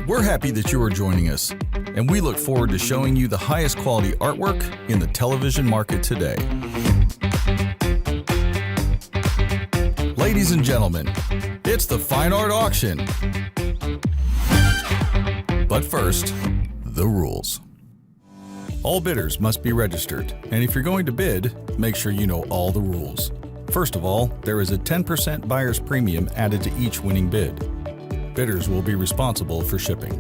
We're happy that you are joining us, and we look forward to showing you the highest quality artwork in the television market today. Ladies and gentlemen, it's the Fine Art Auction. But first, the rules. All bidders must be registered, and if you're going to bid, make sure you know all the rules. First of all, there is a 10% buyer's premium added to each winning bid. Bidders will be responsible for shipping.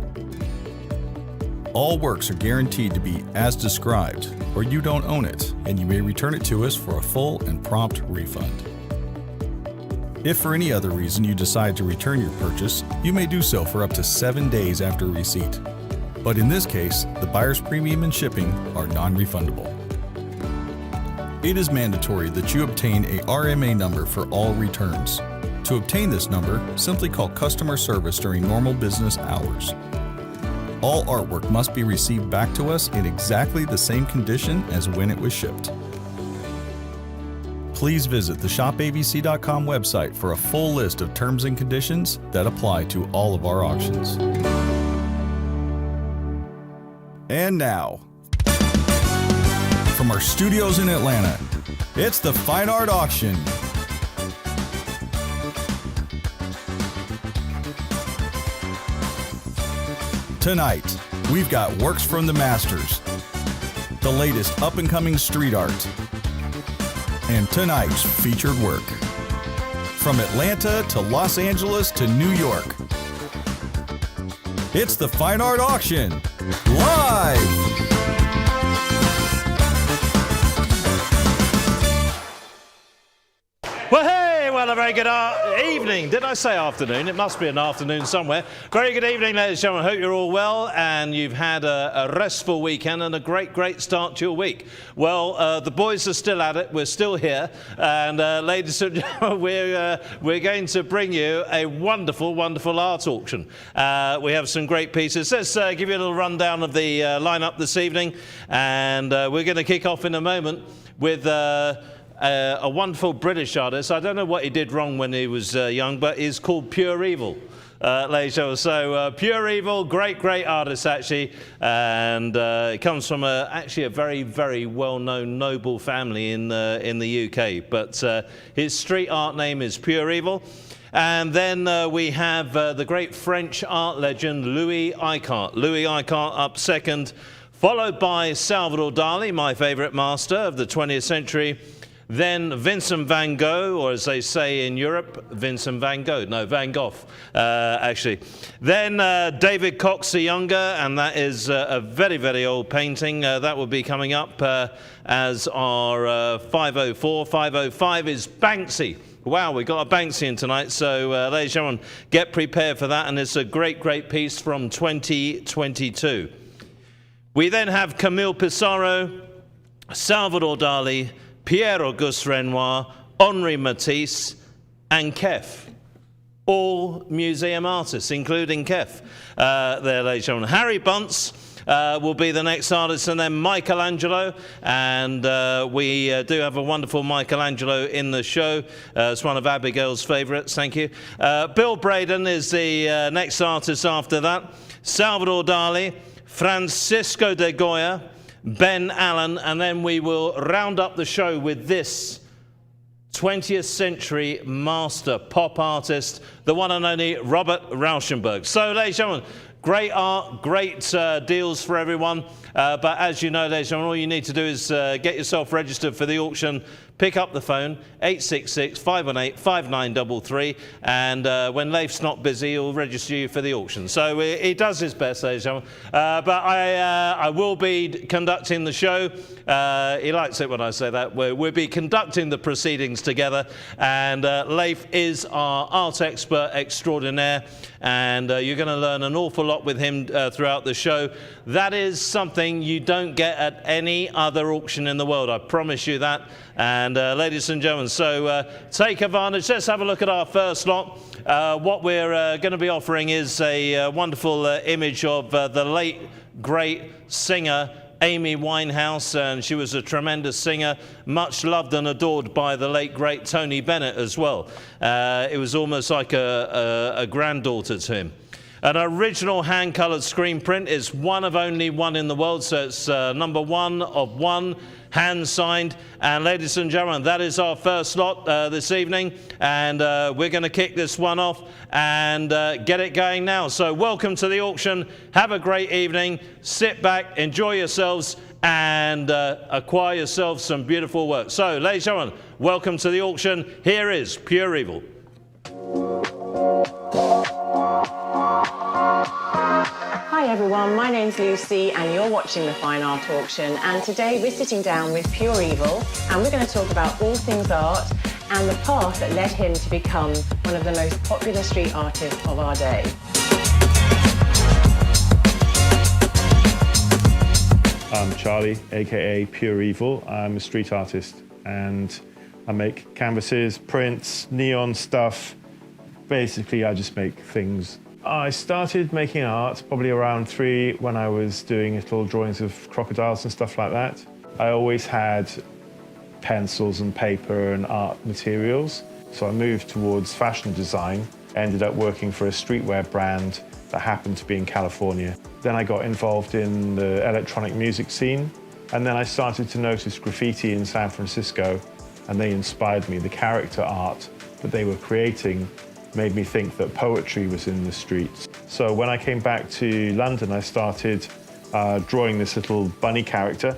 All works are guaranteed to be as described, or you don't own it, and you may return it to us for a full and prompt refund. If for any other reason you decide to return your purchase, you may do so for up to 7 days after receipt. But in this case, the buyer's premium and shipping are non-refundable. It is mandatory that you obtain a RMA number for all returns. To obtain this number, simply call customer service during normal business hours. All artwork must be received back to us in exactly the same condition as when it was shipped. Please visit the shopabc.com website for a full list of terms and conditions that apply to all of our auctions. And now, from our studios in Atlanta, it's the Fine Art Auction. Tonight, we've got works from the masters, the latest up-and-coming street art, and tonight's featured work. From Atlanta to Los Angeles to New York, it's the Fine Art Auction, live! Well, hey, well, a very good evening. Did I say afternoon? It must be an afternoon somewhere. Very good evening, ladies and gentlemen. I hope you're all well and you've had a restful weekend and a great start to your week. Well, the boys are still at it. We're still here. And ladies and gentlemen, we're going to bring you a wonderful art auction. We have some great pieces. Let's give you a little rundown of the lineup this evening. And we're going to kick off in a moment with a wonderful British artist. I don't know what he did wrong when he was young, but he's called Pure Evil, ladies and gentlemen. So Pure Evil, great artist actually, and it comes from actually a very well-known noble family in the UK. But his street art name is Pure Evil. And then we have the great French art legend Louis Icart. Louis Icart up second, followed by Salvador Dali, my favourite master of the 20th century. Then Vincent van Gogh, or as they say in Europe, Vincent van Gogh. No, Van Gogh, actually. Then David Cox the Younger, and that is a very old painting. That will be coming up as our 504. 505 is Banksy. Wow, we've got a Banksy in tonight, so ladies and gentlemen, get prepared for that, and it's a great piece from 2022. We then have Camille Pissarro, Salvador Dali, Pierre-Auguste Renoir, Henri Matisse, and Kef. All museum artists, including Kef, there, ladies and gentlemen. Harry Bunce, will be the next artist, and then Michelangelo. And we do have a wonderful Michelangelo in the show. It's one of Abigail's favourites, thank you. Bill Braden is the next artist after that. Salvador Dali, Francisco de Goya, Ben Allen, and then we will round up the show with this 20th century master pop artist, the one and only Robert Rauschenberg. So, ladies and gentlemen, great art, great deals for everyone. But as you know, ladies and gentlemen, all you need to do is get yourself registered for the auction. Pick up the phone, 866-518-5933, and when Leif's not busy, he'll register you for the auction. So he does his best, ladies and gentlemen. But I will be conducting the show. He likes it when I say that. We'll be conducting the proceedings together, and Leif is our art expert extraordinaire, and you're going to learn an awful lot with him throughout the show. That is something you don't get at any other auction in the world, I promise you that. And ladies and gentlemen, so take advantage. Let's have a look at our first lot. What we're going to be offering is a wonderful image of the late, great singer Amy Winehouse, and she was a tremendous singer, much loved and adored by the late, great Tony Bennett as well. It was almost like a granddaughter to him. An original hand-coloured screen print is one of only one in the world, so it's number 1 of 1, hand-signed. And ladies and gentlemen, that is our first lot this evening, and we're going to kick this one off and get it going now. So welcome to the auction. Have a great evening. Sit back, enjoy yourselves, and acquire yourselves some beautiful work. So, ladies and gentlemen, welcome to the auction. Here is Pure Evil. Hi everyone, my name's Lucy and you're watching the Fine Art Auction, and today we're sitting down with Pure Evil and we're going to talk about all things art and the path that led him to become one of the most popular street artists of our day. I'm Charlie, aka Pure Evil. I'm a street artist and I make canvases, prints, neon stuff. Basically, I just make things. I started making art probably around 3 when I was doing little drawings of crocodiles and stuff like that. I always had pencils and paper and art materials. So I moved towards fashion design, ended up working for a streetwear brand that happened to be in California. Then I got involved in the electronic music scene, and then I started to notice graffiti in San Francisco, and they inspired me. The character art that they were creating made me think that poetry was in the streets. So when I came back to London, I started drawing this little bunny character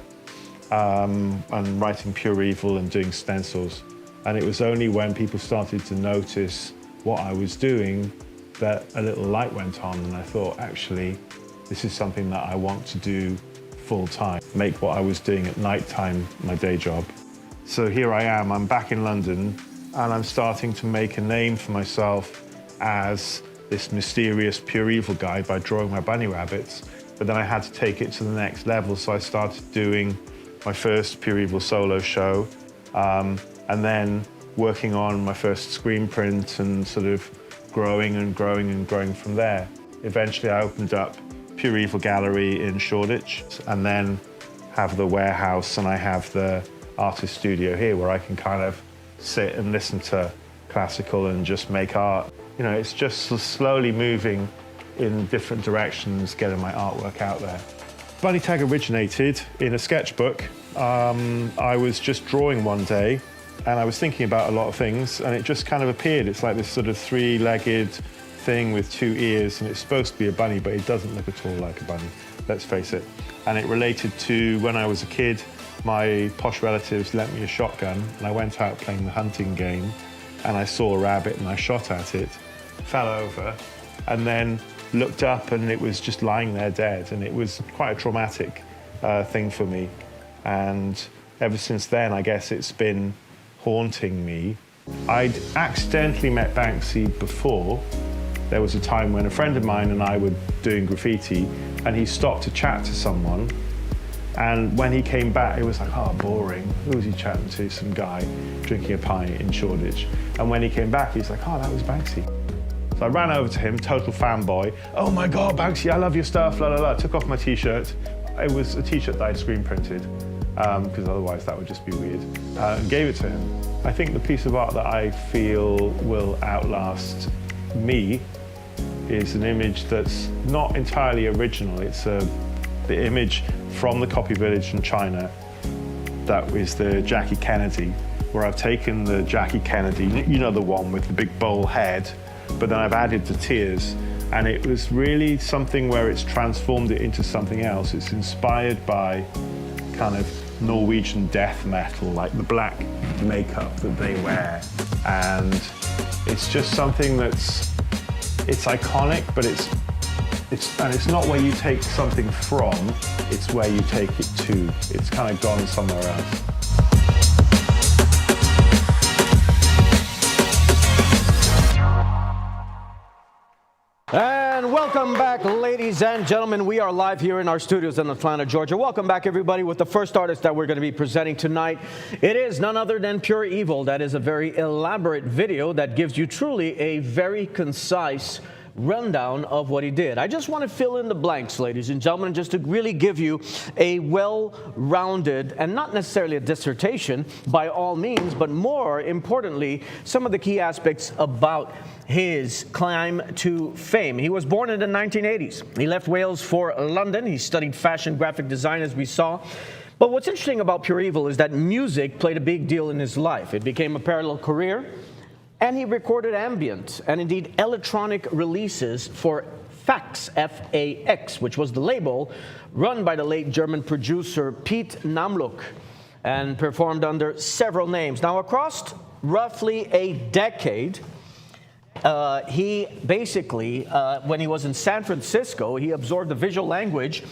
and writing Pure Evil and doing stencils. And it was only when people started to notice what I was doing that a little light went on, and I thought, actually, this is something that I want to do full time, make what I was doing at night time my day job. So here I am, I'm back in London, and I'm starting to make a name for myself as this mysterious Pure Evil guy by drawing my bunny rabbits. But then I had to take it to the next level, so I started doing my first Pure Evil solo show, and then working on my first screen print and sort of growing and growing and growing from there. Eventually I opened up Pure Evil Gallery in Shoreditch, and then have the warehouse, and I have the artist studio here where I can kind of sit and listen to classical and just make art. You know, it's just slowly moving in different directions, getting my artwork out there. Bunny Tag originated in a sketchbook. I was just drawing one day and I was thinking about a lot of things, and it just kind of appeared. It's like this sort of 3-legged thing with 2 ears, and it's supposed to be a bunny, but it doesn't look at all like a bunny, let's face it. And it related to when I was a kid, my posh relatives lent me a shotgun, and I went out playing the hunting game, and I saw a rabbit and I shot at it, fell over, and then looked up and it was just lying there dead, and it was quite a traumatic thing for me. And ever since then, I guess it's been haunting me. I'd accidentally met Banksy before. There was a time when a friend of mine and I were doing graffiti, and he stopped to chat to someone. And when he came back, it was like, oh, boring. Who was he chatting to? Some guy drinking a pint in Shoreditch. And when he came back, he's like, oh, that was Banksy. So I ran over to him, total fanboy. Oh my God, Banksy, I love your stuff, la la la. Took off my t-shirt. It was a t-shirt that I'd screen printed, because otherwise that would just be weird, and gave it to him. I think the piece of art that I feel will outlast me is an image that's not entirely original. It's the image from the Copy Village in China that is the Jackie Kennedy, where I've taken the Jackie Kennedy, you know, the one with the big bowl head, but then I've added the tears, and it was really something where it's transformed it into something else. It's inspired by kind of Norwegian death metal, like the black makeup that they wear, and it's just something it's iconic, but it's not where you take something from, it's where you take it to. It's kind of gone somewhere else. And welcome back, ladies and gentlemen. We are live here in our studios in Atlanta, Georgia. Welcome back, everybody, with the first artist that we're going to be presenting tonight. It is none other than Pure Evil. That is a very elaborate video that gives you truly a very concise rundown of what he did. I just want to fill in the blanks, ladies and gentlemen, just to really give you a well-rounded, and not necessarily a dissertation by all means, but more importantly, some of the key aspects about his climb to fame. He was born in the 1980s. He left Wales for London. He studied fashion graphic design, as we saw. But what's interesting about Pure Evil is that music played a big deal in his life. It became a parallel career. And he recorded ambient and indeed electronic releases for Fax, F-A-X, which was the label run by the late German producer Piet Namlook, and performed under several names. Now, across roughly a decade, he basically, when he was in San Francisco, he absorbed the visual language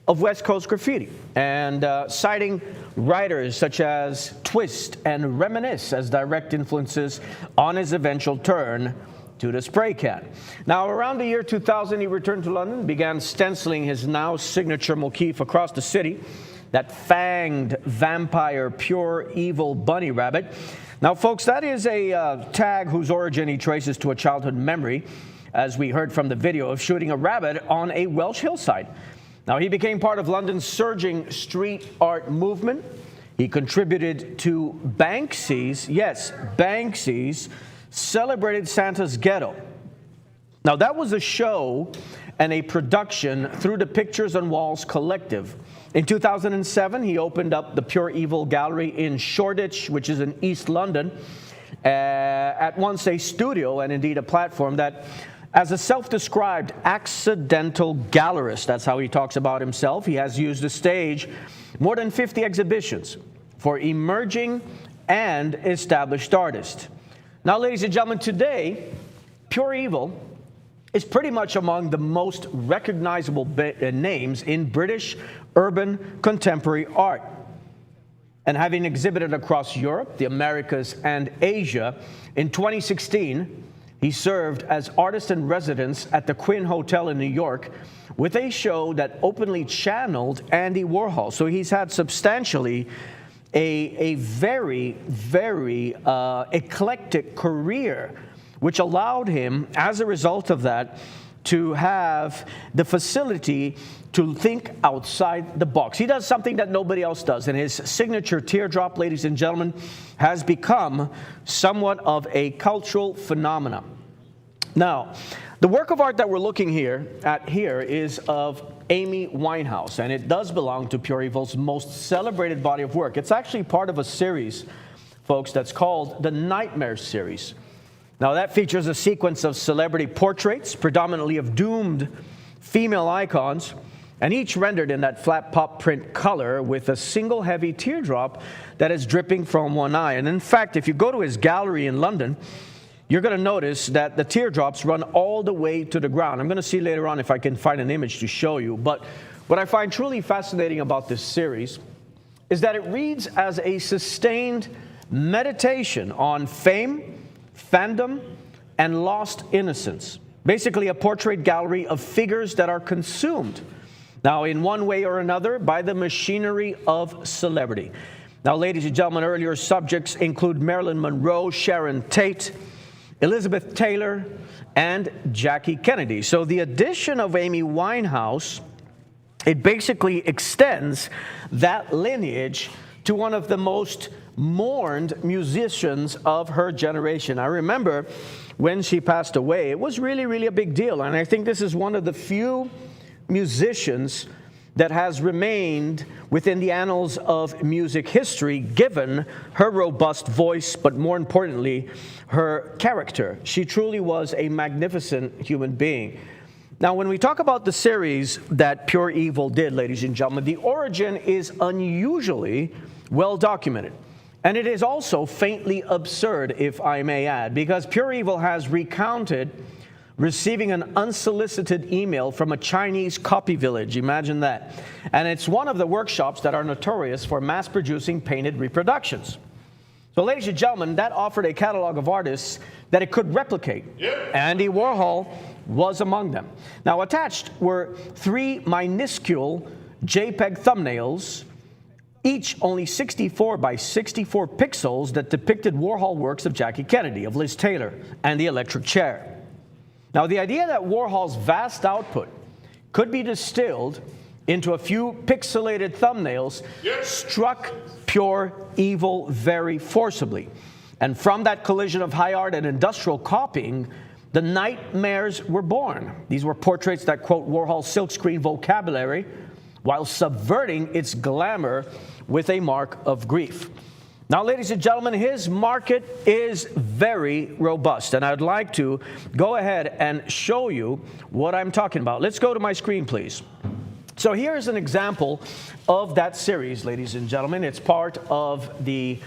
of West Coast graffiti, and citing writers such as Twist and Reminisce as direct influences on his eventual turn to the spray can. Now, around the year 2000, he returned to London, began stenciling his now signature motif across the city, that fanged vampire Pure Evil bunny rabbit. Now, folks, that is a tag whose origin he traces to a childhood memory, as we heard from the video, of shooting a rabbit on a Welsh hillside. Now, he became part of London's surging street art movement. He contributed to Banksy's, yes, Banksy's Celebrated Santa's Ghetto. Now, that was a show and a production through the Pictures on Walls collective. In 2007, he opened up the Pure Evil Gallery in Shoreditch, which is in East London, at once a studio and indeed a platform that, as a self-described accidental gallerist, that's how he talks about himself, he has used the stage more than 50 exhibitions for emerging and established artists. Now, ladies and gentlemen, today, Pure Evil is pretty much among the most recognizable names in British urban contemporary art. And having exhibited across Europe, the Americas, and Asia, in 2016, he served as artist in residence at the Quinn Hotel in New York with a show that openly channeled Andy Warhol. So he's had substantially a very, very eclectic career, which allowed him, as a result of that, to have the facility to think outside the box. He does something that nobody else does, and his signature teardrop, ladies and gentlemen, has become somewhat of a cultural phenomenon. Now, the work of art that we're looking at here is of Amy Winehouse, and it does belong to Pure Evil's most celebrated body of work. It's actually part of a series, folks, that's called the Nightmare series. Now, that features a sequence of celebrity portraits, predominantly of doomed female icons, and each rendered in that flat pop print color with a single heavy teardrop that is dripping from one eye. And in fact, if you go to his gallery in London, you're going to notice that the teardrops run all the way to the ground. I'm going to see later on if I can find an image to show you. But what I find truly fascinating about this series is that it reads as a sustained meditation on fame, fandom, and lost innocence. Basically, a portrait gallery of figures that are consumed, now in one way or another, by the machinery of celebrity. Now, ladies and gentlemen, earlier subjects include Marilyn Monroe, Sharon Tate, Elizabeth Taylor, and Jackie Kennedy. So the addition of Amy Winehouse, it basically extends that lineage to one of the most mourned musicians of her generation. I remember when she passed away, it was really, really a big deal. And I think this is one of the few musicians that has remained within the annals of music history, given her robust voice, but more importantly, her character. She truly was a magnificent human being. Now, when we talk about the series that Pure Evil did, ladies and gentlemen, the origin is unusually well documented. And it is also faintly absurd, if I may add, because Pure Evil has recounted receiving an unsolicited email from a Chinese copy village. Imagine that. And it's one of the workshops that are notorious for mass-producing painted reproductions. So, ladies and gentlemen, that offered a catalog of artists that it could replicate. Yep. Andy Warhol was among them. Now, attached were 3 minuscule JPEG thumbnails, each only 64 by 64 pixels, that depicted Warhol works of Jackie Kennedy, of Liz Taylor, and the electric chair. Now, the idea that Warhol's vast output could be distilled into a few pixelated thumbnails struck Pure Evil very forcibly. And from that collision of high art and industrial copying, the nightmares were born. These were portraits that quote Warhol's silkscreen vocabulary while subverting its glamour with a mark of grief. Now, ladies and gentlemen, his market is very robust, and I'd like to go ahead and show you what I'm talking about. Let's go to my screen, please. So here's an example of that series, ladies and gentlemen. It's part of the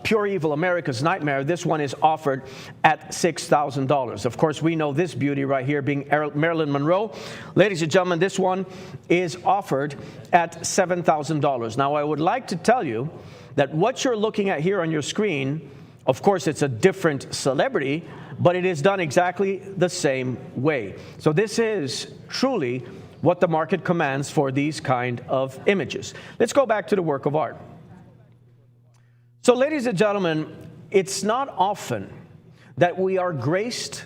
Pure Evil America's Nightmare. This one is offered at $6,000. Of course, we know this beauty right here being Marilyn Monroe. Ladies and gentlemen, this one is offered at $7,000. Now, I would like to tell you that what you're looking at here on your screen, of course, it's a different celebrity, but it is done exactly the same way. So this is truly what the market commands for these kind of images. Let's go back to the work of art. So, ladies and gentlemen, it's not often that we are graced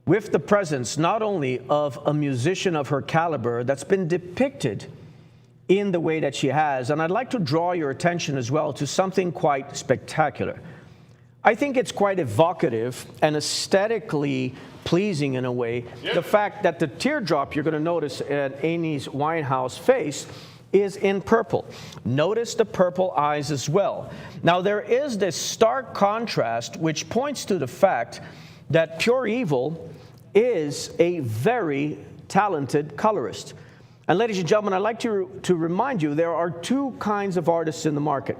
with the presence not only of a musician of her caliber that's been depicted in the way that she has, and I'd like to draw your attention as well to something quite spectacular. I think it's quite evocative and aesthetically pleasing in a way. Yeah. The fact that the teardrop you're going to notice at Amy Winehouse face is in purple. Notice the purple eyes as well. Now, there is this stark contrast which points to the fact that Pure Evil is a very talented colorist. And ladies and gentlemen, I'd like to remind you there are 2 kinds of artists in the market.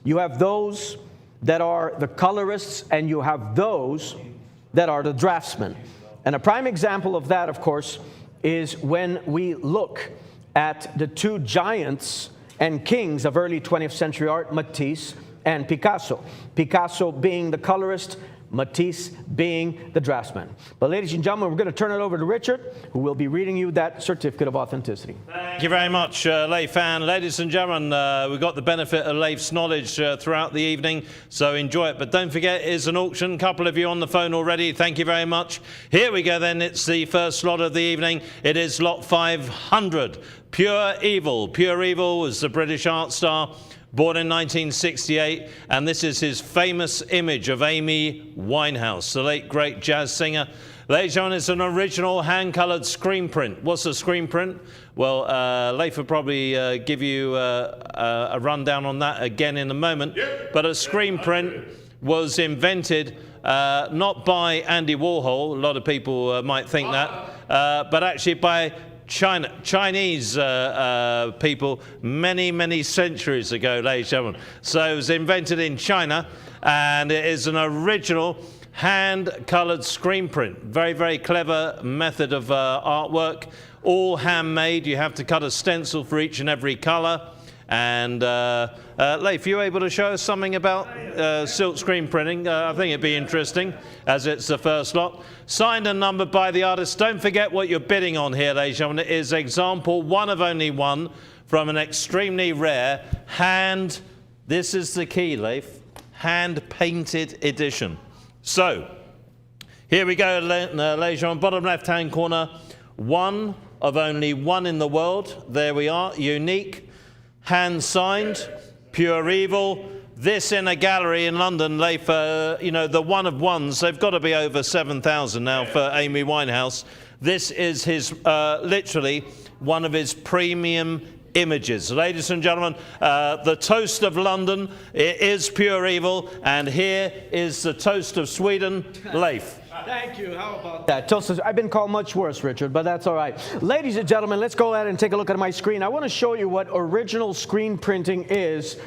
You have those that are the colorists, and you have those that are the draftsmen. And a prime example of that, of course, is when we look at the 2 giants and kings of early 20th century art, Matisse and Picasso. Picasso being the colorist, Matisse being the draftsman. But ladies and gentlemen, we're going to turn it over to Richard, who will be reading you that certificate of authenticity. Thank you very much, Leif. And ladies and gentlemen, we've got the benefit of Leif's knowledge throughout the evening, so enjoy it. But don't forget, it's an auction. A couple of you on the phone already. Thank you very much. Here we go then. It's the first slot of the evening. It is lot 500. Pure Evil. Pure Evil was the British art star, born in 1968, and this is his famous image of Amy Winehouse, the late great jazz singer. Ladies and gentlemen, it's an original hand-colored screen print. What's a screen print? Well, Leif will probably give you a rundown on that again in a moment. But a screen print was invented not by Andy Warhol, a lot of people might think that, but actually by Chinese people many centuries ago, ladies and gentlemen. So it was invented in China, and it is an original hand-colored screen print. Very clever method of artwork, all handmade. You have to cut a stencil for each and every color. And Leif, are you able to show us something about silk screen printing? I think it'd be interesting, as it's the first lot. Signed and numbered by the artist. Don't forget what you're bidding on here, ladies and gentlemen. It is example 1 of only 1 from an extremely rare hand, this is the key, Leif, hand-painted edition. So, Here we go, ladies and bottom left-hand corner. One of only one in the world. There we are, unique, hand-signed, pure evil. This in a gallery in London, you know, the one of ones, they've got to be over 7,000 now for Amy Winehouse. This is his, literally, one of his premium images. Ladies and gentlemen, the toast of London is pure evil, and here is the toast of Sweden, Leif. Thank you. How about that? Toast, I've been called much worse, Richard, but that's all right. Ladies and gentlemen, let's go ahead and take a look at my screen. I want to show you what original screen printing is,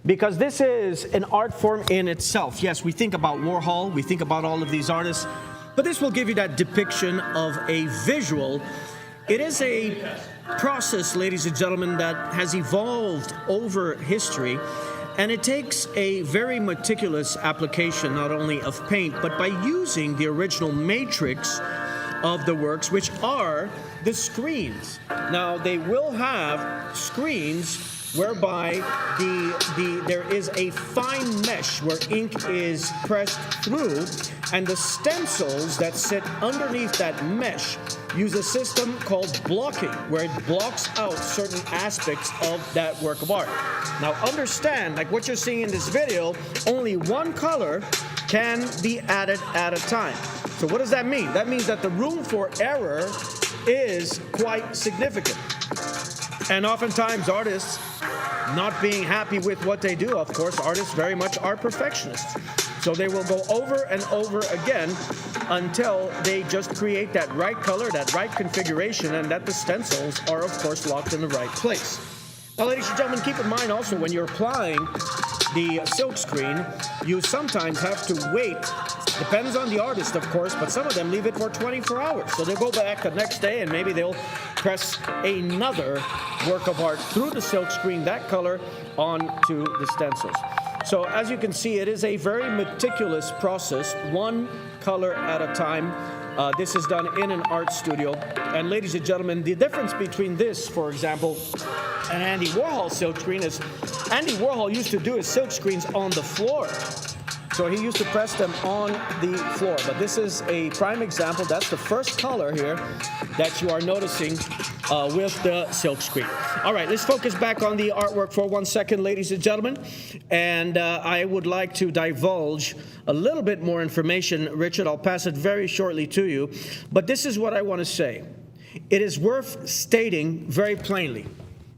because this is an art form in itself. Yes, we think about Warhol, we think about all of these artists, but this will give you that depiction of a visual. It is a process, ladies and gentlemen, that has evolved over history, and it takes a very meticulous application not only of paint, but by using the original matrix of the works, which are the screens. Now, they will have screens whereby there is a fine mesh where ink is pressed through, and the stencils that sit underneath that mesh use a system called blocking, where it blocks out certain aspects of that work of art. Now understand, like what you're seeing in this video, only one color can be added at a time. So what does that mean? That means that the room for error is quite significant. And oftentimes artists, not being happy with what they do, of course, artists very much are perfectionists. So they will go over and over again until they just create that right color, that right configuration, and that the stencils are, of course, locked in the right place. Now, ladies and gentlemen, keep in mind also when you're applying the silk screen, you sometimes have to wait. Depends on the artist, of course, but some of them leave it for 24 hours. So they'll go back the next day and maybe they'll press another work of art through the silk screen, that color, onto the stencils. So as you can see, it is a very meticulous process, one color at a time. This is done in an art studio. And ladies and gentlemen, the difference between this, for example, and Andy Warhol silk screen is Andy Warhol used to do his silk screens on the floor. So he used to press them on the floor. But this is a prime example. That's the first color here that you are noticing with the silk screen. All right, let's focus back on the artwork for 1 second, ladies and gentlemen. And I would like to divulge a little bit more information. Richard, I'll pass it very shortly to you. But this is what I want to say. It is worth stating very plainly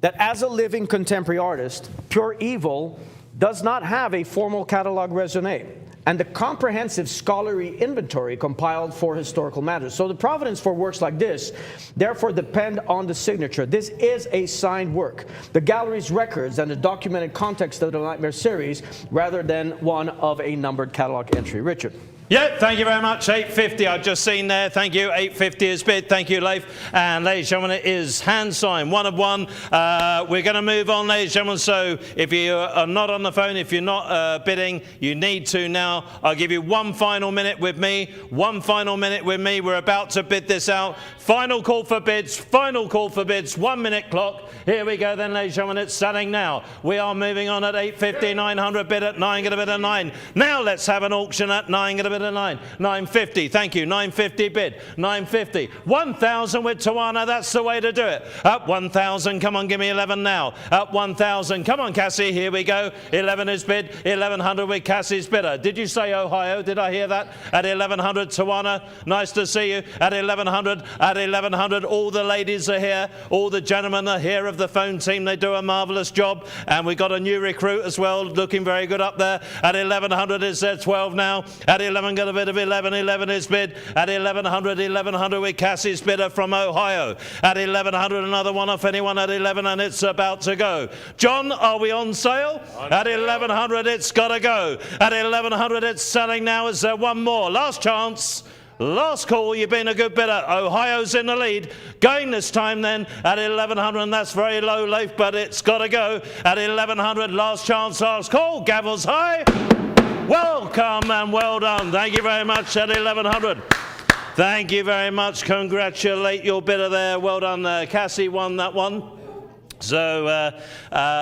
that as a living contemporary artist, Pure Evil does not have a formal catalog raisonné and the comprehensive scholarly inventory compiled for historical matters. So the provenance for works like this therefore depend on the signature. This is a signed work, the gallery's records and the documented context of the Nightmare series, rather than one of a numbered catalog entry. Richard. Yeah, thank you very much. 850, I've just seen there. Thank you. 850 is bid. Thank you, Leif. And ladies and gentlemen, it is hand signed, one of one. We're going to move on, ladies and gentlemen. So if you are not on the phone, if you're not bidding, you need to now. I'll give you one final minute with me. 1 final minute with me. We're about to bid this out. Final call for bids. Final call for bids. 1 minute clock. Here we go then, ladies and gentlemen. It's selling now. We are moving on at 850, 900 bid at 9, going to bid at 9. Now let's have an auction at 9, going to bid at 9. 950, thank you. 950 bid. 950. 1,000 with Tawana. That's the way to do it. Up 1,000. Come on, give me 11 now. Up 1,000. Come on, Cassie. Here we go. 11 is bid. 1,100 with Cassie's bidder. Did you say Ohio? Did I hear that? At 1,100, Tawana. Nice to see you. At 1,100. At 1,100. All the ladies are here. All the gentlemen are here of the phone team. They do a marvelous job. And we got a new recruit as well, looking very good up there. At 1,100 is there 12 now. At 11, got a bid of 11. 11 is bid. At 1,100, 1,100 with Cassie's bidder from Ohio. At 1,100, another one off anyone at 11, and it's about to go. John, are we on sale? At 1,100, it's got to go. At 1,100, it's selling now. Is there one more? Last chance. Last call, you've been a good bidder. Ohio's in the lead. Going this time then at 1,100, and that's very low, Leif, but it's got to go. At 1,100, last chance, last call. Gavels high. Welcome and well done. Thank you very much at 1,100. Thank you very much. Congratulate your bidder there. Well done there. Cassie won that one. So,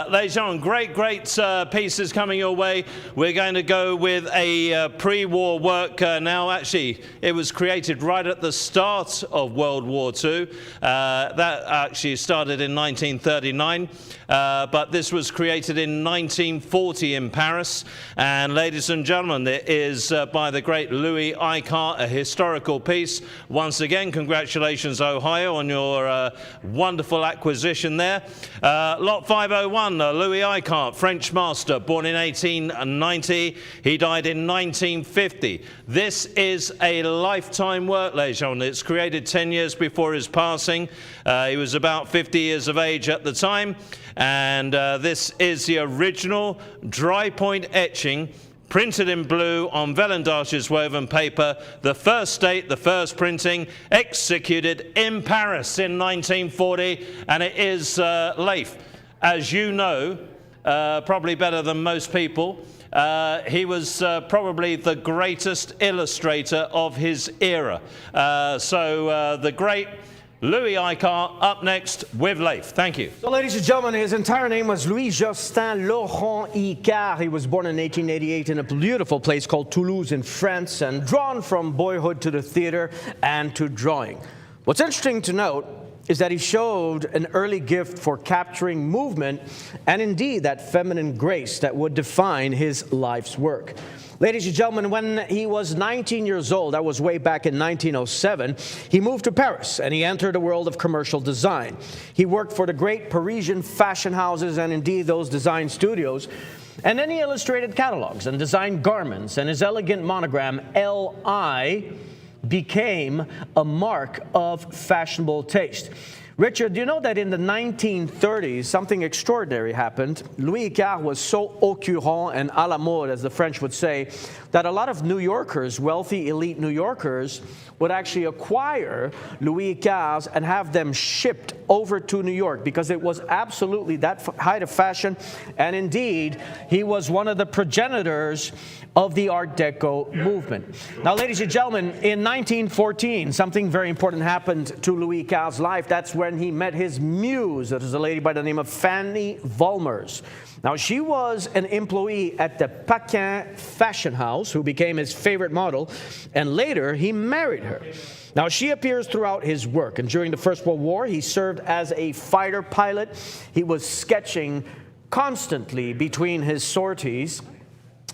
ladies and gentlemen, great pieces coming your way. We're going to go with a pre-war work now. Actually, it was created right at the start of World War II. That actually started in 1939, but this was created in 1940 in Paris. And ladies and gentlemen, it is by the great Louis Icart, a historical piece. Once again, congratulations, Ohio, on your wonderful acquisition there. Lot 501, Louis Icart, French master, born in 1890. He died in 1950. This is a lifetime work, ladies and gentlemen. It's created 10 years before his passing. He was about 50 years of age at the time. And this is the original dry point etching, printed in blue on vellon d'Arches woven paper, the first date, the first printing, executed in Paris in 1940, and it is Leif. As you know, probably better than most people, he was probably the greatest illustrator of his era. So the great Louis Icart up next with Leif. Thank you. So, ladies and gentlemen, his entire name was Louis Justin Laurent Icart. He was born in 1888 in a beautiful place called Toulouse in France, and drawn from boyhood to the theater and to drawing. What's interesting to note is that he showed an early gift for capturing movement and indeed that feminine grace that would define his life's work. Ladies and gentlemen, when he was 19 years old, that was way back in 1907, he moved to Paris and he entered the world of commercial design. He worked for the great Parisian fashion houses and indeed those design studios. And then he illustrated catalogs and designed garments, and his elegant monogram, L.I., became a mark of fashionable taste. Richard, do you know that in the 1930s, something extraordinary happened? Louis Icart was so au courant and à la mode, as the French would say, that a lot of New Yorkers, wealthy elite New Yorkers, would actually acquire Louis Icarts and have them shipped over to New York because it was absolutely that height of fashion. And indeed, he was one of the progenitors of the Art Deco movement. Now, ladies and gentlemen, in 1914, something very important happened to Louis Icart's life. That's when he met his muse. That is a lady by the name of Fanny Volmers. Now, she was an employee at the Paquin fashion house who became his favorite model, and later he married her. Now, she appears throughout his work, and during the First World War, he served as a fighter pilot. He was sketching constantly between his sorties,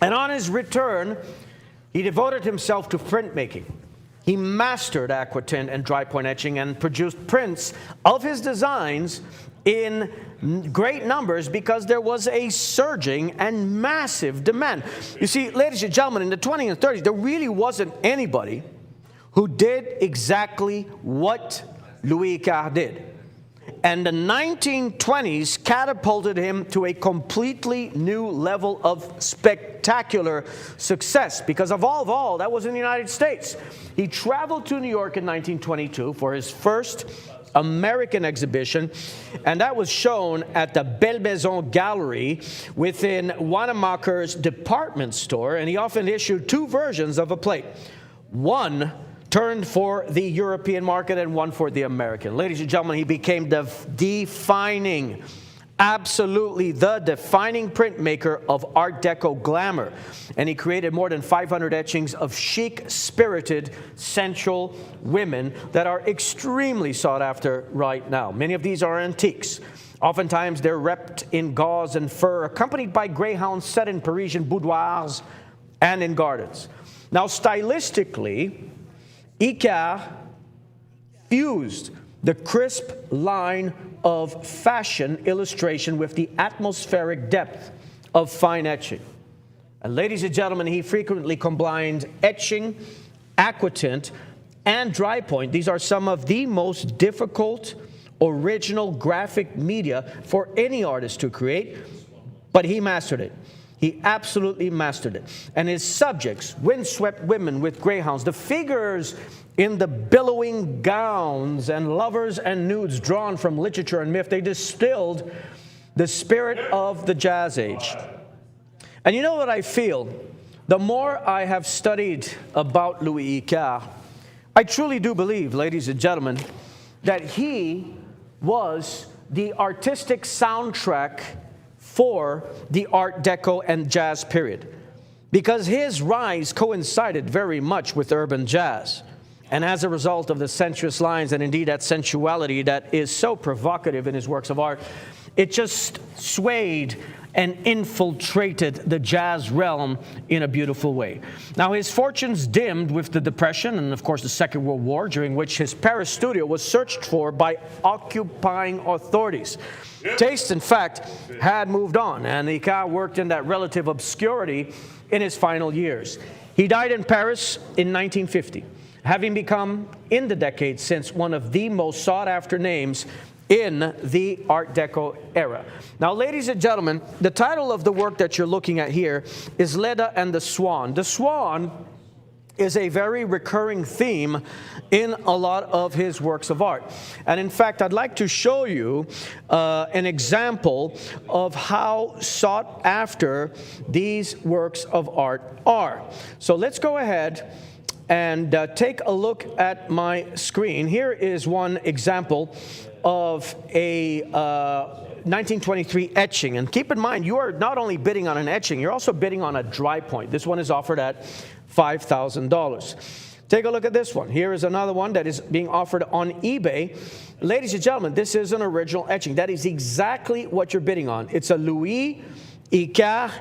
and on his return, he devoted himself to printmaking. He mastered aquatint and dry point etching and produced prints of his designs in great numbers because there was a surging and massive demand. You see, ladies and gentlemen, in the 20s and 30s, there really wasn't anybody who did exactly what Louis Icart did. And the 1920s catapulted him to a completely new level of spectacular success because of all, that was in the United States. He traveled to New York in 1922 for his first American exhibition, and that was shown at the Belle Maison Gallery within Wanamaker's department store, and he often issued two versions of a plate. One turned for the European market and one for the American. Ladies and gentlemen, he became the defining, absolutely the defining printmaker of Art Deco glamour. And he created more than 500 etchings of chic, spirited, sensual women that are extremely sought after right now. Many of these are antiques. Oftentimes, they're wrapped in gauze and fur, accompanied by greyhounds set in Parisian boudoirs and in gardens. Now, stylistically, Icart fused the crisp line of fashion illustration with the atmospheric depth of fine etching. And ladies and gentlemen, he frequently combined etching, aquatint, and dry point. These are some of the most difficult original graphic media for any artist to create, but he mastered it. He absolutely mastered it. And his subjects, windswept women with greyhounds, the figures in the billowing gowns, and lovers and nudes drawn from literature and myth, they distilled the spirit of the Jazz Age. And you know what I feel? The more I have studied about Louis Icart, I truly do believe, ladies and gentlemen, that he was the artistic soundtrack for the Art Deco and jazz period, because his rise coincided very much with urban jazz. And as a result of the sensuous lines and indeed that sensuality that is so provocative in his works of art, it just swayed and infiltrated the jazz realm in a beautiful way. Now, his fortunes dimmed with the Depression and, of course, the Second World War, during which his Paris studio was searched for by occupying authorities. Taste, in fact, had moved on, and Icare worked in that relative obscurity in his final years. He died in Paris in 1950, having become, in the decades since, one of the most sought-after names in the Art Deco era. Now, ladies and gentlemen, the title of the work that you're looking at here is Leda and the Swan. The Swan is a very recurring theme in a lot of his works of art. And in fact, I'd like to show you an example of how sought after these works of art are. So let's go ahead and take a look at my screen. Here is one example of a 1923 etching. And keep in mind, you are not only bidding on an etching, you're also bidding on a dry point. This one is offered at $5,000. Take a look at this one. Here is another one that is being offered on eBay. Ladies and gentlemen, this is an original etching. That is exactly what you're bidding on. It's a Louis Icare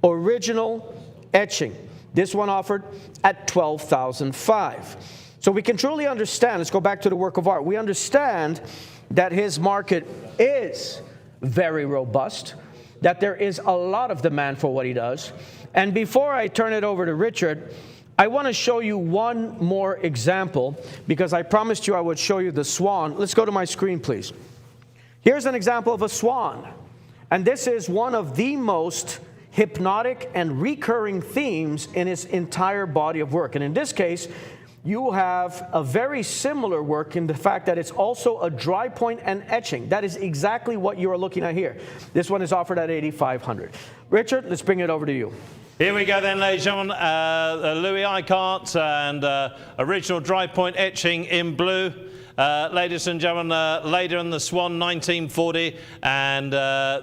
original etching. This one offered at $12,500. So we can truly understand, let's go back to the work of art. We understand that his market is very robust, that there is a lot of demand for what he does. And before I turn it over to Richard, I want to show you one more example, because I promised you I would show you the Swan. Let's go to my screen, please. Here's an example of a swan. And this is one of the most hypnotic and recurring themes in his entire body of work. And in this case, you have a very similar work in the fact that it's also a dry point and etching. That is exactly what you are looking at here. This one is offered at $8,500. Richard, let's bring it over to you. Here we go then, ladies and gentlemen. Louis Icare and original dry point etching in blue. Ladies and gentlemen, Leda and the Swan, 1940, and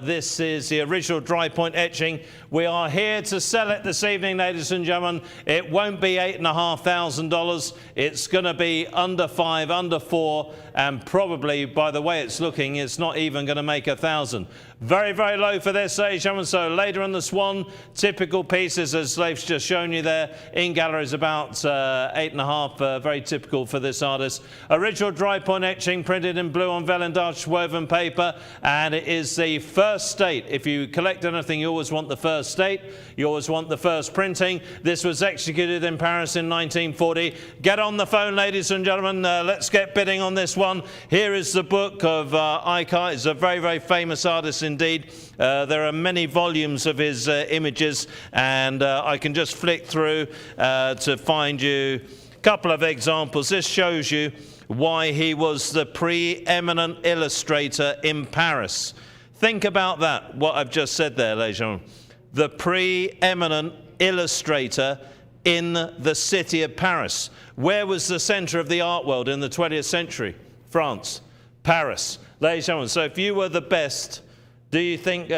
this is the original dry point etching. We are here to sell it this evening, ladies and gentlemen. It won't be $8,500. It's going to be under $5,000, under $4,000, and probably, by the way it's looking, it's not even going to make $1,000. Very, very low for this, ladies and gentlemen. So Leda and the Swan, typical pieces, as Leif's just shown you there. In gallery is about $8,500, very typical for this artist. Original dry point etching, printed in blue on Velindage woven paper, and it is the first state. If you collect anything, you always want the first state. You always want the first printing. This was executed in Paris in 1940. Get on the phone, ladies and gentlemen. Let's get bidding on this one. Here is the book of Icare. It's a very, very famous artist indeed. There are many volumes of his images, and I can just flick through to find you a couple of examples. This shows you why he was the preeminent illustrator in Paris. Think about that, what I've just said there, ladies and gentlemen. The preeminent illustrator in the city of Paris. Where was the center of the art world in the 20th century? France, Paris. Ladies and gentlemen, so if you were the best, do you think,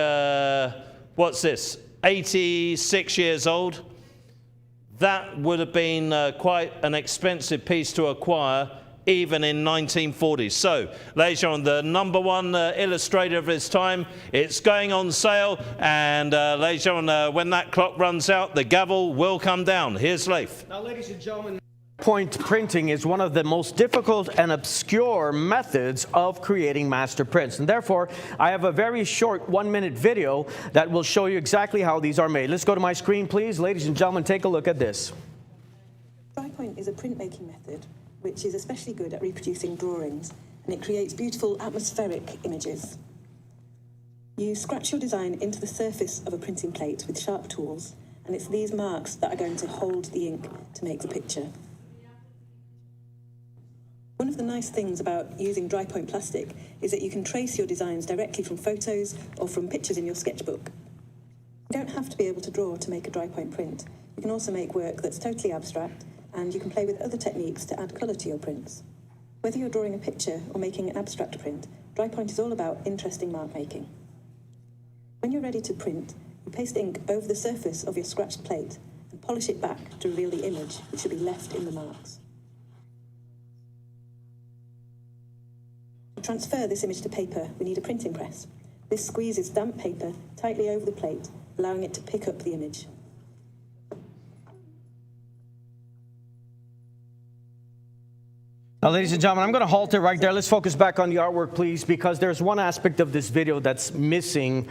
what's this, 86 years old? That would have been quite an expensive piece to acquire, even in 1940. So, ladies and gentlemen, the #1 illustrator of his time, it's going on sale, and ladies and gentlemen, when that clock runs out, the gavel will come down. Here's Leif. Now, ladies and gentlemen, point printing is one of the most difficult and obscure methods of creating master prints, and therefore I have a very short 1-minute video that will show you exactly how these are made. Let's go to my screen, please. Ladies and gentlemen, take a look at this. Dry point is a printmaking method which is especially good at reproducing drawings, and it creates beautiful atmospheric images. You scratch your design into the surface of a printing plate with sharp tools, and it's these marks that are going to hold the ink to make the picture. One of the nice things about using dry point plastic is that you can trace your designs directly from photos or from pictures in your sketchbook. You don't have to be able to draw to make a dry point print. You can also make work that's totally abstract, and you can play with other techniques to add colour to your prints. Whether you're drawing a picture or making an abstract print, Dry point is all about interesting mark making. When you're ready to print, you paste ink over the surface of your scratched plate and polish it back to reveal the image, which should be left in the marks. To transfer this image to paper, we need a printing press. This squeezes damp paper tightly over the plate, allowing it to pick up the image. Now, ladies and gentlemen, I'm going to halt it right there. Let's focus back on the artwork, please, because there's one aspect of this video that's missing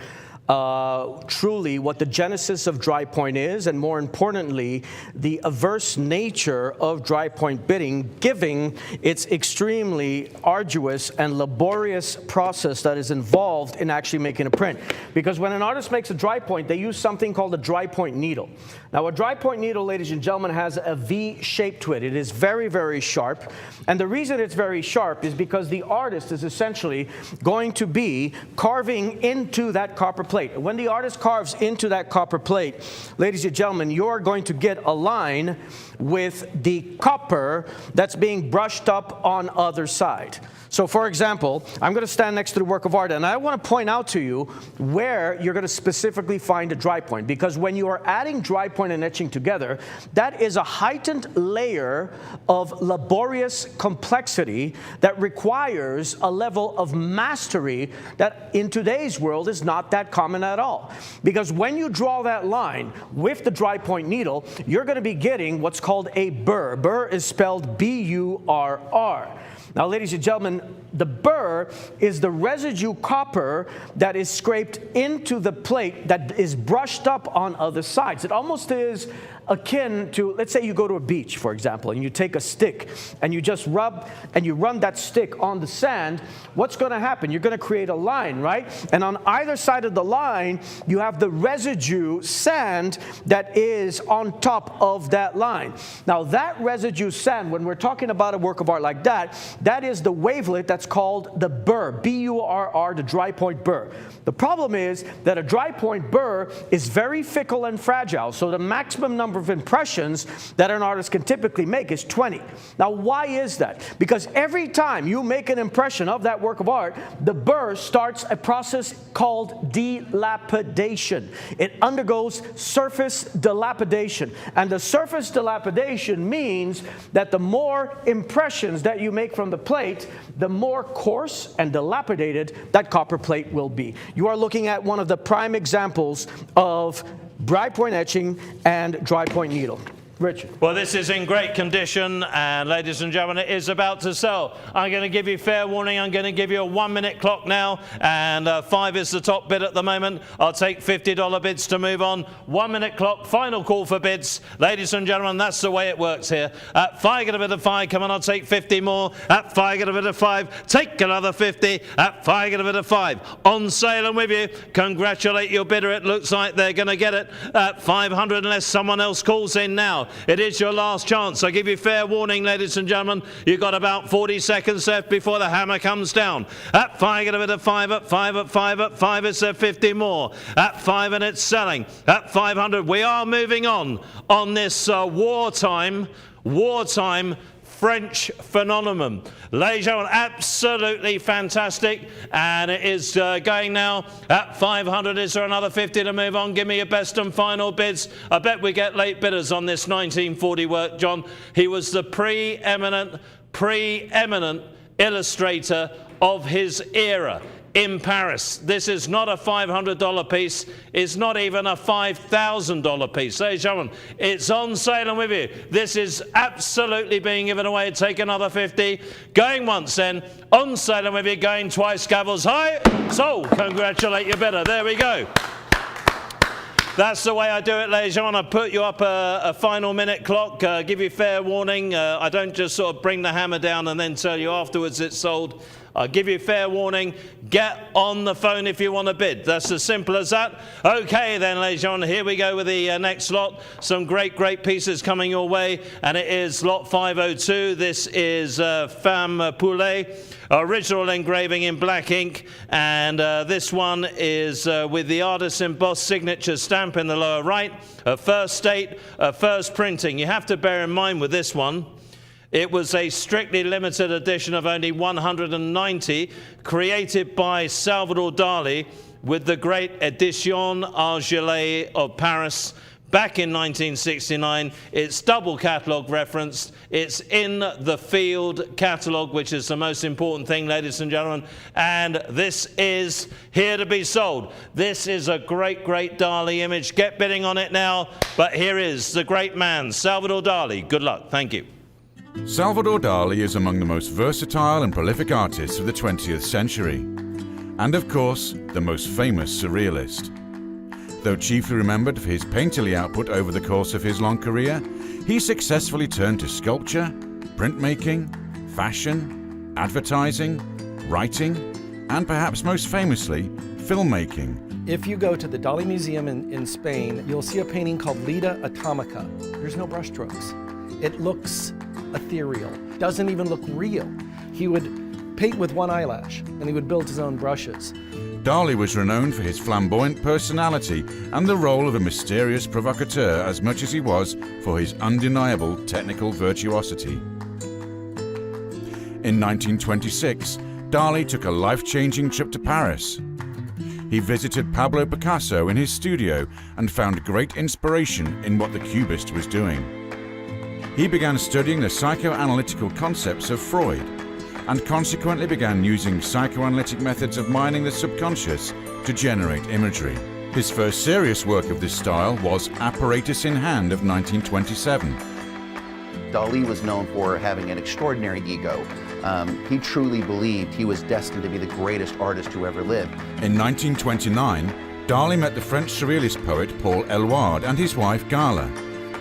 truly what the genesis of dry point is, and more importantly, the averse nature of dry point bitting, given its extremely arduous and laborious process that is involved in actually making a print. Because when an artist makes a dry point, they use something called a dry point needle. Now, a dry point needle, ladies and gentlemen, has a V shape to it. It is very, very sharp. And the reason it's very sharp is because the artist is essentially going to be carving into that copper plate. When the artist carves into that copper plate, ladies and gentlemen, you're going to get a line with the copper that's being brushed up on other side. So, for example, I'm going to stand next to the work of art, and I want to point out to you where you're going to specifically find a dry point, because when you are adding dry point and etching together, that is a heightened layer of laborious complexity that requires a level of mastery that in today's world is not that common at all. Because when you draw that line with the dry point needle, you're going to be getting what's called a burr. Burr is spelled B-U-R-R. Now, ladies and gentlemen, the burr is the residue copper that is scraped into the plate that is brushed up on other sides. It almost is akin to, let's say you go to a beach, for example, and you take a stick and you just rub and you run that stick on the sand. What's going to happen? You're going to create a line, right? And on either side of the line, you have the residue sand that is on top of that line. Now, that residue sand, when we're talking about a work of art like that, that is the wavelet that's called the burr, B-U-R-R, the dry point burr. The problem is that a dry point burr is very fickle and fragile, so the maximum number of impressions that an artist can typically make is 20. Now, why is that? Because every time you make an impression of that work of art, the burr starts a process called dilapidation. It undergoes surface dilapidation. And the surface dilapidation means that the more impressions that you make from the plate, the more coarse and dilapidated that copper plate will be. You are looking at one of the prime examples of dry point etching and dry point needle. Richard. Well, this is in great condition, and ladies and gentlemen, it is about to sell. I'm going to give you fair warning. I'm going to give you a 1-minute clock now, and 5 is the top bid at the moment. I'll take $50 bids to move on. 1-minute clock, final call for bids. Ladies and gentlemen, that's the way it works here. At 5, get a bid of 5. Come on, I'll take 50 more. At 5, get a bid of 5. Take another 50. At 5, get a bid of 5. On sale and with you. Congratulate your bidder. It looks like they're going to get it at 500 unless someone else calls in now. It is your last chance. I give you fair warning, ladies and gentlemen. You've got about 40 seconds left before the hammer comes down. At 5, get a bit of 5. At 5, at 5, at 5, it's a 50 more. At 5, and it's selling. At 500, we are moving on this wartime French phenomenon. Ladies and gentlemen, absolutely fantastic. And it is going now at 500. Is there another 50 to move on? Give me your best and final bids. I bet we get late bidders on this 1940 work, John. He was the preeminent illustrator of his era in Paris. This is not a $500 piece. It's not even a $5,000 piece. Ladies and gentlemen, it's on sale and with you. This is absolutely being given away. Take another 50. Going once then. On sale and with you. Going twice. Gavels high. So, congratulate your bidder. There we go. That's the way I do it, ladies and gentlemen. I put you up a final minute clock, give you fair warning. I don't just sort of bring the hammer down and then tell you afterwards it's sold. I'll give you fair warning. Get on the phone if you want to bid. That's as simple as that. Okay then, ladies and gentlemen, here we go with the next lot. Some great pieces coming your way, and it is lot 502. This is Femme Poulet. Original engraving in black ink, and this one is with the artist's embossed signature stamp in the lower right. First date, first printing. You have to bear in mind with this one, It was a strictly limited edition of only 190, created by Salvador Dali with the great Edition Argelais of Paris back in 1969. It's double catalogue referenced. It's in the Field catalogue, which is the most important thing, ladies and gentlemen. And this is here to be sold. This is a great, great Dali image. Get bidding on it now. But here is the great man, Salvador Dali. Good luck. Thank you. Salvador Dali is among the most versatile and prolific artists of the 20th century. And of course, the most famous surrealist. Though chiefly remembered for his painterly output over the course of his long career, he successfully turned to sculpture, printmaking, fashion, advertising, writing, and perhaps most famously, filmmaking. If you go to the Dali Museum in Spain, you'll see a painting called Leda Atomica. There's no brushstrokes. It looks ethereal, doesn't even look real. He would paint with one eyelash, and he would build his own brushes. Dali was renowned for his flamboyant personality and the role of a mysterious provocateur as much as he was for his undeniable technical virtuosity. In 1926, Dali took a life-changing trip to Paris. He visited Pablo Picasso in his studio and found great inspiration in what the Cubist was doing. He began studying the psychoanalytical concepts of Freud, and consequently began using psychoanalytic methods of mining the subconscious to generate imagery. His first serious work of this style was Apparatus in Hand of 1927. Dali was known for having an extraordinary ego. He truly believed he was destined to be the greatest artist who ever lived. In 1929, Dali met the French surrealist poet Paul Eluard and his wife Gala.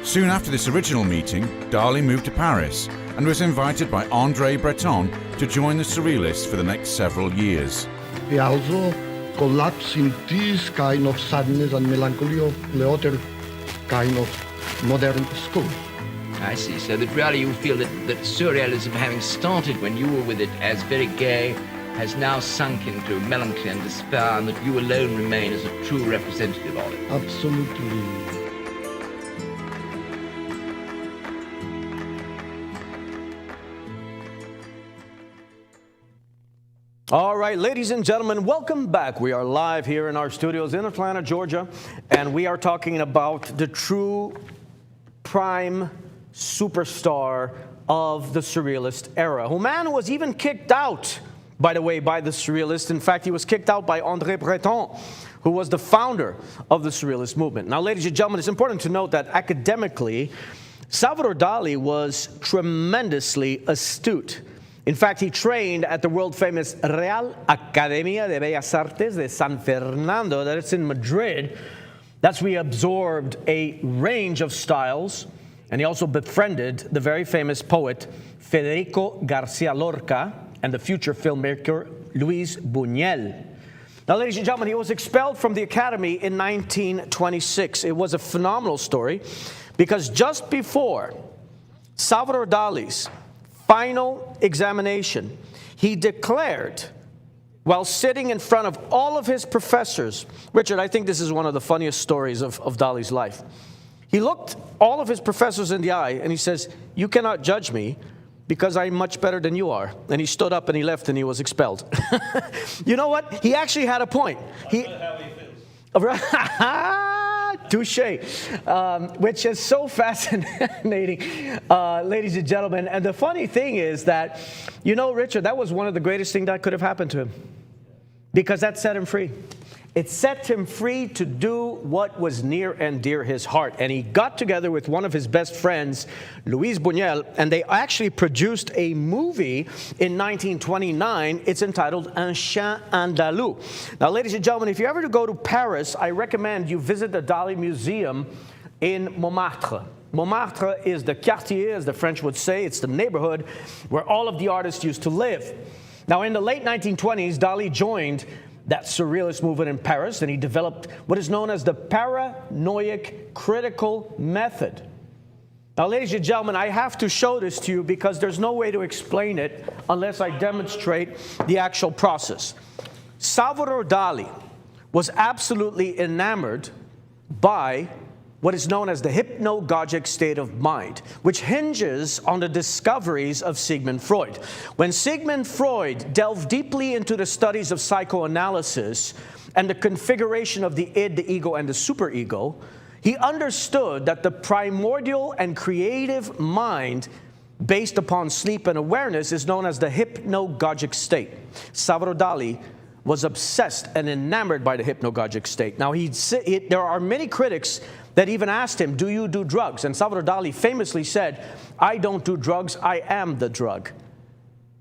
Soon after this original meeting, Dali moved to Paris and was invited by André Breton to join the Surrealists for the next several years. He also collapsed in this kind of sadness and melancholy of the other kind of modern school. I see, so that really you feel that surrealism, having started when you were with it as very gay, has now sunk into melancholy and despair, and that you alone remain as a true representative of it. Absolutely. All right, ladies and gentlemen, welcome back. We are live here in our studios in Atlanta, Georgia, and we are talking about the true prime superstar of the Surrealist era, who man was even kicked out, by the way, by the Surrealists. In fact, he was kicked out by André Breton, who was the founder of the Surrealist movement. Now, ladies and gentlemen, it's important to note that academically, Salvador Dali was tremendously astute. In fact, he trained at the world-famous Real Academia de Bellas Artes de San Fernando, that is in Madrid. That's where he absorbed a range of styles, and he also befriended the very famous poet Federico Garcia Lorca and the future filmmaker Luis Buñuel. Now, ladies and gentlemen, he was expelled from the Academy in 1926. It was a phenomenal story because just before Salvador Dali's final examination, he declared, while sitting in front of all of his professors, Richard, I think this is one of the funniest stories of Dali's life. He looked all of his professors in the eye and he says, "You cannot judge me because I'm much better than you are." And he stood up and he left and he was expelled. You know what? He actually had a point. I know how he feels. Touché, which is so fascinating, ladies and gentlemen. And the funny thing is that, you know, Richard, that was one of the greatest things that could have happened to him, because that set him free. It set him free to do what was near and dear his heart. And he got together with one of his best friends, Luis Buñuel, and they actually produced a movie in 1929. It's entitled Un Chien Andalou. Now, ladies and gentlemen, if you ever go to Paris, I recommend you visit the Dali Museum in Montmartre. Montmartre is the quartier, as the French would say. It's the neighborhood where all of the artists used to live. Now, in the late 1920s, Dali joined that surrealist movement in Paris, and he developed what is known as the paranoid critical method. Now, ladies and gentlemen, I have to show this to you because there's no way to explain it unless I demonstrate the actual process. Salvador Dali was absolutely enamored by what is known as the hypnagogic state of mind, which hinges on the discoveries of Sigmund Freud. When Sigmund Freud delved deeply into the studies of psychoanalysis and the configuration of the id, the ego, and the superego, he understood that the primordial and creative mind based upon sleep and awareness is known as the hypnagogic state. Salvador Dali was obsessed and enamored by the hypnagogic state. Now, there are many critics that even asked him, do you do drugs? And Salvador Dali famously said, I don't do drugs, I am the drug.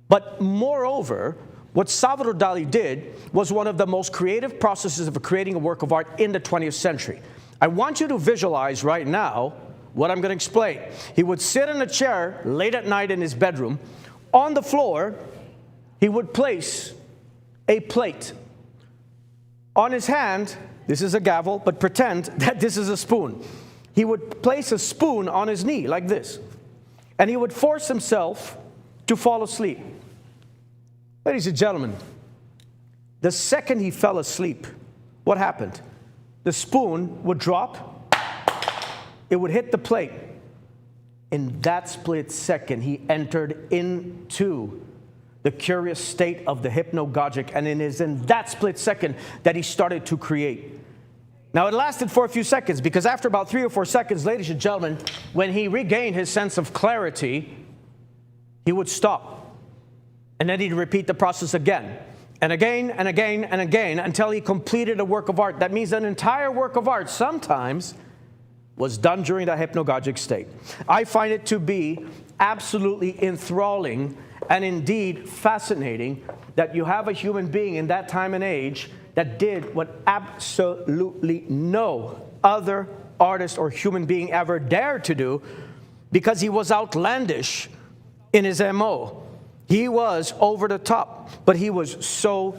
But moreover, what Salvador Dali did was one of the most creative processes of creating a work of art in the 20th century. I want you to visualize right now what I'm going to explain. He would sit in a chair late at night in his bedroom. On the floor, he would place a plate. On his hand, this is a gavel, but pretend that this is a spoon. He would place a spoon on his knee like this, and he would force himself to fall asleep. Ladies and gentlemen, the second he fell asleep, what happened? The spoon would drop, it would hit the plate. In that split second, he entered into the curious state of the hypnagogic, and it is in that split second that he started to create. Now, it lasted for a few seconds, because after about 3 or 4 seconds, ladies and gentlemen, when he regained his sense of clarity, he would stop. And then he'd repeat the process again, and again, and again, and again, until he completed a work of art. That means an entire work of art sometimes was done during that hypnagogic state. I find it to be absolutely enthralling and indeed fascinating that you have a human being in that time and age that did what absolutely no other artist or human being ever dared to do, because he was outlandish in his MO. He was over the top, but he was so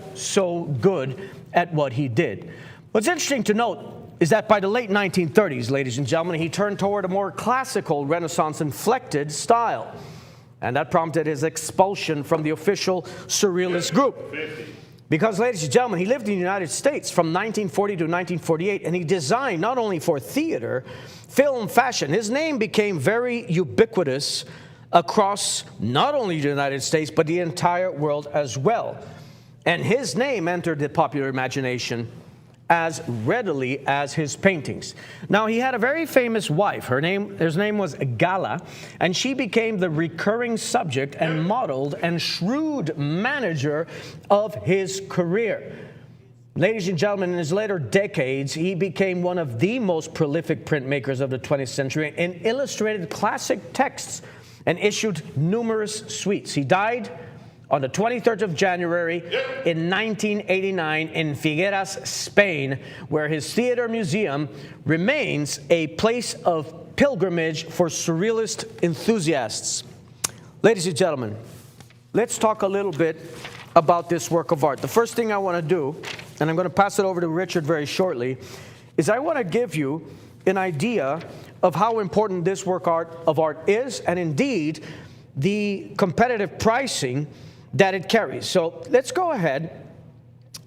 good at what he did. What's interesting to note is that by the late 1930s, ladies and gentlemen, he turned toward a more classical Renaissance inflected style. And that prompted his expulsion from the official Surrealist group. Because, ladies and gentlemen, he lived in the United States from 1940 to 1948, and he designed not only for theater, film, fashion. His name became very ubiquitous across not only the United States, but the entire world as well. And his name entered the popular imagination as readily as his paintings. Now, he had a very famous wife. His name was Gala, and she became the recurring subject and modeled and shrewd manager of his career. Ladies and gentlemen, in his later decades, he became one of the most prolific printmakers of the 20th century and illustrated classic texts and issued numerous suites. He died on the 23rd of January in 1989 in Figueras, Spain, where his theater museum remains a place of pilgrimage for surrealist enthusiasts. Ladies and gentlemen, let's talk a little bit about this work of art. The first thing I want to do, and I'm going to pass it over to Richard very shortly, is I want to give you an idea of how important this work of art is, and indeed the competitive pricing that it carries. So let's go ahead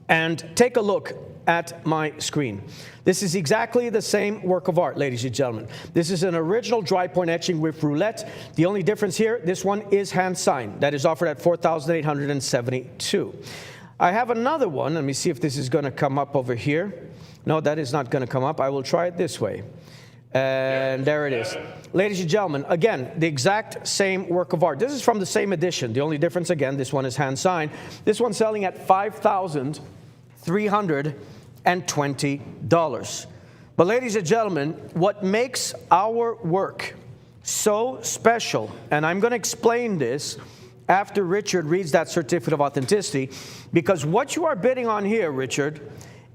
and take a look at my screen. This is exactly the same work of art, ladies and gentlemen. This is an original dry point etching with roulette. The only difference here, this one is hand signed. That is offered at $4,872. I have another one. Let me see if this is going to come up over here. No, that is not going to come up. I will try it this way. And there it is. Ladies and gentlemen, again, the exact same work of art. This is from the same edition. The only difference, again, this one is hand-signed. This one's selling at $5,320. But ladies and gentlemen, what makes our work so special, and I'm going to explain this after Richard reads that certificate of authenticity, because what you are bidding on here, Richard,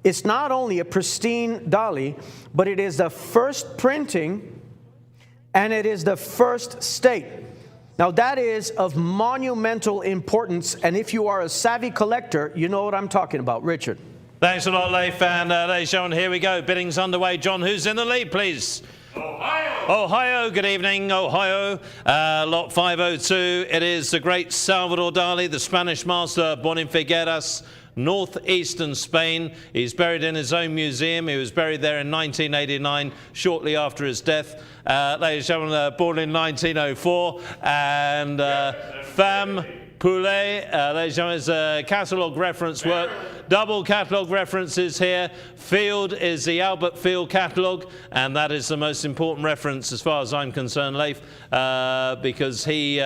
it's not only a pristine Dali, but it is the first printing and it is the first state. Now, that is of monumental importance, and if you are a savvy collector, you know what I'm talking about. Richard. Thanks a lot, Leif, and ladies and gentlemen, here we go. Bidding's underway. John, who's in the lead, please? Ohio, good evening, Ohio. Lot 502, it is the great Salvador Dali, the Spanish master, born in Figueras, northeastern Spain. He's buried in his own museum. He was buried there in 1989, shortly after his death. Ladies and gentlemen, born in 1904, and Femme Poulet, ladies and gentlemen, is a catalogue reference work. Double catalogue references here. Field is the Albert Field catalogue, and that is the most important reference as far as I'm concerned, Leif, because he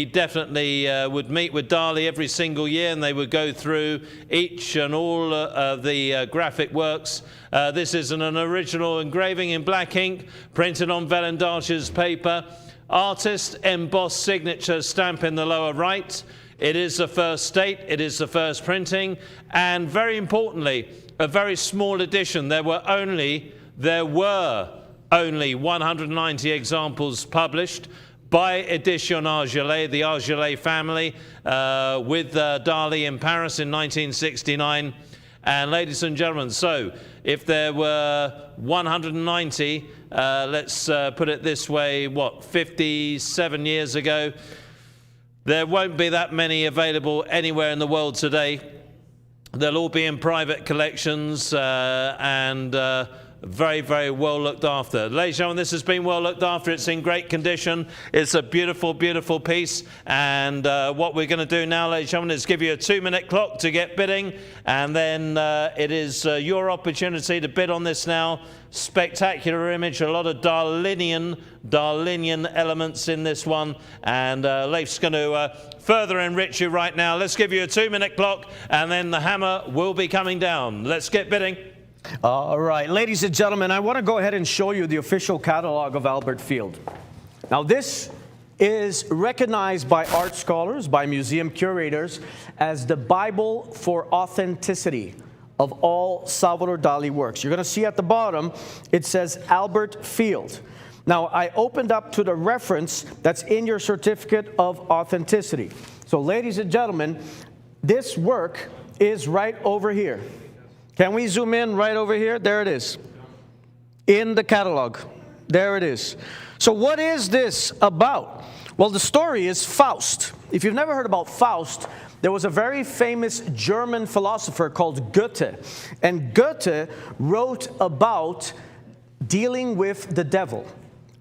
definitely would meet with Dali every single year, and they would go through each and all of the graphic works. This is an original engraving in black ink, printed on Vellendage's paper. Artist embossed signature stamp in the lower right. It is the first state, it is the first printing, and very importantly, a very small edition. There were only 190 examples published by Éditions Argelais, the Argelais family, with Dali in Paris in 1969. And ladies and gentlemen, so if there were 190, let's put it this way, 57 years ago, there won't be that many available anywhere in the world today. They'll all be in private collections and very, very well looked after. Ladies and gentlemen, this has been well looked after. It's in great condition. It's a beautiful, beautiful piece. And what we're going to do now, ladies and gentlemen, is give you a 2-minute clock to get bidding. And then it is your opportunity to bid on this now. Spectacular image, a lot of Darlinian elements in this one. And Leif's going to further enrich you right now. Let's give you a 2-minute clock, and then the hammer will be coming down. Let's get bidding. All right, ladies and gentlemen, I want to go ahead and show you the official catalog of Albert Field. Now, this is recognized by art scholars, by museum curators, as the Bible for authenticity of all Salvador Dali works. You're going to see at the bottom, it says Albert Field. Now, I opened up to the reference that's in your certificate of authenticity. So, ladies and gentlemen, this work is right over here. Can we zoom in right over here? There it is. In the catalog. There it is. So what is this about? Well, the story is Faust. If you've never heard about Faust, there was a very famous German philosopher called Goethe. And Goethe wrote about dealing with the devil.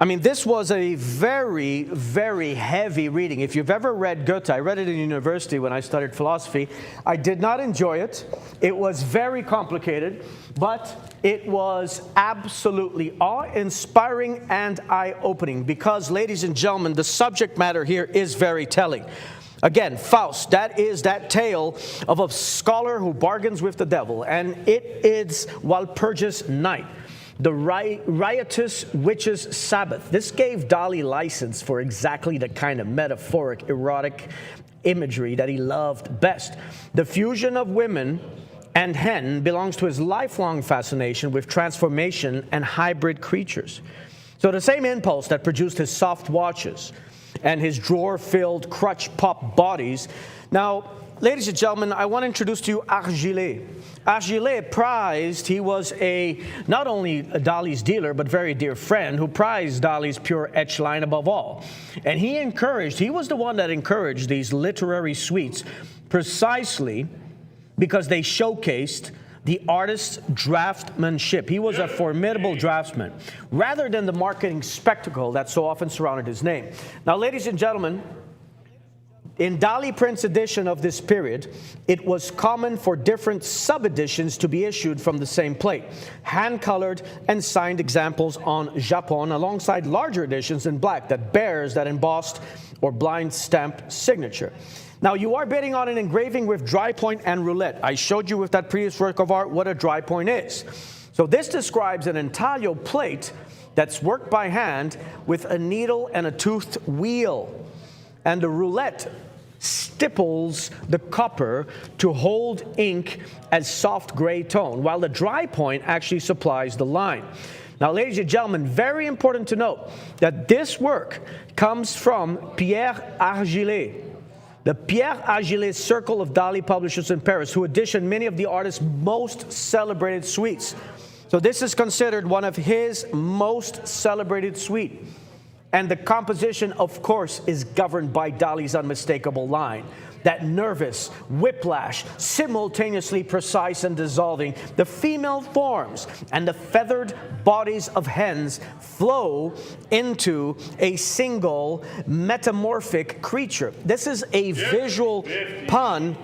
I mean, this was a very, very heavy reading. If you've ever read Goethe, I read it in university when I studied philosophy. I did not enjoy it. It was very complicated, but it was absolutely awe-inspiring and eye-opening because, ladies and gentlemen, the subject matter here is very telling. Again, Faust, that is that tale of a scholar who bargains with the devil, and it is Walpurgis Night. The riotous witches' Sabbath. This gave Dali license for exactly the kind of metaphoric, erotic imagery that he loved best. The fusion of women and hen belongs to his lifelong fascination with transformation and hybrid creatures. So the same impulse that produced his soft watches and his drawer-filled crutch-pop bodies. Now, ladies and gentlemen, I want to introduce to you Argelais. Argelais prized, he was not only a Dali's dealer, but very dear friend who prized Dali's pure etch line above all. And he was the one that encouraged these literary suites precisely because they showcased the artist's draftsmanship. He was a formidable draftsman, rather than the marketing spectacle that so often surrounded his name. Now, ladies and gentlemen, in Dali Prince edition of this period, it was common for different sub-editions to be issued from the same plate, hand-colored and signed examples on Japon, alongside larger editions in black that bears that embossed or blind stamped signature. Now, you are bidding on an engraving with dry point and roulette. I showed you with that previous work of art what a dry point is. So this describes an intaglio plate that's worked by hand with a needle and a toothed wheel. And the roulette stipples the copper to hold ink as soft gray tone, while the dry point actually supplies the line. Now, ladies and gentlemen, very important to note that this work comes from Pierre Argelais, the Pierre Argelais Circle of Dali Publishers in Paris, who editioned many of the artist's most celebrated suites. So this is considered one of his most celebrated suites. And the composition, of course, is governed by Dali's unmistakable line. That nervous, whiplash, simultaneously precise and dissolving. The female forms and the feathered bodies of hens flow into a single metamorphic creature. This is a visual pun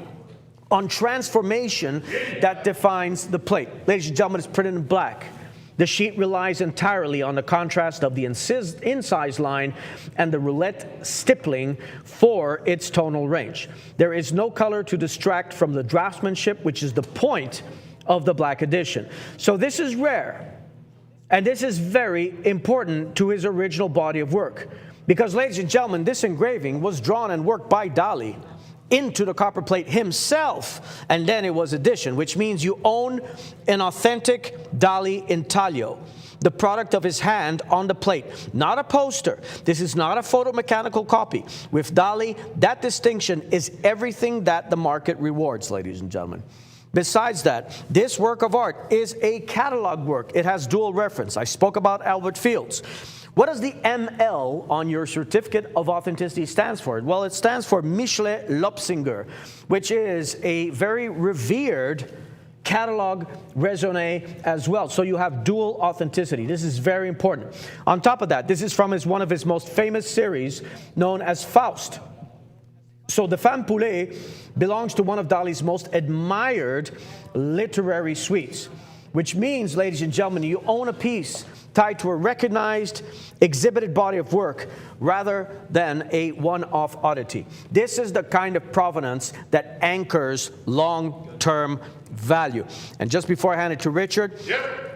on transformation that defines the plate. Ladies and gentlemen, it's printed in black. The sheet relies entirely on the contrast of the incise line and the roulette stippling for its tonal range. There is no color to distract from the draftsmanship, which is the point of the black edition. So this is rare, and this is very important to his original body of work. Because, ladies and gentlemen, this engraving was drawn and worked by Dali into the copperplate himself, and then it was edition, which means you own an authentic Dali intaglio, the product of his hand on the plate, not a poster. This is not a photomechanical copy. With Dali, that distinction is everything that the market rewards, ladies and gentlemen. Besides that, this work of art is a catalog work. It has dual reference. I spoke about Albert Fields. What does the ML on your certificate of authenticity stands for? Well, it stands for Michelet Lopsinger, which is a very revered catalog raisonné as well. So you have dual authenticity. This is very important. On top of that, this is from one of his most famous series known as Faust. So the Femme Poulet belongs to one of Dali's most admired literary suites, which means, ladies and gentlemen, you own a piece tied to a recognized, exhibited body of work rather than a one-off oddity. This is the kind of provenance that anchors long-term value. And just before I hand it to Richard,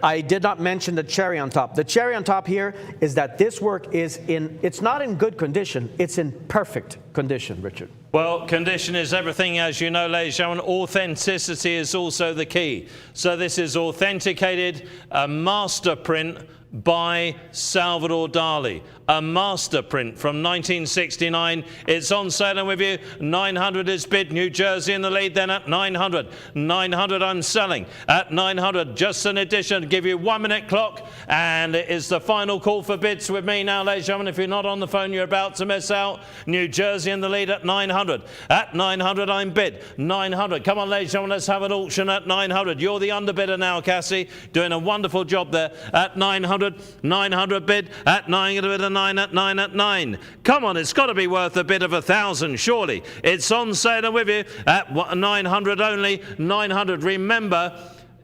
I did not mention the cherry on top. The cherry on top here is that this work is it's not in good condition, it's in perfect condition, Richard. Well, condition is everything, as you know, ladies and gentlemen. Authenticity is also the key. So this is authenticated, a master print by Salvador Dali. A master print from 1969. It's on sale and with you. 900 is bid. New Jersey in the lead then at 900. 900 I'm selling at 900. Just an edition. Give you 1 minute clock. And it is the final call for bids with me now, ladies and gentlemen. If you're not on the phone, you're about to miss out. New Jersey in the lead at 900. At 900 I'm bid. 900. Come on, ladies and gentlemen. Let's have an auction at 900. You're the underbidder now, Cassie. Doing a wonderful job there. At 900. 900 bid. At 900 at 9 at 9 at 9. Come on, it's got to be worth a bid of 1,000, surely. It's on sale and with you at 900 only. 900. Remember,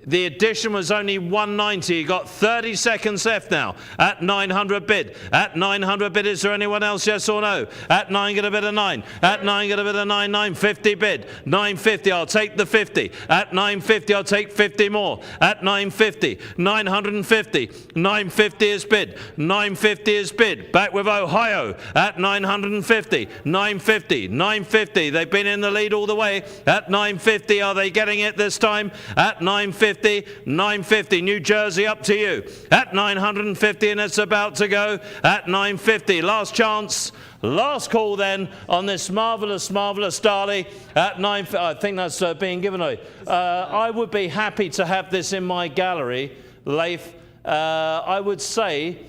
the edition was only 190. You got 30 seconds left now. At 900 bid. At 900 bid. Is there anyone else? Yes or no? At 9, get a bid of 9. At 9, get a bid of 9. 950 bid. 950. I'll take the 50. At 950, I'll take 50 more. At 950. 950. 950 is bid. 950 is bid. Back with Ohio. At 950. 950. 950. They've been in the lead all the way. At 950. Are they getting it this time? At 950. 950. New Jersey, up to you. At 950, and it's about to go. At 950. Last chance. Last call then on this marvellous, marvellous Dali at 950. I think that's being given away. I would be happy to have this in my gallery, Leif. I would say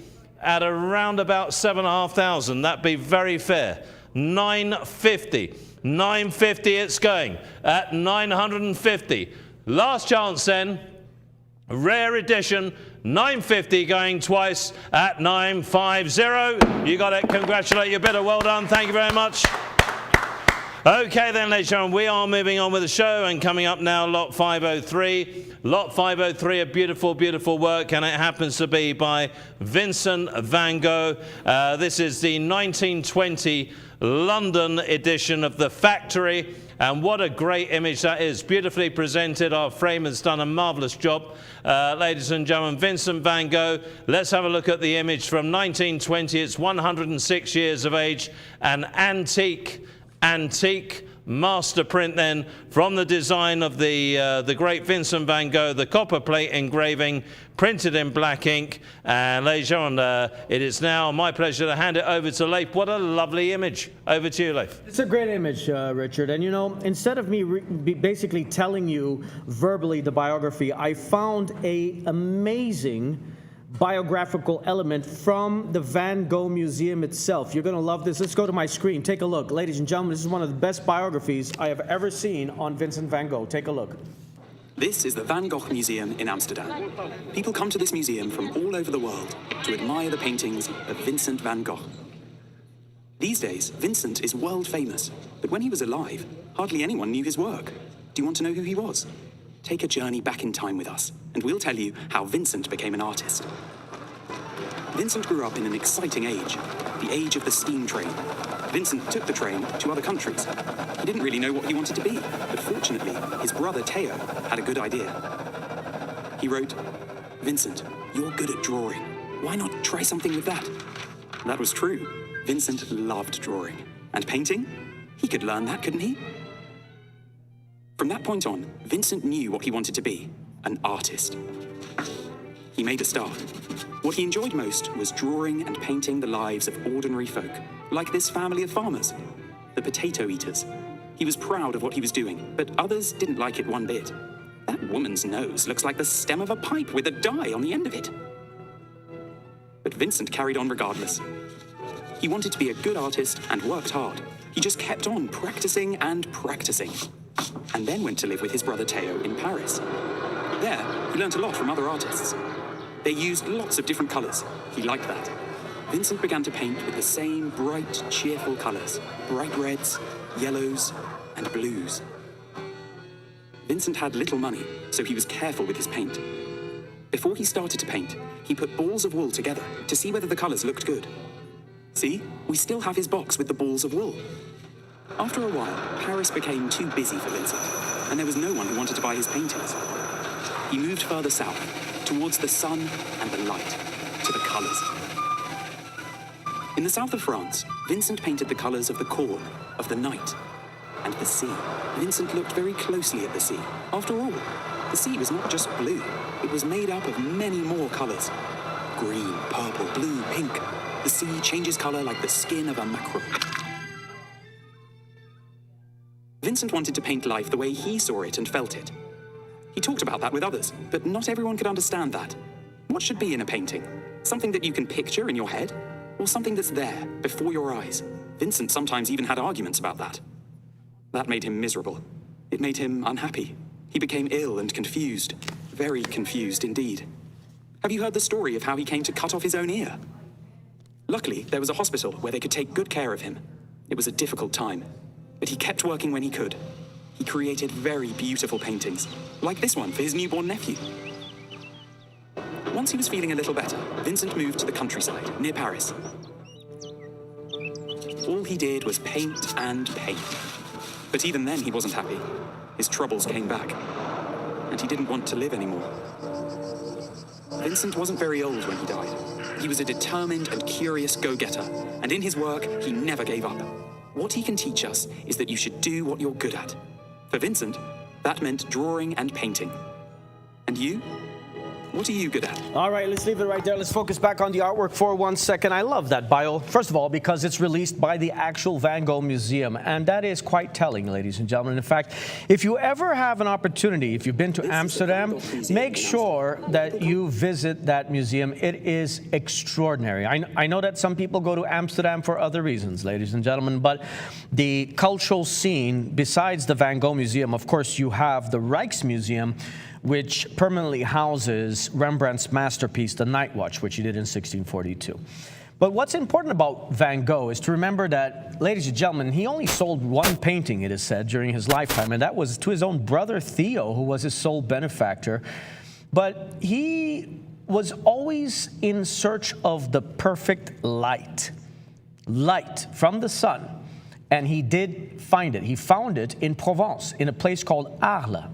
at around about 7,500. That'd be very fair. 950. 950 it's going. At 950. Last chance then, rare edition, 950 going twice at 950. You got it, congratulate your bidder, well done, thank you very much. Okay then, ladies and gentlemen, we are moving on with the show, and coming up now, lot 503. Lot 503, a beautiful, beautiful work, and it happens to be by Vincent van Gogh. This is the 1920 London edition of The Factory. And what a great image that is. Beautifully presented. Our frame has done a marvellous job. Ladies and gentlemen, Vincent van Gogh. Let's have a look at the image from 1920. It's 106 years of age. An antique master print then from the design of the great Vincent van Gogh, the copper plate engraving, printed in black ink. And ladies and gentlemen, it is now my pleasure to hand it over to Leif. What a lovely image. Over to you, Leif. It's a great image, Richard. And you know, instead of me basically telling you verbally the biography, I found an amazing biographical element from the Van Gogh Museum itself. You're going to love this. Let's go to my screen. Take a look. Ladies and gentlemen, this is one of the best biographies I have ever seen on Vincent van Gogh. Take a look. This is the Van Gogh Museum in Amsterdam. People come to this museum from all over the world to admire the paintings of Vincent van Gogh. These days, Vincent is world famous, but when he was alive, hardly anyone knew his work. Do you want to know who he was? Take a journey back in time with us, and we'll tell you how Vincent became an artist. Vincent grew up in an exciting age, the age of the steam train. Vincent took the train to other countries. He didn't really know what he wanted to be, but fortunately, his brother Theo had a good idea. He wrote, "Vincent, you're good at drawing. Why not try something with that?" That was true. Vincent loved drawing. And painting? He could learn that, couldn't he? From that point on, Vincent knew what he wanted to be, an artist. He made a start. What he enjoyed most was drawing and painting the lives of ordinary folk, like this family of farmers, the potato eaters. He was proud of what he was doing, but others didn't like it one bit. That woman's nose looks like the stem of a pipe with a die on the end of it. But Vincent carried on regardless. He wanted to be a good artist and worked hard. He just kept on practicing and practicing, and then went to live with his brother Theo in Paris. There, he learnt a lot from other artists. They used lots of different colours. He liked that. Vincent began to paint with the same bright, cheerful colours, bright reds, yellows, and blues. Vincent had little money, so he was careful with his paint. Before he started to paint, he put balls of wool together to see whether the colours looked good. See, we still have his box with the balls of wool. After a while, Paris became too busy for Vincent, and there was no one who wanted to buy his paintings. He moved further south, towards the sun and the light, to the colours. In the south of France, Vincent painted the colours of the corn, of the night, and the sea. Vincent looked very closely at the sea. After all, the sea was not just blue, it was made up of many more colours. Green, purple, blue, pink. The sea changes colour like the skin of a mackerel. Vincent wanted to paint life the way he saw it and felt it. He talked about that with others, but not everyone could understand that. What should be in a painting? Something that you can picture in your head? Or something that's there, before your eyes? Vincent sometimes even had arguments about that. That made him miserable. It made him unhappy. He became ill and confused. Very confused indeed. Have you heard the story of how he came to cut off his own ear? Luckily, there was a hospital where they could take good care of him. It was a difficult time, but he kept working when he could. He created very beautiful paintings, like this one for his newborn nephew. Once he was feeling a little better, Vincent moved to the countryside, near Paris. All he did was paint and paint. But even then, he wasn't happy. His troubles came back, and he didn't want to live anymore. Vincent wasn't very old when he died. He was a determined and curious go-getter, and in his work, he never gave up. What he can teach us is that you should do what you're good at. For Vincent, that meant drawing and painting. And you? What are you good at? All right, let's leave it right there. Let's focus back on the artwork for 1 second. I love that bio, first of all, because it's released by the actual Van Gogh Museum, and that is quite telling, ladies and gentlemen. In fact, if you ever have an opportunity, if you've been to Amsterdam, make sure that you visit that museum. It is extraordinary. I know that some people go to Amsterdam for other reasons, ladies and gentlemen, but the cultural scene, besides the Van Gogh Museum, of course, you have the Rijksmuseum, which permanently houses Rembrandt's masterpiece, The Night Watch, which he did in 1642. But what's important about Van Gogh is to remember that, ladies and gentlemen, he only sold one painting, it is said, during his lifetime, and that was to his own brother Theo, who was his sole benefactor. But he was always in search of the perfect light from the sun. And he did find it. He found it in Provence, in a place called Arles,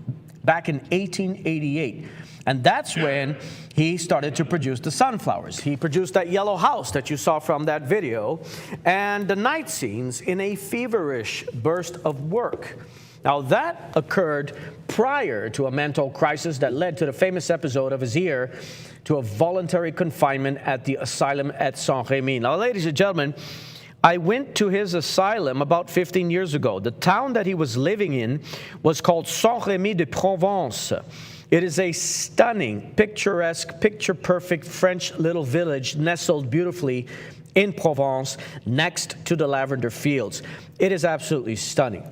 back in 1888. And that's when he started to produce the sunflowers. He produced that yellow house that you saw from that video and the night scenes in a feverish burst of work. Now, that occurred prior to a mental crisis that led to the famous episode of his ear to a voluntary confinement at the asylum at Saint-Rémy. Now, ladies and gentlemen, I went to his asylum about 15 years ago. The town that he was living in was called Saint-Rémy de Provence. It is a stunning, picturesque, picture-perfect French little village nestled beautifully in Provence next to the lavender fields. It is absolutely stunning.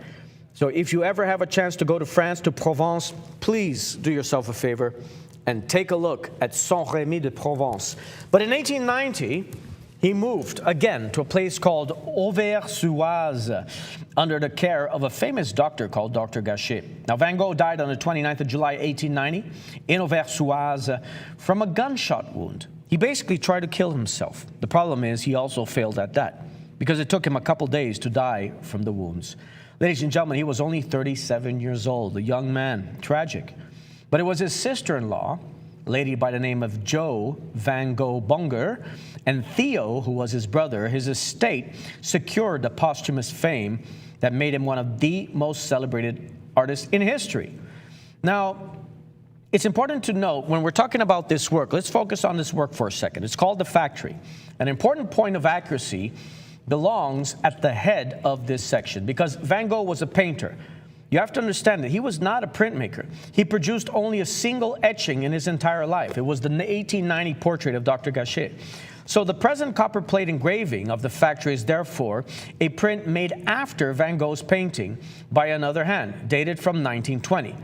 So if you ever have a chance to go to France, to Provence, please do yourself a favor and take a look at Saint-Rémy de Provence. But in 1890, he moved again to a place called Auvers-sur-Oise under the care of a famous doctor called Dr. Gachet. Now, Van Gogh died on the 29th of July, 1890 in Auvers-sur-Oise from a gunshot wound. He basically tried to kill himself. The problem is he also failed at that because it took him a couple days to die from the wounds. Ladies and gentlemen, he was only 37 years old, a young man. Tragic. But it was his sister-in-law, a lady by the name of Jo Van Gogh Bonger, and Theo, who was his brother. His estate secured the posthumous fame that made him one of the most celebrated artists in history. Now, it's important to note, when we're talking about this work, let's focus on this work for a second. It's called The Factory. An important point of accuracy belongs at the head of this section because Van Gogh was a painter. You have to understand that he was not a printmaker. He produced only a single etching in his entire life. It was the 1890 portrait of Dr. Gachet. So the present copperplate engraving of The Factory is therefore a print made after Van Gogh's painting by another hand, dated from 1920.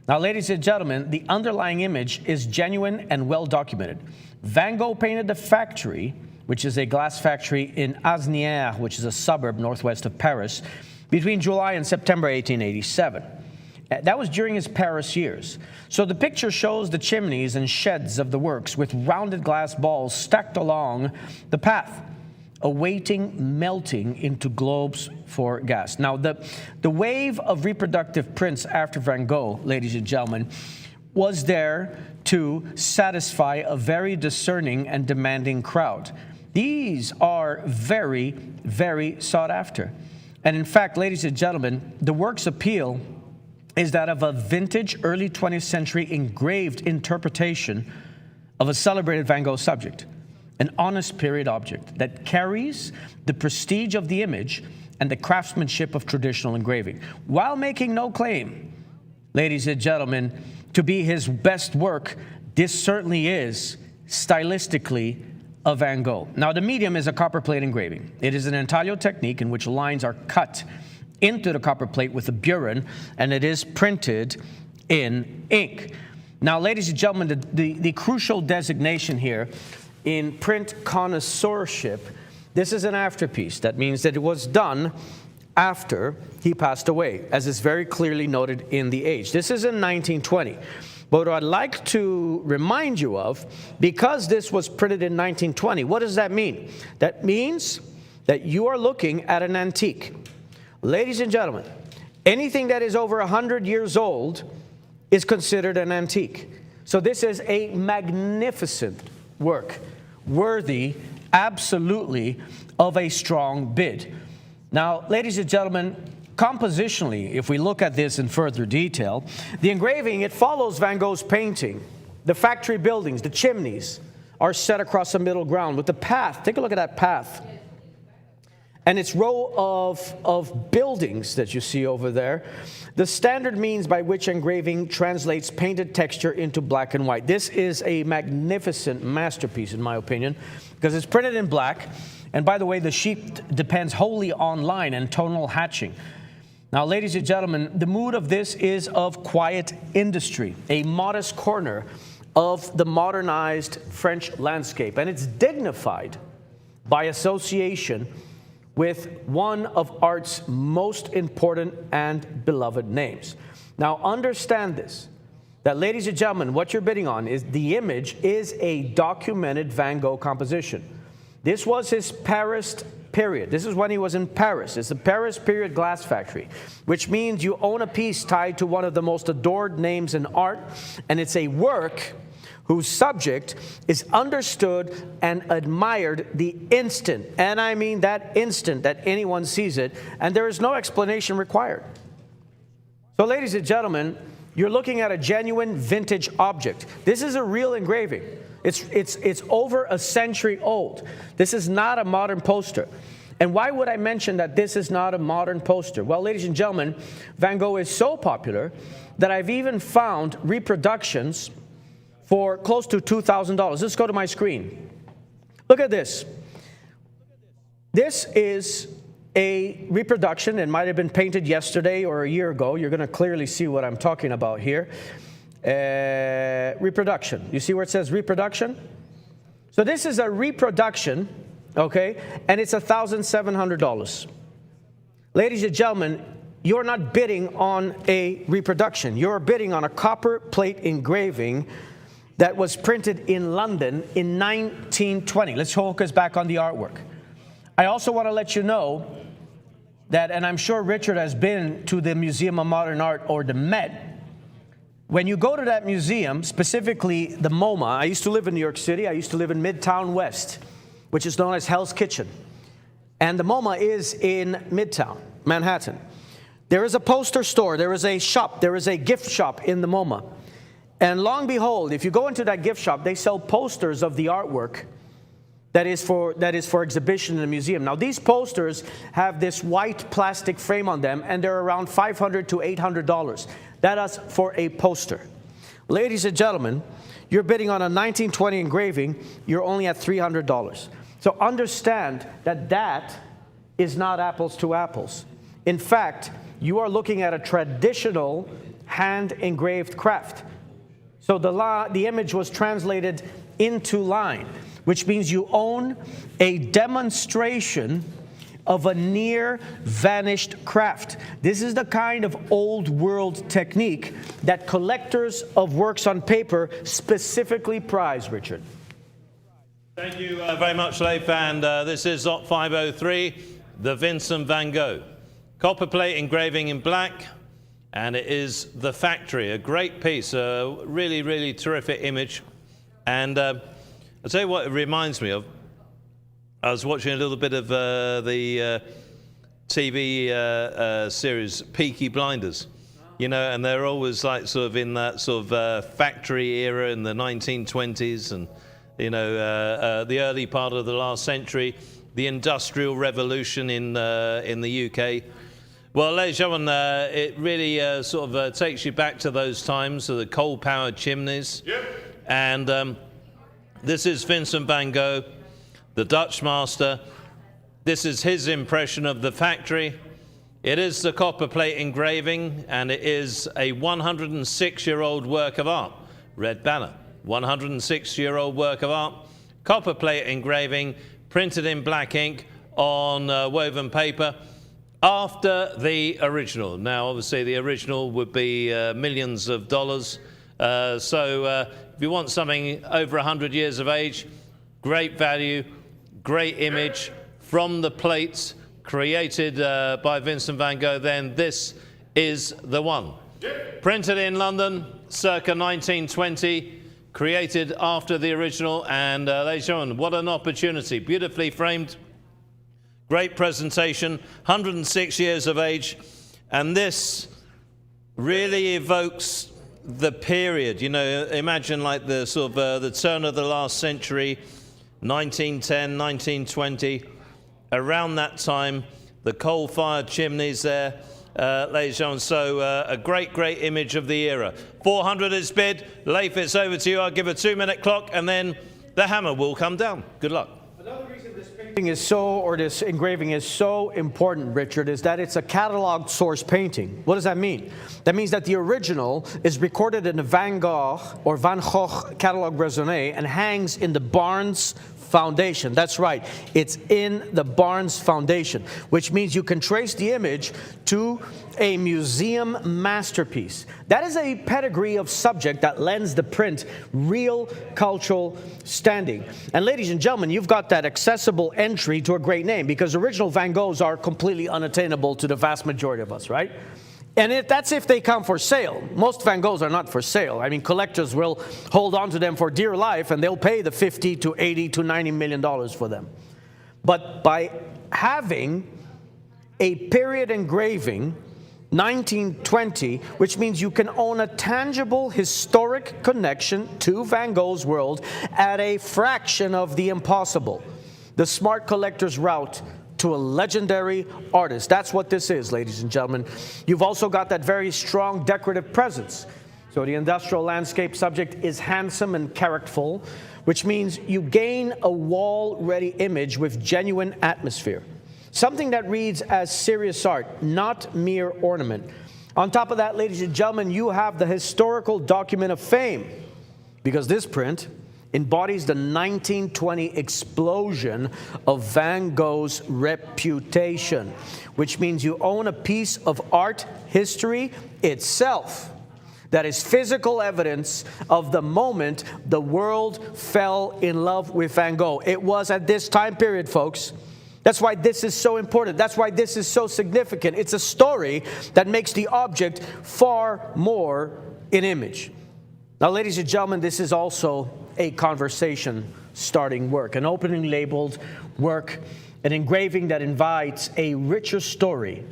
Now, ladies and gentlemen, the underlying image is genuine and well documented. Van Gogh painted The Factory, which is a glass factory in Asnières, which is a suburb northwest of Paris, between July and September 1887. That was during his Paris years. So the picture shows the chimneys and sheds of the works with rounded glass balls stacked along the path, awaiting melting into globes for gas. Now, the wave of reproductive prints after Van Gogh, ladies and gentlemen, was there to satisfy a very discerning and demanding crowd. These are very, very sought after. And in fact, ladies and gentlemen, the work's appeal is that of a vintage early 20th century engraved interpretation of a celebrated Van Gogh subject, an honest period object that carries the prestige of the image and the craftsmanship of traditional engraving, while making no claim, ladies and gentlemen, to be his best work. This certainly is stylistically a Van Gogh. Now, the medium is a copperplate engraving. It is an intaglio technique in which lines are cut into the copperplate with a burin, and it is printed in ink. Now, ladies and gentlemen, the crucial designation here in print connoisseurship, this is an afterpiece. That means that it was done after he passed away, as is very clearly noted in the age. This is in 1920. But what I'd like to remind you of, because this was printed in 1920, what does that mean? That means that you are looking at an antique. Ladies and gentlemen, anything that is over 100 years old is considered an antique. So this is a magnificent work, worthy absolutely of a strong bid. Now, ladies and gentlemen, compositionally, if we look at this in further detail, the engraving, it follows Van Gogh's painting. The factory buildings, the chimneys, are set across the middle ground with the path. Take a look at that path. And its row of buildings that you see over there, the standard means by which engraving translates painted texture into black and white. This is a magnificent masterpiece, in my opinion, because it's printed in black. And by the way, the sheet depends wholly on line and tonal hatching. Now, ladies and gentlemen, the mood of this is of quiet industry, a modest corner of the modernized French landscape. And it's dignified by association with one of art's most important and beloved names. Now, understand this, that, ladies and gentlemen, what you're bidding on is the image is a documented Van Gogh composition. This was his Paris period. This is when he was in Paris. It's the Paris period glass factory, which means you own a piece tied to one of the most adored names in art, and it's a work whose subject is understood and admired the instant, and I mean that instant that anyone sees it, and there is no explanation required. So, ladies and gentlemen, you're looking at a genuine vintage object. This is a real engraving. It's over a century old. This is not a modern poster. And why would I mention that this is not a modern poster? Well, ladies and gentlemen, Van Gogh is so popular that I've even found reproductions for close to $2,000. Let's go to my screen. Look at this. This is a reproduction. It might have been painted yesterday or a year ago. You're going to clearly see what I'm talking about here. Reproduction. You see where it says reproduction? So this is a reproduction, okay, and it's $1,700. Ladies and gentlemen, you're not bidding on a reproduction. You're bidding on a copper plate engraving that was printed in London in 1920. Let's focus back on the artwork. I also want to let you know that, and I'm sure Richard has been to the Museum of Modern Art or the Met. When you go to that museum, specifically the MoMA, I used to live in New York City. I used to live in Midtown West, which is known as Hell's Kitchen. And the MoMA is in Midtown, Manhattan. There is a poster store. There is a shop. There is a gift shop in the MoMA. And long behold, if you go into that gift shop, they sell posters of the artwork that is for exhibition in the museum. Now, these posters have this white plastic frame on them, and they're around $500 to $800. That is for a poster. Ladies and gentlemen, you're bidding on a 1920 engraving, you're only at $300. So understand that that is not apples to apples. In fact, you are looking at a traditional hand-engraved craft. So the image was translated into line, which means you own a demonstration of a near-vanished craft. This is the kind of old-world technique that collectors of works on paper specifically prize, Richard. Thank you very much, Leif. And this is Lot 503, the Vincent van Gogh. Copper plate engraving in black, and it is The Factory, a great piece, a really, really terrific image. And I'll tell you what it reminds me of. I was watching a little bit of the TV series Peaky Blinders, you know, and they're always like sort of in that sort of factory era in the 1920s and, you know, the early part of the last century, the Industrial Revolution in the UK. Well, ladies and gentlemen, it really sort of takes you back to those times, to the coal-powered chimneys. Yep. And this is Vincent van Gogh, the Dutch master. This is his impression of The Factory. It is the copper plate engraving, and it is a 106-year-old work of art. Red banner, 106-year-old work of art. Copper plate engraving, printed in black ink on woven paper after the original. Now, obviously, the original would be millions of dollars. So if you want something over 100 years of age, great value, great image from the plates created by Vincent van Gogh, then this is the one. Printed in London, circa 1920, created after the original, and ladies and gentlemen, what an opportunity. Beautifully framed, great presentation, 106 years of age, and this really evokes the period. You know, imagine like the sort of the turn of the last century, 1910, 1920, around that time, the coal-fired chimneys there, ladies and gentlemen. So a great, great image of the era. 400 is bid. Leif, it's over to you. I'll give a 2-minute clock, and then the hammer will come down. Good luck. Another reason this painting is this engraving is so important, Richard, is that it's a catalog source painting. What does that mean? That means that the original is recorded in the Van Gogh or Van Gogh catalog raisonné and hangs in the Barnes Foundation. That's right. It's in the Barnes Foundation, which means you can trace the image to a museum masterpiece. That is a pedigree of subject that lends the print real cultural standing. And ladies and gentlemen, you've got that accessible entry to a great name, because original Van Goghs are completely unattainable to the vast majority of us, right? And that's if they come for sale. Most Van Goghs are not for sale. I mean, collectors will hold on to them for dear life, and they'll pay the $50 to $80 to $90 million for them. But by having a period engraving, 1920, which means you can own a tangible historic connection to Van Gogh's world at a fraction of the impossible. The smart collector's route to a legendary artist. That's what this is, ladies and gentlemen. You've also got that very strong decorative presence. So the industrial landscape subject is handsome and characterful, which means you gain a wall-ready image with genuine atmosphere. Something that reads as serious art, not mere ornament. On top of that, ladies and gentlemen, you have the historical document of fame, because this print embodies the 1920 explosion of Van Gogh's reputation, which means you own a piece of art history itself. That is physical evidence of the moment the world fell in love with Van Gogh. It was at this time period, folks. That's why this is so important. That's why this is so significant. It's a story that makes the object far more an image. Now, ladies and gentlemen, this is also a conversation-starting work, an opening labeled work, an engraving that invites a richer story,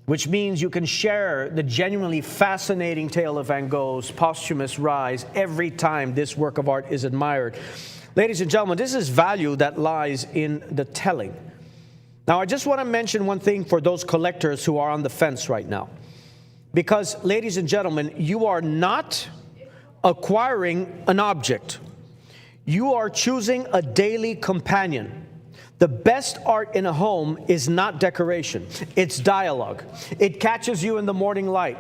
which means you can share the genuinely fascinating tale of Van Gogh's posthumous rise every time this work of art is admired. Ladies and gentlemen, this is value that lies in the telling. Now, I just want to mention one thing for those collectors who are on the fence right now. Because, ladies and gentlemen, you are not acquiring an object. You are choosing a daily companion. The best art in a home is not decoration, it's dialogue. It catches you in the morning light.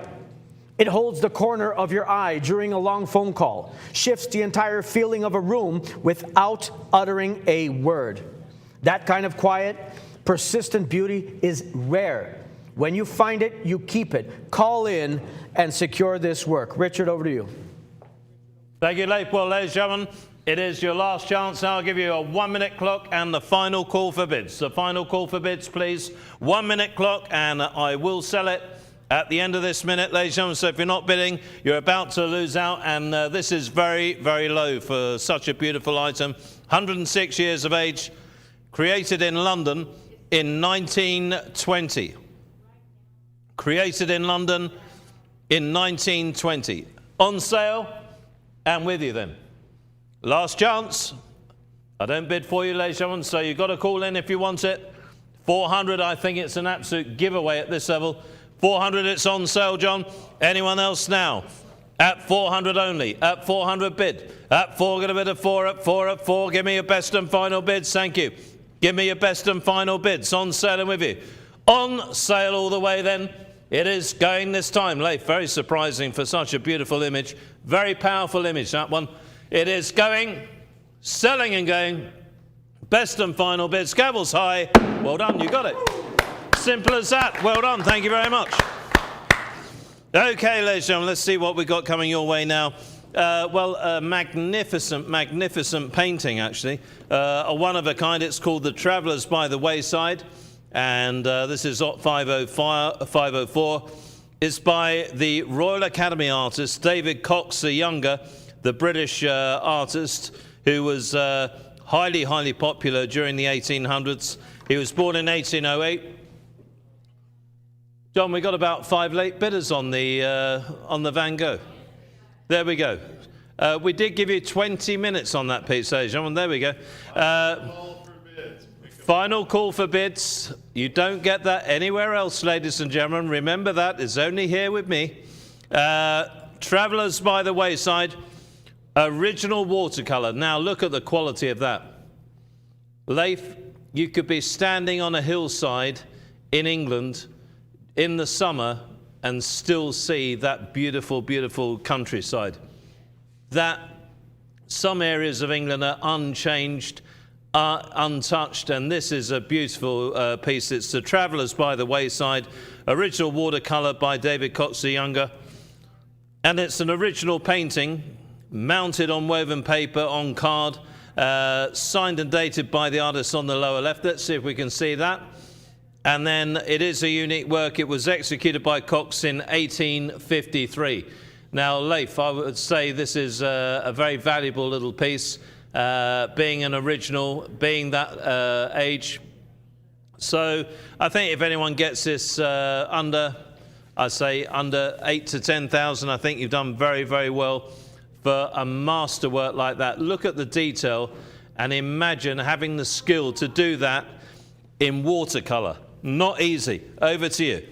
It holds the corner of your eye during a long phone call, shifts the entire feeling of a room without uttering a word. That kind of quiet, persistent beauty is rare. When you find it, you keep it. Call in and secure this work. Richard, over to you. Thank you, Leif. Well, ladies and gentlemen, it is your last chance. Now I'll give you a 1-minute clock and the final call for bids. The final call for bids, please. 1-minute clock, and I will sell it at the end of this minute, ladies and gentlemen. So if you're not bidding, you're about to lose out. And this is very, very low for such a beautiful item. 106 years of age, created in London in 1920. Created in London in 1920. On sale and with you then. Last chance. I don't bid for you, ladies and gentlemen, so you've got to call in if you want it. 400, I think it's an absolute giveaway at this level. 400, it's on sale, John. Anyone else now? At 400 only. At 400 bid. At 4, going to bid at 4, at 4, at 4. Give me your best and final bids. Thank you. Give me your best and final bids. On sale and with you. On sale all the way then. It is going this time. Leif, very surprising for such a beautiful image. Very powerful image, that one. It is going, selling and going. Best and final bids. Gavels high. Well done, you got it. Simple as that. Well done. Thank you very much. Okay, ladies and gentlemen, let's see what we've got coming your way now. Well, a magnificent, magnificent painting, actually. A one of a kind. It's called The Travellers by the Wayside. And this is 504. It's by the Royal Academy artist David Cox the Younger, the British artist who was highly, highly popular during the 1800s. He was born in 1808. John, we got about 5 late bidders on the Van Gogh. There we go. We did give you 20 minutes on that piece, ladies and gentlemen. There we go. Final call for bids. You don't get that anywhere else, ladies and gentlemen. Remember that. It's only here with me. Travellers by the Wayside. Original watercolour. Now look at the quality of that. Leif, you could be standing on a hillside in England in the summer and still see that beautiful, beautiful countryside. That some areas of England are unchanged, are untouched, and this is a beautiful piece. It's The Travellers by the Wayside, original watercolour by David Cox the Younger, and it's an original painting mounted on woven paper on card, signed and dated by the artist on the lower left. Let's see if we can see that. And then it is a unique work. It was executed by Cox in 1853. Now, Leif, I would say this is a very valuable little piece, being an original, being that age. So I think if anyone gets this under 8 to 10,000, I think you've done very, very well for a masterwork like that. Look at the detail and imagine having the skill to do that in watercolour. Not easy. Over to you.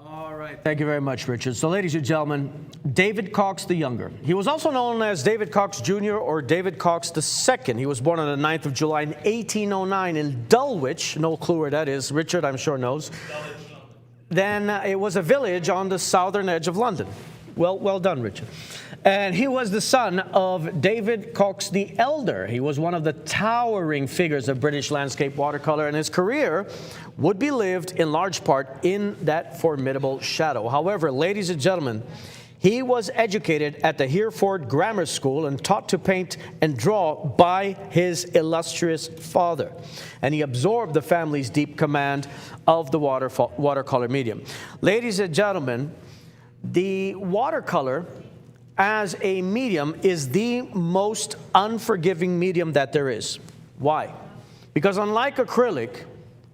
All right. Thank you very much, Richard. So, ladies and gentlemen, David Cox the Younger. He was also known as David Cox Jr. or David Cox II. He was born on the 9th of July in 1809 in Dulwich. No clue where that is. Richard, I'm sure, knows. Then it was a village on the southern edge of London. Well done, Richard. And he was the son of David Cox the Elder. He was one of the towering figures of British landscape watercolor, and his career would be lived in large part in that formidable shadow. However, ladies and gentlemen, he was educated at the Hereford Grammar School and taught to paint and draw by his illustrious father. And he absorbed the family's deep command of the watercolor medium. Ladies and gentlemen, the watercolor as a medium is the most unforgiving medium that there is. Why? Because unlike acrylic,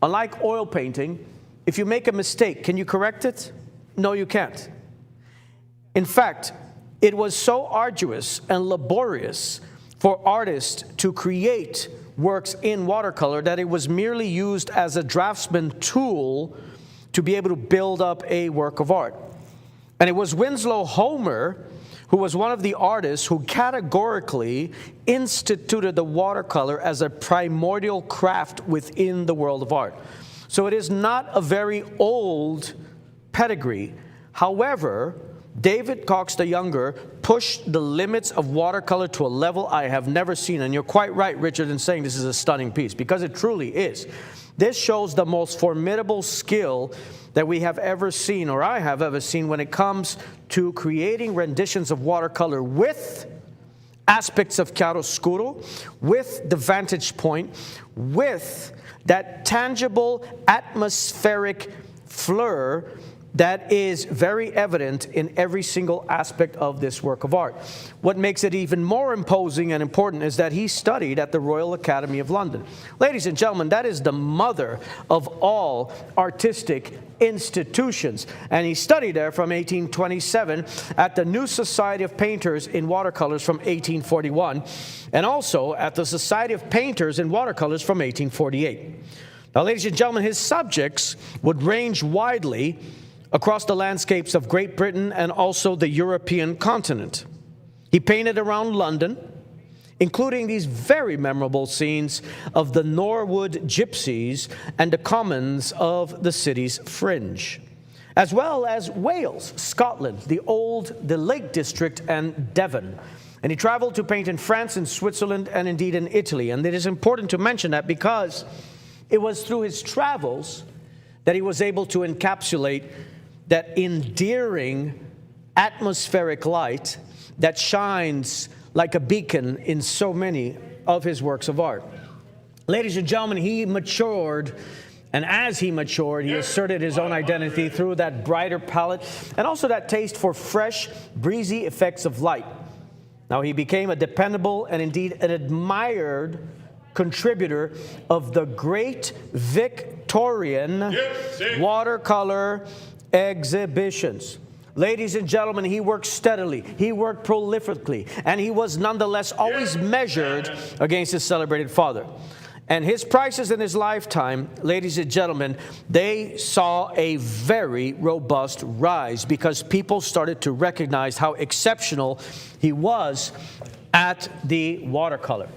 unlike oil painting, if you make a mistake, can you correct it? No, you can't. In fact, it was so arduous and laborious for artists to create works in watercolor that it was merely used as a draftsman tool to be able to build up a work of art. And it was Winslow Homer, who was one of the artists who categorically instituted the watercolor as a primordial craft within the world of art. So it is not a very old pedigree. However, David Cox the Younger pushed the limits of watercolor to a level I have never seen. And you're quite right, Richard, in saying this is a stunning piece, because it truly is. This shows the most formidable skill that we have ever seen, or I have ever seen, when it comes to creating renditions of watercolor with aspects of chiaroscuro, with the vantage point, with that tangible atmospheric flair that is very evident in every single aspect of this work of art. What makes it even more imposing and important is that he studied at the Royal Academy of London. Ladies and gentlemen, that is the mother of all artistic institutions. And he studied there from 1827 at the New Society of Painters in Watercolors from 1841, and also at the Society of Painters in Watercolors from 1848. Now, ladies and gentlemen, his subjects would range widely across the landscapes of Great Britain and also the European continent. He painted around London, including these very memorable scenes of the Norwood gypsies and the commons of the city's fringe, as well as Wales, Scotland, the Lake District, and Devon. And he traveled to paint in France, in Switzerland, and indeed in Italy. And it is important to mention that because it was through his travels that he was able to encapsulate that endearing atmospheric light that shines like a beacon in so many of his works of art. Ladies and gentlemen, he matured, and as he matured, he asserted his own identity through that brighter palette and also that taste for fresh, breezy effects of light. Now, he became a dependable and indeed an admired contributor of the great Victorian watercolor exhibitions. Ladies and gentlemen, he worked steadily, he worked prolifically, and he was nonetheless always measured against his celebrated father. And his prices in his lifetime, ladies and gentlemen, they saw a very robust rise because people started to recognize how exceptional he was at the watercolor.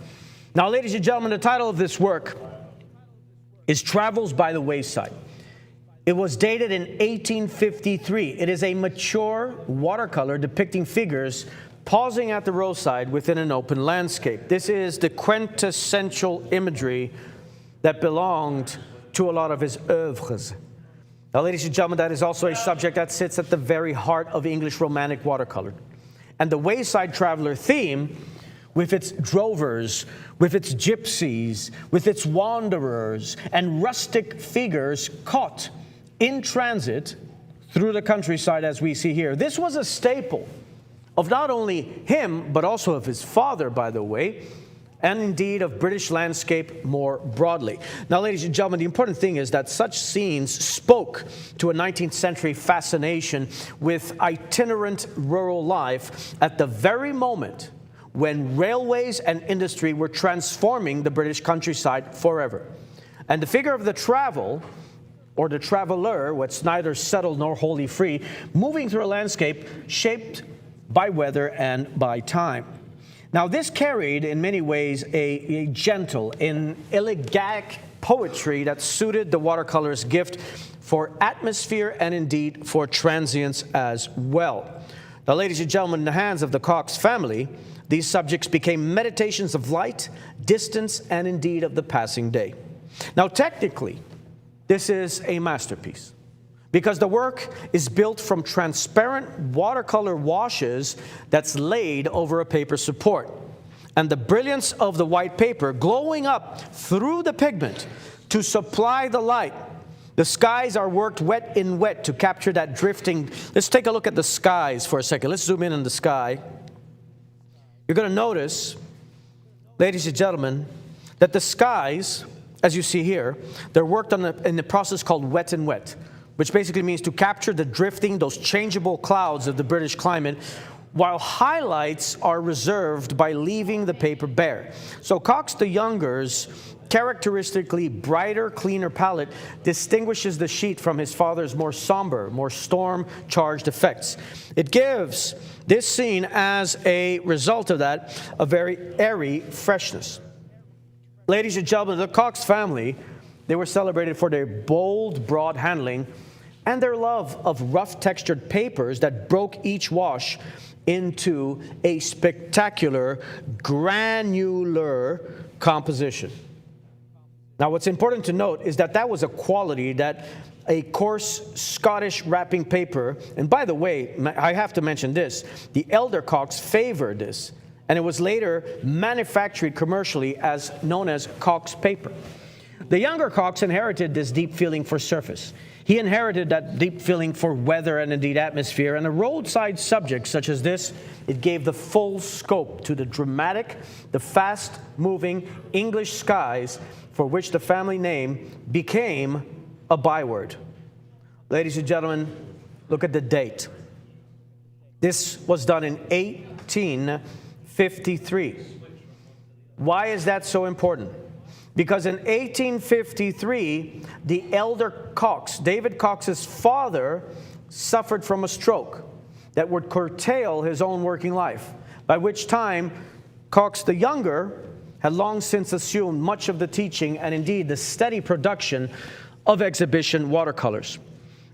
Now, ladies and gentlemen, the title of this work is Travels by the Wayside. It was dated in 1853. It is a mature watercolor depicting figures pausing at the roadside within an open landscape. This is the quintessential imagery that belonged to a lot of his oeuvres. Now, ladies and gentlemen, that is also a subject that sits at the very heart of English Romantic watercolor. And the wayside traveler theme, with its drovers, with its gypsies, with its wanderers, and rustic figures caught in transit through the countryside as we see here. This was a staple of not only him, but also of his father, by the way, and indeed of British landscape more broadly. Now, ladies and gentlemen, the important thing is that such scenes spoke to a 19th century fascination with itinerant rural life at the very moment when railways and industry were transforming the British countryside forever. And the figure of the travel, or the traveler, what's neither settled nor wholly free, moving through a landscape shaped by weather and by time. Now, this carried, in many ways, a gentle and elegiac poetry that suited the watercolorist's gift for atmosphere and indeed for transience as well. Now, ladies and gentlemen, in the hands of the Cox family, these subjects became meditations of light, distance, and indeed of the passing day. Now, technically, this is a masterpiece because the work is built from transparent watercolor washes that's laid over a paper support. And the brilliance of the white paper glowing up through the pigment to supply the light. The skies are worked wet in wet to capture that drifting. Let's take a look at the skies for a second. Let's zoom in on the sky. You're going to notice, ladies and gentlemen, that the skies, as you see here, they're worked on in the process called wet and wet, which basically means to capture the drifting, those changeable clouds of the British climate, while highlights are reserved by leaving the paper bare. So Cox the Younger's characteristically brighter, cleaner palette distinguishes the sheet from his father's more somber, more storm-charged effects. It gives this scene, as a result of that, a very airy freshness. Ladies and gentlemen, the Cox family, they were celebrated for their bold, broad handling and their love of rough textured papers that broke each wash into a spectacular, granular composition. Now, what's important to note is that that was a quality that a coarse Scottish wrapping paper, and by the way, I have to mention this, the elder Cox favored this, and it was later manufactured commercially as known as Cox paper. The younger Cox inherited this deep feeling for surface. He inherited that deep feeling for weather and indeed atmosphere, and a roadside subject such as this, it gave the full scope to the dramatic, the fast-moving English skies for which the family name became a byword. Ladies and gentlemen, look at the date. This was done in 1853. Why is that so important? Because in 1853, the elder Cox, David Cox's father, suffered from a stroke that would curtail his own working life, by which time Cox the Younger had long since assumed much of the teaching and indeed the steady production of exhibition watercolors.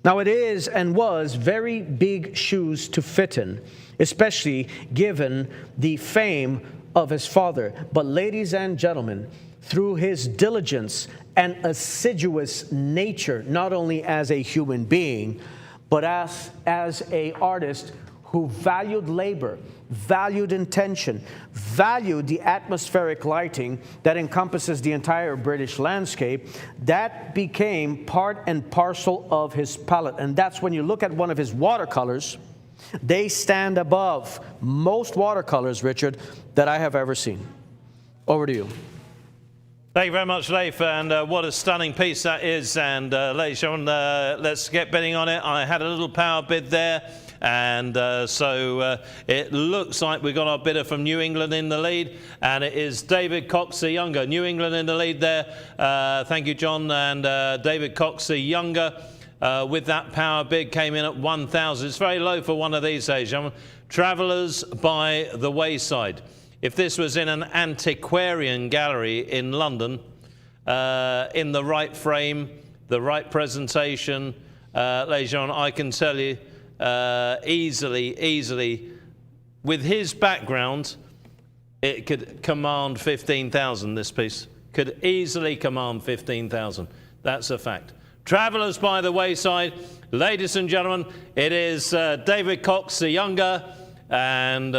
Now, it is and was very big shoes to fit in, especially given the fame of his father. But ladies and gentlemen, through his diligence and assiduous nature, not only as a human being, but as an artist who valued labor, valued intention, valued the atmospheric lighting that encompasses the entire British landscape, that became part and parcel of his palette. And that's when you look at one of his watercolors, they stand above most watercolors, Richard, that I have ever seen. Over to you. Thank you very much, Leif, and what a stunning piece that is. And ladies and gentlemen, let's get betting on it. I had a little power bid there, and so it looks like we've got our bidder from New England in the lead, and it is David Cox the Younger. New England in the lead there. Thank you, John. And David Cox the Younger with that power bid came in at 1,000. It's very low for one of these days, gentlemen. Travellers by the Wayside. If this was in an antiquarian gallery in London, in the right frame, the right presentation, ladies and gentlemen, I can tell you easily, with his background, it could command 15,000, this piece. Could easily command 15,000. That's a fact. Travellers by the Wayside, ladies and gentlemen, it is David Cox the Younger, and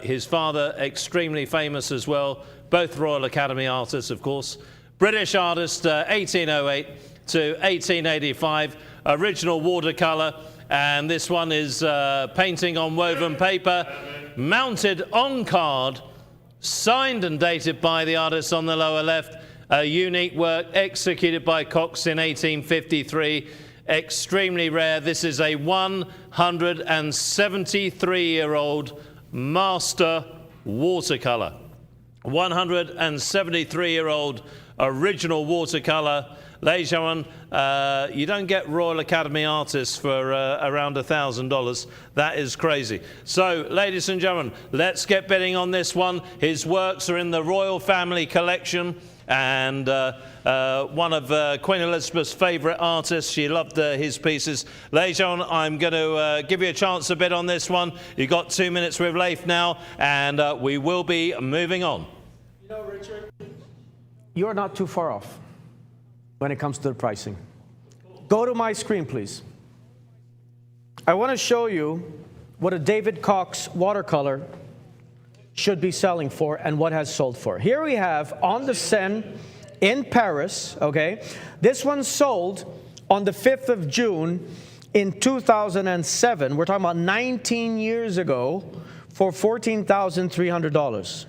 his father, extremely famous as well, both Royal Academy artists, of course. British artist, 1808 to 1885, original watercolour, and this one is painting on woven paper, mounted on card, signed and dated by the artist on the lower left, a unique work executed by Cox in 1853. Extremely rare. This is a 173-year-old master watercolor. 173-year-old original watercolour. Ladies and gentlemen, you don't get Royal Academy artists for around $1,000. That is crazy. So, ladies and gentlemen, let's get bidding on this one. His works are in the Royal Family Collection, and one of Queen Elizabeth's favourite artists. She loved his pieces. Ladies and gentlemen, I'm going to give you a chance to bid on this one. You've got 2 minutes with Leif now, and we will be moving on. You know, Richard, you're not too far off when it comes to the pricing. Go to my screen, please. I want to show you what a David Cox watercolor should be selling for and what has sold for. Here we have on the Seine in Paris, okay? This one sold on the 5th of June in 2007. We're talking about 19 years ago for $14,300.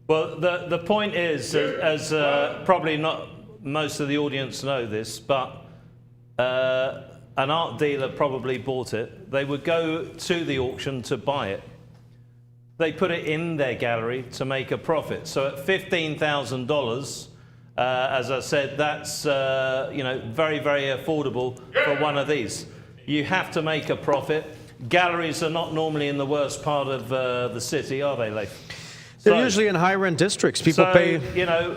Well, the point is, as probably not most of the audience know this, but an art dealer probably bought it. They would go to the auction to buy it. They put it in their gallery to make a profit. So at $15,000, as I said, that's you know, very, very affordable for one of these. You have to make a profit. Galleries are not normally in the worst part of the city, are they, Leif? They're usually in high-rent districts. People pay. You know,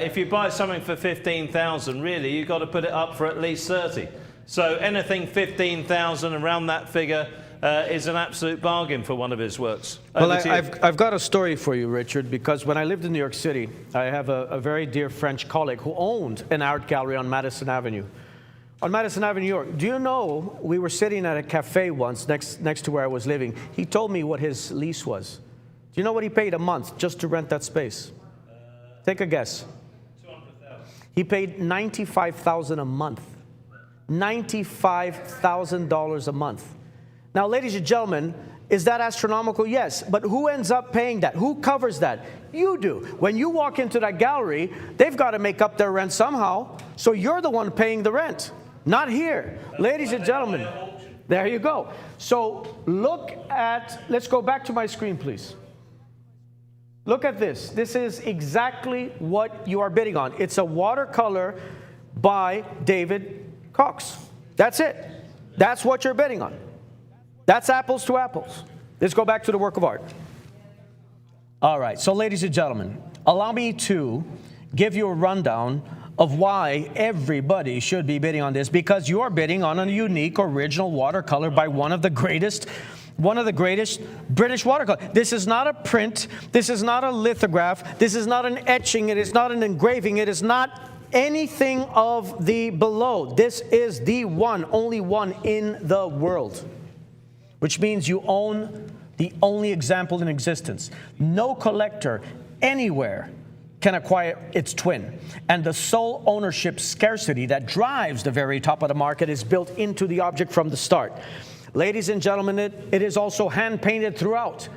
if you buy something for $15,000, really, you've got to put it up for at least 30. So anything 15,000 around that figure is an absolute bargain for one of his works. Well, I've got a story for you, Richard, because when I lived in New York City, I have a very dear French colleague who owned an art gallery on Madison Avenue. On Madison Avenue, New York. Do you know, we were sitting at a cafe once next to where I was living. He told me what his lease was. Do you know what he paid a month just to rent that space? Take a guess. $200,000. He paid $95,000 a month. $95,000 a month. Now, ladies and gentlemen, is that astronomical? Yes. But who ends up paying that? Who covers that? You do. When you walk into that gallery, they've got to make up their rent somehow. So you're the one paying the rent, not here. Ladies and gentlemen, there you go. So look at, let's go back to my screen, please. Look at this. This is exactly what you are bidding on. It's a watercolor by David Cox. That's it. That's what you're bidding on. That's apples to apples. Let's go back to the work of art. All right. So, ladies and gentlemen, allow me to give you a rundown of why everybody should be bidding on this, because you're bidding on a unique original watercolor by one of the greatest British watercolors. This is not a print. This is not a lithograph. This is not an etching. It is not an engraving. It is not anything of the below. This is the one, only one in the world, which means you own the only example in existence. No collector anywhere can acquire its twin. And the sole ownership scarcity that drives the very top of the market is built into the object from the start. Ladies and gentlemen, it is also hand-painted throughout.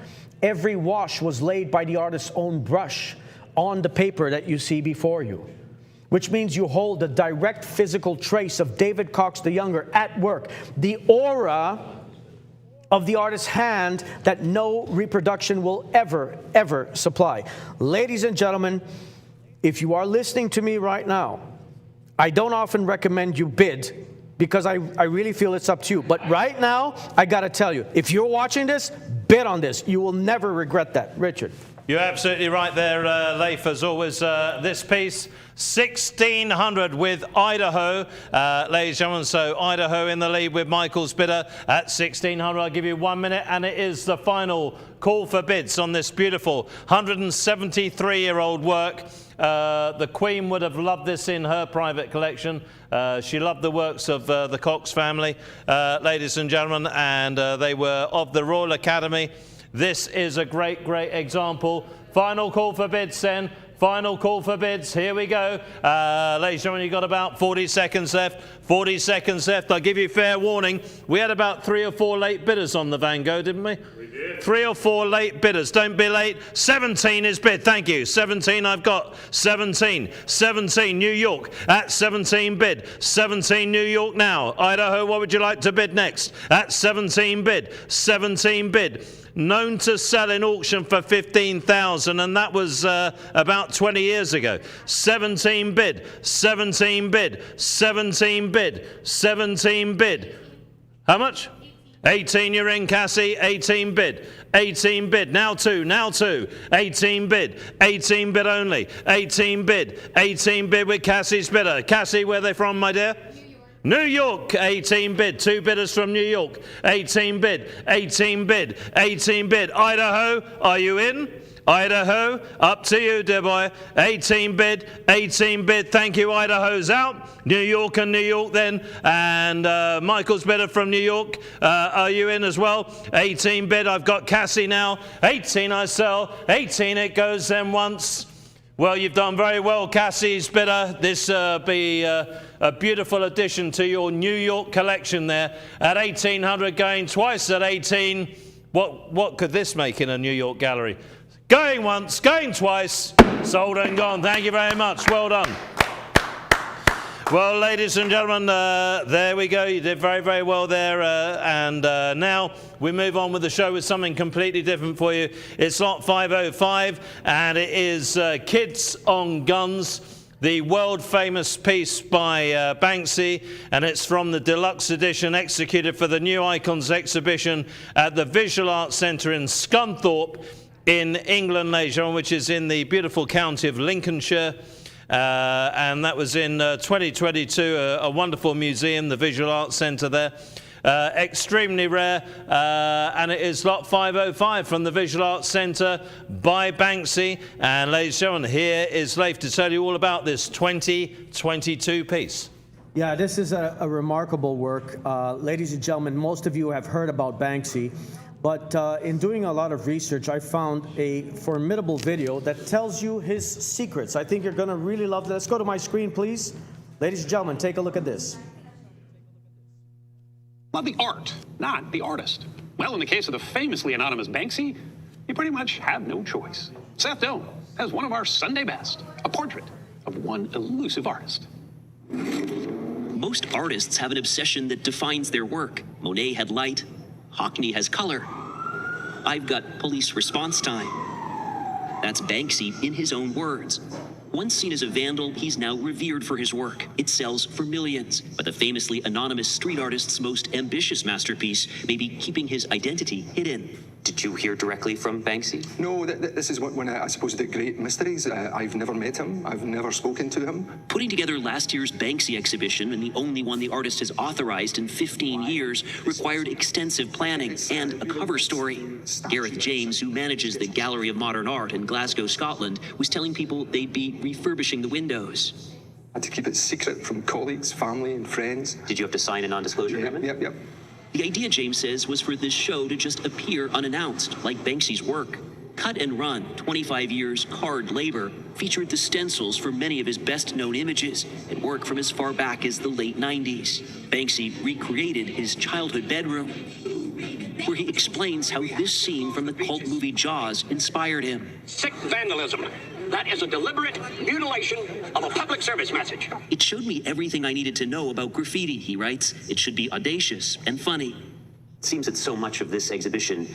Every wash was laid by the artist's own brush on the paper that you see before you, which means you hold the direct physical trace of David Cox the Younger at work, the aura of the artist's hand that no reproduction will ever supply. Ladies and gentlemen, if you are listening to me right now, I don't often recommend you bid, because I really feel it's up to you. But right now, I got to tell you, if you're watching this, bid on this. You will never regret that. Richard. You're absolutely right there, Leif, as always. This piece, 1,600 with Idaho. Ladies and gentlemen, so Idaho in the lead with Michael's bidder at 1,600. I'll give you 1 minute, and it is the final call for bids on this beautiful 173-year-old work. The Queen would have loved this in her private collection. She loved the works of the Cox family, ladies and gentlemen, and they were of the Royal Academy. This is a great example. Final call for bids then. Final call for bids. Here we go. Ladies and gentlemen, you've got about 40 seconds left. 40 seconds left. I'll give you fair warning. We had about 3 or 4 late bidders on the Van Gogh, didn't we? We did. 3 or 4 late bidders. Don't be late. 17 is bid. Thank you. 17, I've got 17. 17, New York at 17 bid. 17, New York now. Idaho, what would you like to bid next? At 17 bid. 17 bid. Known to sell in auction for 15,000, and that was about 20 years ago. 17 bid. 17 bid. 17 bid. 17 bid. How much? 18, you're in, Cassie. 18 bid. 18 bid. Now 2. Now 2. 18 bid. 18 bid only. 18 bid. 18 bid with Cassie's bidder. Cassie, where are they from, my dear? New York. 18 bid. 2 bidders from New York. 18 bid. 18 bid. 18 bid. Idaho, are you in? Idaho, up to you, dear boy. 18 bid, 18 bid. Thank you, Idaho's out. New York and New York then. And Michael's bidder from New York. Are you in as well? 18 bid. I've got Cassie now. 18 I sell. 18 it goes then once. Well, you've done very well, Cassie's bidder. This be a beautiful addition to your New York collection there. At 1,800 going twice at 18. What could this make in a New York gallery? Going once, going twice, sold and gone. Thank you very much. Well done. Well, ladies and gentlemen, there we go. You did very, very well there. And now we move on with the show with something completely different for you. It's Lot 505, and it is Kids on Guns, the world-famous piece by Banksy, and it's from the deluxe edition executed for the New Icons exhibition at the Visual Arts Centre in Scunthorpe in England, ladies and gentlemen, which is in the beautiful county of Lincolnshire. And that was in 2022, a wonderful museum, the Visual Arts Centre there. Extremely rare, and it is Lot 505 from the Visual Arts Centre by Banksy. And ladies and gentlemen, here is Leif to tell you all about this 2022 piece. Yeah, this is a remarkable work. Ladies and gentlemen, most of you have heard about Banksy. But in doing a lot of research, I found a formidable video that tells you his secrets. I think you're going to really love this. Let's go to my screen, please. Ladies and gentlemen, take a look at this. Love the art, not the artist. Well, in the case of the famously anonymous Banksy, you pretty much have no choice. Seth Doane has one of our Sunday best, a portrait of one elusive artist. Most artists have an obsession that defines their work. Monet had light. Hockney has color. I've got police response time. That's Banksy in his own words. Once seen as a vandal, he's now revered for his work. It sells for millions. But the famously anonymous street artist's most ambitious masterpiece may be keeping his identity hidden. Did you hear directly from Banksy? No, this is one of, I suppose, the great mysteries. I've never met him. I've never spoken to him. Putting together last year's Banksy exhibition, and the only one the artist has authorized in 15 years, required extensive planning and a cover story. Gareth James, who manages the Gallery of Modern Art in Glasgow, Scotland, was telling people they'd be refurbishing the windows. I had to keep it secret from colleagues, family, and friends. Did you have to sign a non-disclosure agreement? Yep. The idea, James says, was for this show to just appear unannounced, like Banksy's work. Cut and Run, 25 years hard labor, featured the stencils for many of his best-known images and work from as far back as the late 90s. Banksy recreated his childhood bedroom, where he explains how this scene from the cult movie Jaws inspired him. Sick vandalism. That is a deliberate mutilation of a public service message. It showed me everything I needed to know about graffiti, he writes. It should be audacious and funny. It seems that so much of this exhibition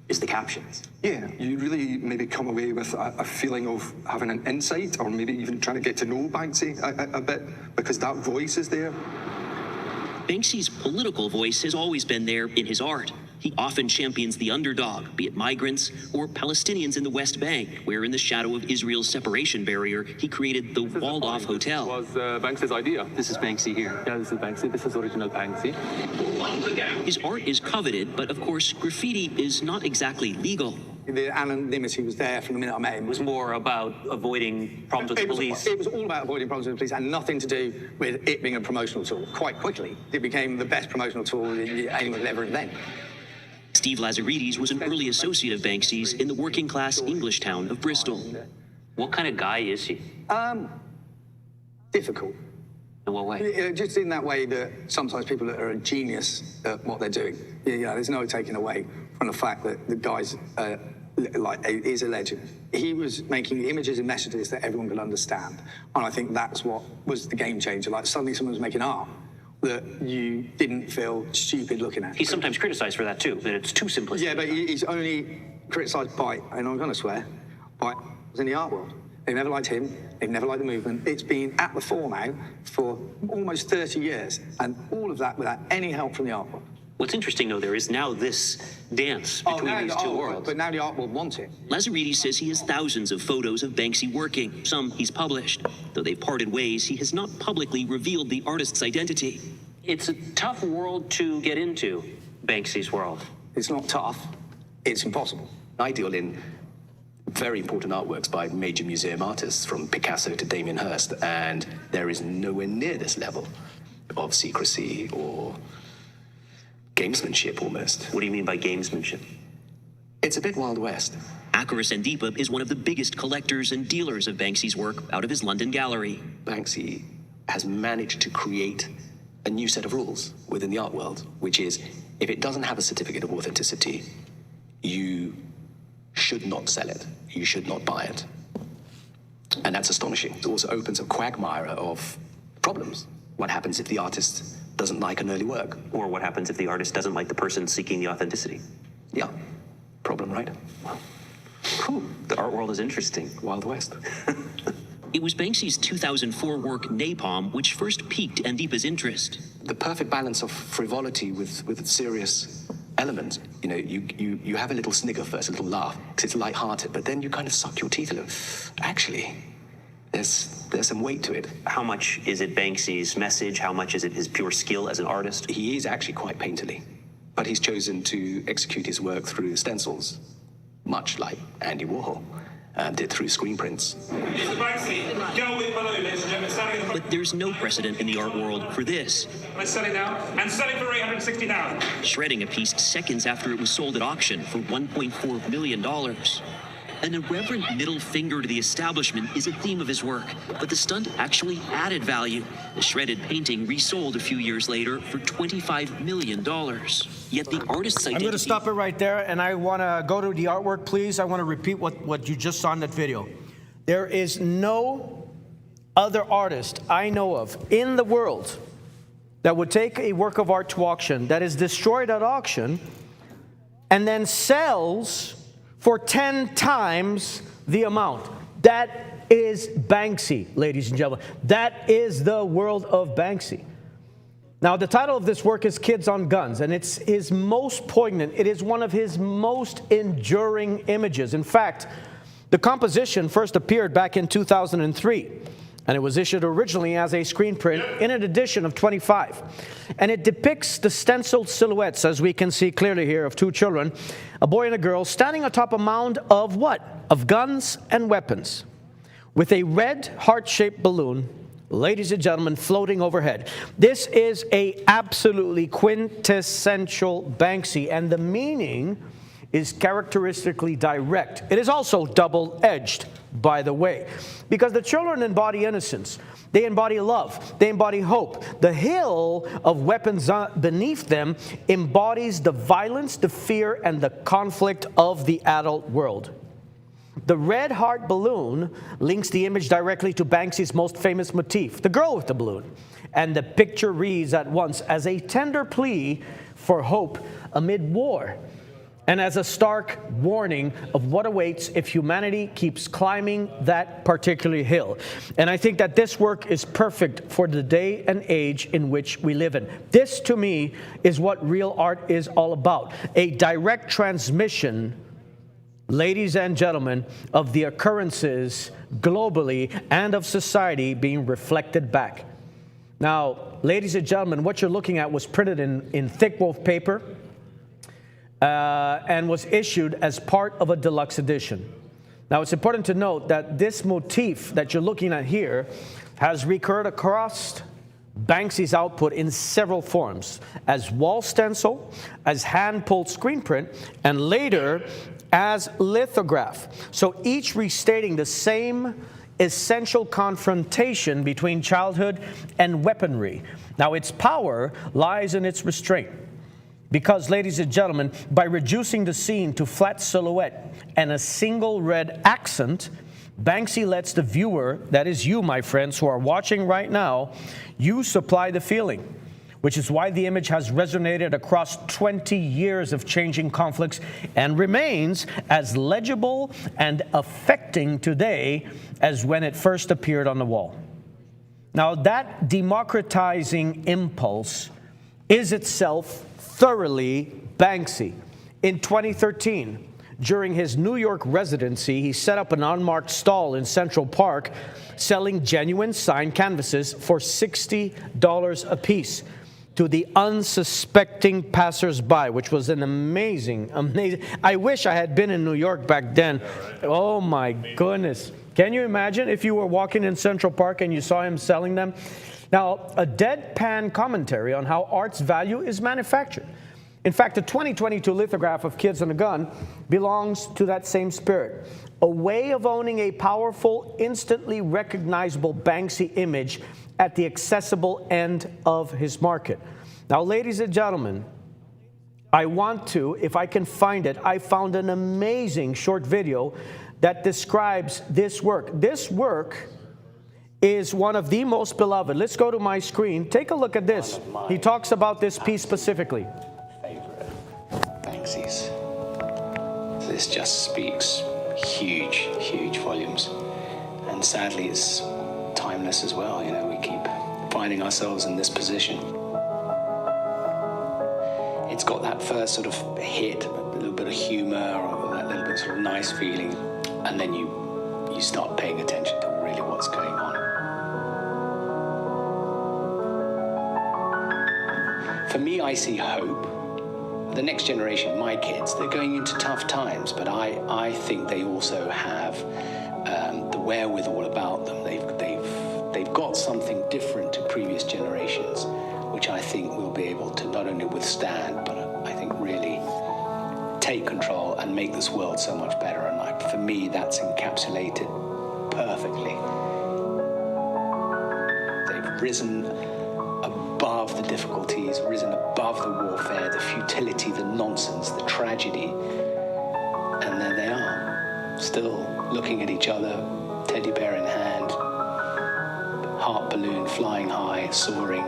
is the captions. Yeah, you really maybe come away with a feeling of having an insight, or maybe even trying to get to know Banksy a bit, because that voice is there. Banksy's political voice has always been there in his art. He often champions the underdog, be it migrants or Palestinians in the West Bank, where in the shadow of Israel's separation barrier, he created the walled-off hotel. Was Banksy's idea. This is Banksy here. Yeah, this is Banksy. This is original Banksy. His art is coveted, but of course, graffiti is not exactly legal. The anonymity was there from the minute I met him. It was more about avoiding problems with the police. It was all about avoiding problems with the police and nothing to do with it being a promotional tool. Quite quickly, it became the best promotional tool anyone could ever invent. Steve Lazaridis was an early associate of Banksy's in the working-class English town of Bristol. What kind of guy is he? Difficult. In what way? Just in that way that sometimes people that are a genius at what they're doing, there's no taking away from the fact that the guy's is a legend. He was making images and messages that everyone could understand, and I think that's what was the game changer. Like suddenly someone was making art that you didn't feel stupid looking at. He's sometimes criticized for that too, that it's too simplistic. Yeah, but he's only criticised by, and I'm going to swear, by in the art world. They've never liked him. They've never liked the movement. It's been at the fore now for almost 30 years, and all of that without any help from the art world. What's interesting, though, there is now this dance between these two worlds. But now the art world wants it. Lazaridis says he has thousands of photos of Banksy working. Some he's published. Though they've parted ways, he has not publicly revealed the artist's identity. It's a tough world to get into, Banksy's world. It's not tough. It's impossible. I deal in very important artworks by major museum artists, from Picasso to Damien Hirst, and there is nowhere near this level of secrecy or gamesmanship almost. What do you mean by gamesmanship? It's a bit Wild West. Akaris Andipa is one of the biggest collectors and dealers of Banksy's work out of his London gallery. Banksy has managed to create a new set of rules within the art world, which is, if it doesn't have a certificate of authenticity, you should not sell it. You should not buy it. And that's astonishing. It also opens a quagmire of problems. What happens if the artist doesn't like an early work? Or what happens if the artist doesn't like the person seeking the authenticity? Yeah. Problem, right? Whew, the art world is interesting. Wild West. It was Banksy's 2004 work Napalm which first piqued Andipa's interest. The perfect balance of frivolity with serious elements. You know, you have a little snigger first, a little laugh, because it's lighthearted, but then you kind of suck your teeth a little. Actually, there's some weight to it. How much is it Banksy's message? How much is it his pure skill as an artist? He is actually quite painterly, but he's chosen to execute his work through stencils, much like Andy Warhol did through screen prints. But there's no precedent in the art world for this. Let's sell it now, and sell it for $860,000. Shredding a piece seconds after it was sold at auction for $1.4 million. An irreverent middle finger to the establishment is a theme of his work, but the stunt actually added value. The shredded painting resold a few years later for $25 million. Yet the artist's identity... I'm going to stop it right there, and I want to go to the artwork, please. I want to repeat what you just saw in that video. There is no other artist I know of in the world that would take a work of art to auction that is destroyed at auction and then sells for 10 times the amount. That is Banksy, ladies and gentlemen. That is the world of Banksy. Now, the title of this work is Kids on Guns, and it's his most poignant. It is one of his most enduring images. In fact, the composition first appeared back in 2003. And it was issued originally as a screen print in an edition of 25. And it depicts the stenciled silhouettes, as we can see clearly here, of two children, a boy and a girl, standing atop a mound of what? Of guns and weapons, with a red heart-shaped balloon, ladies and gentlemen, floating overhead. This is a absolutely quintessential Banksy, and the meaning is characteristically direct. It is also double-edged, by the way, because the children embody innocence. They embody love. They embody hope. The hill of weapons beneath them embodies the violence, the fear, and the conflict of the adult world. The red heart balloon links the image directly to Banksy's most famous motif, the girl with the balloon. And the picture reads at once as a tender plea for hope amid war, and as a stark warning of what awaits if humanity keeps climbing that particular hill. And I think that this work is perfect for the day and age in which we live in. This, to me, is what real art is all about. A direct transmission, ladies and gentlemen, of the occurrences globally and of society being reflected back. Now, ladies and gentlemen, what you're looking at was printed in thick wove paper, and was issued as part of a deluxe edition. Now, it's important to note that this motif that you're looking at here has recurred across Banksy's output in several forms, as wall stencil, as hand-pulled screen print, and later as lithograph. So each restating the same essential confrontation between childhood and weaponry. Now, its power lies in its restraint. Because, ladies and gentlemen, by reducing the scene to flat silhouette and a single red accent, Banksy lets the viewer, that is you, my friends, who are watching right now, you supply the feeling, which is why the image has resonated across 20 years of changing conflicts and remains as legible and affecting today as when it first appeared on the wall. Now, that democratizing impulse is itself thoroughly Banksy. In 2013, during his New York residency, he set up an unmarked stall in Central Park selling genuine signed canvases for $60 a piece to the unsuspecting passersby, which was an amazing. I wish I had been in New York back then. Oh my goodness. Can you imagine if you were walking in Central Park and you saw him selling them? Now, a deadpan commentary on how art's value is manufactured. In fact, the 2022 lithograph of Kids on a Gun belongs to that same spirit. A way of owning a powerful, instantly recognizable Banksy image at the accessible end of his market. Now, ladies and gentlemen, I want to, if I can find it, I found an amazing short video that describes this work. This work is one of the most beloved. Let's go to my screen. Take a look at this. He talks about this piece specifically. Banksy's. This just speaks huge, huge volumes. And sadly, it's timeless as well. You know, we keep finding ourselves in this position. It's got that first sort of hit, a little bit of humor, or that little bit sort of nice feeling, and then you start paying attention to really what's going on. For me, I see hope. The next generation, my kids, they're going into tough times, but I think they also have the wherewithal about them. They've got something different to previous generations, which I think will be able to not only withstand, but I think really take control and make this world so much better. And for me, that's encapsulated perfectly. They've risen above the difficulties, risen above the warfare, the futility, the nonsense, the tragedy. And there they are, still looking at each other, teddy bear in hand, heart balloon flying high, soaring.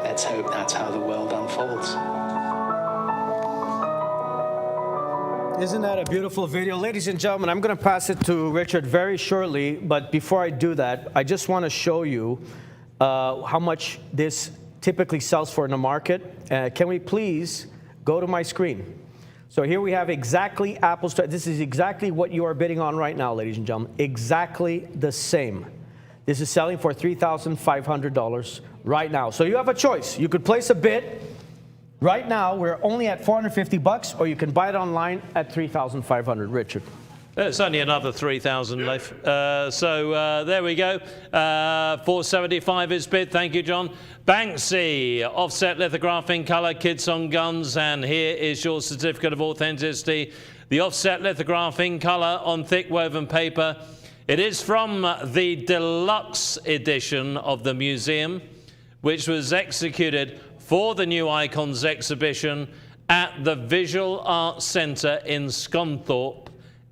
Let's hope that's how the world unfolds. Isn't that a beautiful video? Ladies and gentlemen, I'm going to pass it to Richard very shortly, but before I do that, I just want to show you how much this typically sells for in the market. Can we please go to my screen? So here we have exactly apples to, this is exactly what you are bidding on right now, ladies and gentlemen. Exactly the same. This is selling for $3,500 right now. So you have a choice. You could place a bid. Right now, we're only at $450, or you can buy it online at $3,500. Richard. There's only another 3,000 left. So there we go. 475 is bid. Thank you, John. Banksy, offset lithograph in colour, Kids on Guns, and here is your certificate of authenticity. The offset lithograph in colour on thick woven paper. It is from the deluxe edition of the museum, which was executed for the New Icons exhibition at the Visual Arts Centre in Scunthorpe,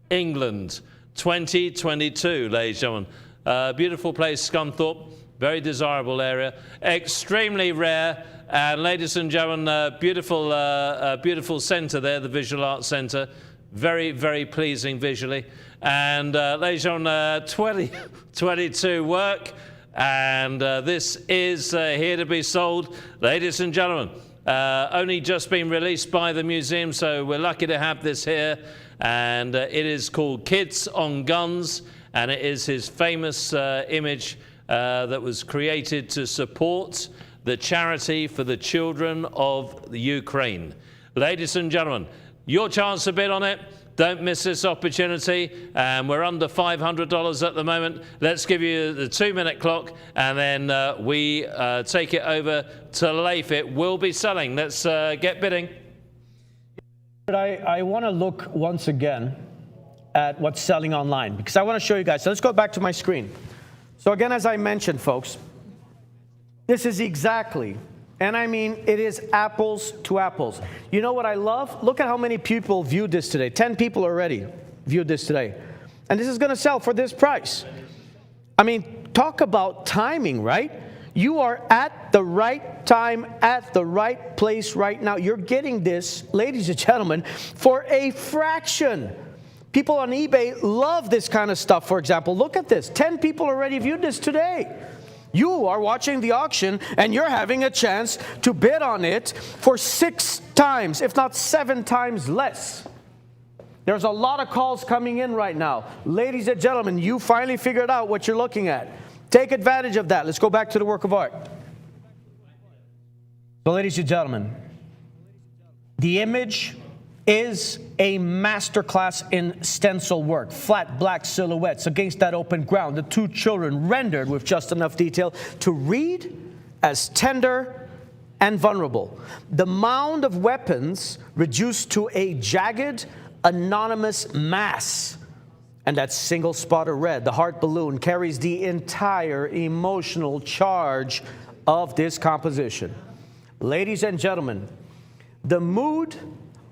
England, 2022, ladies and gentlemen. Beautiful place, Scunthorpe, very desirable area, extremely rare, and ladies and gentlemen, beautiful centre there, the Visual Arts Centre, very, very pleasing visually. And ladies and gentlemen, 2022 work, and this is here to be sold, ladies and gentlemen. Only just been released by the museum, so we're lucky to have this here. And it is called Kids on Guns, and it is his famous image that was created to support the charity for the children of the Ukraine. Ladies and gentlemen, your chance to bid on it. Don't miss this opportunity. We're under $500 at the moment. Let's give you the 2-minute clock, and then we take it over to Leif. It will be selling. Let's get bidding. I want to look once again at what's selling online, because I want to show you guys. So let's go back to my screen. So again, as I mentioned, folks, this is exactly And I mean, it is apples to apples. You know what I love? Look at how many people viewed this today. 10 people already viewed this today. And this is going to sell for this price. I mean, talk about timing, right? You are at the right time, at the right place right now. You're getting this, ladies and gentlemen, for a fraction. People on eBay love this kind of stuff, for example. Look at this. 10 people already viewed this today. You are watching the auction, and you're having a chance to bid on it for 6 times, if not 7 times less. There's a lot of calls coming in right now. Ladies and gentlemen, you finally figured out what you're looking at. Take advantage of that. Let's go back to the work of art. So, ladies and gentlemen, the image is a masterclass in stencil work. Flat black silhouettes against that open ground. The 2 children rendered with just enough detail to read as tender and vulnerable. The mound of weapons reduced to a jagged, anonymous mass. And that single spot of red, the heart balloon, carries the entire emotional charge of this composition. Ladies and gentlemen, the mood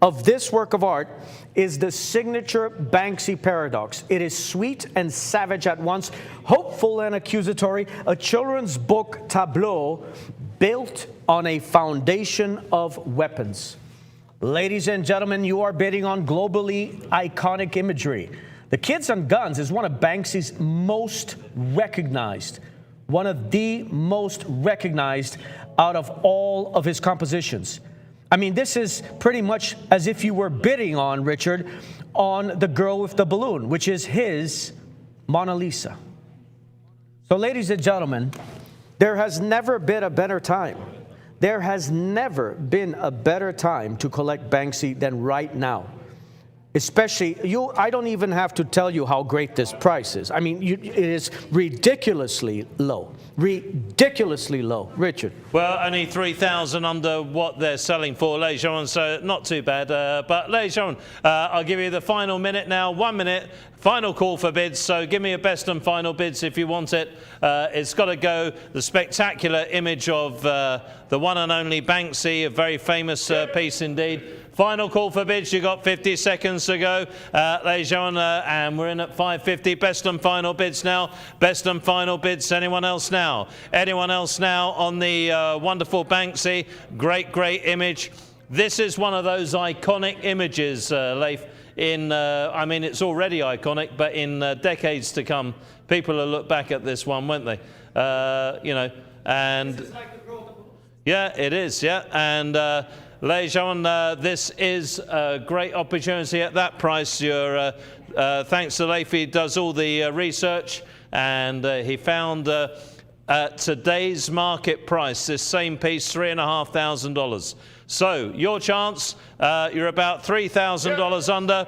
of this work of art is the signature Banksy paradox. It is sweet and savage at once, hopeful and accusatory, a children's book tableau built on a foundation of weapons. Ladies and gentlemen, you are bidding on globally iconic imagery. The Kids and Guns is one of Banksy's most recognized, one of the most recognized out of all of his compositions. I mean, this is pretty much as if you were bidding on, Richard, on The Girl with the Balloon, which is his Mona Lisa. So, ladies and gentlemen, there has never been a better time. There has never been a better time to collect Banksy than right now. Especially, I don't even have to tell you how great this price is. I mean, it is ridiculously low. Ridiculously low. Richard. Well, only 3,000 under what they're selling for, ladies and gentlemen, so not too bad. But, ladies and gentlemen, I'll give you the final minute now. 1 minute. Final call for bids, so give me a best and final bids if you want it. It's got to go the spectacular image of the one and only Banksy, a very famous piece indeed. Final call for bids. You got 50 seconds to go, ladies and gentlemen, and we're in at 5:50. Best and final bids now. Best and final bids. Anyone else now? Anyone else now on the wonderful Banksy? Great, great image. This is one of those iconic images, Leif. I mean, it's already iconic, but in decades to come, people will look back at this one, won't they? You know, and yeah, it is. Yeah, and. Ladies and gentlemen, this is a great opportunity at that price. Thanks to Leif, he does all the research, and he found at today's market price, this same piece, $3,500. So your chance, you're about $3,000 under.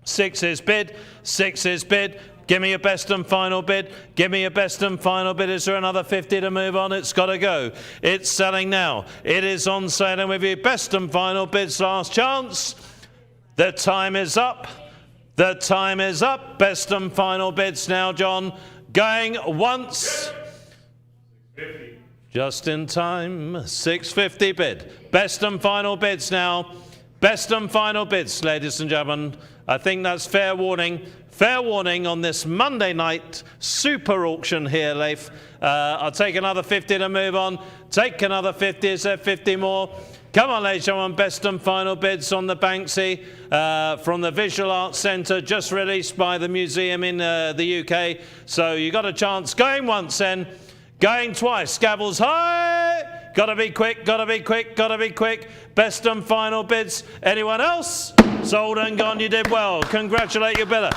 6 is bid. 6 is bid. Give me your best and final bid. Give me your best and final bid. Is there another 50 to move on? It's got to go. It's selling now. It is on sale. And with your best and final bids, last chance. The time is up. The time is up. Best and final bids now, John. Going once. 650. Just in time. 650 bid. Best and final bids now. Best and final bids, ladies and gentlemen. I think that's fair warning. Fair warning on this Monday night super auction here, Leif. I'll take another 50 to move on. Take another 50. Is there 50 more? Come on, ladies and gentlemen. Best and final bids on the Banksy from the Visual Arts Centre, just released by the museum in the UK. So you got a chance. Going once then. Going twice. Gavels high. Gotta be quick, gotta be quick, gotta be quick. Best and final bids. Anyone else? Sold and gone. You did well. Congratulate your bidder.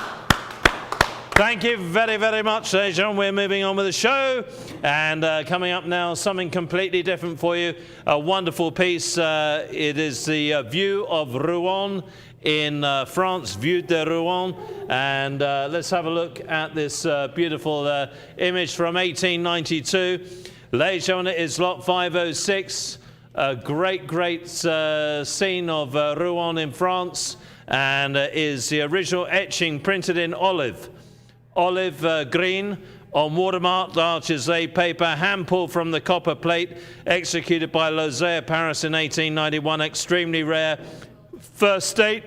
Thank you very, very much, ladies and gentlemen. We're moving on with the show. And coming up now, something completely different for you. A wonderful piece. It is the view of Rouen in France, Vue de Rouen. And let's have a look at this beautiful image from 1892. Ladies and gentlemen, it is lot 506. A great, great scene of Rouen in France. And is the original etching printed in olive green on watermarked arches laid paper, hand pulled from the copper plate, executed by Lozère Paris in 1891, extremely rare. First date,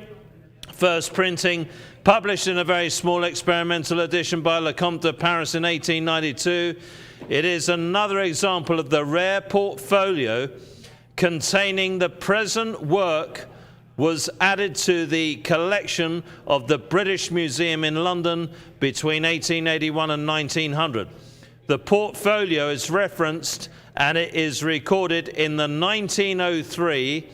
first printing, published in a very small experimental edition by Lecomte de Paris in 1892. It is another example of the rare portfolio containing the present work was added to the collection of the British Museum in London between 1881 and 1900. The portfolio is referenced and it is recorded in the 1903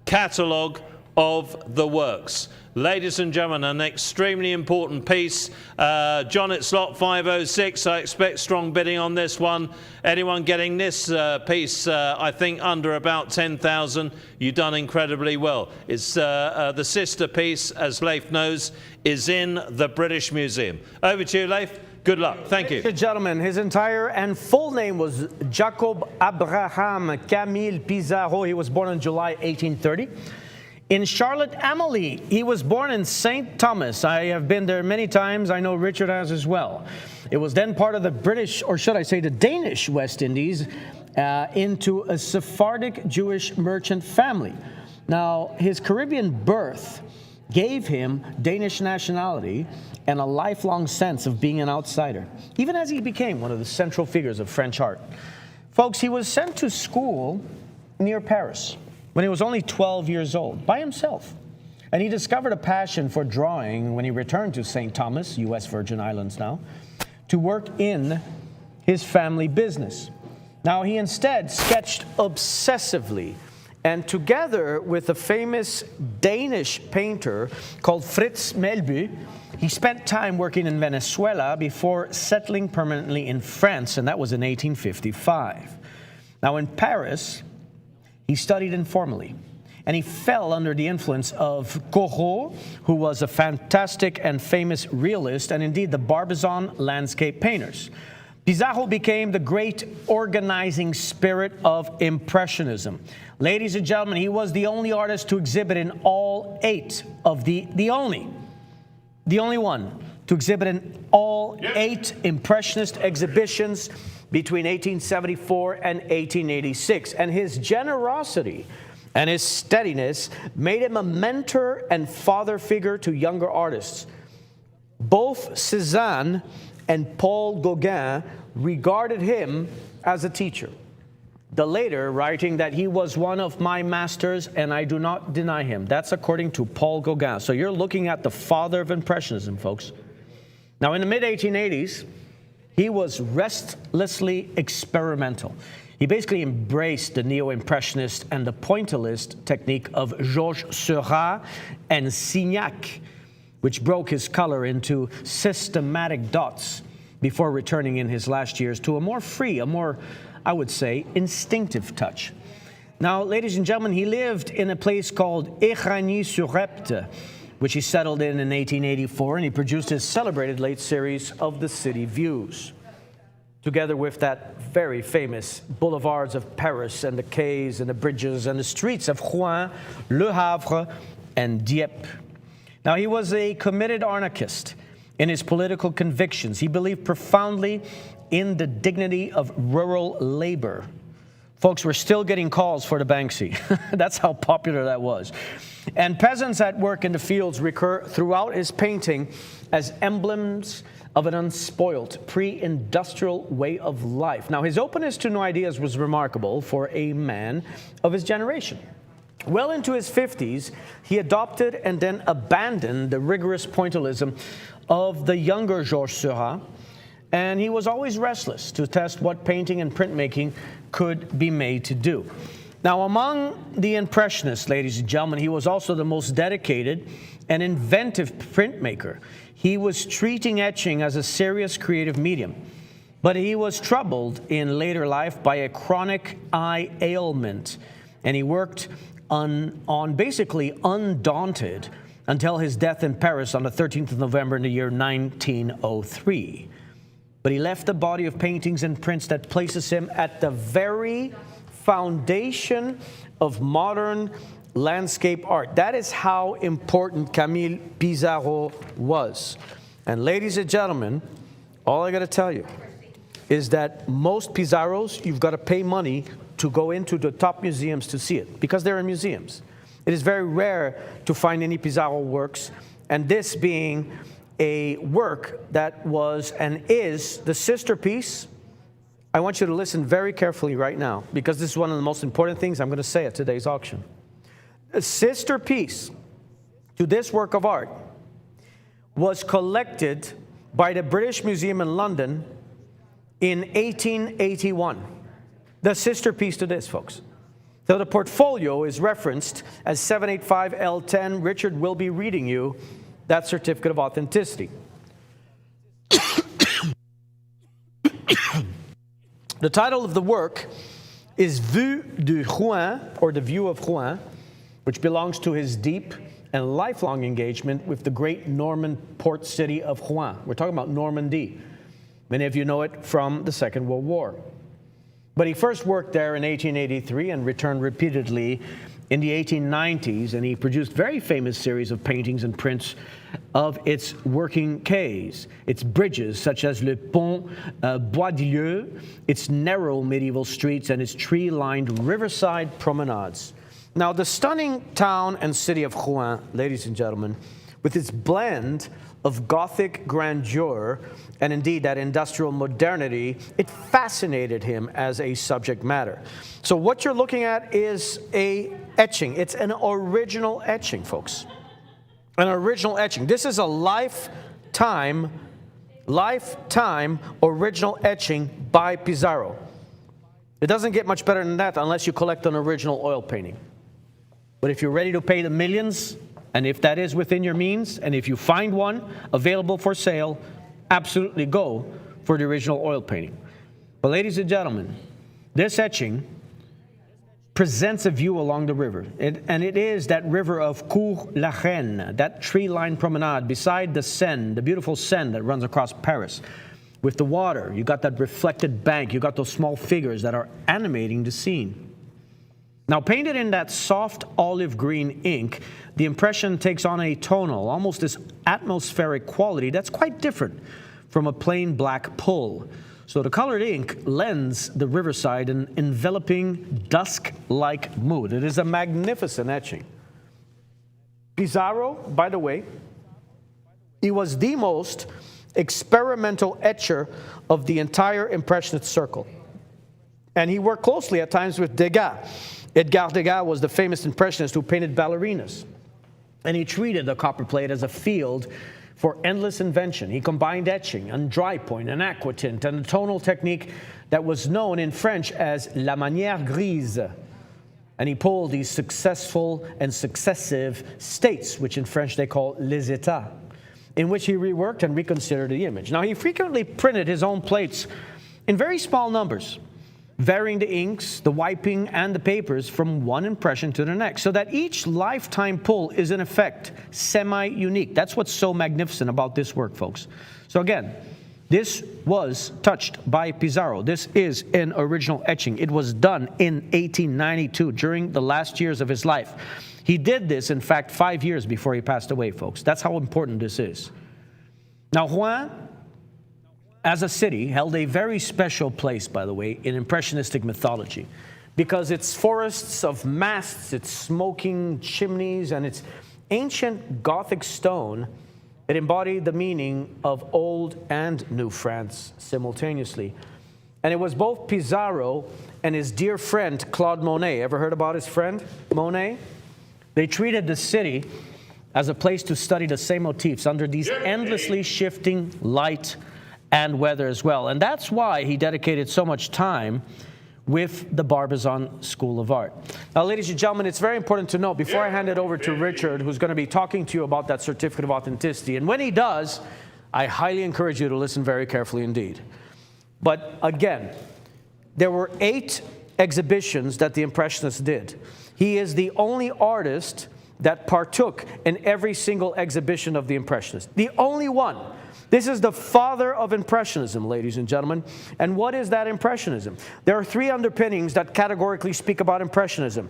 catalogue of the works. Ladies and gentlemen, an extremely important piece. John, it's lot 506. I expect strong bidding on this one. Anyone getting this piece, I think, under about 10,000, you've done incredibly well. It's the sister piece, as Leif knows, is in the British Museum. Over to you, Leif. Good luck. Thank you. Ladies and gentlemen, his entire and full name was Jacob Abraham Camille Pizarro. He was born in July 1830. In Charlotte Amalie, he was born in St. Thomas. I have been there many times. I know Richard has as well. It was then part of the British, or should I say the Danish West Indies, into a Sephardic Jewish merchant family. Now, his Caribbean birth gave him Danish nationality and a lifelong sense of being an outsider, even as he became one of the central figures of French art. Folks, he was sent to school near Paris when he was only 12 years old, by himself. And he discovered a passion for drawing when he returned to St. Thomas, U.S. Virgin Islands now, to work in his family business. Now, he instead sketched obsessively, and together with a famous Danish painter called Frits Melby, he spent time working in Venezuela before settling permanently in France, and that was in 1855. Now, in Paris, he studied informally, and he fell under the influence of Corot, who was a fantastic and famous realist, and indeed the Barbizon landscape painters. Pizarro became the great organizing spirit of Impressionism. Ladies and gentlemen, he was the only artist to exhibit in all 8 of the only one to exhibit in all 8 Impressionist exhibitions between 1874 and 1886. And his generosity and his steadiness made him a mentor and father figure to younger artists. Both Cézanne and Paul Gauguin regarded him as a teacher. The latter writing that he was one of my masters and I do not deny him. That's according to Paul Gauguin. So you're looking at the father of Impressionism, folks. Now, in the mid-1880s, he was restlessly experimental. He basically embraced the neo-impressionist and the pointillist technique of Georges Seurat and Signac, which broke his color into systematic dots before returning in his last years to a more free, a more, I would say, instinctive touch. Now, ladies and gentlemen, he lived in a place called Éragny-sur-Epte, which he settled in 1884, and he produced his celebrated late series of the City Views, together with that very famous boulevards of Paris and the quays and the bridges and the streets of Rouen, Le Havre, and Dieppe. Now, he was a committed anarchist in his political convictions. He believed profoundly in the dignity of rural labor. Folks, we're still getting calls for the Banksy. That's how popular that was. And peasants at work in the fields recur throughout his painting as emblems of an unspoilt, pre-industrial way of life. Now, his openness to new ideas was remarkable for a man of his generation. Well into his 50s, he adopted and then abandoned the rigorous pointillism of the younger Georges Seurat, and he was always restless to test what painting and printmaking could be made to do. Now, among the Impressionists, ladies and gentlemen, he was also the most dedicated and inventive printmaker. He was treating etching as a serious creative medium, but he was troubled in later life by a chronic eye ailment, and he worked on basically undaunted until his death in Paris on the 13th of November in the year 1903. But he left a body of paintings and prints that places him at the very foundation of modern landscape art. That is how important Camille Pizarro was. And ladies and gentlemen, all I got to tell you is that most Pizarros, you've got to pay money to go into the top museums to see it, because they're in museums. It is very rare to find any Pizarro works, and this being a work that was and is the sister piece. I want you to listen very carefully right now, because this is one of the most important things I'm going to say at today's auction. A sister piece to this work of art was collected by the British Museum in London in 1881. The sister piece to this, folks. So the portfolio is referenced as 785L10. Richard will be reading you that certificate of authenticity. The title of the work is Vue de Rouen, or The View of Rouen, which belongs to his deep and lifelong engagement with the great Norman port city of Rouen. We're talking about Normandy. Many of you know it from the Second World War. But he first worked there in 1883 and returned repeatedly in the 1890s, and he produced very famous series of paintings and prints of its working quays, its bridges such as Le Pont Bois-Dieu, its narrow medieval streets, and its tree-lined riverside promenades. Now, the stunning town and city of Rouen, ladies and gentlemen, with its blend of Gothic grandeur and indeed that industrial modernity, it fascinated him as a subject matter. So what you're looking at is a etching. It's an original etching, folks. An original etching. This is a lifetime original etching by Pizarro. It doesn't get much better than that unless you collect an original oil painting. But if you're ready to pay the millions, and if that is within your means, and if you find one available for sale, absolutely go for the original oil painting. But ladies and gentlemen, this etching presents a view along the river. And it is that river of Cours-la-Reine, that tree-lined promenade beside the Seine, the beautiful Seine that runs across Paris. With the water, you got that reflected bank, you got those small figures that are animating the scene. Now, painted in that soft olive green ink, the impression takes on a tonal, almost this atmospheric quality that's quite different from a plain black pull. So the colored ink lends the riverside an enveloping dusk-like mood. It is a magnificent etching. Pizarro, by the way, he was the most experimental etcher of the entire Impressionist circle. And he worked closely at times with Degas. Edgar Degas was the famous Impressionist who painted ballerinas. And he treated the copperplate as a field for endless invention. He combined etching and dry point and aquatint and a tonal technique that was known in French as la manière grise. And he pulled these successful and successive states, which in French they call les états, in which he reworked and reconsidered the image. Now, he frequently printed his own plates in very small numbers, varying the inks, the wiping, and the papers from one impression to the next, so that each lifetime pull is in effect semi-unique. That's what's so magnificent about this work, folks. So again, this was touched by Pizarro. This is an original etching. It was done in 1892, during the last years of his life. He did this, in fact, 5 years before he passed away, folks. That's how important this is. Now, Rouen, as a city, held a very special place, by the way, in Impressionistic mythology, because its forests of masts, its smoking chimneys, and its ancient Gothic stone, it embodied the meaning of old and new France simultaneously. And it was both Pizarro and his dear friend Claude Monet. Ever heard about his friend Monet? They treated the city as a place to study the same motifs under these endlessly shifting light and weather as well. And that's why he dedicated so much time with the Barbizon School of Art. Now, ladies and gentlemen, it's very important to note, before I hand it over to Richard, who's going to be talking to you about that certificate of authenticity, and when he does, I highly encourage you to listen very carefully indeed. But again, there were 8 exhibitions that the Impressionists did. He is the only artist that partook in every single exhibition of the Impressionists. The only one. This is the father of Impressionism, ladies and gentlemen. And what is that Impressionism? There are 3 underpinnings that categorically speak about Impressionism.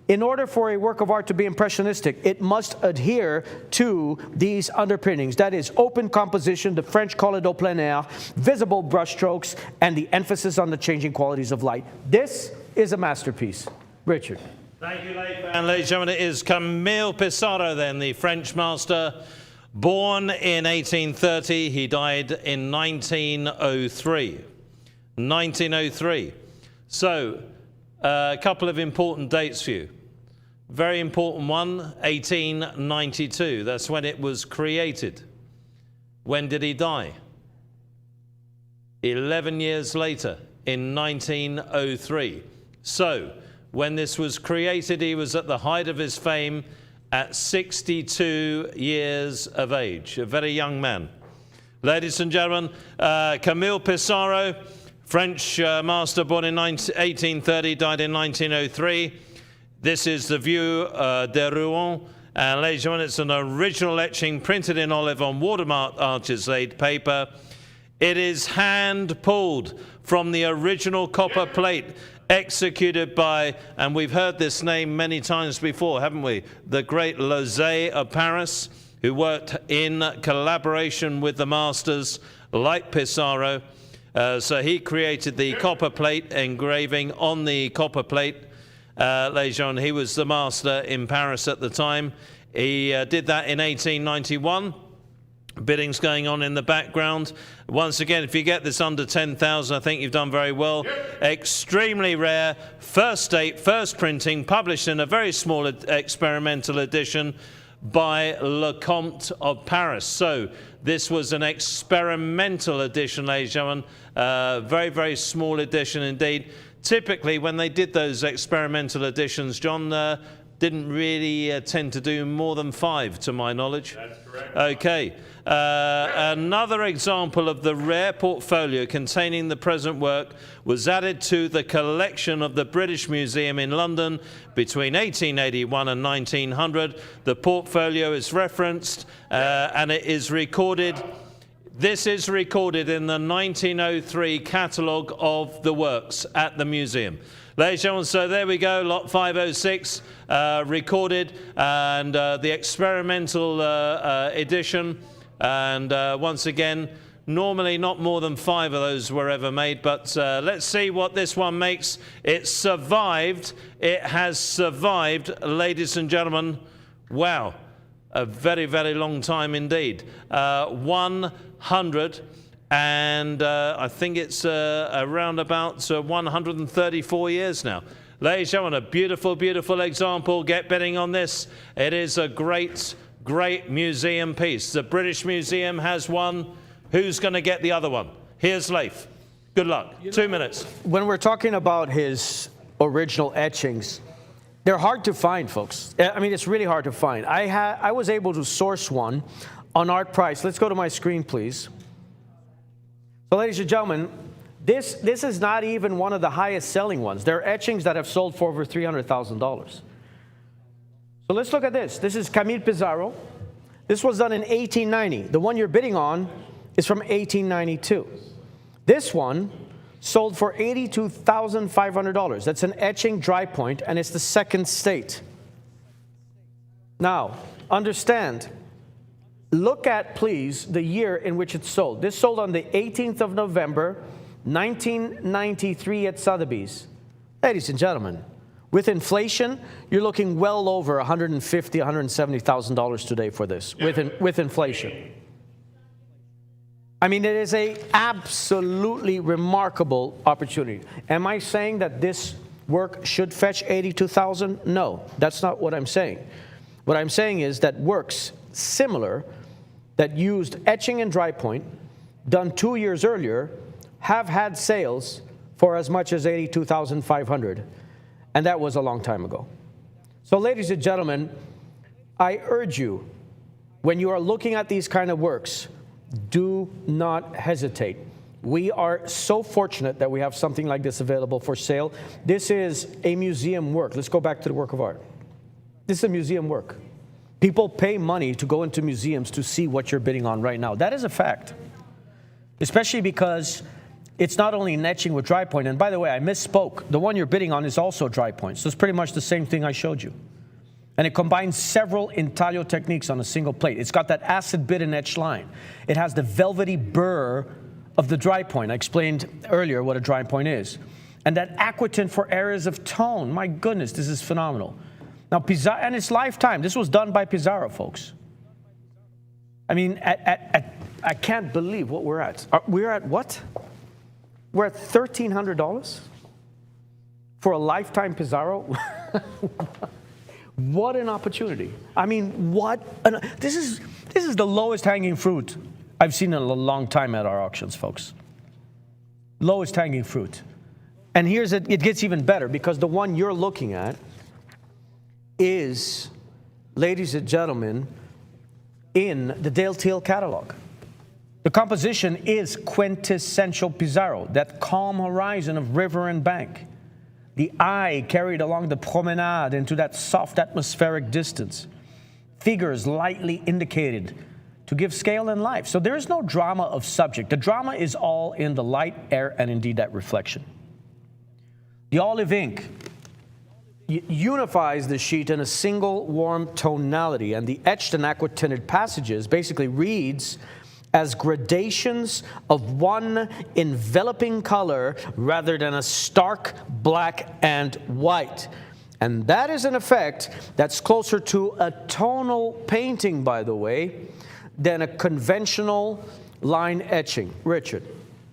In order for a work of art to be impressionistic, it must adhere to these underpinnings. That is open composition, the French call it au plein air, visible brushstrokes, and the emphasis on the changing qualities of light. This is a masterpiece. Richard. Thank you, Leif. And ladies and gentlemen, it is Camille Pissarro then, the French master. Born in 1830, he died in 1903. 1903. So, a couple of important dates for you. Very important one, 1892. That's when it was created. When did he die? 11 years later, in 1903. So, when this was created, he was at the height of his fame at 62 years of age, a very young man. Ladies and gentlemen, Camille Pissarro, French master, born in 1830, died in 1903. This is the Vieux de Rouen. And ladies and gentlemen, it's an original etching printed in olive on watermark architrave paper. It is hand-pulled from the original copper plate executed by, and we've heard this name many times before, haven't we? The great Lauzet of Paris, who worked in collaboration with the masters like Pissarro. So he created the copper plate engraving on the copper plate. Ladies and gentlemen, he was the master in Paris at the time. He did that in 1891. Biddings going on in the background. Once again, if you get this under 10,000, I think you've done very well. Extremely rare, first date, first printing, published in a very small experimental edition by Lecomte of Paris. So this was an experimental edition, ladies and gentlemen. Very, very small edition indeed. Typically, when they did those experimental editions, John, didn't really tend to do more than 5, to my knowledge. That's correct. Okay. Another example of the rare portfolio containing the present work was added to the collection of the British Museum in London between 1881 and 1900. The portfolio is referenced and it is recorded. This is recorded in the 1903 catalogue of the works at the museum. Ladies and gentlemen, so there we go, lot 506 recorded, and the experimental edition. And once again, normally not more than 5 of those were ever made, but let's see what this one makes. It survived. It has survived, ladies and gentlemen. Wow, a very, very long time indeed. 100. And I think it's around about 134 years now. Ladies and gentlemen, a beautiful, beautiful example. Get bidding on this. It is a great, great museum piece. The British Museum has one. Who's going to get the other one? Here's Leif. Good luck. 2 minutes. When we're talking about his original etchings, they're hard to find, folks. I mean, it's really hard to find. I was able to source one on Art Price. Let's go to my screen, please. So, ladies and gentlemen, this is not even one of the highest selling ones. There are etchings that have sold for over $300,000. So let's look at this. This is Camille Pissarro. This was done in 1890. The one you're bidding on is from 1892. This one sold for $82,500. That's an etching dry point, and it's the second state. Now, understand. Look at, please, the year in which it sold. This sold on the 18th of November, 1993 at Sotheby's. Ladies and gentlemen, with inflation, you're looking well over $150,000, $170,000 today for this, with inflation. I mean, it is an absolutely remarkable opportunity. Am I saying that this work should fetch $82,000? No, that's not what I'm saying. What I'm saying is that works similar that used etching and dry point, done 2 years earlier, have had sales for as much as $82,500, and that was a long time ago. So, ladies and gentlemen, I urge you, when you are looking at these kind of works, do not hesitate. We are so fortunate that we have something like this available for sale. This is a museum work. Let's go back to the work of art. This is a museum work. People pay money to go into museums to see what you're bidding on right now. That is a fact. Especially because It's not only an etching with dry point, and by the way, I misspoke. The one you're bidding on is also dry point, so it's pretty much the same thing I showed you. And it combines several intaglio techniques on a single plate. It's got that acid bit and etch line. It has the velvety burr of the dry point. I explained earlier what a dry point is. And that aquatint for areas of tone. My goodness, this is phenomenal. Now, Pizarro, and it's lifetime. This was done by Pizarro, folks. I mean, I can't believe what we're at. We're at what? We're at $1,300 for a lifetime Pizarro? What an opportunity. I mean, this is the lowest hanging fruit I've seen in a long time at our auctions, folks. Lowest hanging fruit. And it gets even better, because the one you're looking at is, ladies and gentlemen, in the Dale Teal catalog. The composition is quintessential Pizarro, that calm horizon of river and bank. The eye carried along the promenade into that soft atmospheric distance. Figures lightly indicated to give scale and life. So there is no drama of subject. The drama is all in the light, air, and indeed that reflection. The olive ink unifies the sheet in a single warm tonality, and the etched and aqua-tinted passages basically reads as gradations of one enveloping color rather than a stark black and white. And that is an effect that's closer to a tonal painting, by the way, than a conventional line etching. Richard.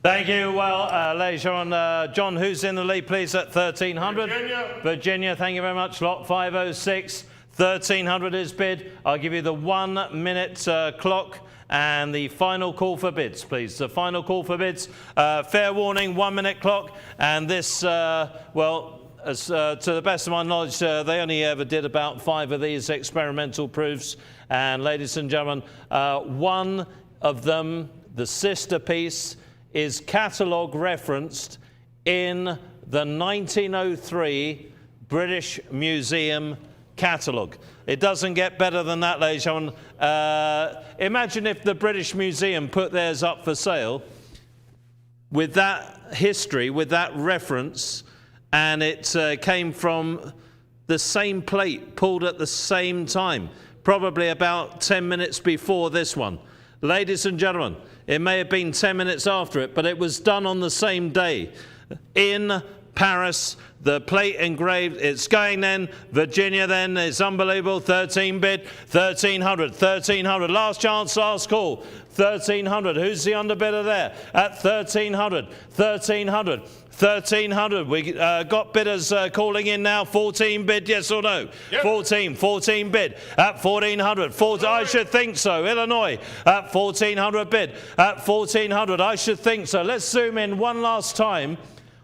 Thank you. Well, ladies and gentlemen, John, who's in the lead, please, at 1,300? Virginia, thank you very much. Lot 506. 1,300 is bid. I'll give you the 1 minute clock. And the final call for bids, please. The final call for bids. Fair warning, 1 minute clock. And this, well, to the best of my knowledge, they only ever did about 5 of these experimental proofs. And ladies and gentlemen, one of them, the sister piece, is catalogue referenced in the 1903 British Museum catalogue. It doesn't get better than that, ladies and gentlemen. Imagine if the British Museum put theirs up for sale with that history, with that reference, and it came from the same plate, pulled at the same time, probably about 10 minutes before this one. Ladies and gentlemen, it may have been 10 minutes after it, but it was done on the same day in Paris. The plate engraved, it's going then. Virginia then, it's unbelievable. 13 bid, 1,300, 1,300. Last chance, last call. 1,300. Who's the underbidder there? At 1,300, 1,300, 1,300. We got bidders calling in now. 14 bid, yes or no? Yep. 14 bid. At 1,400. I should think so. Illinois at 1,400 bid. At 1,400. I should think so. Let's zoom in one last time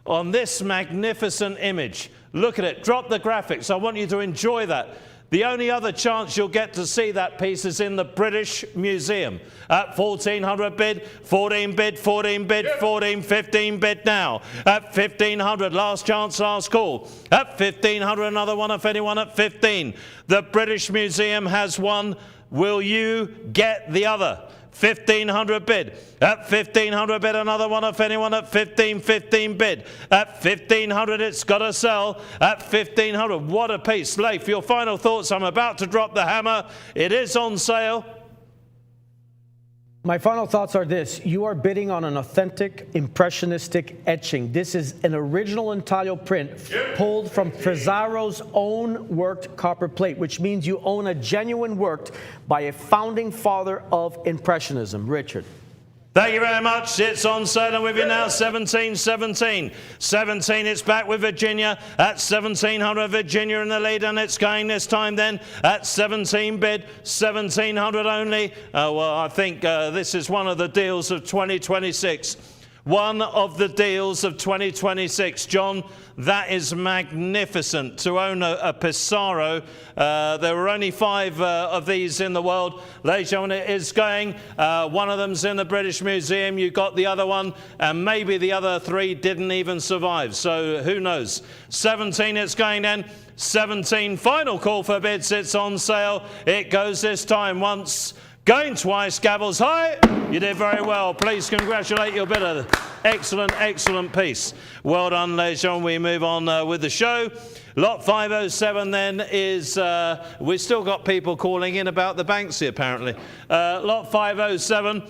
on this magnificent image. Look at it. Drop the graphics. I want you to enjoy that. The only other chance you'll get to see that piece is in the British Museum. At 1,400 bid, 14 bid, 14 bid, 14, 15 bid now. At 1,500, last chance, last call. At 1,500, another one if anyone at 15. The British Museum has one. Will you get the other? 1,500 bid. At 1,500 bid, another one if anyone at 15 bid. At 1,500, it's got to sell. At 1,500, what a piece. Leif, your final thoughts. I'm about to drop the hammer. It is on sale. My final thoughts are this. You are bidding on an authentic, impressionistic etching. This is an original intaglio print pulled from Pizarro's own worked copper plate, which means you own a genuine work by a founding father of Impressionism. Richard. Thank you very much. It's on sale and with you now. 17. It's back with Virginia at 1,700. Virginia in the lead, and it's going this time then at 17 bid. 1,700 only. Well, I think this is one of the deals of 2026. One of the deals of 2026. John, that is magnificent to own a Pizarro. There were only 5 of these in the world. Ladies and gentlemen, it is going. One of them's in the British Museum. You got the other one, and maybe the other 3 didn't even survive. So who knows? 17, it's going then. 17, final call for bids. It's on sale. It goes this time once. Going twice, gavels high. You did very well. Please congratulate your bidder. Excellent, excellent piece. Well done, ladies and gentlemen. We move on with the show. Lot 507 then is, we've still got people calling in about the Banksy apparently. Lot 507,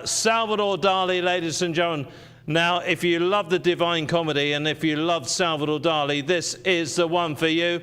Salvador Dali, ladies and gentlemen. Now, if you love the Divine Comedy and if you love Salvador Dali, this is the one for you.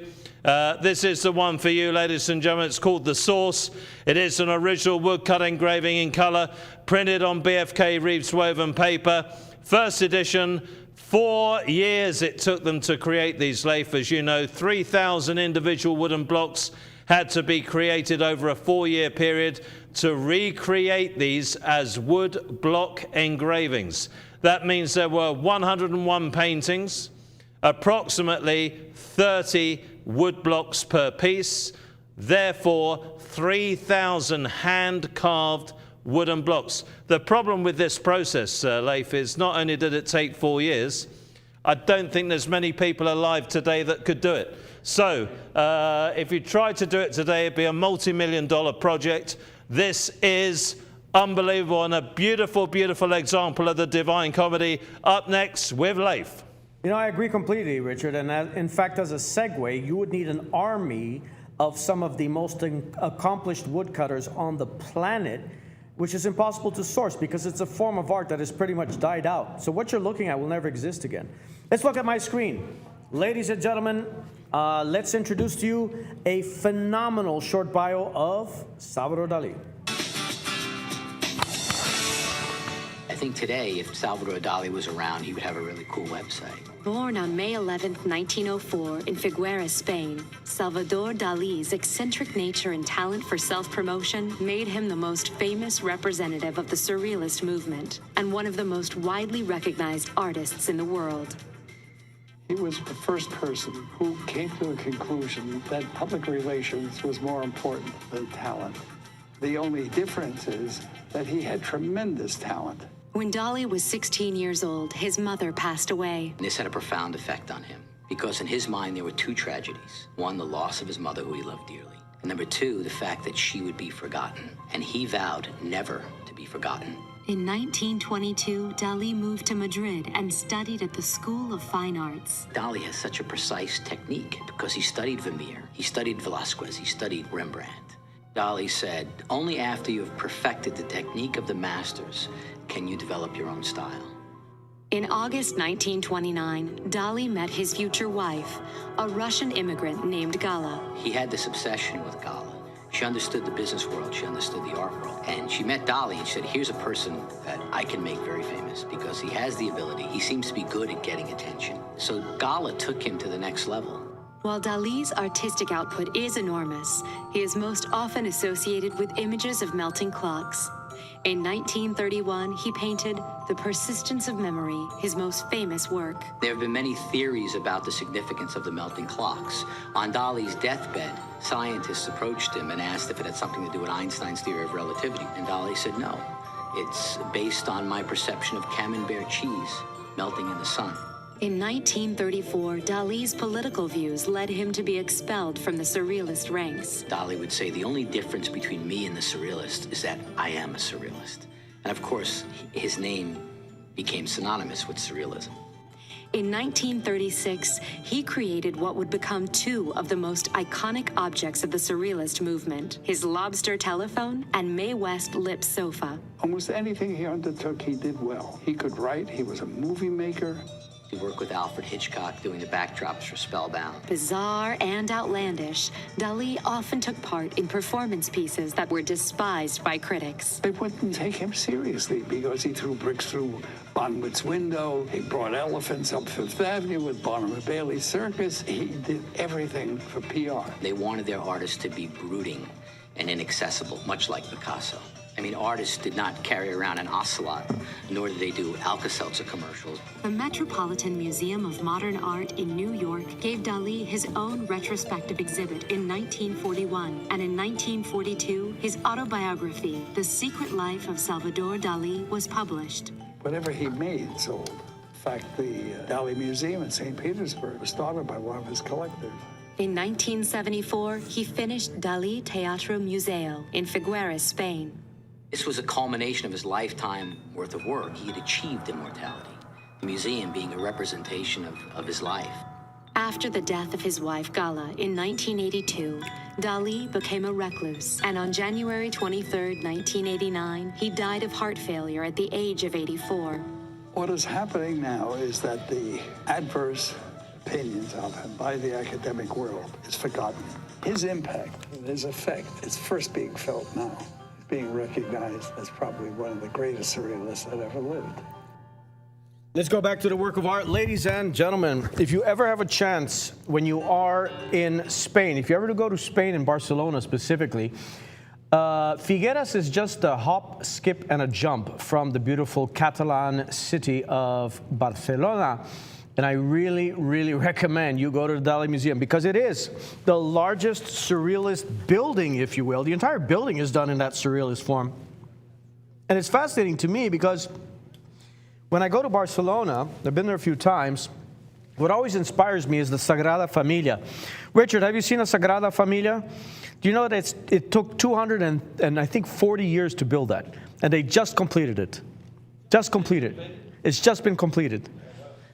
This is the one for you, ladies and gentlemen. It's called The Source. It is an original woodcut engraving in colour, printed on BFK Reeves woven paper. First edition. 4 years it took them to create these, Leif. As you know, 3,000 individual wooden blocks had to be created over a 4-year period to recreate these as wood block engravings. That means there were 101 paintings, approximately 30 wood blocks per piece, therefore 3,000 hand-carved wooden blocks. The problem with this process, Leif, is not only did it take 4 years, I don't think there's many people alive today that could do it. So if you tried to do it today, it'd be a multi-million-dollar project. This is unbelievable and a beautiful, beautiful example of the Divine Comedy. Up next with Leif. You know, I agree completely, Richard. And in fact, as a segue, you would need an army of some of the most accomplished woodcutters on the planet, which is impossible to source because it's a form of art that has pretty much died out. So what you're looking at will never exist again. Let's look at my screen. Ladies and gentlemen, let's introduce to you a phenomenal short bio of Salvador Dali. I think today, if Salvador Dali was around, he would have a really cool website. Born on May 11, 1904, in Figueres, Spain, Salvador Dali's eccentric nature and talent for self-promotion made him the most famous representative of the Surrealist movement and one of the most widely recognized artists in the world. He was the first person who came to the conclusion that public relations was more important than talent. The only difference is that he had tremendous talent. When Dali was 16 years old, his mother passed away. This had a profound effect on him because in his mind there were two tragedies. One, the loss of his mother, who he loved dearly. And number two, the fact that she would be forgotten. And he vowed never to be forgotten. In 1922, Dali moved to Madrid and studied at the School of Fine Arts. Dali has such a precise technique because he studied Vermeer, he studied Velázquez, he studied Rembrandt. Dali said, only after you have perfected the technique of the masters can you develop your own style. In August 1929, Dali met his future wife, a Russian immigrant named Gala. He had this obsession with Gala. She understood the business world, she understood the art world. And she met Dali and she said, here's a person that I can make very famous because he has the ability, he seems to be good at getting attention. So Gala took him to the next level. While Dali's artistic output is enormous, he is most often associated with images of melting clocks. In 1931, he painted The Persistence of Memory, his most famous work. There have been many theories about the significance of the melting clocks. On Dali's deathbed, scientists approached him and asked if it had something to do with Einstein's theory of relativity. And Dali said, no, it's based on my perception of camembert cheese melting in the sun. In 1934, Dali's political views led him to be expelled from the Surrealist ranks. Dali would say, the only difference between me and the Surrealist is that I am a Surrealist. And of course, his name became synonymous with Surrealism. In 1936, he created what would become two of the most iconic objects of the Surrealist movement, his lobster telephone and Mae West lip sofa. Almost anything he undertook, he did well. He could write, he was a movie maker. He worked with Alfred Hitchcock doing the backdrops for Spellbound. Bizarre and outlandish, Dali often took part in performance pieces that were despised by critics. They wouldn't take him seriously because he threw bricks through Bonwit's window. He brought elephants up Fifth Avenue with Barnum & Bailey Circus. He did everything for PR. They wanted their artists to be brooding and inaccessible, much like Picasso. I mean, artists did not carry around an ocelot, nor did they do Alka-Seltzer commercials. The Metropolitan Museum of Modern Art in New York gave Dali his own retrospective exhibit in 1941, and in 1942, his autobiography, The Secret Life of Salvador Dali, was published. Whatever he made sold. In fact, the Dali Museum in St. Petersburg was started by one of his collectors. In 1974, he finished Dali Teatro Museo in Figueres, Spain. This was a culmination of his lifetime worth of work. He had achieved immortality, the museum being a representation of his life. After the death of his wife Gala in 1982, Dali became a recluse, and on January 23, 1989, he died of heart failure at the age of 84. What is happening now is that the adverse opinions of him by the academic world is forgotten. His impact and his effect is first being felt now. He's being recognized as probably one of the greatest surrealists that ever lived. Let's go back to the work of art. Ladies and gentlemen, if you ever have a chance when you are in Spain, if you ever go to Spain and Barcelona specifically, Figueres is just a hop, skip, and a jump from the beautiful Catalan city of Barcelona. And I really, really recommend you go to the Dali Museum because it is the largest surrealist building, if you will. The entire building is done in that surrealist form. And it's fascinating to me because when I go to Barcelona, I've been there a few times, what always inspires me is the Sagrada Familia. Richard, have you seen a Sagrada Familia? Do you know that it took 240 years to build that? And they just completed it. Just completed. It's just been completed.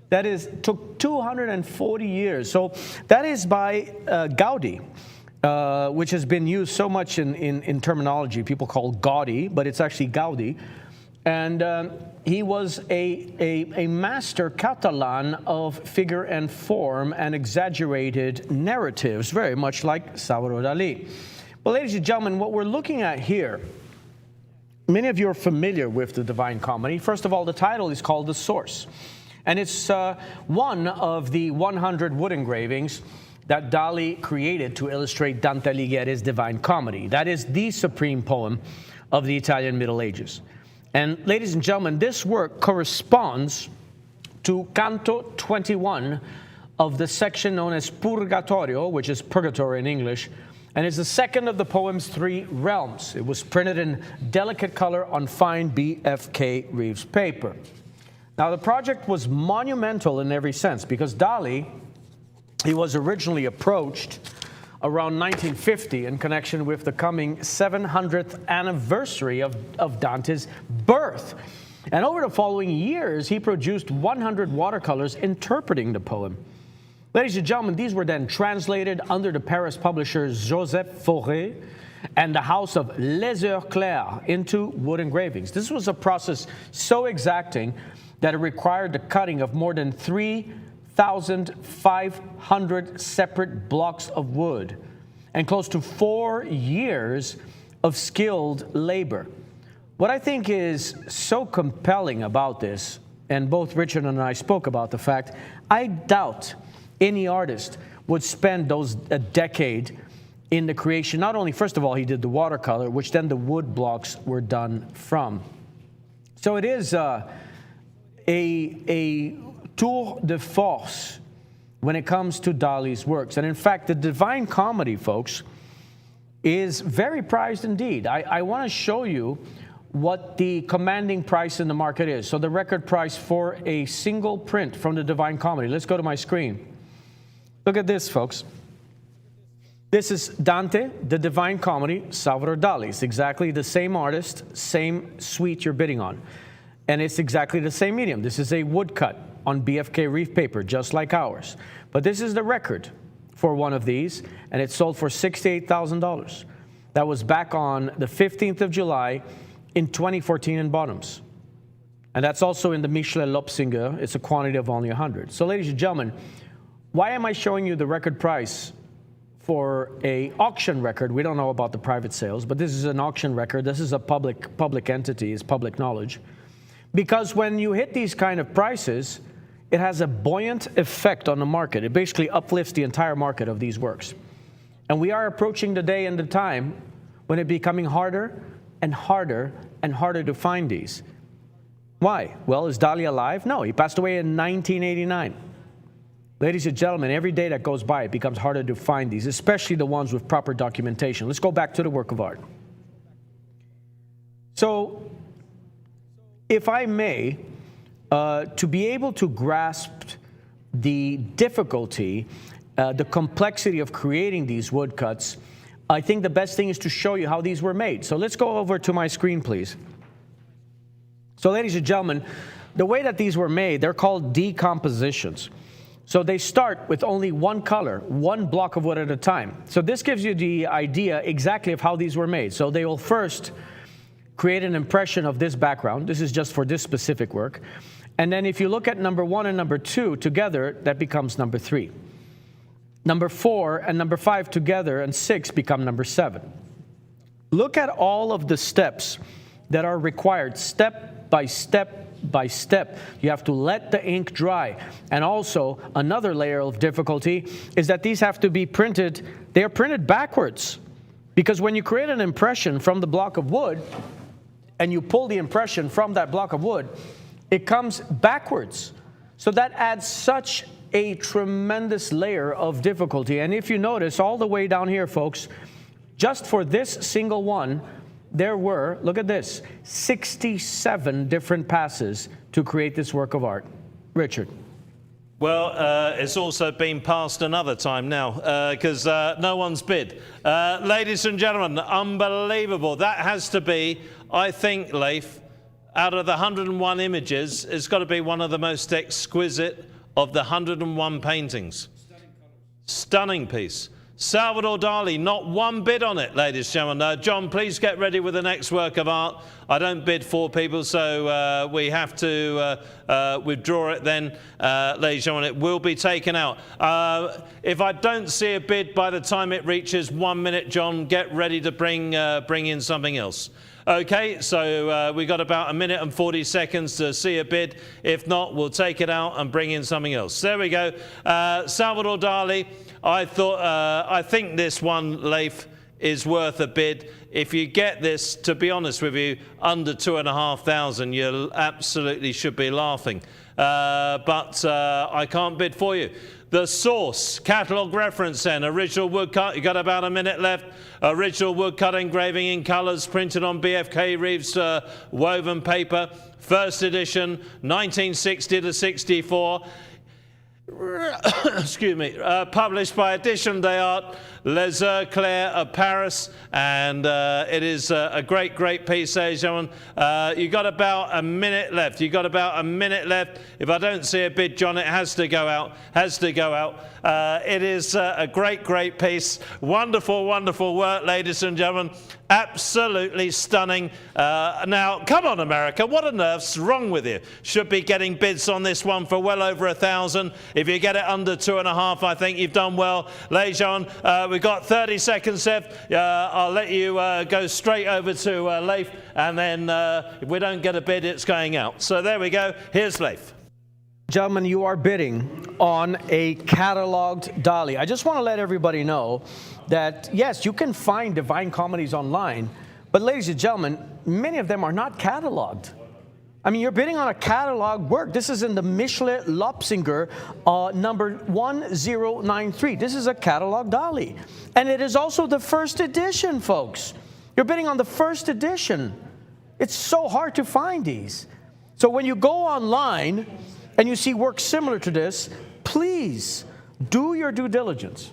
That is, took 240 years. So that is by Gaudi, which has been used so much in terminology. People call Gaudi, but it's actually Gaudi. And he was a master Catalan of figure and form and exaggerated narratives, very much like Salvador Dali. But ladies and gentlemen, what we're looking at here, many of you are familiar with the Divine Comedy. First of all, the title is called The Source. And it's one of the 100 wood engravings that Dali created to illustrate Dante Alighieri's Divine Comedy. That is the supreme poem of the Italian Middle Ages. And ladies and gentlemen, this work corresponds to Canto 21 of the section known as Purgatorio, which is purgatory in English, and is the second of the poem's 3 realms. It was printed in delicate color on fine BFK Reeves paper. Now, the project was monumental in every sense because Dali, he was originally approached around 1950 in connection with the coming 700th anniversary of Dante's birth. And over the following years, he produced 100 watercolors interpreting the poem. Ladies and gentlemen, these were then translated under the Paris publisher Joseph Fauré and the house of Les Heures Claires into wood engravings. This was a process so exacting that it required the cutting of more than 3,500 separate blocks of wood and close to 4 years of skilled labor. What I think is so compelling about this, and both Richard and I spoke about the fact, I doubt any artist would spend a decade in the creation. Not only, first of all, he did the watercolor, which then the wood blocks were done from. So it is a tour de force when it comes to Dali's works. And in fact, the Divine Comedy, folks, is very prized indeed. I want to show you what the commanding price in the market is. So the record price for a single print from the Divine Comedy. Let's go to my screen. Look at this, folks. This is Dante, the Divine Comedy, Salvador Dali. It's exactly the same artist, same suite you're bidding on. And it's exactly the same medium. This is a woodcut on BFK Reef paper, just like ours. But this is the record for one of these, and it sold for $68,000. That was back on the 15th of July in 2014 in Bottoms. And that's also in the Michelin Lopsinger. It's a quantity of only 100. So ladies and gentlemen, why am I showing you the record price for a auction record? We don't know about the private sales, but this is an auction record. This is a public entity, it's public knowledge. Because when you hit these kind of prices, it has a buoyant effect on the market. It basically uplifts the entire market of these works. And we are approaching the day and the time when it's becoming harder and harder and harder to find these. Why? Well, is Dali alive? No, he passed away in 1989. Ladies and gentlemen, every day that goes by, it becomes harder to find these, especially the ones with proper documentation. Let's go back to the work of art. So, if I may, to be able to grasp the difficulty, the complexity of creating these woodcuts, I think the best thing is to show you how these were made. So let's go over to my screen, please. So ladies and gentlemen, the way that these were made, they're called decompositions. So they start with only one color, one block of wood at a time. So this gives you the idea exactly of how these were made. So they will first create an impression of this background. This is just for this specific work. And then if you look at number 1 and number 2 together, that becomes number 3. Number 4 and number 5 together and 6 become number 7. Look at all of the steps that are required, step by step by step. You have to let the ink dry. And also, another layer of difficulty is that these have to be printed, they're printed backwards. Because when you create an impression from the block of wood, and you pull the impression from that block of wood, it comes backwards. So that adds such a tremendous layer of difficulty. And if you notice, all the way down here, folks, just for this single one, there were, look at this, 67 different passes to create this work of art. Richard. Well, it's also been passed another time now because no one's bid. Ladies and gentlemen, unbelievable. That has to be, I think, Leif, out of the 101 images, it's got to be one of the most exquisite of the 101 paintings. Stunning piece. Salvador Dali, not one bid on it, ladies and gentlemen. John, please get ready with the next work of art. I don't bid for people, so we have to withdraw it then, ladies and gentlemen. It will be taken out. If I don't see a bid by the time it reaches 1 minute, John, get ready to bring in something else. Okay, so we've got about 1 minute and 40 seconds to see a bid. If not, we'll take it out and bring in something else. There we go. Salvador Dali, I think this one, Leif, is worth a bid. If you get this, to be honest with you, under 2,500, you absolutely should be laughing. But I can't bid for you. The source, catalogue reference then, original woodcut, you've got about 1 minute left. Original woodcut engraving in colours, printed on BFK Reeves woven paper. First edition, 1960 to 64. Excuse me, published by Edition des Arts, Les Heures Claires of Paris, and it is a great, great piece, ladies and gentlemen. You've got about 1 minute left. You've got about 1 minute left. If I don't see a bid, John, it has to go out. Has to go out. It is a great, great piece. Wonderful, wonderful work, ladies and gentlemen. Absolutely stunning. Now, come on, America. What on earth's wrong with you? Should be getting bids on this one for well over 1,000. If you get it under 2.5, I think you've done well. Ladies and gentlemen, we've got 30 seconds left. I'll let you go straight over to Leif, and then if we don't get a bid, it's going out. So there we go. Here's Leif. Gentlemen, you are bidding on a cataloged Dali. I just want to let everybody know that, yes, you can find Divine Comedies online, but ladies and gentlemen, many of them are not cataloged. I mean, you're bidding on a catalog work. This is in the Michelet Lopsinger number 1093. This is a catalog Dali. And it is also the first edition, folks. You're bidding on the first edition. It's so hard to find these. So when you go online and you see work similar to this, please do your due diligence.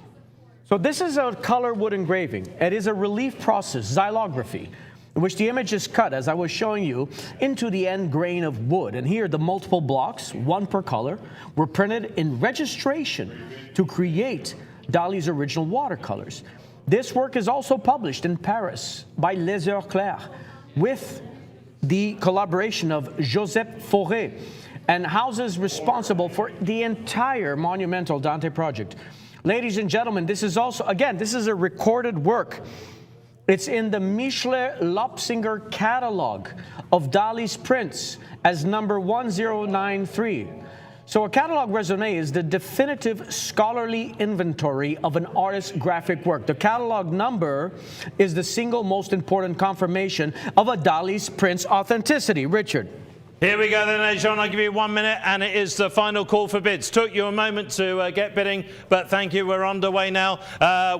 So this is a color wood engraving. It is a relief process, xylography, in which the image is cut, as I was showing you, into the end grain of wood. And here, the multiple blocks, one per color, were printed in registration to create Dali's original watercolors. This work is also published in Paris by Les Heures Claires with the collaboration of Joseph Fauré, and houses responsible for the entire monumental Dante project. Ladies and gentlemen, this is also, again, this is a recorded work. It's in the Michelet Lopsinger catalog of Dali's prints as number 1093. So a catalog raisonné is the definitive scholarly inventory of an artist's graphic work. The catalog number is the single most important confirmation of a Dali's print's authenticity. Richard. Here we go then, ladies and gentlemen. I'll give you 1 minute, and it is the final call for bids. Took you a moment to get bidding, but thank you. We're underway now.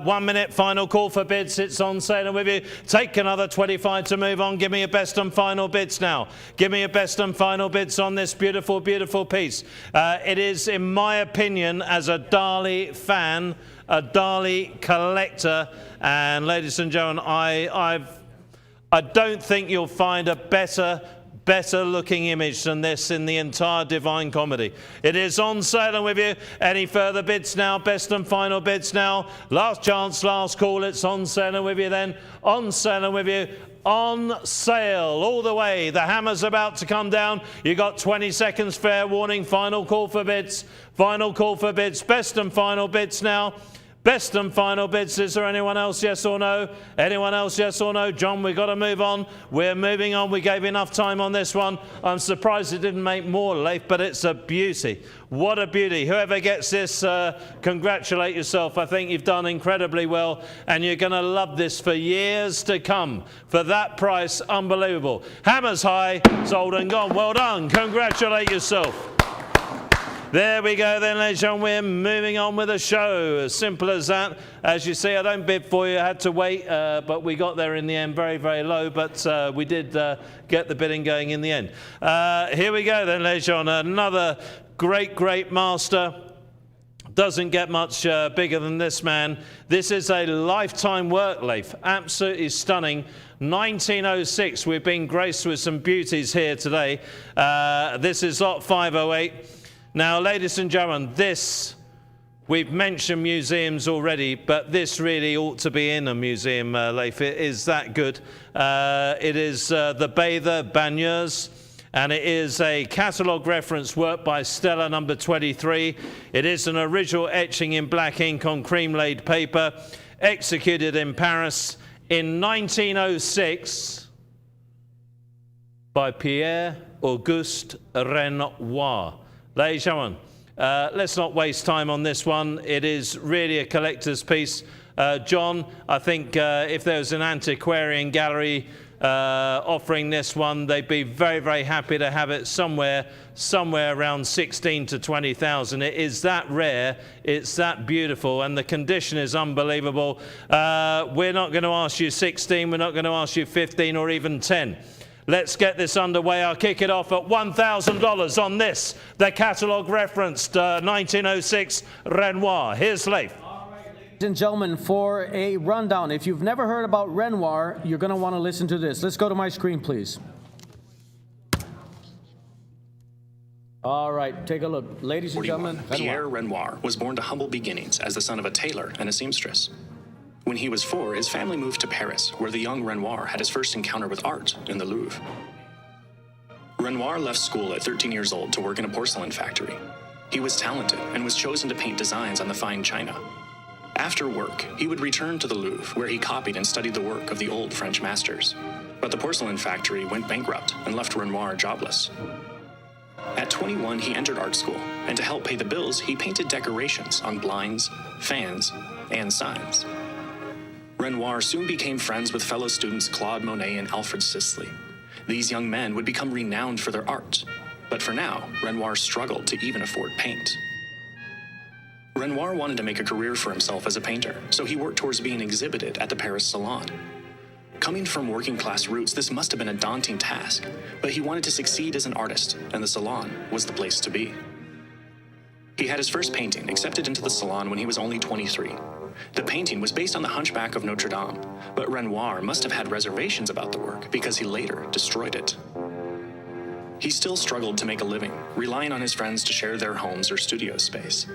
1 minute, final call for bids. It's on sale with you. Take another 25 to move on. Give me your best and final bids now. Give me your best and final bids on this beautiful, beautiful piece. It is, in my opinion, as a Dali fan, a Dali collector, and ladies and gentlemen, I don't think you'll find a better looking image than this in the entire Divine Comedy. It is on sale with you. Any further bids now? Best and final bids now. Last chance, last call. It's on sale with you then. On sale with you. On sale all the way. The hammer's about to come down. You got 20 seconds fair warning. Final call for bids. Final call for bids. Best and final bids now. Best and final bids. Is there anyone else, yes or no? Anyone else, yes or no? John, we've got to move on. We're moving on. We gave enough time on this one. I'm surprised it didn't make more, Leif, but it's a beauty. What a beauty. Whoever gets this, congratulate yourself. I think you've done incredibly well, and you're going to love this for years to come. For that price, unbelievable. Hammers high, sold and gone. Well done. Congratulate yourself. There we go then, ladies and gentlemen, we're moving on with the show. As simple as that. As you see, I don't bid for you, I had to wait, but we got there in the end very, very low, but we did get the bidding going in the end. Here we go then, ladies and gentlemen, another great master. Doesn't get much bigger than this man. This is a lifetime work, Leif. Absolutely stunning. 1906, we've been graced with some beauties here today. This is lot 508. Now, ladies and gentlemen, this, we've mentioned museums already, but this really ought to be in a museum, Leif. It is that good. It is the Bather Bagneurs, and it is a catalogue reference work by Stella number 23. It is an original etching in black ink on cream-laid paper, executed in Paris in 1906 by Pierre-Auguste Renoir. Ladies and gentlemen, let's not waste time on this one. It is really a collector's piece. John, I think if there was an antiquarian gallery offering this one, they'd be very, very happy to have it somewhere around 16 to 20,000. It is that rare, it's that beautiful, and the condition is unbelievable. We're not going to ask you 16, we're not going to ask you 15 or even 10. Let's get this underway. I'll kick it off at $1,000 on this, the catalogue referenced 1906 Renoir. Here's Leif. Ladies and gentlemen, for a rundown, if you've never heard about Renoir, you're going to want to listen to this. Let's go to my screen, please. All right, take a look. Ladies and gentlemen, Pierre Renoir was born to humble beginnings as the son of a tailor and a seamstress. When he was 4, his family moved to Paris, where the young Renoir had his first encounter with art in the Louvre. Renoir left school at 13 years old to work in a porcelain factory. He was talented and was chosen to paint designs on the fine china. After work, he would return to the Louvre, where he copied and studied the work of the old French masters. But the porcelain factory went bankrupt and left Renoir jobless. At 21, he entered art school, and to help pay the bills, he painted decorations on blinds, fans, and signs. Renoir soon became friends with fellow students Claude Monet and Alfred Sisley. These young men would become renowned for their art, but for now, Renoir struggled to even afford paint. Renoir wanted to make a career for himself as a painter, so he worked towards being exhibited at the Paris Salon. Coming from working-class roots, this must have been a daunting task, but he wanted to succeed as an artist, and the Salon was the place to be. He had his first painting accepted into the Salon when he was only 23. The painting was based on the Hunchback of Notre Dame, but Renoir must have had reservations about the work because he later destroyed it. He still struggled to make a living, relying on his friends to share their homes or studio space.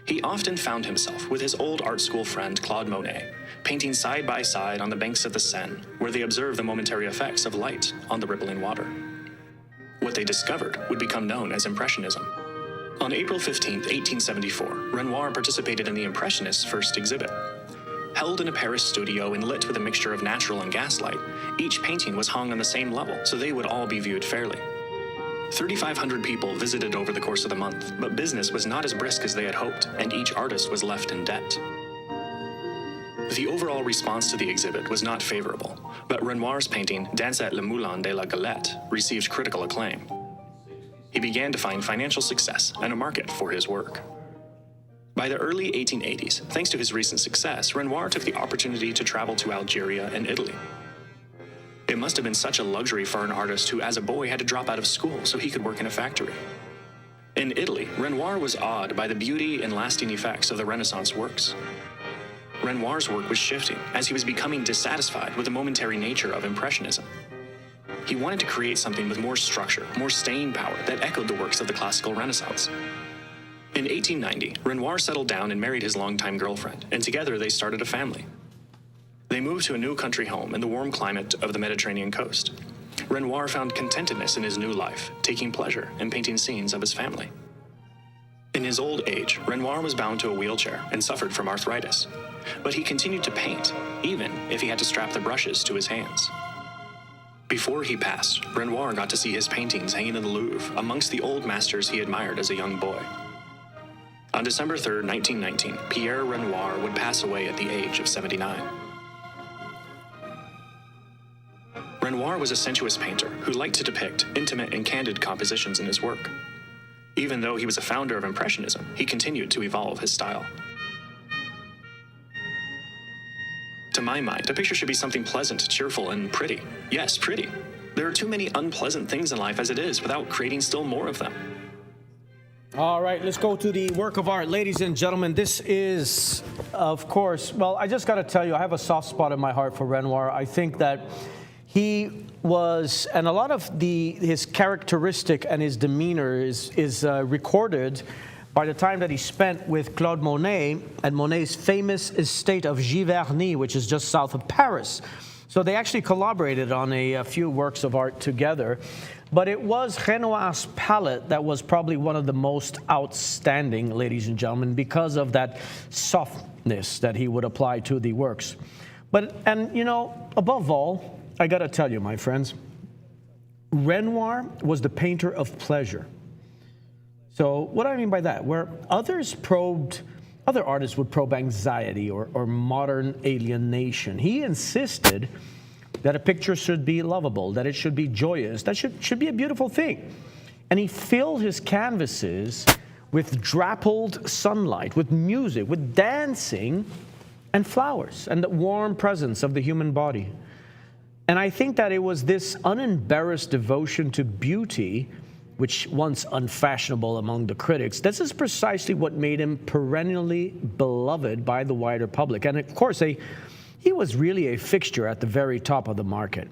He often found himself with his old art school friend Claude Monet, painting side by side on the banks of the Seine, where they observed the momentary effects of light on the rippling water. What they discovered would become known as Impressionism. On April 15, 1874, Renoir participated in the Impressionists' first exhibit. Held in a Paris studio and lit with a mixture of natural and gaslight, each painting was hung on the same level, so they would all be viewed fairly. 3,500 people visited over the course of the month, but business was not as brisk as they had hoped, and each artist was left in debt. The overall response to the exhibit was not favorable, but Renoir's painting, Dance at le Moulin de la Galette, received critical acclaim. he began to find financial success and a market for his work. By the early 1880s, thanks to his recent success, Renoir took the opportunity to travel to Algeria and Italy. It must have been such a luxury for an artist who, as a boy, had to drop out of school so he could work in a factory. In Italy, Renoir was awed by the beauty and lasting effects of the Renaissance works. Renoir's work was shifting as he was becoming dissatisfied with the momentary nature of Impressionism. He wanted to create something with more structure, more staying power that echoed the works of the classical Renaissance. In 1890, Renoir settled down and married his longtime girlfriend, and together they started a family. They moved to a new country home in the warm climate of the Mediterranean coast. Renoir found contentedness in his new life, taking pleasure in painting scenes of his family. In his old age, Renoir was bound to a wheelchair and suffered from arthritis, but he continued to paint, even if he had to strap the brushes to his hands. Before he passed, Renoir got to see his paintings hanging in the Louvre amongst the old masters he admired as a young boy. On December 3, 1919, Pierre Renoir would pass away at the age of 79. Renoir was a sensuous painter who liked to depict intimate and candid compositions in his work. Even though he was a founder of Impressionism, he continued to evolve his style. To my mind, a picture should be something pleasant, cheerful, and pretty. Yes, pretty. There are too many unpleasant things in life as it is without creating still more of them. All right, let's go to the work of art. Ladies and gentlemen, this is, of course, well, I just got to tell you, I have a soft spot in my heart for Renoir. I think that he was, and a lot of his characteristic and his demeanor is recorded by the time that he spent with Claude Monet at Monet's famous estate of Giverny, which is just south of Paris. So they actually collaborated on a few works of art together. But it was Renoir's palette that was probably one of the most outstanding, ladies and gentlemen, because of that softness that he would apply to the works. And you know, above all, I got to tell you, my friends, Renoir was the painter of pleasure. So what do I mean by that? Where other artists would probe anxiety or modern alienation, he insisted that a picture should be lovable, that it should be joyous, that should be a beautiful thing. And he filled his canvases with drappled sunlight, with music, with dancing, and flowers, and the warm presence of the human body. And I think that it was this unembarrassed devotion to beauty, which once unfashionable among the critics, this is precisely what made him perennially beloved by the wider public. And of course, he was really a fixture at the very top of the market.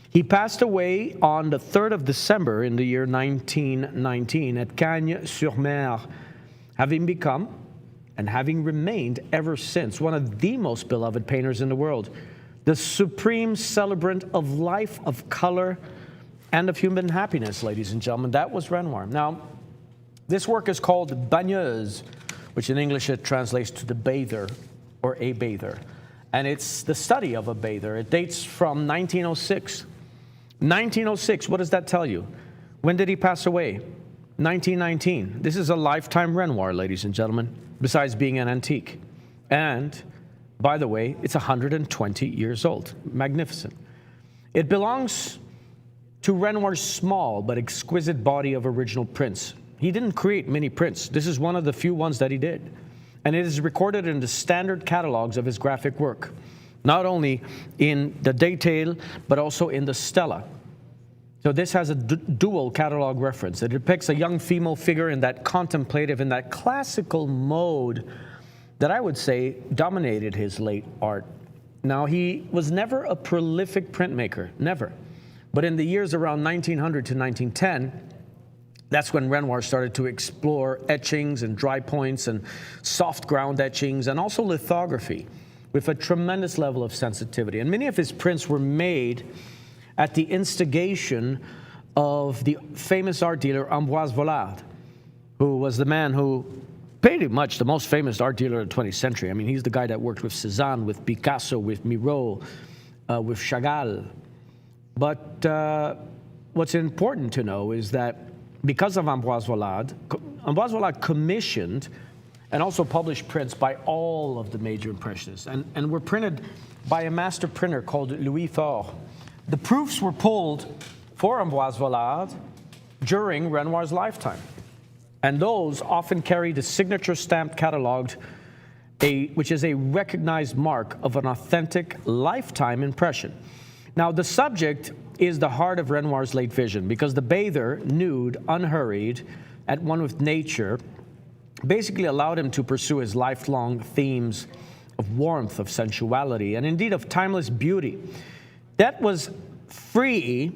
He passed away on the 3rd of December in the year 1919 at Cagnes-sur-Mer, having become and having remained ever since one of the most beloved painters in the world, the supreme celebrant of life, of color, and of human happiness, ladies and gentlemen. That was Renoir. Now, this work is called Bagneuse, which in English it translates to the bather or a bather. And it's the study of a bather. It dates from 1906. 1906, what does that tell you? When did he pass away? 1919. This is a lifetime Renoir, ladies and gentlemen, besides being an antique. And, by the way, it's 120 years old. Magnificent. It belongs to Renoir's small but exquisite body of original prints. He didn't create many prints. This is one of the few ones that he did. And it is recorded in the standard catalogs of his graphic work, not only in the detail, but also in the stela. So this has a dual catalog reference. It depicts a young female figure in that contemplative, in that classical mode that I would say dominated his late art. Now, he was never a prolific printmaker, never. But in the years around 1900 to 1910, that's when Renoir started to explore etchings and dry points and soft ground etchings and also lithography with a tremendous level of sensitivity. And many of his prints were made at the instigation of the famous art dealer Ambroise Vollard, who was the man who pretty much the most famous art dealer of the 20th century. I mean, he's the guy that worked with Cézanne, with Picasso, with Miro, with Chagall. But what's important to know is that because of Ambroise Vollard commissioned and also published prints by all of the major Impressionists, and were printed by a master printer called Louis Faure. The proofs were pulled for Ambroise Vollard during Renoir's lifetime. And those often carry the signature stamp cataloged, which is a recognized mark of an authentic lifetime impression. Now, the subject is the heart of Renoir's late vision, because the bather, nude, unhurried, at one with nature, basically allowed him to pursue his lifelong themes of warmth, of sensuality, and indeed of timeless beauty. That was free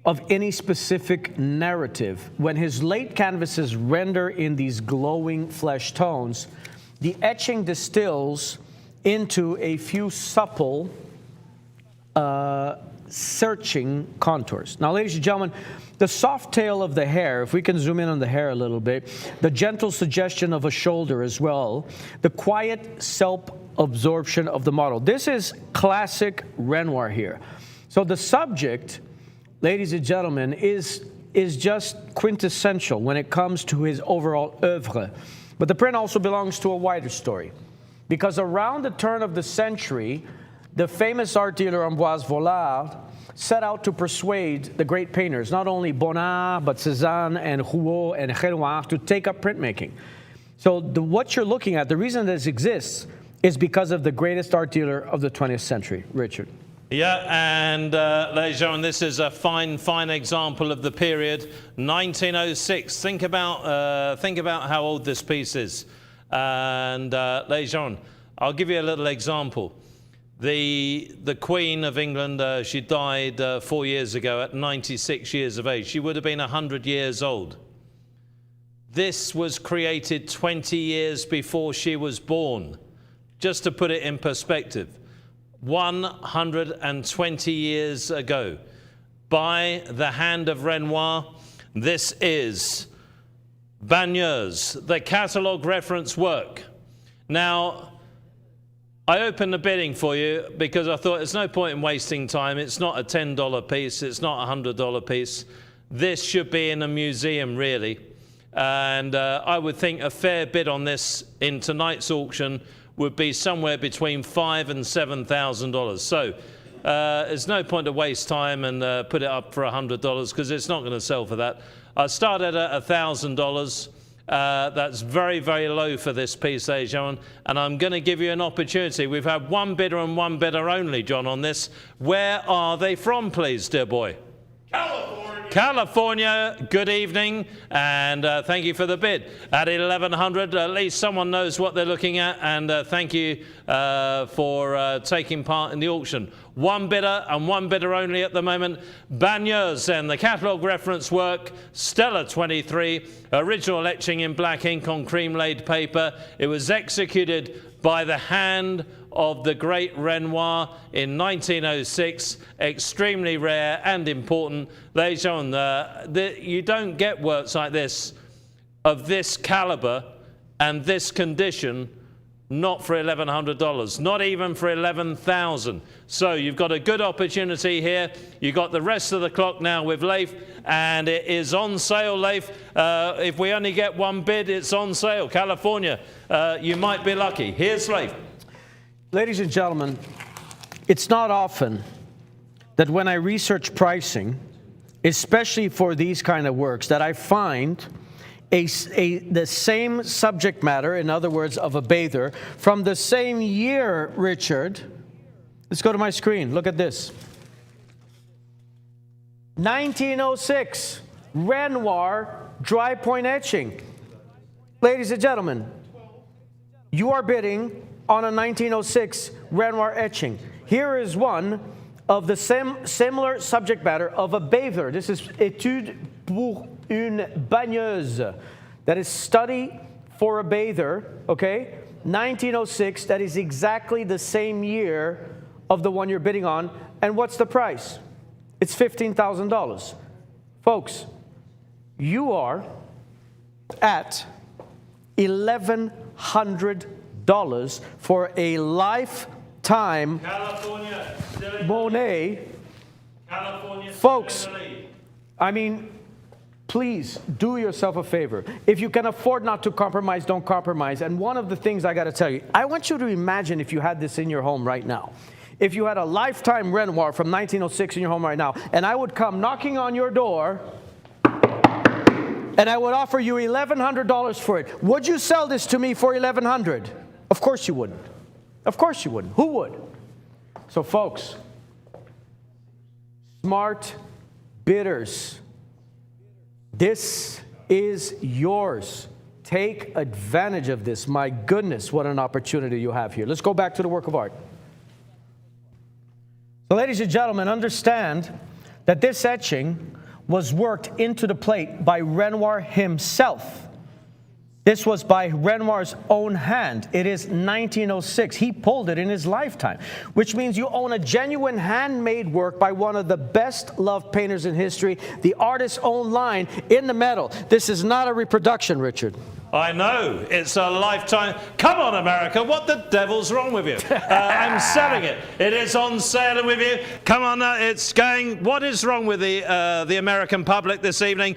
of any specific narrative. When his late canvases render in these glowing flesh tones, the etching distills into a few supple, searching contours. Now, ladies and gentlemen, the soft tail of the hair, if we can zoom in on the hair a little bit, the gentle suggestion of a shoulder as well, the quiet self-absorption of the model. This is classic Renoir here. So the subject, ladies and gentlemen, is just quintessential when it comes to his overall oeuvre. But the print also belongs to a wider story, because around the turn of the century, the famous art dealer Ambroise Vollard set out to persuade the great painters, not only Bonnard, but Cézanne and Rouault and Renoir, to take up printmaking. So what you're looking at, the reason this exists, is because of the greatest art dealer of the 20th century, Richard. Yeah, and ladies and gentlemen, this is a fine example of the period 1906. Think about how old this piece is. And ladies and gentlemen, I'll give you a little example. The Queen of England, she died 4 years ago at 96 years of age. She would have been 100 years old. This was created 20 years before she was born. Just to put it in perspective, 120 years ago, by the hand of Renoir. This is Bagneuse, the catalogue reference work. Now, I opened the bidding for you because I thought there's no point in wasting time. It's not a $10 piece. It's not a $100 piece. This should be in a museum, really. And I would think a fair bid on this in tonight's auction would be somewhere between $5,000 and $7,000. So there's no point to waste time and put it up for $100 because it's not going to sell for that. I started at $1,000. That's very, very low for this piece, ladies and gentlemen, and I'm going to give you an opportunity. We've had one bidder and one bidder only, John, on this. Where are they from, please, dear boy? California, good evening, and thank you for the bid. At 1100, at least someone knows what they're looking at, and thank you for taking part in the auction. One bidder and one bidder only at the moment. Bagneuse and the catalogue reference work, Stella 23, original etching in black ink on cream-laid paper. It was executed by the hand of the great Renoir in 1906, extremely rare and important. Ladies and gentlemen, you don't get works like this, of this caliber and this condition, not for $1,100, not even for $11,000. So you've got a good opportunity here. You've got the rest of the clock now with Leif, and it is on sale, Leif. If we only get one bid, it's on sale. California, you might be lucky. Here's Leif. Ladies and gentlemen, it's not often that when I research pricing, especially for these kind of works, that I find the same subject matter, in other words, of a bather, from the same year, Richard. Let's go to my screen. Look at this. 1906, Renoir dry point etching. Ladies and gentlemen, you are bidding on a 1906 Renoir etching. Here is one of the similar subject matter of a bather. This is Étude pour une bagneuse. That is study for a bather, okay? 1906, that is exactly the same year of the one you're bidding on. And what's the price? It's $15,000. Folks, you are at $1,100 for a lifetime California, Monet. California, folks, I mean, please do yourself a favor. If you can afford not to compromise, don't compromise. And one of the things I got to tell you, I want you to imagine if you had this in your home right now. If you had a lifetime Renoir from 1906 in your home right now, and I would come knocking on your door, and I would offer you $1,100 for it, would you sell this to me for $1,100? Of course you wouldn't. Of course you wouldn't. Who would? So folks, smart bidders, this is yours. Take advantage of this. My goodness, what an opportunity you have here. Let's go back to the work of art. So, ladies and gentlemen, understand that this etching was worked into the plate by Renoir himself. This was by Renoir's own hand. It is 1906. He pulled it in his lifetime, which means you own a genuine handmade work by one of the best loved painters in history, the artist's own line in the metal. This is not a reproduction, Richard. I know, it's a lifetime. Come on, America, what the devil's wrong with you? I'm selling it. It is on sale with you. Come on, it's going. What is wrong with the American public this evening?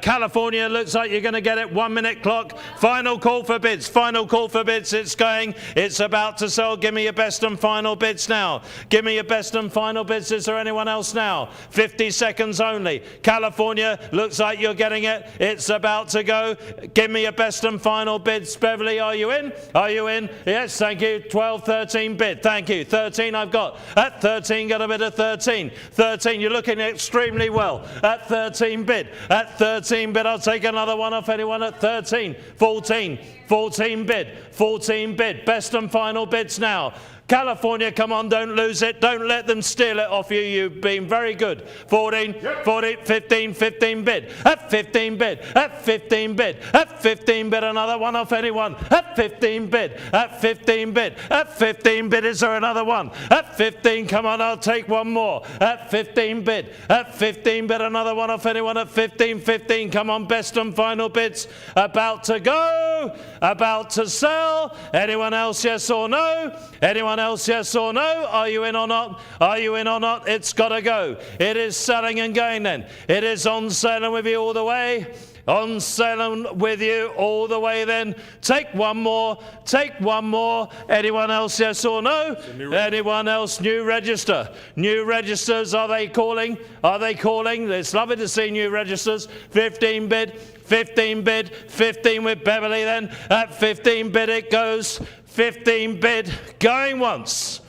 California, looks like you're going to get it. 1 minute clock. Final call for bids. Final call for bids. It's going. It's about to sell. Give me your best and final bids now. Give me your best and final bids. Is there anyone else now? 50 seconds only. California, looks like you're getting it. It's about to go. Give me your best and final bids. Beverly, are you in? Are you in? Yes, thank you. 12, 13 bid. Thank you. 13 I've got. At 13, got a bid of 13. 13, you're looking extremely well. At 13 bid. At 13 bid, I'll take another one off anyone at 13. 14. 14 bid. 14 bid. Best and final bids now. California, come on, don't lose it. Don't let them steal it off you. You've been very good. 14, 14, 15, 15 bid. At 15 bid. At 15 bid. At 15 bid. Another one off anyone. At 15 bid. At 15 bid. At 15 bid. Is there another one? At 15, come on, I'll take one more. At 15 bid. At 15 bid. Another one off anyone at 15, 15. Come on, best and final bids. About to go. About to sell. Anyone else, yes or no? Anyone else, yes or no? Are you in or not? Are you in or not? It's got to go. It is selling and going then. It is on sale with you all the way. On sale with you all the way then. Take one more. Take one more. Anyone else, yes or no? Anyone else? New register. New registers, are they calling? Are they calling? It's lovely to see new registers. 15 bid. 15 bid. 15 with Beverly then. At 15 bid it goes. 15 bid, going once.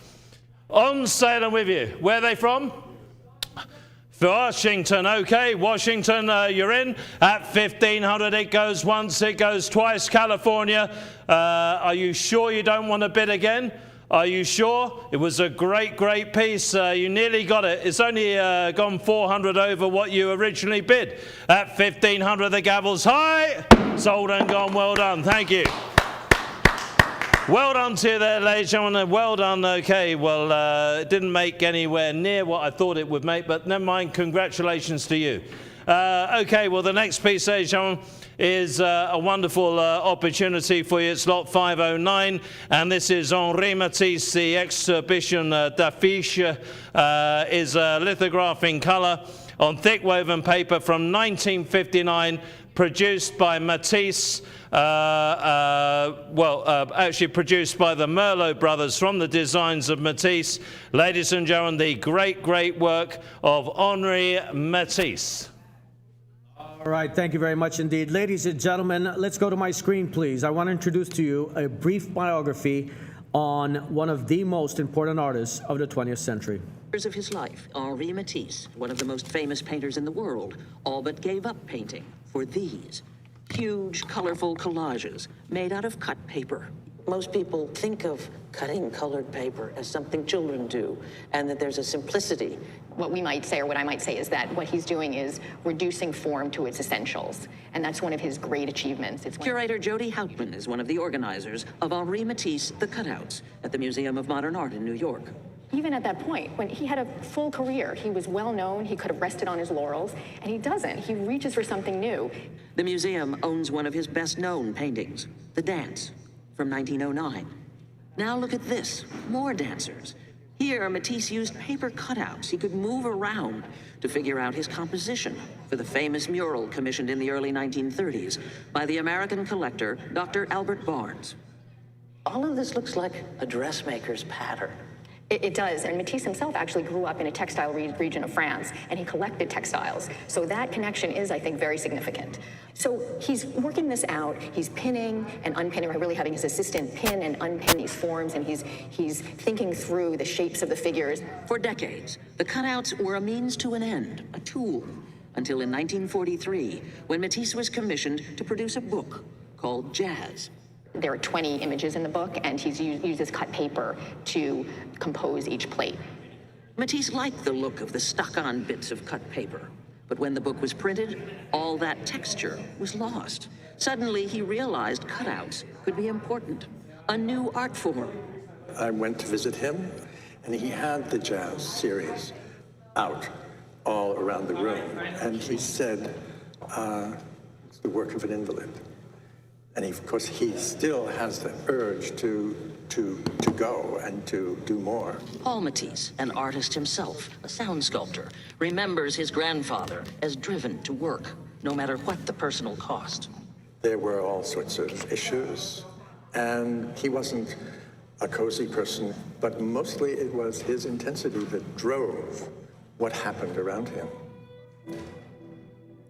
On sale with you. Where are they from? Washington, okay. Washington, you're in. At 1,500 it goes once, it goes twice. California, are you sure you don't want to bid again? Are you sure? It was a great, great piece. You nearly got it. It's only gone 400 over what you originally bid. At 1,500 the gavel's high. Sold and gone. Well done. Thank you. Well done to you there, ladies and gentlemen. Well done. Okay, well, it didn't make anywhere near what I thought it would make, but never mind. Congratulations to you. Okay, well, the next piece, ladies and gentlemen, is a wonderful opportunity for you. It's lot 509, and this is Henri Matisse. The exhibition d'affiche is a lithograph in color on thick woven paper from 1959, produced by Matisse. Actually produced by the Merlot brothers from the designs of Matisse. Ladies and gentlemen, the great, great work of Henri Matisse. All right, thank you very much indeed. Ladies and gentlemen, let's go to my screen, please. I want to introduce to you a brief biography on one of the most important artists of the 20th century. Years of his life, Henri Matisse, one of the most famous painters in the world, all but gave up painting for these huge, colorful collages made out of cut paper. Most people think of cutting colored paper as something children do, and that there's a simplicity. What we might say, or what I might say, is that what he's doing is reducing form to its essentials, and that's one of his great achievements. Curator Jody Houtman is one of the organizers of Henri Matisse The Cutouts at the Museum of Modern Art in New York. Even at that point, when he had a full career, he was well known, he could have rested on his laurels, and he doesn't. He reaches for something new. The museum owns one of his best-known paintings, The Dance, from 1909. Now look at this, more dancers. Here, Matisse used paper cutouts he could move around to figure out his composition for the famous mural commissioned in the early 1930s by the American collector, Dr. Albert Barnes. All of this looks like a dressmaker's pattern. It does, and Matisse himself actually grew up in a textile region of France, and he collected textiles. So that connection is, I think, very significant. So he's working this out, he's pinning and unpinning, or really having his assistant pin and unpin these forms, and he's thinking through the shapes of the figures. For decades, the cutouts were a means to an end, a tool, until in 1943, when Matisse was commissioned to produce a book called Jazz. There are 20 images in the book, and he's uses cut paper to compose each plate. Matisse liked the look of the stuck-on bits of cut paper, but when the book was printed, all that texture was lost. Suddenly, he realized cutouts could be important, a new art form. I went to visit him, and he had the Jazz series out all around the room, and he said, it's the work of an invalid. And of course, he still has the urge to go and to do more. Paul Matisse, an artist himself, a sound sculptor, remembers his grandfather as driven to work, no matter what the personal cost. There were all sorts of issues, and he wasn't a cozy person, but mostly it was his intensity that drove what happened around him.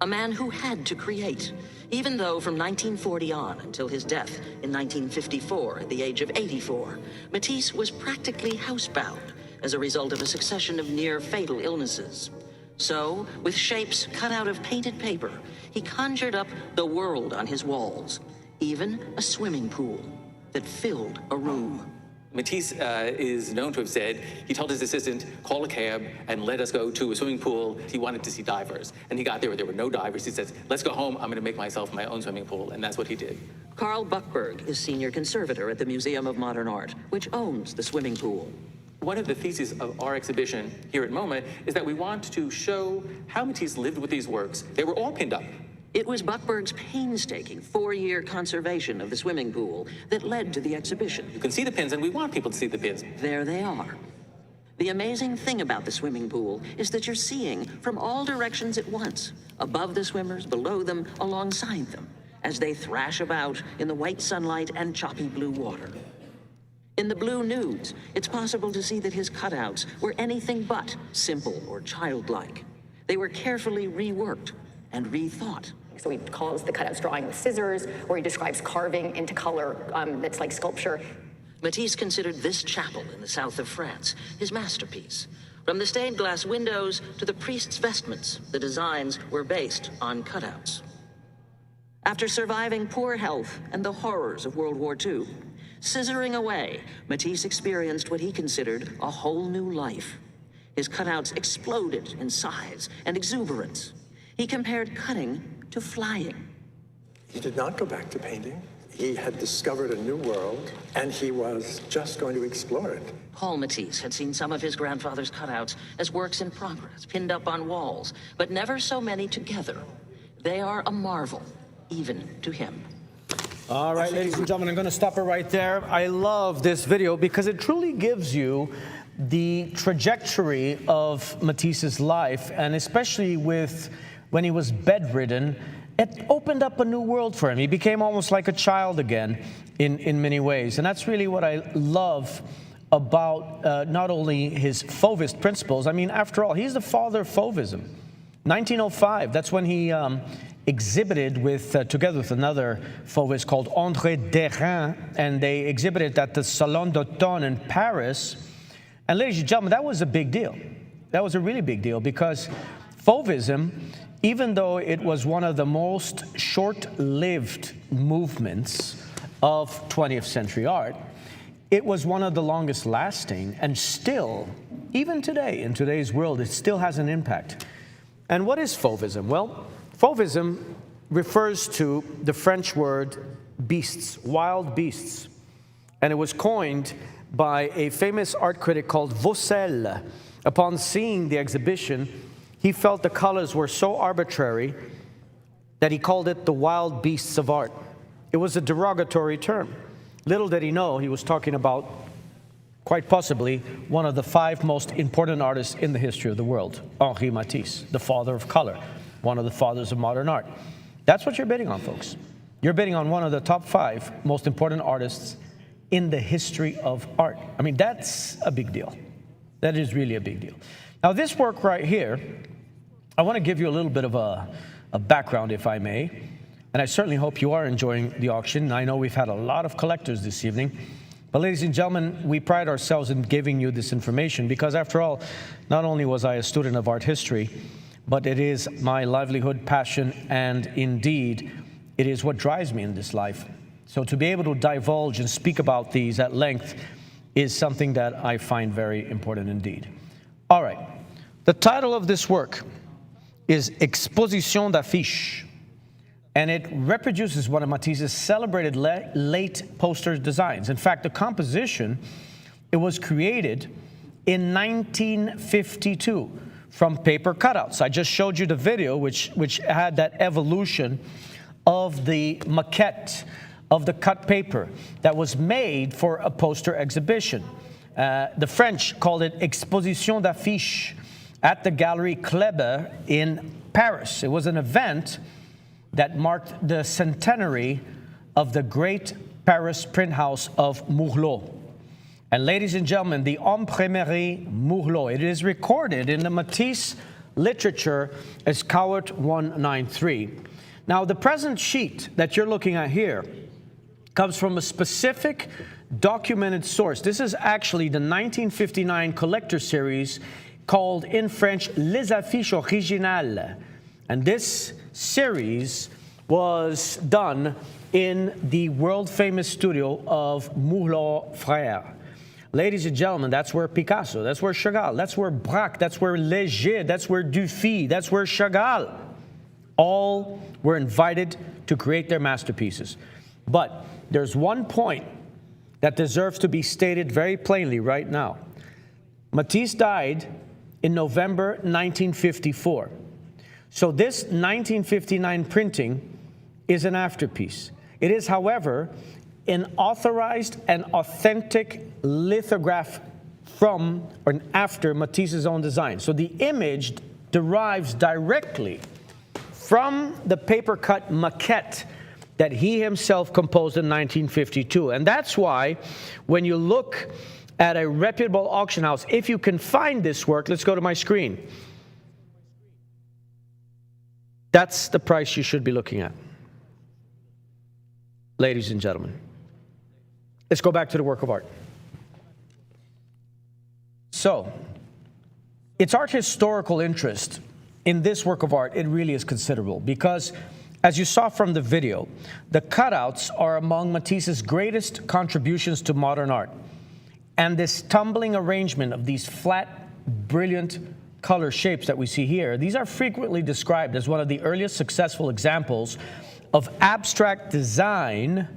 A man who had to create, even though from 1940 on until his death in 1954 at the age of 84, Matisse was practically housebound as a result of a succession of near-fatal illnesses. So, with shapes cut out of painted paper, he conjured up the world on his walls, even a swimming pool that filled a room. Matisse is known to have said, he told his assistant, call a cab and let us go to a swimming pool. He wanted to see divers. And he got there were no divers. He says, let's go home. I'm going to make myself my own swimming pool. And that's what he did. Carl Buchberg is senior conservator at the Museum of Modern Art, which owns the swimming pool. One of the theses of our exhibition here at MoMA is that we want to show how Matisse lived with these works. They were all pinned up. It was Buchberg's painstaking 4-year conservation of the swimming pool that led to the exhibition. You can see the pins, and we want people to see the pins. There they are. The amazing thing about the swimming pool is that you're seeing from all directions at once, above the swimmers, below them, alongside them, as they thrash about in the white sunlight and choppy blue water. In the blue nudes, it's possible to see that his cutouts were anything but simple or childlike. They were carefully reworked and rethought. So he calls the cutouts drawing with scissors, or he describes carving into color that's like sculpture. Matisse considered this chapel in the south of France his masterpiece. From the stained glass windows to the priest's vestments, the designs were based on cutouts. After surviving poor health and the horrors of World War II, scissoring away, Matisse experienced what he considered a whole new life. His cutouts exploded in size and exuberance. He compared cutting to flying. He did not go back to painting. He had discovered a new world, and he was just going to explore it. Paul Matisse had seen some of his grandfather's cutouts as works in progress, pinned up on walls, but never so many together. They are a marvel, even to him. All right, ladies and gentlemen, I'm going to stop it right there. I love this video because it truly gives you the trajectory of Matisse's life, and especially with when he was bedridden, it opened up a new world for him. He became almost like a child again in many ways. And that's really what I love about not only his Fauvist principles. I mean, after all, he's the father of Fauvism. 1905, that's when he exhibited together with another Fauvist called André Derain, and they exhibited at the Salon d'Automne in Paris. And ladies and gentlemen, that was a big deal. That was a really big deal because Fauvism, even though it was one of the most short-lived movements of 20th century art, it was one of the longest lasting, and still, even today, in today's world, it still has an impact. And what is Fauvism? Well, Fauvism refers to the French word beasts, wild beasts. And it was coined by a famous art critic called Vaucel. Upon seeing the exhibition, he felt the colors were so arbitrary that he called it the wild beasts of art. It was a derogatory term. Little did he know he was talking about, quite possibly, one of the 5 most important artists in the history of the world, Henri Matisse, the father of color, one of the fathers of modern art. That's what you're bidding on, folks. You're bidding on one of the top 5 most important artists in the history of art. I mean, that's a big deal. That is really a big deal. Now, this work right here, I want to give you a little bit of a background, if I may. And I certainly hope you are enjoying the auction. I know we've had a lot of collectors this evening. But ladies and gentlemen, we pride ourselves in giving you this information because, after all, not only was I a student of art history, but it is my livelihood, passion, and indeed, it is what drives me in this life. So to be able to divulge and speak about these at length is something that I find very important indeed. All right. The title of this work is Exposition d'Affiches, and it reproduces one of Matisse's celebrated late poster designs. In fact, the composition, it was created in 1952 from paper cutouts. I just showed you the video which had that evolution of the maquette of the cut paper that was made for a poster exhibition. The French called it Exposition d'Affiches at the Galerie Kléber in Paris. It was an event that marked the centenary of the great Paris print house of Mourlot. And ladies and gentlemen, the Imprimerie Mourlot, it is recorded in the Matisse literature as Cowart 193. Now, the present sheet that you're looking at here comes from a specific documented source. This is actually the 1959 collector series called in French Les Affiches Originales. And this series was done in the world-famous studio of Mourlot Frères. Ladies and gentlemen, that's where Picasso, that's where Chagall, that's where Braque, that's where Léger, that's where Dufy, that's where Chagall, all were invited to create their masterpieces. But there's one point that deserves to be stated very plainly right now. Matisse died in November 1954. So this 1959 printing is an afterpiece. It is, however, an authorized and authentic lithograph from or after Matisse's own design. So the image derives directly from the paper cut maquette that he himself composed in 1952. And that's why when you look at a reputable auction house, if you can find this work, let's go to my screen. That's the price you should be looking at. Ladies and gentlemen, let's go back to the work of art. So, its art historical interest in this work of art, it really is considerable because, as you saw from the video, the cutouts are among Matisse's greatest contributions to modern art. And this tumbling arrangement of these flat, brilliant color shapes that we see here, these are frequently described as one of the earliest successful examples of abstract design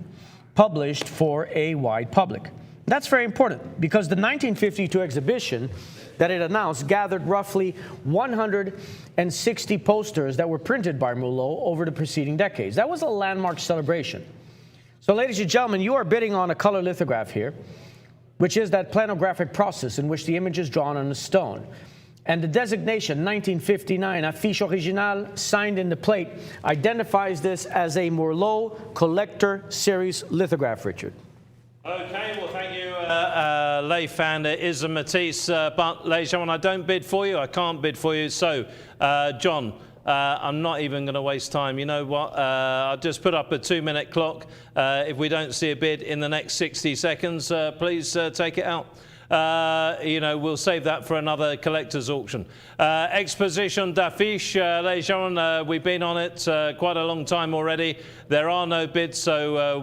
published for a wide public. That's very important because the 1952 exhibition that it announced gathered roughly 160 posters that were printed by Mourlot over the preceding decades. That was a landmark celebration. So, ladies and gentlemen, you are bidding on a color lithograph here, which is that planographic process in which the image is drawn on the stone. And the designation, 1959, Affiche Originale, signed in the plate, identifies this as a Mourlot Collector Series lithograph, Richard. Okay, well, thank you, Leif, and it is a Matisse, but, ladies and gentlemen, I don't bid for you, I can't bid for you, so, John, I'm not even going to waste time. You know what? I'll just put up a 2-minute clock. If we don't see a bid in the next 60 seconds, please take it out. You know, we'll save that for another collector's auction. Exposition d'Affiches, ladies and gentlemen, we've been on it quite a long time already. There are no bids, so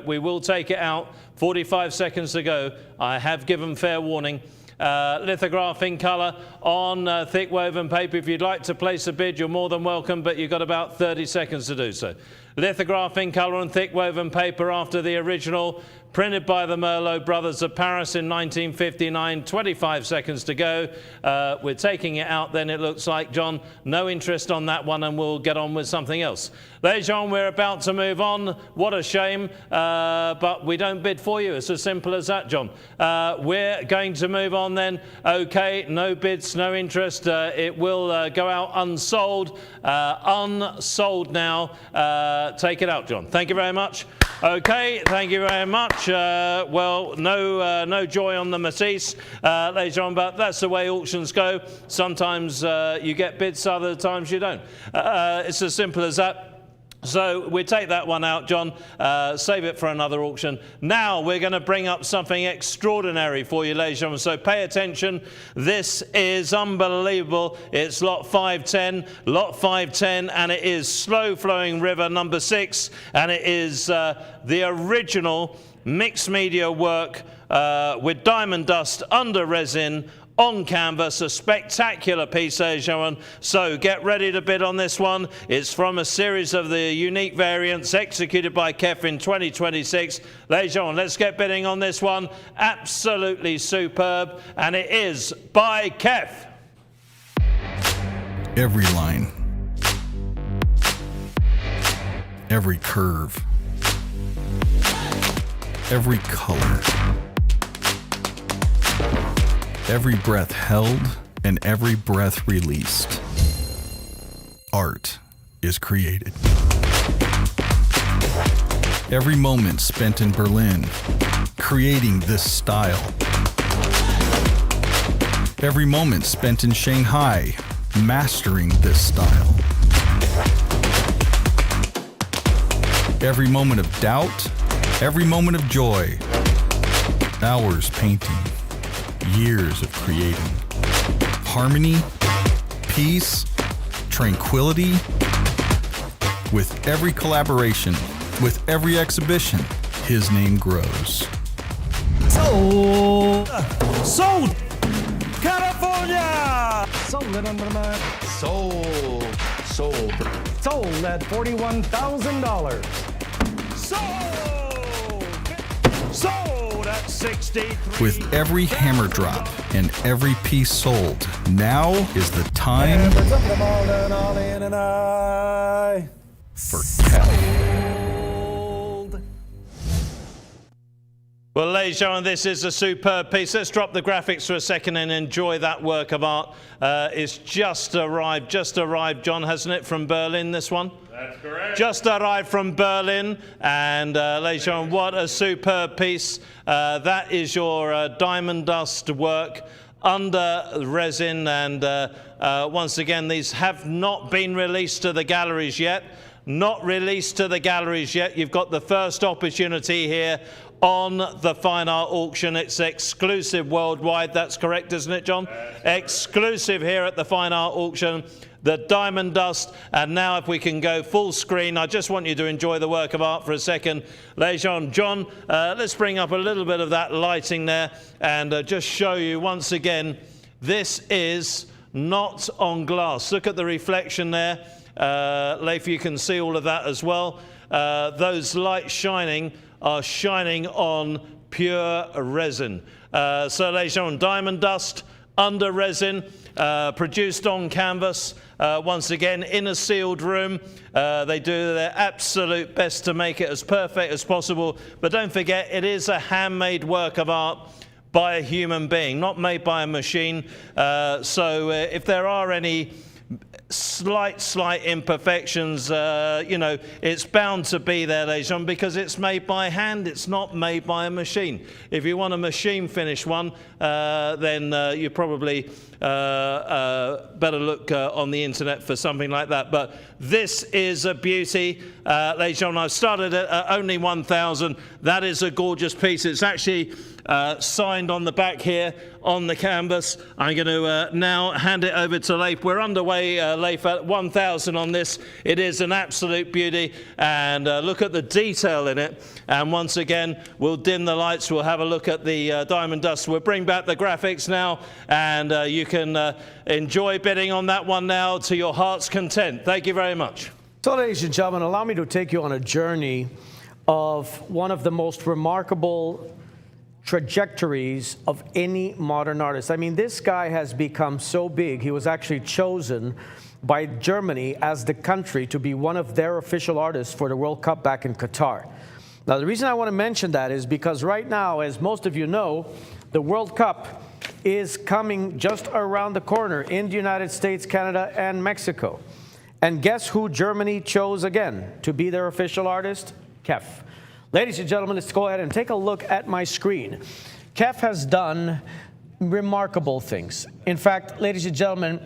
we will take it out. 45 seconds to go. I have given fair warning. Lithograph in colour on thick woven paper. If you'd like to place a bid, you're more than welcome, but you've got about 30 seconds to do so. Lithograph in colour on thick woven paper after the original, printed by the Mourlot brothers of Paris in 1959. 25 seconds to go. We're taking it out then, it looks like. John, no interest on that one, and we'll get on with something else. Ladies and gentlemen, we're about to move on. What a shame, but we don't bid for you. It's as simple as that, John. We're going to move on then. Okay, no bids, no interest. It will go out unsold. Unsold now. Take it out, John. Thank you very much. Okay, thank you very much. Well, no joy on the Matisse later on, but that's the way auctions go. Sometimes you get bids, other times you don't. It's as simple as that. So we take that one out, John, save it for another auction. Now we're going to bring up something extraordinary for you, ladies and gentlemen. So pay attention. This is unbelievable. It's lot 510, and it is Slow Flowing River number 6, and it is the original mixed media work with diamond dust under resin on canvas, a spectacular piece, ladies and gentlemen. So get ready to bid on this one. It's from a series of the unique variants executed by Kef in 2026. Ladies and gentlemen, let's get bidding on this one. Absolutely superb, and it is by Kef. Every line, every curve, every color, every breath held and every breath released. Art is created. Every moment spent in Berlin, creating this style. Every moment spent in Shanghai, mastering this style. Every moment of doubt, every moment of joy. Hours painting. Years of creating. Harmony, peace, tranquility. With every collaboration, with every exhibition, his name grows. Sold! California! Sold it under my... Sold at $41,000. Sold at 63. With every hammer drop and every piece sold, now is the time for Kef. Well, ladies and gentlemen, this is a superb piece. Let's drop the graphics for a second and enjoy that work of art. It's just arrived, John, hasn't it, from Berlin, this one? That's correct. Just arrived from Berlin, and ladies and gentlemen, what a superb piece. That is your diamond dust work under resin, and once again, these have not been released to the galleries yet. Not released to the galleries yet. You've got the first opportunity here on the Fine Art Auction. It's exclusive worldwide. That's correct, isn't it, John? Exclusive here at the Fine Art Auction. The diamond dust. And now if we can go full screen, I just want you to enjoy the work of art for a second. Ladies and gentlemen, John, let's bring up a little bit of that lighting there and just show you once again, this is not on glass. Look at the reflection there. Leif, you can see all of that as well. Those lights shining are shining on pure resin. So ladies and gentlemen, diamond dust under resin, produced on canvas, once again in a sealed room. They do their absolute best to make it as perfect as possible, but don't forget, it is a handmade work of art by a human being, not made by a machine. So if there are any slight imperfections, you know, it's bound to be there, ladies and gentlemen, because it's made by hand. It's not made by a machine. If you want a machine finished one, then you probably better look on the internet for something like that. But this is a beauty, ladies and gentlemen. I've started at only 1,000. That is a gorgeous piece. It's actually signed on the back here on the canvas. I'm going to now hand it over to Leif. We're underway, Leif, at 1,000 on this. It is an absolute beauty, and look at the detail in it. And once again, we'll dim the lights. We'll have a look at the diamond dust. We'll bring back the graphics now, and you can enjoy bidding on that one now to your heart's content. Thank you very much. So, ladies and gentlemen, allow me to take you on a journey of one of the most remarkable trajectories of any modern artist. I mean, this guy has become so big. He was actually chosen by Germany as the country to be one of their official artists for the World Cup back in Qatar. Now, the reason I want to mention that is because right now, as most of you know, the World Cup is coming just around the corner in the United States, Canada, and Mexico. And guess who Germany chose again to be their official artist? Kef. Ladies and gentlemen, let's go ahead and take a look at my screen. Kev has done remarkable things. In fact, ladies and gentlemen,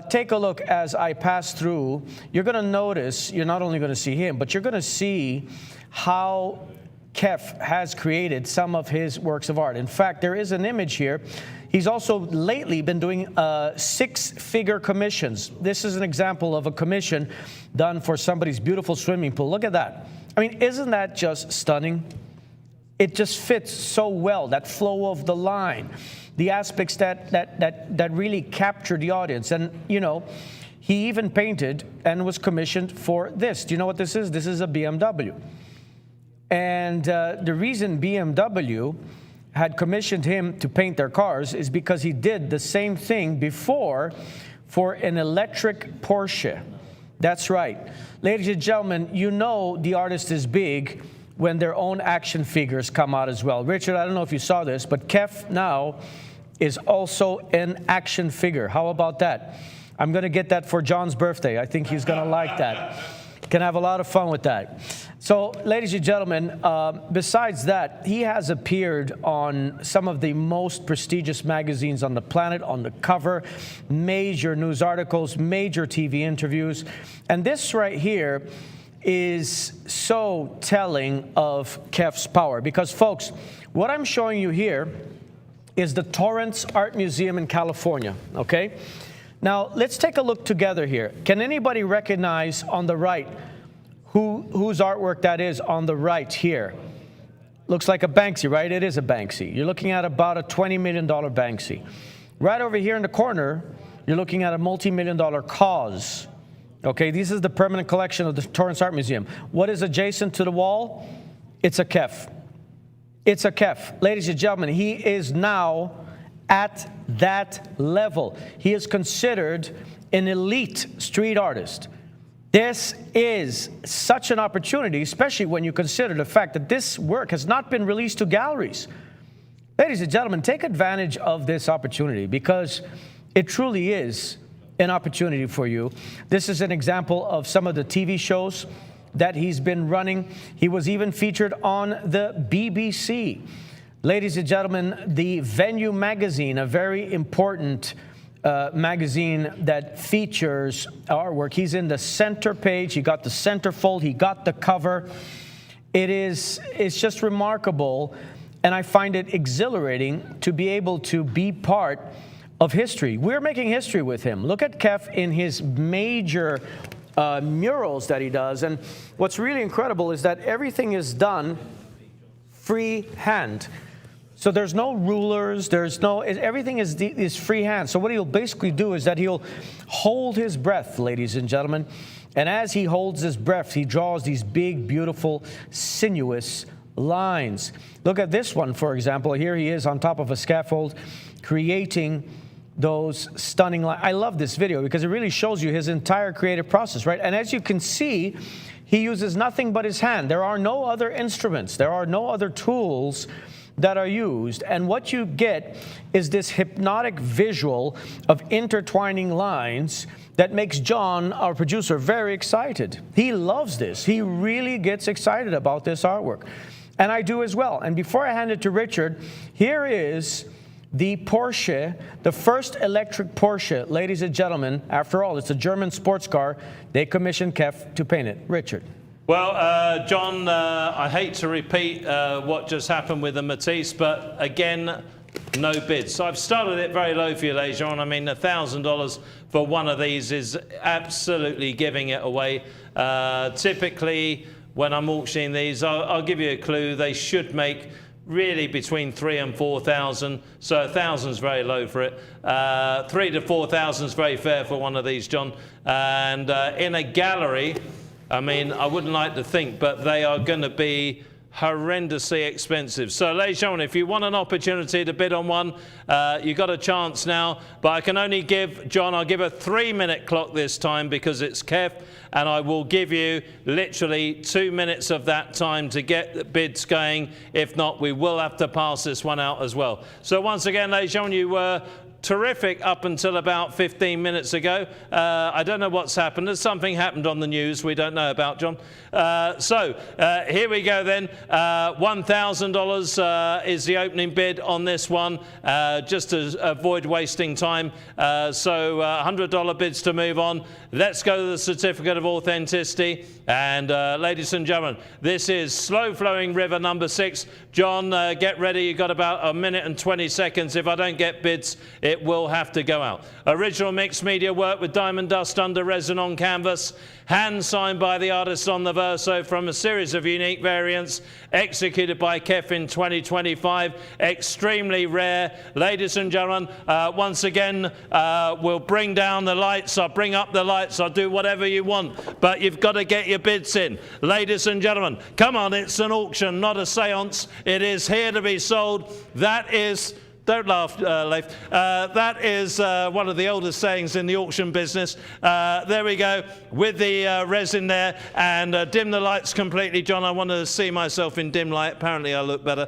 take a look as I pass through. You're going to notice, you're not only going to see him, but you're going to see how Kev has created some of his works of art. In fact, there is an image here. He's also lately been doing 6-figure commissions. This is an example of a commission done for somebody's beautiful swimming pool. Look at that. I mean, isn't that just stunning? It just fits so well, that flow of the line, the aspects that really capture the audience. And, you know, he even painted and was commissioned for this. Do you know what this is? This is a BMW. And the reason BMW had commissioned him to paint their cars is because he did the same thing before for an electric Porsche. That's right. Ladies and gentlemen, you know the artist is big when their own action figures come out as well. Richard, I don't know if you saw this, but Kev now is also an action figure. How about that? I'm going to get that for John's birthday. I think he's going to like that. Can have a lot of fun with that. So, ladies and gentlemen, besides that, he has appeared on some of the most prestigious magazines on the planet, on the cover, major news articles, major TV interviews. And this right here is so telling of Kev's power. Because, folks, what I'm showing you here is the Torrance Art Museum in California, okay? Now, let's take a look together here. Can anybody recognize on the right whose artwork that is on the right here? Looks like a Banksy, right? It is a Banksy. You're looking at about a $20 million Banksy. Right over here in the corner, you're looking at a multi-million-dollar KAWS. Okay, this is the permanent collection of the Torrance Art Museum. What is adjacent to the wall? It's a Kev. It's a Kev. Ladies and gentlemen, he is now at that level. He is considered an elite street artist. This is such an opportunity, especially when you consider the fact that this work has not been released to galleries. Ladies and gentlemen, take advantage of this opportunity because it truly is an opportunity for you. This is an example of some of the TV shows that he's been running. He was even featured on the BBC. Ladies and gentlemen, the Venue magazine, a very important magazine that features our work. He's in the center page. He got the centerfold. He got the cover. It's just remarkable, and I find it exhilarating to be able to be part of history. We're making history with him. Look at Kev in his major murals that he does, and what's really incredible is that everything is done freehand. So there's no rulers, everything is freehand. So what he'll basically do is that he'll hold his breath, ladies and gentlemen. And as he holds his breath, he draws these big, beautiful, sinuous lines. Look at this one, for example. Here he is on top of a scaffold creating those stunning lines. I love this video because it really shows you his entire creative process, right? And as you can see, he uses nothing but his hand. There are no other instruments. There are no other tools that are used, and what you get is this hypnotic visual of intertwining lines that makes John, our producer, very excited. He loves this. He really gets excited about this artwork, and I do as well. And before I hand it to Richard, here is the Porsche, the first electric Porsche. Ladies and gentlemen, after all, it's a German sports car. They commissioned Kev to paint it. Richard. Well, John, I hate to repeat what just happened with the Matisse, but again, no bids. So I've started it very low for you, ladies and gentlemen. I mean, $1,000 for one of these is absolutely giving it away. Typically, when I'm auctioning these, I'll give you a clue. They should make really between 3,000 and 4,000. So 1,000 is very low for it. 3,000 to 4,000 is very fair for one of these, John. And in a gallery, I mean, I wouldn't like to think, but they are going to be horrendously expensive. So, ladies and gentlemen, if you want an opportunity to bid on one, you've got a chance now. But I can only give, John, I'll give a 3-minute clock this time because it's Kev, and I will give you literally 2 minutes of that time to get the bids going. If not, we will have to pass this one out as well. So once again, ladies and gentlemen, you were terrific up until about 15 minutes ago. I don't know what's happened. Has something happened on the news we don't know about, John? Here we go then. $1,000 is the opening bid on this one, just to avoid wasting time. $100 bids to move on. Let's go to the certificate of authenticity. And ladies and gentlemen, this is Slow Flowing River number 6. John, get ready. You've got about a minute and 20 seconds. If I don't get bids, it will have to go out. Original mixed media work with diamond dust under resin on canvas, hand signed by the artist on the verso from a series of unique variants, executed by Kef in 2025. Extremely rare. Ladies and gentlemen, once again, we'll bring down the lights. I'll bring up the lights. I'll do whatever you want, but you've got to get your bids in. Ladies and gentlemen, come on, it's an auction, not a seance. It is here to be sold. That is... Don't laugh, Leif. That is one of the oldest sayings in the auction business. There we go, with the resin there, and dim the lights completely. John, I want to see myself in dim light. Apparently I look better.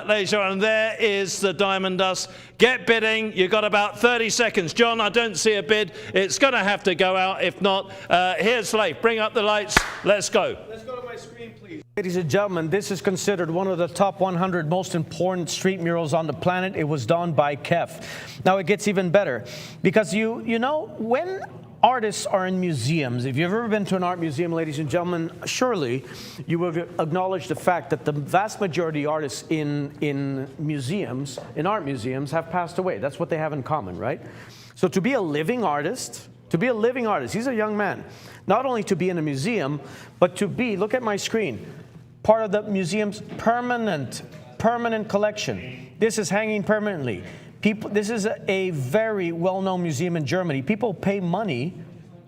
Ladies and gentlemen, there is the diamond dust. Get bidding. You've got about 30 seconds. John, I don't see a bid. It's going to have to go out. If not, here's Leif. Bring up the lights. Let's go. Let's go to my screen, please. Ladies and gentlemen, this is considered one of the top 100 most important street murals on the planet. It was done by Kef. Now it gets even better, because you know, when artists are in museums, if you've ever been to an art museum, ladies and gentlemen, surely you will acknowledge the fact that the vast majority of artists in museums, in art museums, have passed away. That's what they have in common, right? So to be a living artist, he's a young man, not only to be in a museum, but to be, look at my screen, part of the museum's permanent collection. This is hanging permanently. This is a very well-known museum in Germany. People pay money,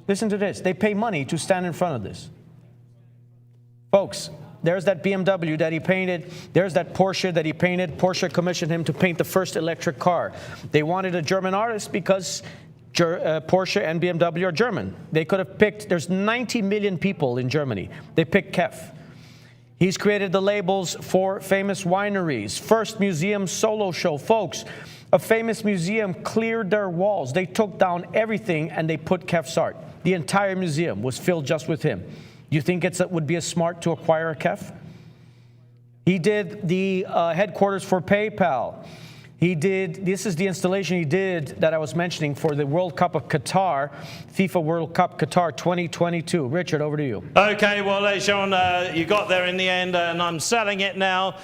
listen to this, they pay money to stand in front of this. Folks, there's that BMW that he painted. There's that Porsche that he painted. Porsche commissioned him to paint the first electric car. They wanted a German artist because Porsche and BMW are German. They could have picked, there's 90 million people in Germany. They picked Kef. He's created the labels for famous wineries. First museum solo show. Folks, a famous museum cleared their walls. They took down everything and they put Kef's art. The entire museum was filled just with him. Do you think it would be as smart to acquire a Kef? He did the headquarters for PayPal. This is the installation he did that I was mentioning for the World Cup of Qatar, FIFA World Cup Qatar 2022. Richard, over to you. Okay, well, ladies and gentlemen, you got there in the end, and I'm selling it now.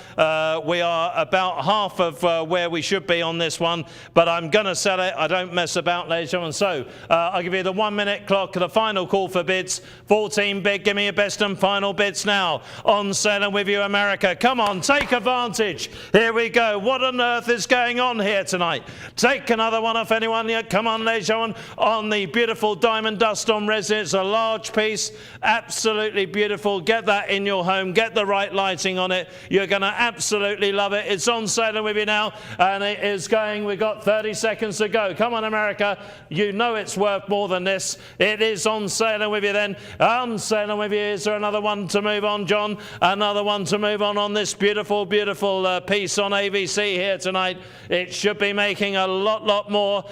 We are about half of where we should be on this one, but I'm going to sell it. I don't mess about, ladies and gentlemen. So I'll give you the 1 minute clock, the final call for bids. 14 bid, give me your best and final bids now. On sale with you, America. Come on, take advantage. Here we go. What on earth is going on here tonight? Take another one off anyone yet. Come on, ladies and gentlemen, on the beautiful diamond dust on resin. It's a large piece, absolutely beautiful. Get that in your home, get the right lighting on it. You're going to absolutely love it. It's on sale with you now, and it is going. We've got 30 seconds to go. Come on, America, you know it's worth more than this. It is on sale with you then. On sale with you. Is there another one to move on, John? Another one to move on this beautiful piece on AVC here tonight. It should be making a lot more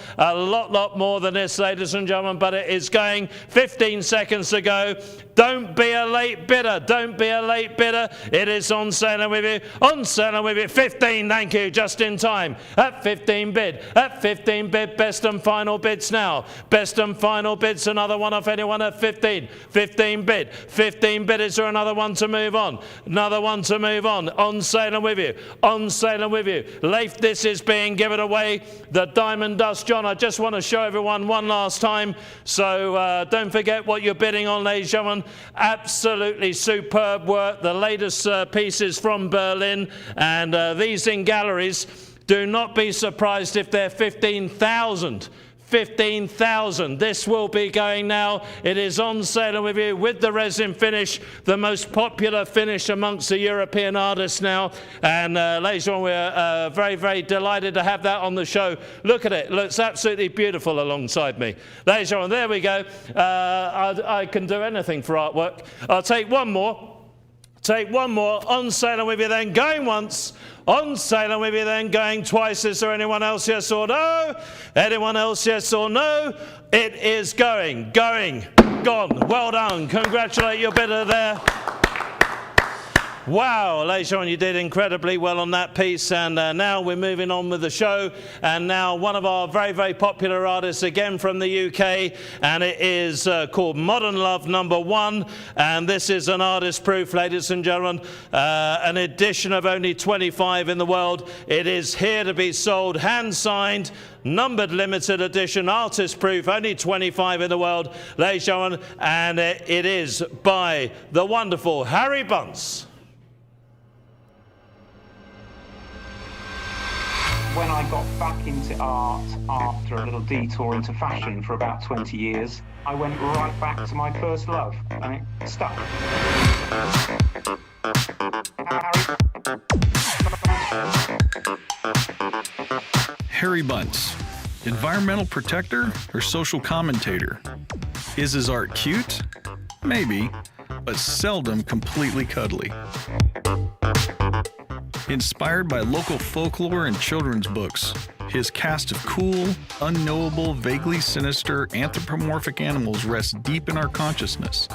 than this, ladies and gentlemen, but it is going. 15 seconds to go. Don't be a late bidder. Don't be a late bidder. It is on sale with you. On sale with you. 15, thank you, just in time. At 15 bid. At 15 bid, best and final bids now. Best and final bids, another one off anyone at 15. 15 bid. 15 bid, is there another one to move on? Another one to move on. On sale with you. On sale with you. Leif, this is being given away. The diamond dust, John, I just want to show everyone one last time. So don't forget what you're bidding on, ladies and gentlemen. Absolutely superb work. The latest pieces from Berlin, and these in galleries. Do not be surprised if they're 15,000. 15,000. This will be going now. It is on sale with you with the resin finish, the most popular finish amongst the European artists now. And ladies and gentlemen, we're very delighted to have that on the show. Look at it. It looks absolutely beautiful alongside me. Ladies and gentlemen, there we go. I can do anything for artwork. I'll take one more. Take one more. On Sailing With You Then, going once. On Sailing With You Then, going twice. Is there anyone else, yes or no? Anyone else, yes or no? It is going, gone. Well done. Congratulate your bidder there. Wow, ladies and gentlemen, you did incredibly well on that piece, and now we're moving on with the show, and now one of our very, very popular artists again from the UK, and it is called Modern Love No. 1, and this is an artist proof, ladies and gentlemen, an edition of only 25 in the world. It is here to be sold, hand-signed, numbered limited edition, artist proof, only 25 in the world, ladies and gentlemen, and it is by the wonderful Harry Bunce. When I got back into art after a little detour into fashion for about 20 years, I went right back to my first love, and it stuck. Harry Bunce, environmental protector or social commentator? Is his art cute? Maybe, but seldom completely cuddly. Inspired by local folklore and children's books, his cast of cool, unknowable, vaguely sinister, anthropomorphic animals rests deep in our consciousness.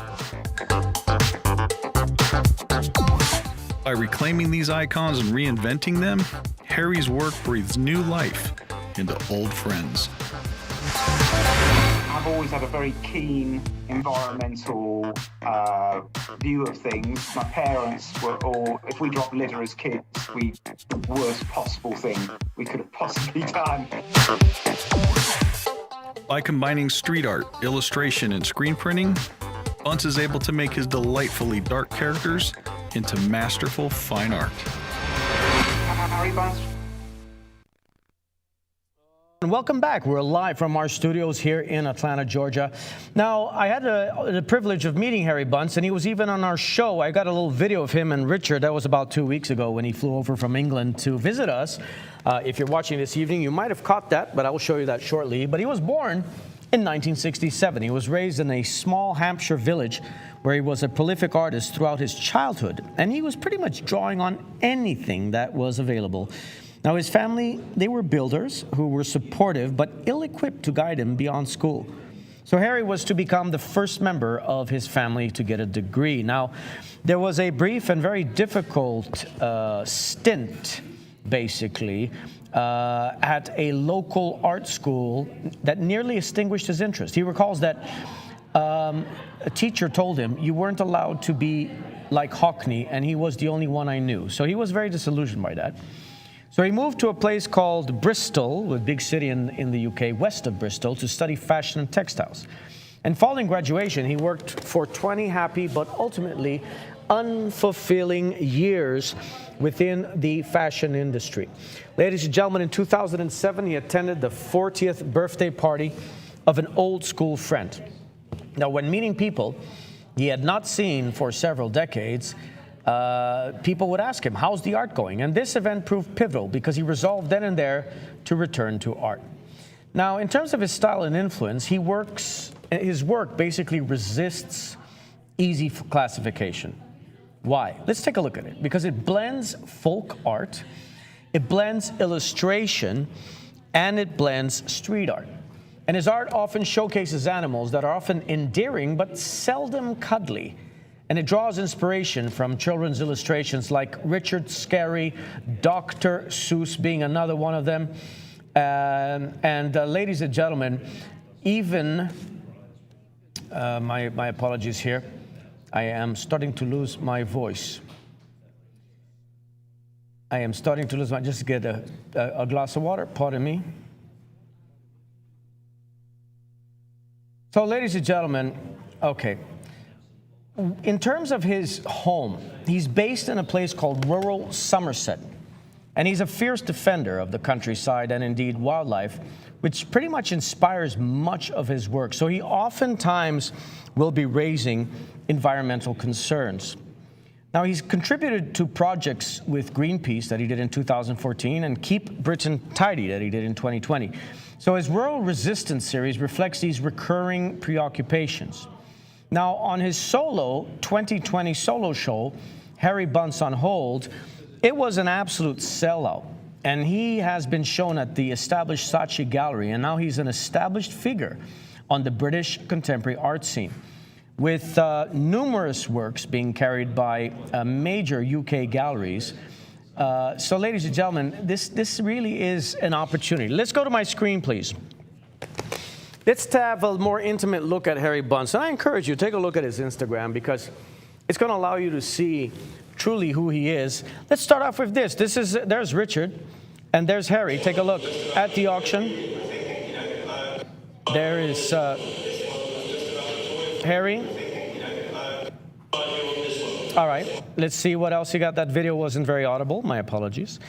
By reclaiming these icons and reinventing them, Harry's work breathes new life into old friends. I've always had a very keen environmental view of things. My parents were all, if we dropped litter as kids, the worst possible thing we could have possibly done. By combining street art, illustration, and screen printing, Bunce is able to make his delightfully dark characters into masterful fine art. Harry Bunce. And welcome back. We're live from our studios here in Atlanta, Georgia. Now, I had the privilege of meeting Harry Bunce, and he was even on our show. I got a little video of him and Richard. That was about 2 weeks ago when he flew over from England to visit us. If you're watching this evening, you might have caught that, but I will show you that shortly. But he was born in 1967. He was raised in a small Hampshire village where he was a prolific artist throughout his childhood, and he was pretty much drawing on anything that was available. Now, his family, they were builders who were supportive but ill-equipped to guide him beyond school. So Harry was to become the first member of his family to get a degree. Now, there was a brief and very difficult stint, basically, at a local art school that nearly extinguished his interest. He recalls that a teacher told him, "You weren't allowed to be like Hockney," and he was the only one I knew. So he was very disillusioned by that. So he moved to a place called Bristol, a big city in the UK, west of Bristol, to study fashion and textiles. And following graduation, he worked for 20 happy but ultimately unfulfilling years within the fashion industry. Ladies and gentlemen, in 2007, he attended the 40th birthday party of an old school friend. Now, when meeting people he had not seen for several decades, people would ask him, "How's the art going?" And this event proved pivotal because he resolved then and there to return to art. Now, in terms of his style and influence, his work basically resists easy classification. Why? Let's take a look at it. Because it blends folk art, it blends illustration, and it blends street art. And his art often showcases animals that are often endearing but seldom cuddly. And it draws inspiration from children's illustrations like Richard Scarry, Dr. Seuss being another one of them. Ladies and gentlemen, even, my apologies here, I am starting to lose my voice. Just get a glass of water, pardon me. So, ladies and gentlemen, okay. In terms of his home, he's based in a place called rural Somerset, and he's a fierce defender of the countryside and indeed wildlife, which pretty much inspires much of his work. So he oftentimes will be raising environmental concerns. Now, he's contributed to projects with Greenpeace that he did in 2014 and Keep Britain Tidy that he did in 2020. So his Rural Resistance series reflects these recurring preoccupations. Now, on his solo 2020 solo show, Harry Bunce on hold, it was an absolute sellout. And he has been shown at the established Saatchi Gallery, and now he's an established figure on the British contemporary art scene, with numerous works being carried by major UK galleries. So, ladies and gentlemen, this really is an opportunity. Let's go to my screen, please. Let's have a more intimate look at Harry Bunce. And I encourage you, take a look at his Instagram, because it's going to allow you to see truly who he is. Let's start off with this. There's Richard, and there's Harry. Take a look at the auction. There is Harry. All right, let's see what else he got. That video wasn't very audible. My apologies.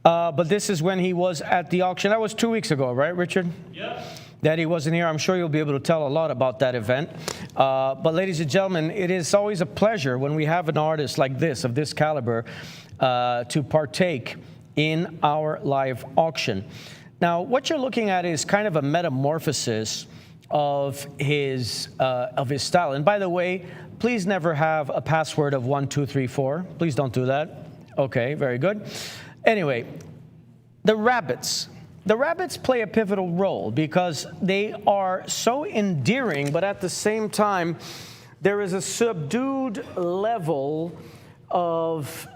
But this is when he was at the auction. That was 2 weeks ago, right, Richard? Yeah. That he wasn't here. I'm sure you'll be able to tell a lot about that event. But ladies and gentlemen, it is always a pleasure when we have an artist like this, of this caliber, to partake in our live auction. Now, what you're looking at is kind of a metamorphosis of his style. And by the way, please never have a password of 1, 2, 3, 4. Please don't do that. Okay, very good. Anyway, the rabbits. The rabbits play a pivotal role because they are so endearing, but at the same time, there is a subdued level of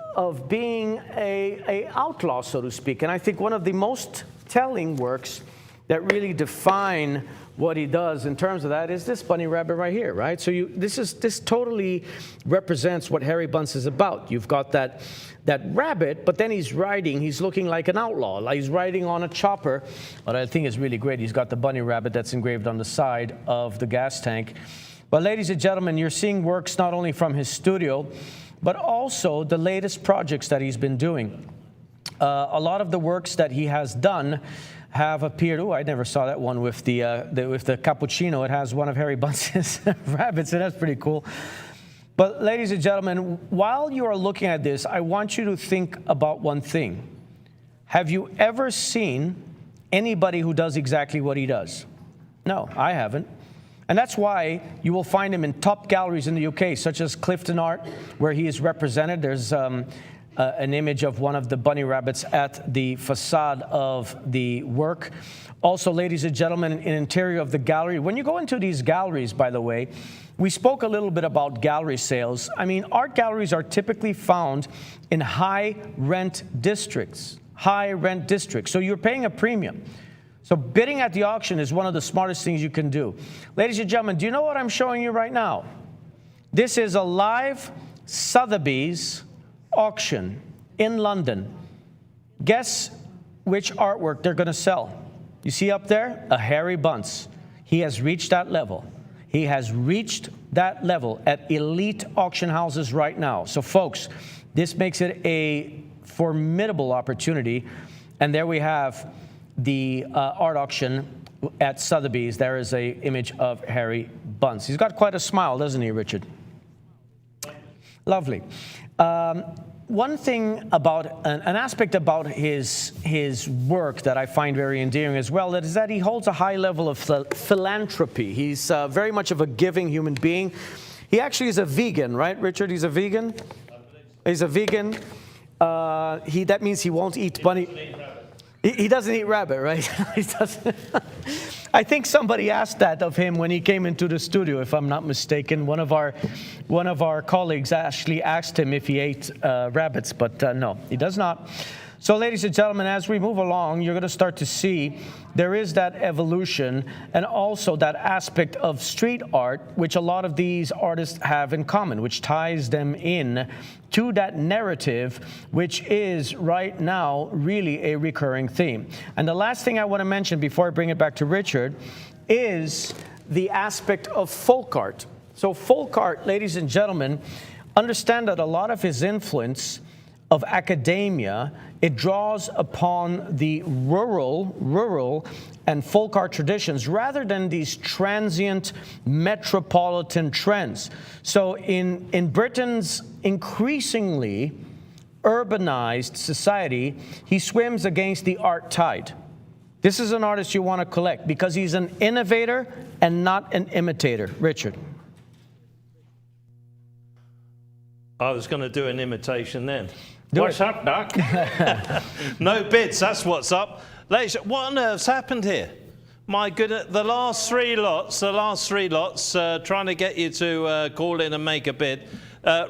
being a outlaw, so to speak. And I think one of the most telling works that really define what he does in terms of that is this bunny rabbit right here, right? So this totally represents what Harry Bunce is about. You've got that rabbit, but then he's looking like an outlaw, like he's riding on a chopper. What I think is really great, he's got the bunny rabbit that's engraved on the side of the gas tank. But ladies and gentlemen, you're seeing works not only from his studio, but also the latest projects that he's been doing. A lot of the works that he has done have appeared. Oh, I never saw that one with the cappuccino. It has one of Harry Bunce's rabbits, and that's pretty cool. But ladies and gentlemen, while you are looking at this, I want you to think about one thing. Have you ever seen anybody who does exactly what he does? No, I haven't. And that's why you will find him in top galleries in the UK, such as Clifton Art, where he is represented. There's an image of one of the bunny rabbits at the facade of the work. Also, ladies and gentlemen, in interior of the gallery. When you go into these galleries, by the way, we spoke a little bit about gallery sales. I mean, art galleries are typically found in high rent districts. So you're paying a premium. So bidding at the auction is one of the smartest things you can do. Ladies and gentlemen, do you know what I'm showing you right now? This is a live Sotheby's auction in London. Guess which artwork they're going to sell. You see up there? A Harry Bunce. He has reached that level. He has reached that level at elite auction houses right now. So folks, this makes it a formidable opportunity. And there we have the art auction at Sotheby's. There is an image of Harry Bunce. He's got quite a smile, doesn't he, Richard? Lovely. One thing about, an aspect about his work that I find very endearing as well, is that he holds a high level of philanthropy. He's very much of a giving human being. He actually is a vegan, right, Richard? He's a vegan? He's a vegan. That means he won't eat bunny. He doesn't eat rabbit, right? He doesn't. I think somebody asked that of him when he came into the studio, if I'm not mistaken. One of our colleagues actually asked him if he ate rabbits, but no, he does not. So, ladies and gentlemen, as we move along, you're going to start to see there is that evolution and also that aspect of street art, which a lot of these artists have in common, which ties them in to that narrative, which is right now really a recurring theme. And the last thing I want to mention before I bring it back to Richard is the aspect of folk art. So folk art, ladies and gentlemen, understand that a lot of his influence of academia, it draws upon the rural and folk art traditions rather than these transient metropolitan trends. So in Britain's increasingly urbanized society, he swims against the art tide. This is an artist you want to collect because he's an innovator and not an imitator. Richard. I was going to do an imitation then. What's up, Doc? No bids, that's what's up. Ladies, what on earth's happened here? My goodness, the last three lots, trying to get you to call in and make a bid.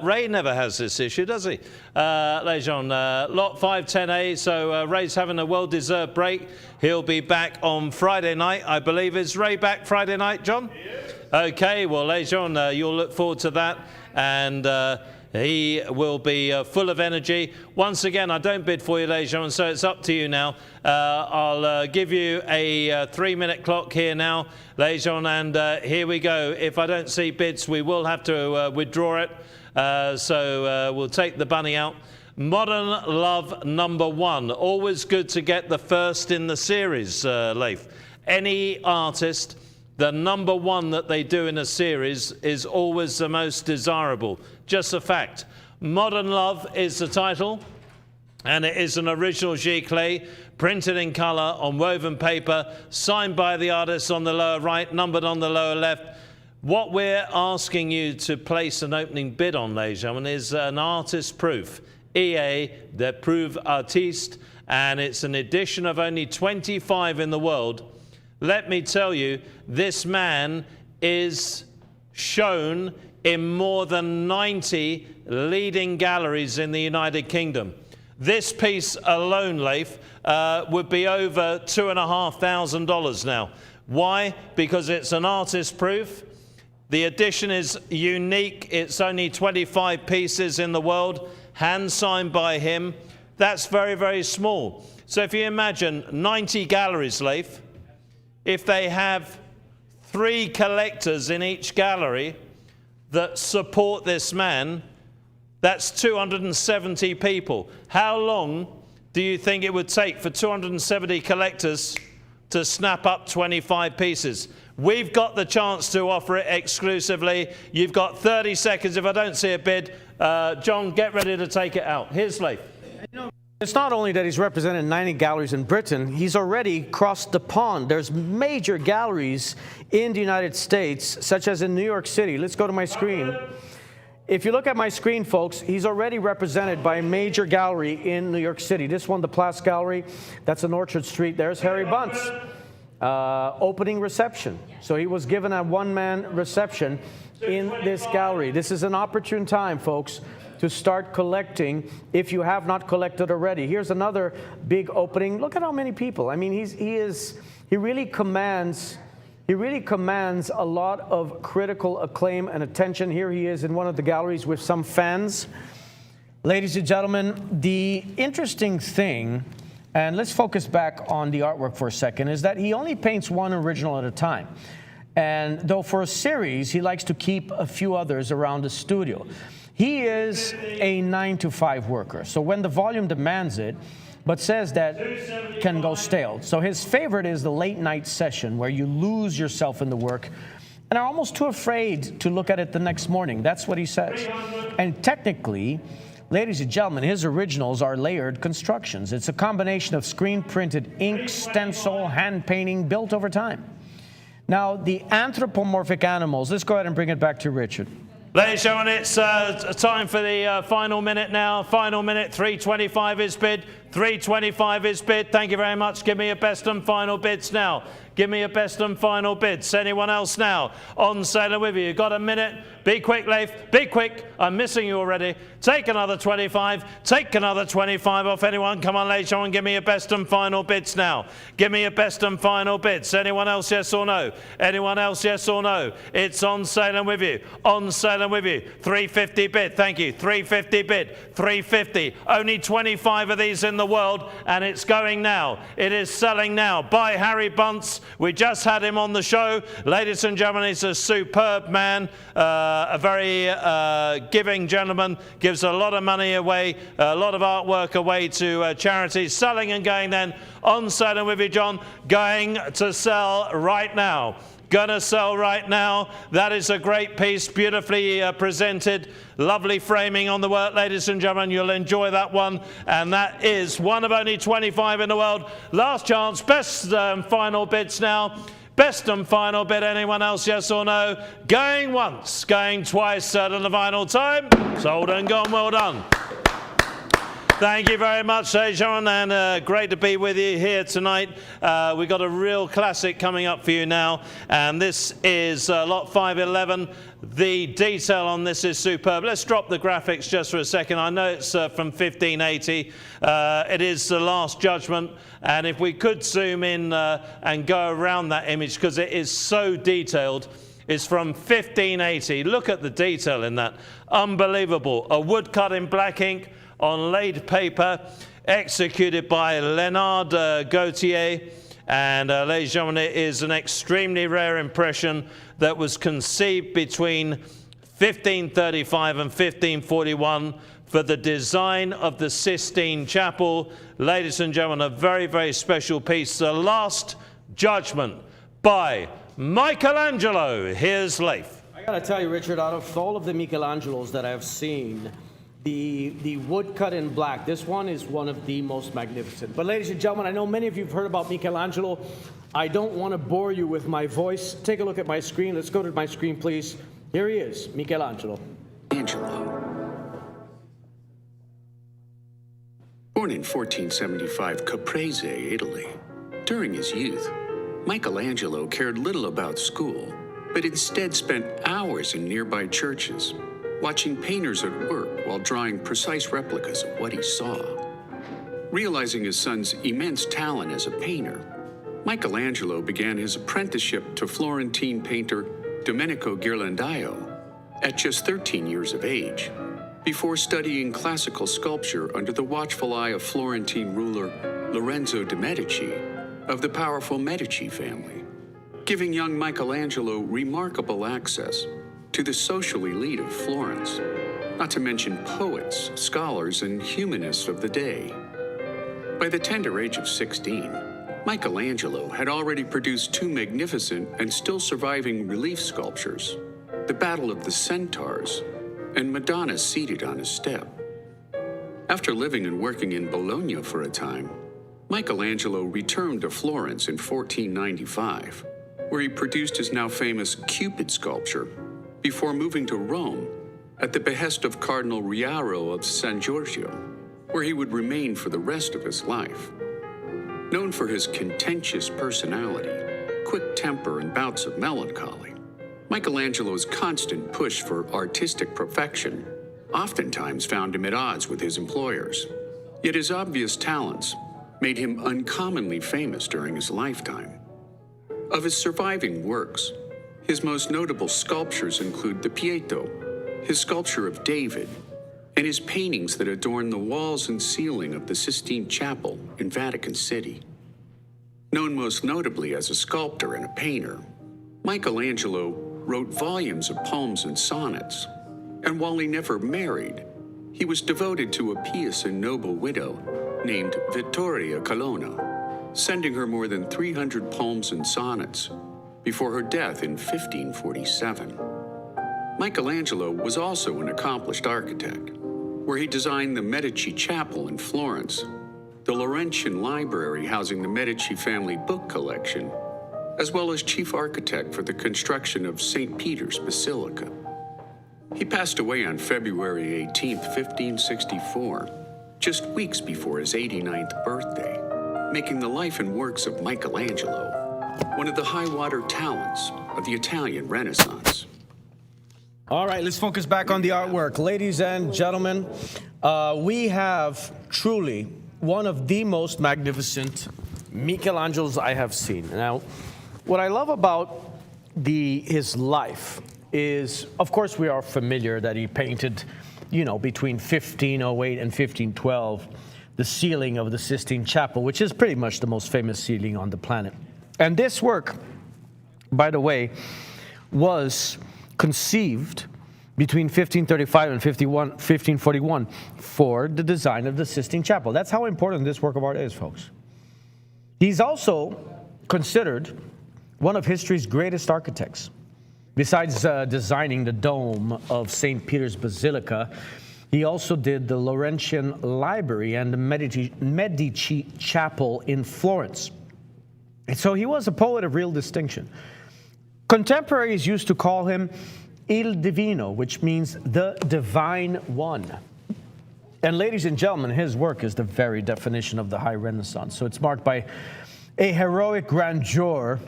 Ray never has this issue, does he? Ladies and gentlemen, lot 510A, so Ray's having a well-deserved break. He'll be back on Friday night, I believe. Is Ray back Friday night, John? Yes. Okay, well, ladies and gentlemen, you'll look forward to that. And he will be full of energy. Once again, I don't bid for you, ladies and gentlemen, so it's up to you now. I'll give you a 3-minute clock here now, ladies and gentlemen, and here we go. If I don't see bids, we will have to withdraw it. So we'll take the bunny out. Modern Love #1. Always good to get the first in the series, Leif. Any artist, the #1 that they do in a series is always the most desirable. Just a fact. Modern Love is the title, and it is an original Giclée, printed in colour on woven paper, signed by the artist on the lower right, numbered on the lower left. What we're asking you to place an opening bid on, ladies and gentlemen, is an artist proof. EA, the Proof Artiste, and it's an edition of only 25 in the world. Let me tell you, this man is shown in more than 90 leading galleries in the United Kingdom. This piece alone, Leif, would be over $2,500 now. Why? Because it's an artist proof. The edition is unique. It's only 25 pieces in the world, hand signed by him. That's very, very small. So if you imagine 90 galleries, Leif, if they have 3 collectors in each gallery that support this man, that's 270 people. How long do you think it would take for 270 collectors to snap up 25 pieces? We've got the chance to offer it exclusively. You've got 30 seconds. If I don't see a bid, John, get ready to take it out. Here's Leif. It's not only that he's represented 90 galleries in Britain, he's already crossed the pond. There's major galleries in the United States, such as in New York City. Let's go to my screen. If you look at my screen, folks, he's already represented by a major gallery in New York City. This one, the Place Gallery, that's on Orchard Street. There's Harry Bunce, opening reception. So he was given a one-man reception in this gallery. This is an opportune time, folks, to start collecting if you have not collected already. Here's another big opening. Look at how many people. I mean, he really commands a lot of critical acclaim and attention. Here he is in one of the galleries with some fans. Ladies and gentlemen, the interesting thing, and let's focus back on the artwork for a second, is that he only paints one original at a time. And though for a series, he likes to keep a few others around the studio. He is a 9-to-5 worker, so when the volume demands it, but says that can go stale. So his favorite is the late night session where you lose yourself in the work and are almost too afraid to look at it the next morning. That's what he says. And technically, ladies and gentlemen, his originals are layered constructions. It's a combination of screen-printed ink, stencil, hand painting, built over time. Now, the anthropomorphic animals, let's go ahead and bring it back to Richard. Ladies and gentlemen, it's time for the final minute now. Final minute, 325 is bid. 325 is bid. Thank you very much. Give me your best and final bids now. Give me your best and final bids. Anyone else now? On sale with you. Got a minute. Be quick, Leif. Be quick. I'm missing you already. Take another 25. Take another 25 off anyone. Come on, ladies and gentlemen. Give me your best and final bids now. Give me your best and final bids. Anyone else, yes or no? Anyone else, yes or no? It's on sale and with you. On sale and with you. 350 bid. Thank you. 350 bid. 350. Only 25 of these in the world, and it's going now. It is selling now. By Harry Bunce. We just had him on the show. Ladies and gentlemen, he's a superb man, a very giving gentleman, gives a lot of money away, a lot of artwork away to charities, selling and going then on sale and with you, John, going to sell right now. Gonna sell right now. That is a great piece, beautifully presented, lovely framing on the work, ladies and gentlemen. You'll enjoy that one, and that is one of only 25 in the world. Last chance, best final bids now. Best and final bid, anyone else, yes or no? Going once, going twice, certain the final time. Sold and gone, well done. Thank you very much, John, and great to be with you here tonight. We've got a real classic coming up for you now, and this is lot 511. The detail on this is superb. Let's drop the graphics just for a second. I know it's from 1580. It is the Last Judgment, and if we could zoom in and go around that image, because it is so detailed. It's from 1580. Look at the detail in that. Unbelievable. A woodcut in black ink on laid paper, executed by Leonard Gautier. And ladies and gentlemen, it is an extremely rare impression that was conceived between 1535 and 1541 for the design of the Sistine Chapel. Ladies and gentlemen, a very, very special piece, The Last Judgment by Michelangelo. Here's Leif. I gotta tell you, Richard, out of all of the Michelangelos that I've seen, the woodcut in black, this one is one of the most magnificent. But ladies and gentlemen, I know many of you have heard about Michelangelo. I don't want to bore you with my voice. Take a look at my screen. Let's go to my screen, please. Here he is, Michelangelo. Born in 1475, Caprese, Italy. During his youth, Michelangelo cared little about school, but instead spent hours in nearby churches, watching painters at work while drawing precise replicas of what he saw. Realizing his son's immense talent as a painter, Michelangelo began his apprenticeship to Florentine painter Domenico Ghirlandaio at just 13 years of age, before studying classical sculpture under the watchful eye of Florentine ruler Lorenzo de' Medici of the powerful Medici family, giving young Michelangelo remarkable access to the social elite of Florence, not to mention poets, scholars, and humanists of the day. By the tender age of 16, Michelangelo had already produced two magnificent and still surviving relief sculptures, the Battle of the Centaurs and Madonna seated on a step. After living and working in Bologna for a time, Michelangelo returned to Florence in 1495, where he produced his now famous Cupid sculpture, before moving to Rome at the behest of Cardinal Riaro of San Giorgio, where he would remain for the rest of his life. Known for his contentious personality, quick temper, and bouts of melancholy, Michelangelo's constant push for artistic perfection oftentimes found him at odds with his employers. Yet his obvious talents made him uncommonly famous during his lifetime. Of his surviving works, his most notable sculptures include the Pietà, his sculpture of David, and his paintings that adorn the walls and ceiling of the Sistine Chapel in Vatican City. Known most notably as a sculptor and a painter, Michelangelo wrote volumes of poems and sonnets, and while he never married, he was devoted to a pious and noble widow named Vittoria Colonna, sending her more than 300 poems and sonnets before her death in 1547. Michelangelo was also an accomplished architect, where he designed the Medici Chapel in Florence, the Laurentian Library housing the Medici family book collection, as well as chief architect for the construction of St. Peter's Basilica. He passed away on February 18, 1564, just weeks before his 89th birthday, making the life and works of Michelangelo one of the high-water talents of the Italian Renaissance. All right, let's focus back on the artwork. Ladies and gentlemen, we have truly one of the most magnificent Michelangelos I have seen. Now, what I love about his life is, of course, we are familiar that he painted, between 1508 and 1512, the ceiling of the Sistine Chapel, which is pretty much the most famous ceiling on the planet. And this work, by the way, was conceived between 1535 and 1541 for the design of the Sistine Chapel. That's how important this work of art is, folks. He's also considered one of history's greatest architects. Besides designing the dome of St. Peter's Basilica, he also did the Laurentian Library and the Medici Chapel in Florence. So he was a poet of real distinction. Contemporaries used to call him Il Divino, which means the Divine One. And ladies and gentlemen, his work is the very definition of the High Renaissance. So it's marked by a heroic grandeur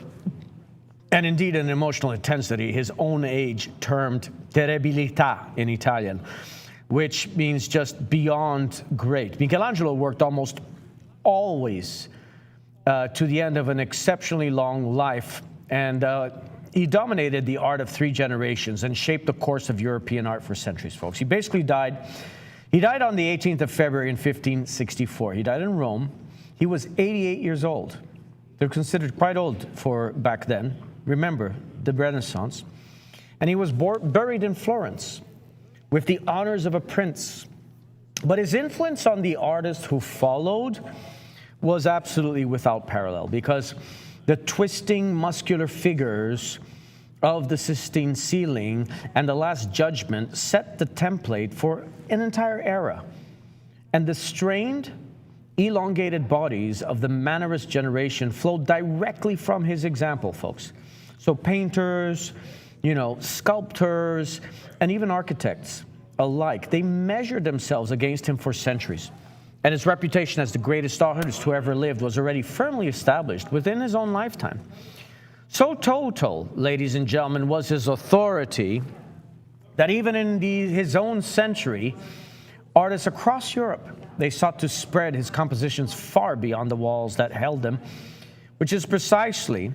and indeed an emotional intensity, his own age termed terribilità in Italian, which means just beyond great. Michelangelo worked almost always to the end of an exceptionally long life, and he dominated the art of 3 generations and shaped the course of European art for centuries, folks. He basically died on the 18th of February in 1564. He died in Rome. He was 88 years old. They're considered quite old for back then. Remember, the Renaissance. And he was buried in Florence with the honors of a prince. But his influence on the artists who followed was absolutely without parallel, because the twisting muscular figures of the Sistine ceiling and the Last Judgment set the template for an entire era. And the strained, elongated bodies of the Mannerist generation flowed directly from his example, folks. So painters, sculptors, and even architects alike, they measured themselves against him for centuries. And his reputation as the greatest artist who ever lived was already firmly established within his own lifetime. So total, ladies and gentlemen, was his authority that even in his own century, artists across Europe, they sought to spread his compositions far beyond the walls that held them, which is precisely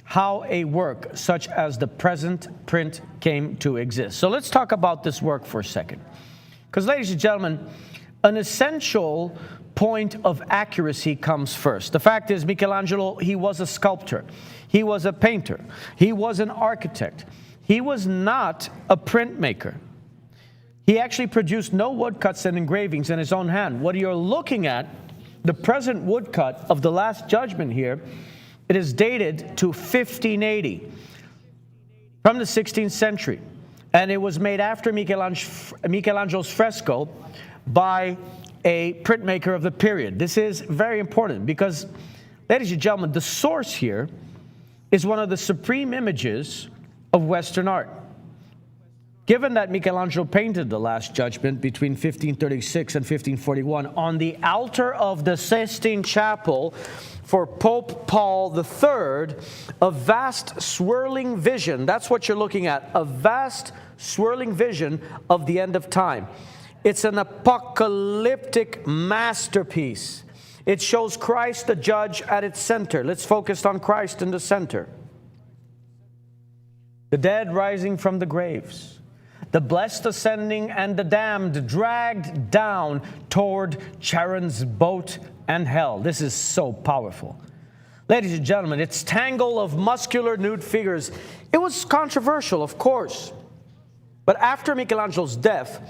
how a work such as the present print came to exist. So let's talk about this work for a second. Because, ladies and gentlemen, an essential point of accuracy comes first. The fact is, Michelangelo, he was a sculptor. He was a painter. He was an architect. He was not a printmaker. He actually produced no woodcuts and engravings in his own hand. What you're looking at, the present woodcut of the Last Judgment here, it is dated to 1580 from the 16th century. And it was made after Michelangelo's fresco by a printmaker of the period. This is very important because, ladies and gentlemen, the source here is one of the supreme images of Western art. Given that Michelangelo painted the Last Judgment between 1536 and 1541 on the altar of the Sistine Chapel for Pope Paul III, a vast swirling vision, that's what you're looking at, a vast swirling vision of the end of time. It's an apocalyptic masterpiece. It shows Christ the judge at its center. Let's focus on Christ in the center. The dead rising from the graves. The blessed ascending and the damned dragged down toward Charon's boat and hell. This is so powerful. Ladies and gentlemen, its tangle of muscular nude figures, it was controversial, of course. But after Michelangelo's death,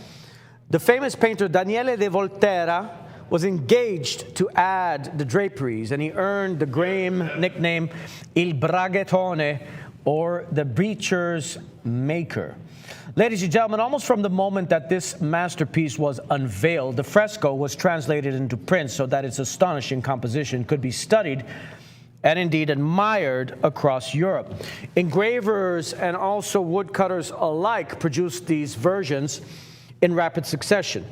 the famous painter Daniele de Volterra was engaged to add the draperies, and he earned the grim nickname Il Braghettone, or the Breecher's Maker. Ladies and gentlemen, almost from the moment that this masterpiece was unveiled, the fresco was translated into print so that its astonishing composition could be studied and indeed admired across Europe. Engravers and also woodcutters alike produced these versions in rapid succession.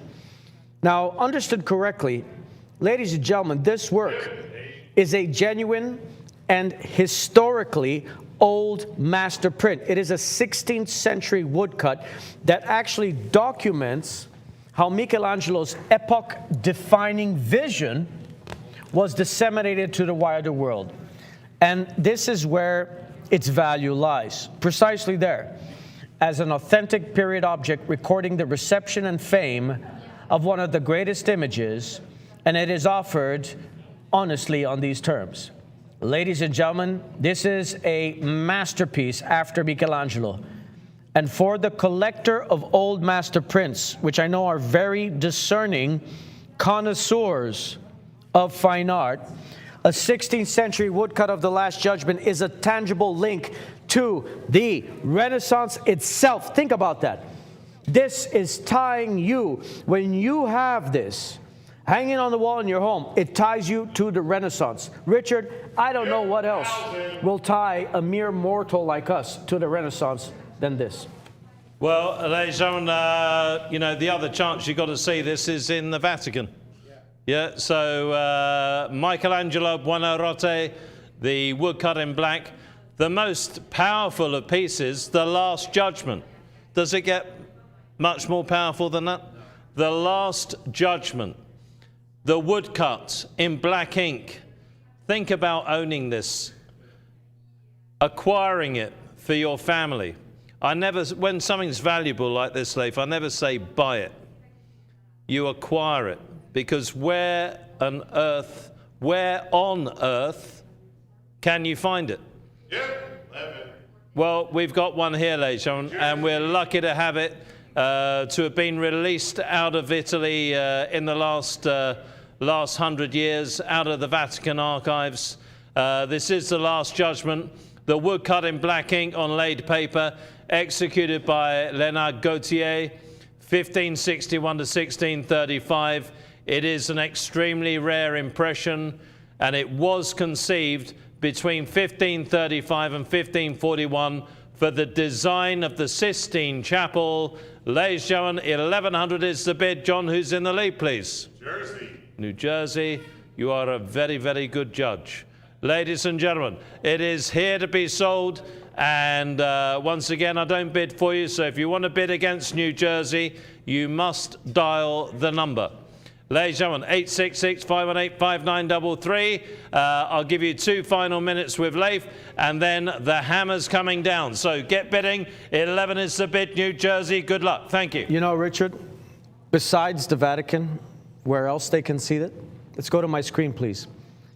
Now, understood correctly, ladies and gentlemen, this work is a genuine and historically old master print. It is a 16th century woodcut that actually documents how Michelangelo's epoch-defining vision was disseminated to the wider world. And this is where its value lies, precisely there, as an authentic period object recording the reception and fame of one of the greatest images, and it is offered honestly on these terms. Ladies and gentlemen, this is a masterpiece after Michelangelo. And for the collector of old master prints, which I know are very discerning connoisseurs of fine art, a 16th century woodcut of the Last Judgment is a tangible link to the Renaissance itself. Think about that. This is tying you, when you have this, hanging on the wall in your home. It ties you to the Renaissance. Richard, I don't know what else will tie a mere mortal like us to the Renaissance than this. Well, ladies and gentlemen, you know, the other chance you got to see this is in the Vatican. Yeah, so Michelangelo Buonarroti, the woodcut in black, the most powerful of pieces, The Last Judgment. Does it get much more powerful than that? The Last Judgment, the woodcut in black ink. Think about owning this, acquiring it for your family. I never, when something's valuable like this, Leif, I never say buy it. You acquire it, because where on earth can you find it? Well, we've got one here, ladies and gentlemen, and we're lucky to have it, to have been released out of Italy in the last 100 years, out of the Vatican archives. This is The Last Judgment, the woodcut in black ink on laid paper, executed by Leonard Gautier, 1561 to 1635. It is an extremely rare impression, and it was conceived between 1535 and 1541 for the design of the Sistine Chapel. Ladies and gentlemen, 1100 is the bid. John, who's in the lead, please? Jersey. New Jersey. You are a very, very good judge. Ladies and gentlemen, it is here to be sold. And once again, I don't bid for you. So if you want to bid against New Jersey, you must dial the number. Ladies and gentlemen, 866-518-5933. I'll give you 2 final minutes with Leif, and then the hammer's coming down. So get bidding. 11 is the bid, New Jersey. Good luck. Thank you. You know, Richard, besides the Vatican, where else they can see it? Let's go to my screen, please.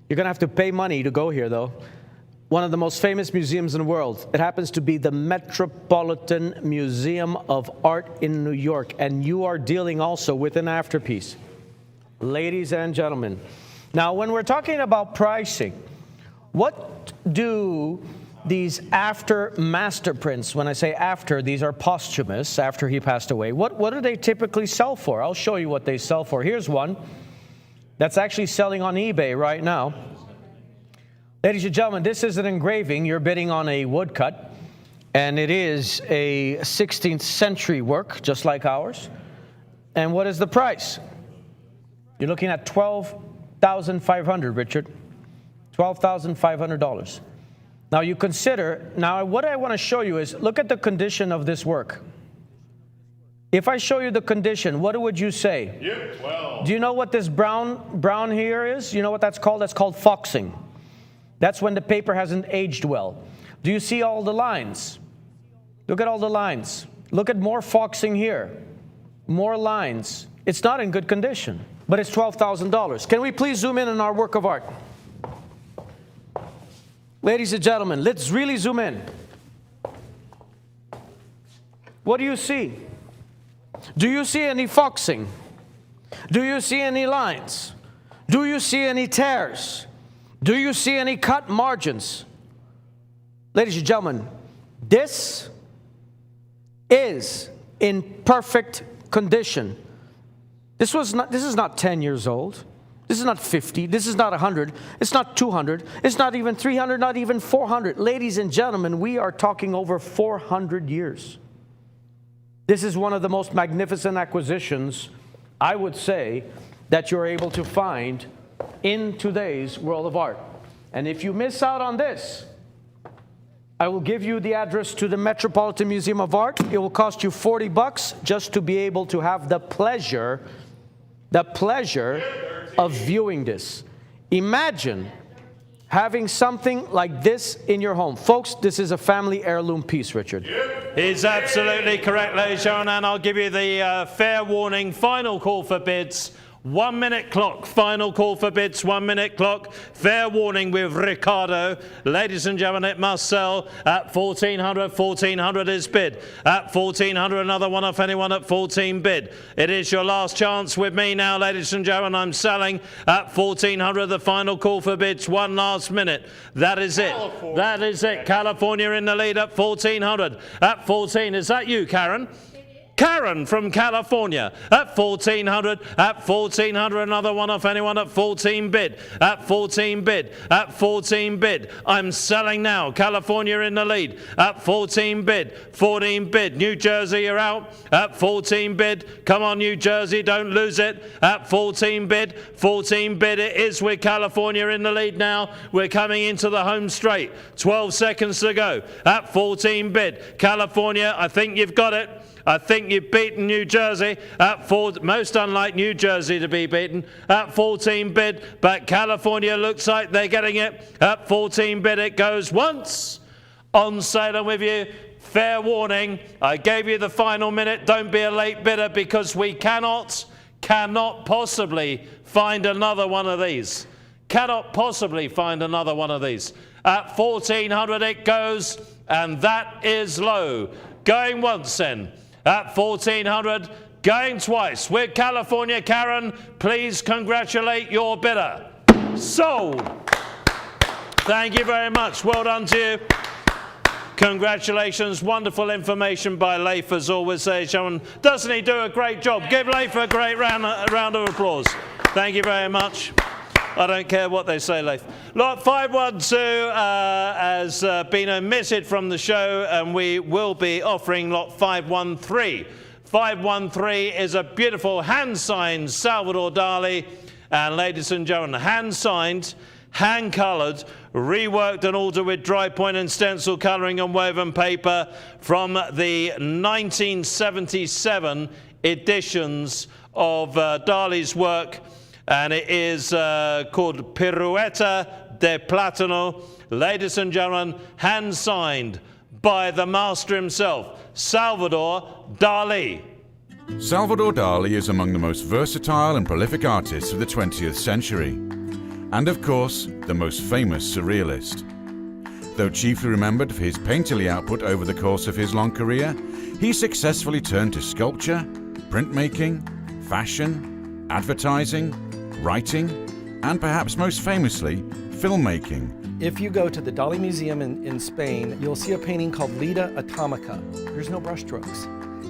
You're going to have to pay money to go here, though. One of the most famous museums in the world. It happens to be the Metropolitan Museum of Art in New York, and you are dealing also with an afterpiece. Ladies and gentlemen, now when we're talking about pricing, what do these after master prints, when I say after, these are posthumous, after he passed away, what do they typically sell for? I'll show you what they sell for. Here's one that's actually selling on eBay right now. Ladies and gentlemen, this is an engraving. You're bidding on a woodcut, and it is a 16th century work, just like ours. And what is the price? You're looking at $12,500, Richard. $12,500. Now you consider, now what I want to show you is, look at the condition of this work. If I show you the condition, what would you say? Yep, 12. Do you know what this brown here is? You know what that's called? That's called foxing. That's when the paper hasn't aged well. Do you see all the lines? Look at all the lines. Look at more foxing here. More lines. It's not in good condition, but it's $12,000. Can we please zoom in on our work of art? Ladies and gentlemen, let's really zoom in. What do you see? Do you see any foxing? Do you see any lines? Do you see any tears? Do you see any cut margins? Ladies and gentlemen, this is in perfect condition. This is not 10 years old. This is not 50. This is not 100. It's not 200. It's not even 300, not even 400. Ladies and gentlemen, we are talking over 400 years. This is one of the most magnificent acquisitions, I would say, that you're able to find in today's world of art. And if you miss out on this, I will give you the address to the Metropolitan Museum of Art. It will cost you $40 just to be able to have the pleasure of viewing this. Imagine having something like this in your home. Folks, this is a family heirloom piece, Richard. He's absolutely correct, ladies and gentlemen, and I'll give you the fair warning. Final call for bids. 1 minute clock. Final call for bids. 1 minute clock. Fair warning with Ricardo. Ladies and gentlemen, it must sell at 1400. 1400 is bid. At 1400, another one off anyone at 14 bid. It is your last chance with me now, ladies and gentlemen. I'm selling at 1400. The final call for bids. One last minute. That is it. That is it. California in the lead at 1400. At 14. Is that you, Karen? Karen from California at 1,400. At 1,400, another one off anyone at 14 bid. At 14 bid. At 14 bid. I'm selling now. California in the lead. At 14 bid. 14 bid. New Jersey, you're out. At 14 bid. Come on, New Jersey, don't lose it. At 14 bid. 14 bid it is with California in the lead now. We're coming into the home straight. 12 seconds to go. At 14 bid. California, I think you've got it. I think you've beaten New Jersey at most unlike New Jersey to be beaten at 14 bid, but California looks like they're getting it at 14 bid. It goes once. On sale with you. Fair warning. I gave you the final minute. Don't be a late bidder because we cannot possibly find another one of these. Cannot possibly find another one of these. At 1,400 it goes, and that is low. Going once then. At 1,400, going twice. With California, Karen, please congratulate your bidder. Sold. Thank you very much. Well done to you. Congratulations. Wonderful information by Leif, as always. Doesn't he do a great job? Give Leif a great round of applause. Thank you very much. I don't care what they say, Leif. Lot 512 has been omitted from the show, and we will be offering lot 513. 513 is a beautiful hand-signed Salvador Dali. And ladies and gentlemen, hand-signed, hand-coloured, reworked and altered with dry point and stencil colouring and woven paper from the 1977 editions of Dali's work. And it is called Pirueta de Plátano. Ladies and gentlemen, hand-signed by the master himself, Salvador Dali. Salvador Dali is among the most versatile and prolific artists of the 20th century. And of course, the most famous surrealist. Though chiefly remembered for his painterly output over the course of his long career, he successfully turned to sculpture, printmaking, fashion, advertising, writing, and perhaps most famously, filmmaking. If you go to the Dali Museum in Spain, you'll see a painting called Leda Atomica. There's no brushstrokes.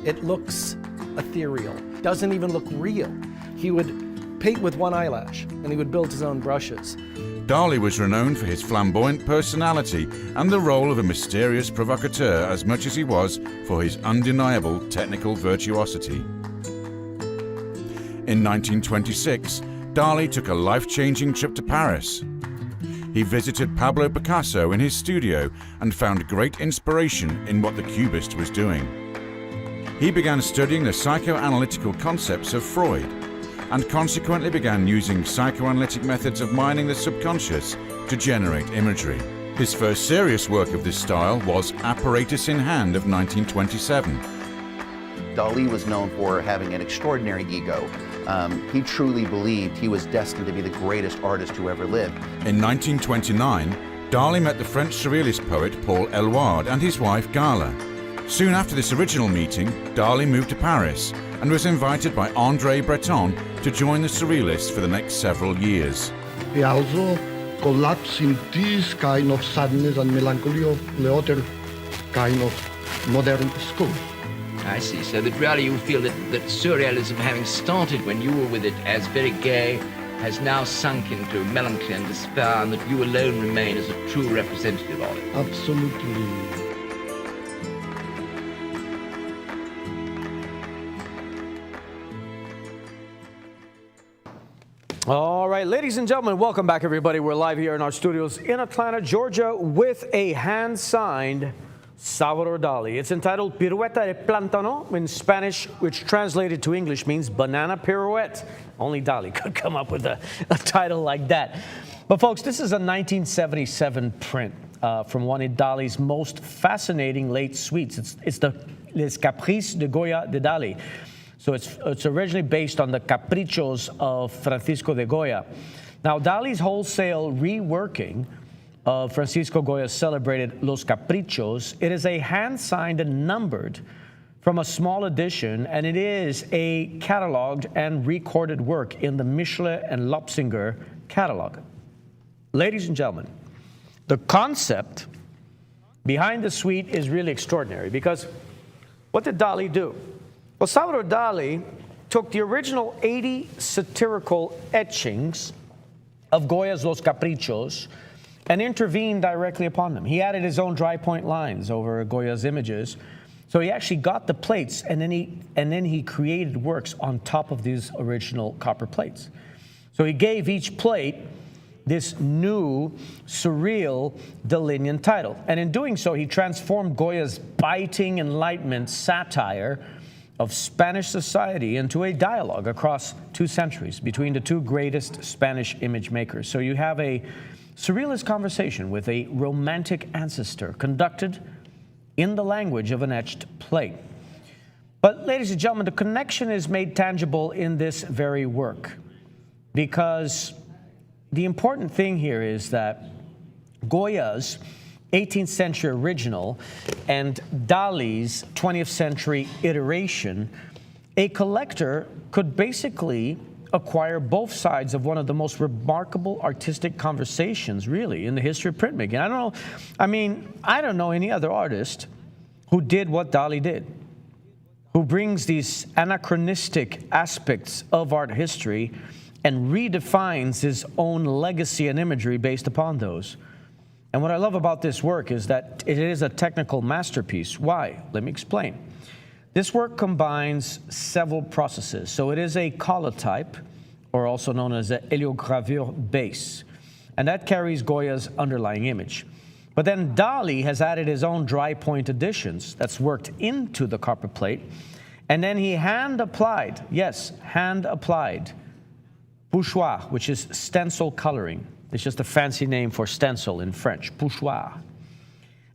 It looks ethereal, doesn't even look real. He would paint with one eyelash, and he would build his own brushes. Dali was renowned for his flamboyant personality and the role of a mysterious provocateur as much as he was for his undeniable technical virtuosity. In 1926, Dali took a life-changing trip to Paris. He visited Pablo Picasso in his studio and found great inspiration in what the Cubist was doing. He began studying the psychoanalytical concepts of Freud and consequently began using psychoanalytic methods of mining the subconscious to generate imagery. His first serious work of this style was Apparatus in Hand of 1927. Dali was known for having an extraordinary ego. He truly believed he was destined to be the greatest artist who ever lived. In 1929, Dali met the French surrealist poet Paul Eluard and his wife Gala. Soon after this original meeting, Dali moved to Paris and was invited by André Breton to join the surrealists for the next several years. He also collapsed in this kind of sadness and melancholy of the other kind of modern school. I see, so that really you feel that surrealism, having started when you were with it as very gay, has now sunk into melancholy and despair, and that you alone remain as a true representative of it. Absolutely. All right, ladies and gentlemen, welcome back, everybody. We're live here in our studios in Atlanta, Georgia, with a hand-signed Salvador Dali. It's entitled Pirueta de Plátano in Spanish, which translated to English means banana pirouette. Only Dali could come up with a title like that. But folks, this is a 1977 print from one of Dali's most fascinating late suites. It's the Les Caprices de Goya de Dali. So it's originally based on the Caprichos of Francisco de Goya. Now, Dali's wholesale reworking of Francisco Goya's celebrated Los Caprichos, it is a hand-signed and numbered from a small edition, and it is a cataloged and recorded work in the Michelet and Lopsinger catalog. Ladies and gentlemen, the concept behind the suite is really extraordinary because what did Dali do? Well, Salvador Dali took the original 80 satirical etchings of Goya's Los Caprichos and intervened directly upon them. He added his own dry point lines over Goya's images. So he actually got the plates, and then he created works on top of these original copper plates. So he gave each plate this new, surreal Dalinian title. And in doing so, he transformed Goya's biting Enlightenment satire of Spanish society into a dialogue across 2 centuries between the 2 greatest Spanish image makers. So you have a surrealist conversation with a romantic ancestor conducted in the language of an etched plate. But ladies and gentlemen, the connection is made tangible in this very work, because the important thing here is that Goya's 18th century original and Dali's 20th century iteration, a collector could basically acquire both sides of one of the most remarkable artistic conversations, really, in the history of printmaking. I don't know any other artist who did what Dali did, who brings these anachronistic aspects of art history and redefines his own legacy and imagery based upon those. And what I love about this work is that it is a technical masterpiece. Why? Let me explain. This work combines several processes. So it is a collotype, or also known as an heliogravure base, and that carries Goya's underlying image. But then Dali has added his own dry point additions that's worked into the copper plate, and then he hand-applied, yes, hand-applied, pochoir, which is stencil coloring. It's just a fancy name for stencil in French, pochoir.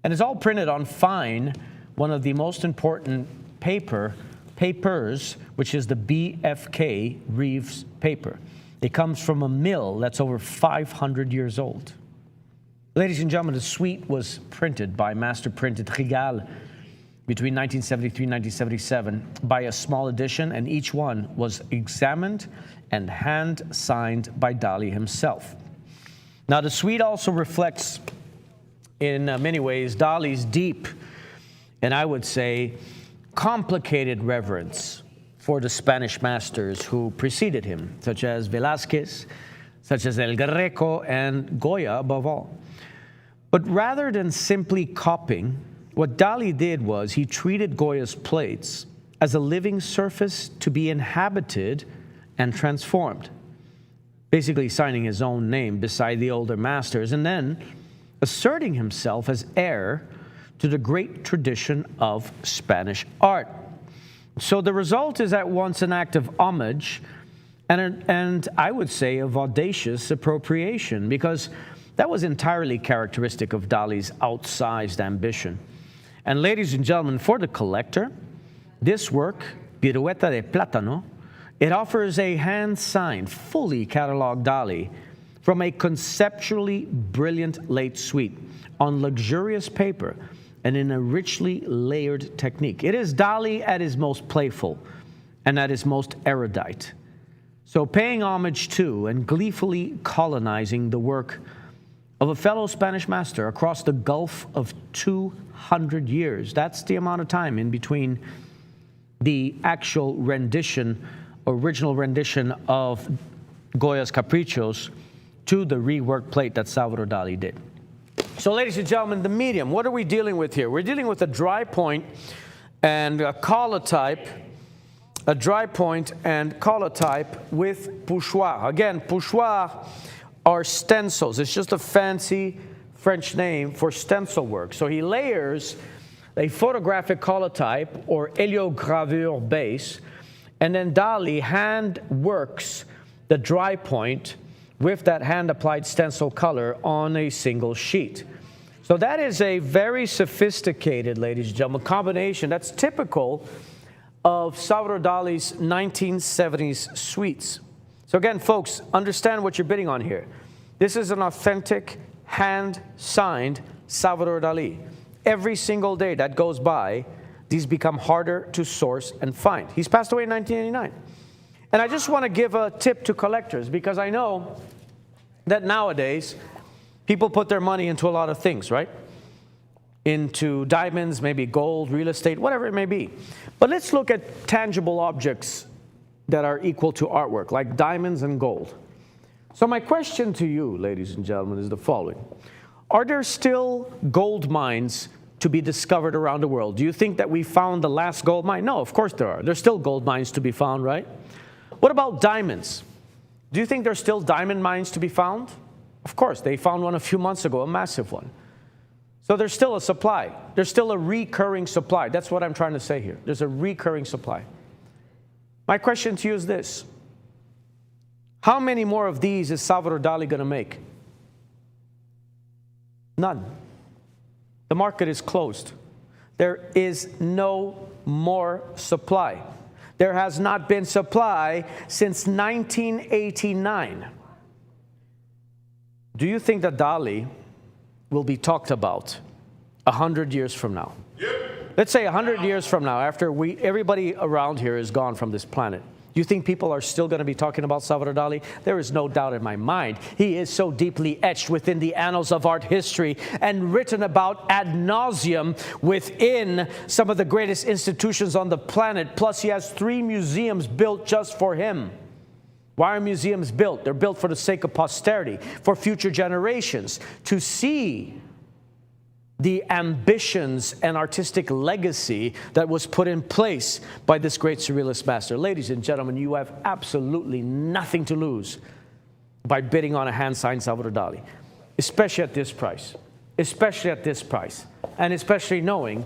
And it's all printed on fine, one of the most important papers, which is the BFK Reeves paper. It comes from a mill that's over 500 years old. Ladies and gentlemen, the suite was printed by Master Print at Rigal between 1973 and 1977 by a small edition, and each one was examined and hand-signed by Dali himself. Now, the suite also reflects, in many ways, Dali's deep, and I would say, complicated reverence for the Spanish masters who preceded him, such as Velázquez, such as El Greco, and Goya above all. But rather than simply copying, what Dali did was he treated Goya's plates as a living surface to be inhabited and transformed, basically signing his own name beside the older masters, and then asserting himself as heir to the great tradition of Spanish art. So the result is at once an act of homage and I would say of audacious appropriation, because that was entirely characteristic of Dali's outsized ambition. And ladies and gentlemen, for the collector, this work, Pirueta de Plátano, it offers a hand-signed, fully cataloged Dali from a conceptually brilliant late suite on luxurious paper and in a richly layered technique. It is Dali at his most playful and at his most erudite. So paying homage to and gleefully colonizing the work of a fellow Spanish master across the gulf of 200 years. That's the amount of time in between the actual rendition, original rendition of Goya's Caprichos to the reworked plate that Salvador Dali did. So ladies and gentlemen, the medium, what are we dealing with here? We're dealing with a dry point and a collotype, a dry point and collotype with pochoir. Again, pochoir are stencils. It's just a fancy French name for stencil work. So he layers a photographic collotype or heliogravure base, and then Dali hand works the dry point with that hand-applied stencil color on a single sheet. So that is a very sophisticated, ladies and gentlemen, combination that's typical of Salvador Dali's 1970s suites. So again, folks, understand what you're bidding on here. This is an authentic, hand-signed Salvador Dali. Every single day that goes by, these become harder to source and find. He's passed away in 1989. And I just want to give a tip to collectors, because I know that nowadays people put their money into a lot of things, right? into diamonds, maybe gold, real estate, whatever it may be. But let's look at tangible objects that are equal to artwork, like diamonds and gold. So my question to you, ladies and gentlemen, is the following. Are there still gold mines to be discovered around the world? Do you think that we found the last gold mine? No, of course there are. There's still gold mines to be found, right? What about diamonds? Do you think there's still diamond mines to be found? Of course, they found one a few months ago, a massive one. So there's still a supply. There's still a recurring supply. That's what I'm trying to say here. There's a recurring supply. My question to you is this. How many more of these is Salvador Dali going to make? None. The market is closed. There is no more supply. There has not been supply since 1989. Do you think that Dali will be talked about 100 years from now? Let's say 100 years from now, after everybody around here is gone from this planet. Do you think people are still going to be talking about Salvador Dali? There is no doubt in my mind. He is so deeply etched within the annals of art history and written about ad nauseum within some of the greatest institutions on the planet. Plus, he has 3 museums built just for him. Why are museums built? They're built for the sake of posterity, for future generations, to see the ambitions and artistic legacy that was put in place by this great surrealist master. Ladies and gentlemen, you have absolutely nothing to lose by bidding on a hand-signed Salvador Dali, especially at this price, and especially knowing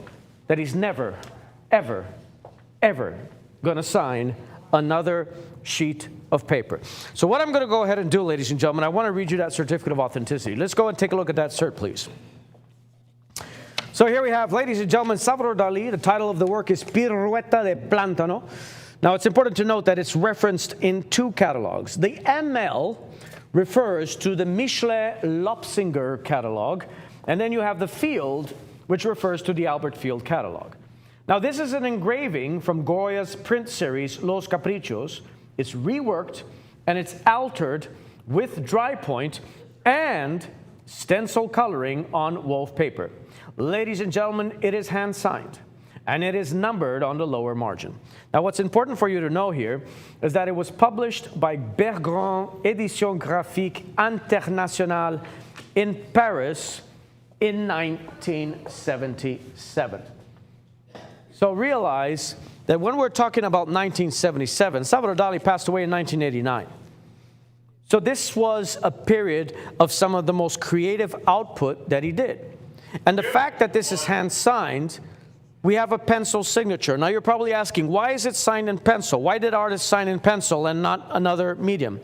that he's never, ever, ever going to sign another sheet of paper. So what I'm going to go ahead and do, ladies and gentlemen, I want to read you that certificate of authenticity. Let's go and take a look at that cert, please. So here we have, ladies and gentlemen, Salvador Dali. The title of the work is Pirueta de Plátano. Now, it's important to note that it's referenced in 2 catalogs. The ML refers to the Michelet-Lopsinger catalog, and then you have the Field, which refers to the Albert Field catalog. Now, this is an engraving from Goya's print series, Los Caprichos. It's reworked, and it's altered with dry point and stencil coloring on wove paper. Ladies and gentlemen, it is hand-signed, and it is numbered on the lower margin. Now, what's important for you to know here is that it was published by Bergrand Éditions Graphiques Internationales in Paris in 1977. So realize that when we're talking about 1977, Salvador Dali passed away in 1989. So this was a period of some of the most creative output that he did. And the fact that this is hand-signed, we have a pencil signature. Now you're probably asking, why is it signed in pencil? Why did artists sign in pencil and not another medium?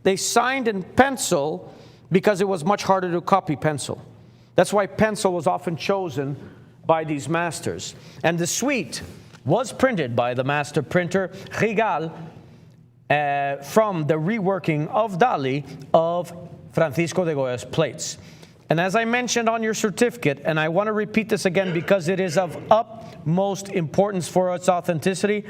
They signed in pencil because it was much harder to copy pencil. That's why pencil was often chosen by these masters. And the suite was printed by the master printer Rigal from the reworking of Dali of Francisco de Goya's plates. And as I mentioned on your certificate, and I want to repeat this again because it is of utmost importance for its authenticity,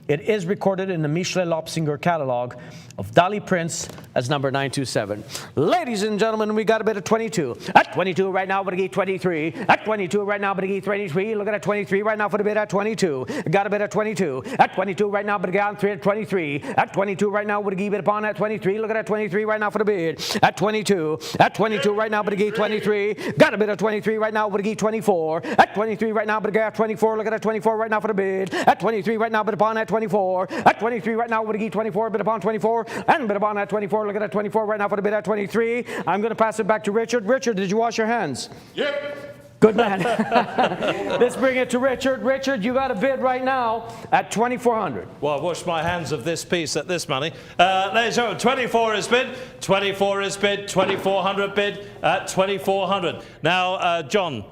it is recorded in the Michelet-Lopsinger catalog of Dali prints as number 927. Ladies and gentlemen, we got a bit of 22. At 22 right now, but I get 23. At 22 right now, but I get 23. Look at that 23 right now for the bid at 22. Got a bit of 22. At 22 right now, but I got 23. At 22 right now, would I give it upon at 23. Look at that 23 right now for the bid. At 22. At 22 right now, but I get 23. Got a bit of 23 right now, but I get 24. At 23 right now, but I got 24. Look at that 24 right now for the bid. At 23 right now, but upon at 24. At 23 right now, would I get 24. Bid upon 24. And bid upon at 24. Look at that 24 right now for the bid at 23. I'm going to pass it back to Richard. Richard, did you wash your hands? Yep. Good man. Let's bring it to Richard. Richard, you got a bid right now at 2,400. Well, I washed my hands of this piece at this money. Ladies and gentlemen, 24 is bid, 24 is bid, 2,400 bid at 2,400. Now, John,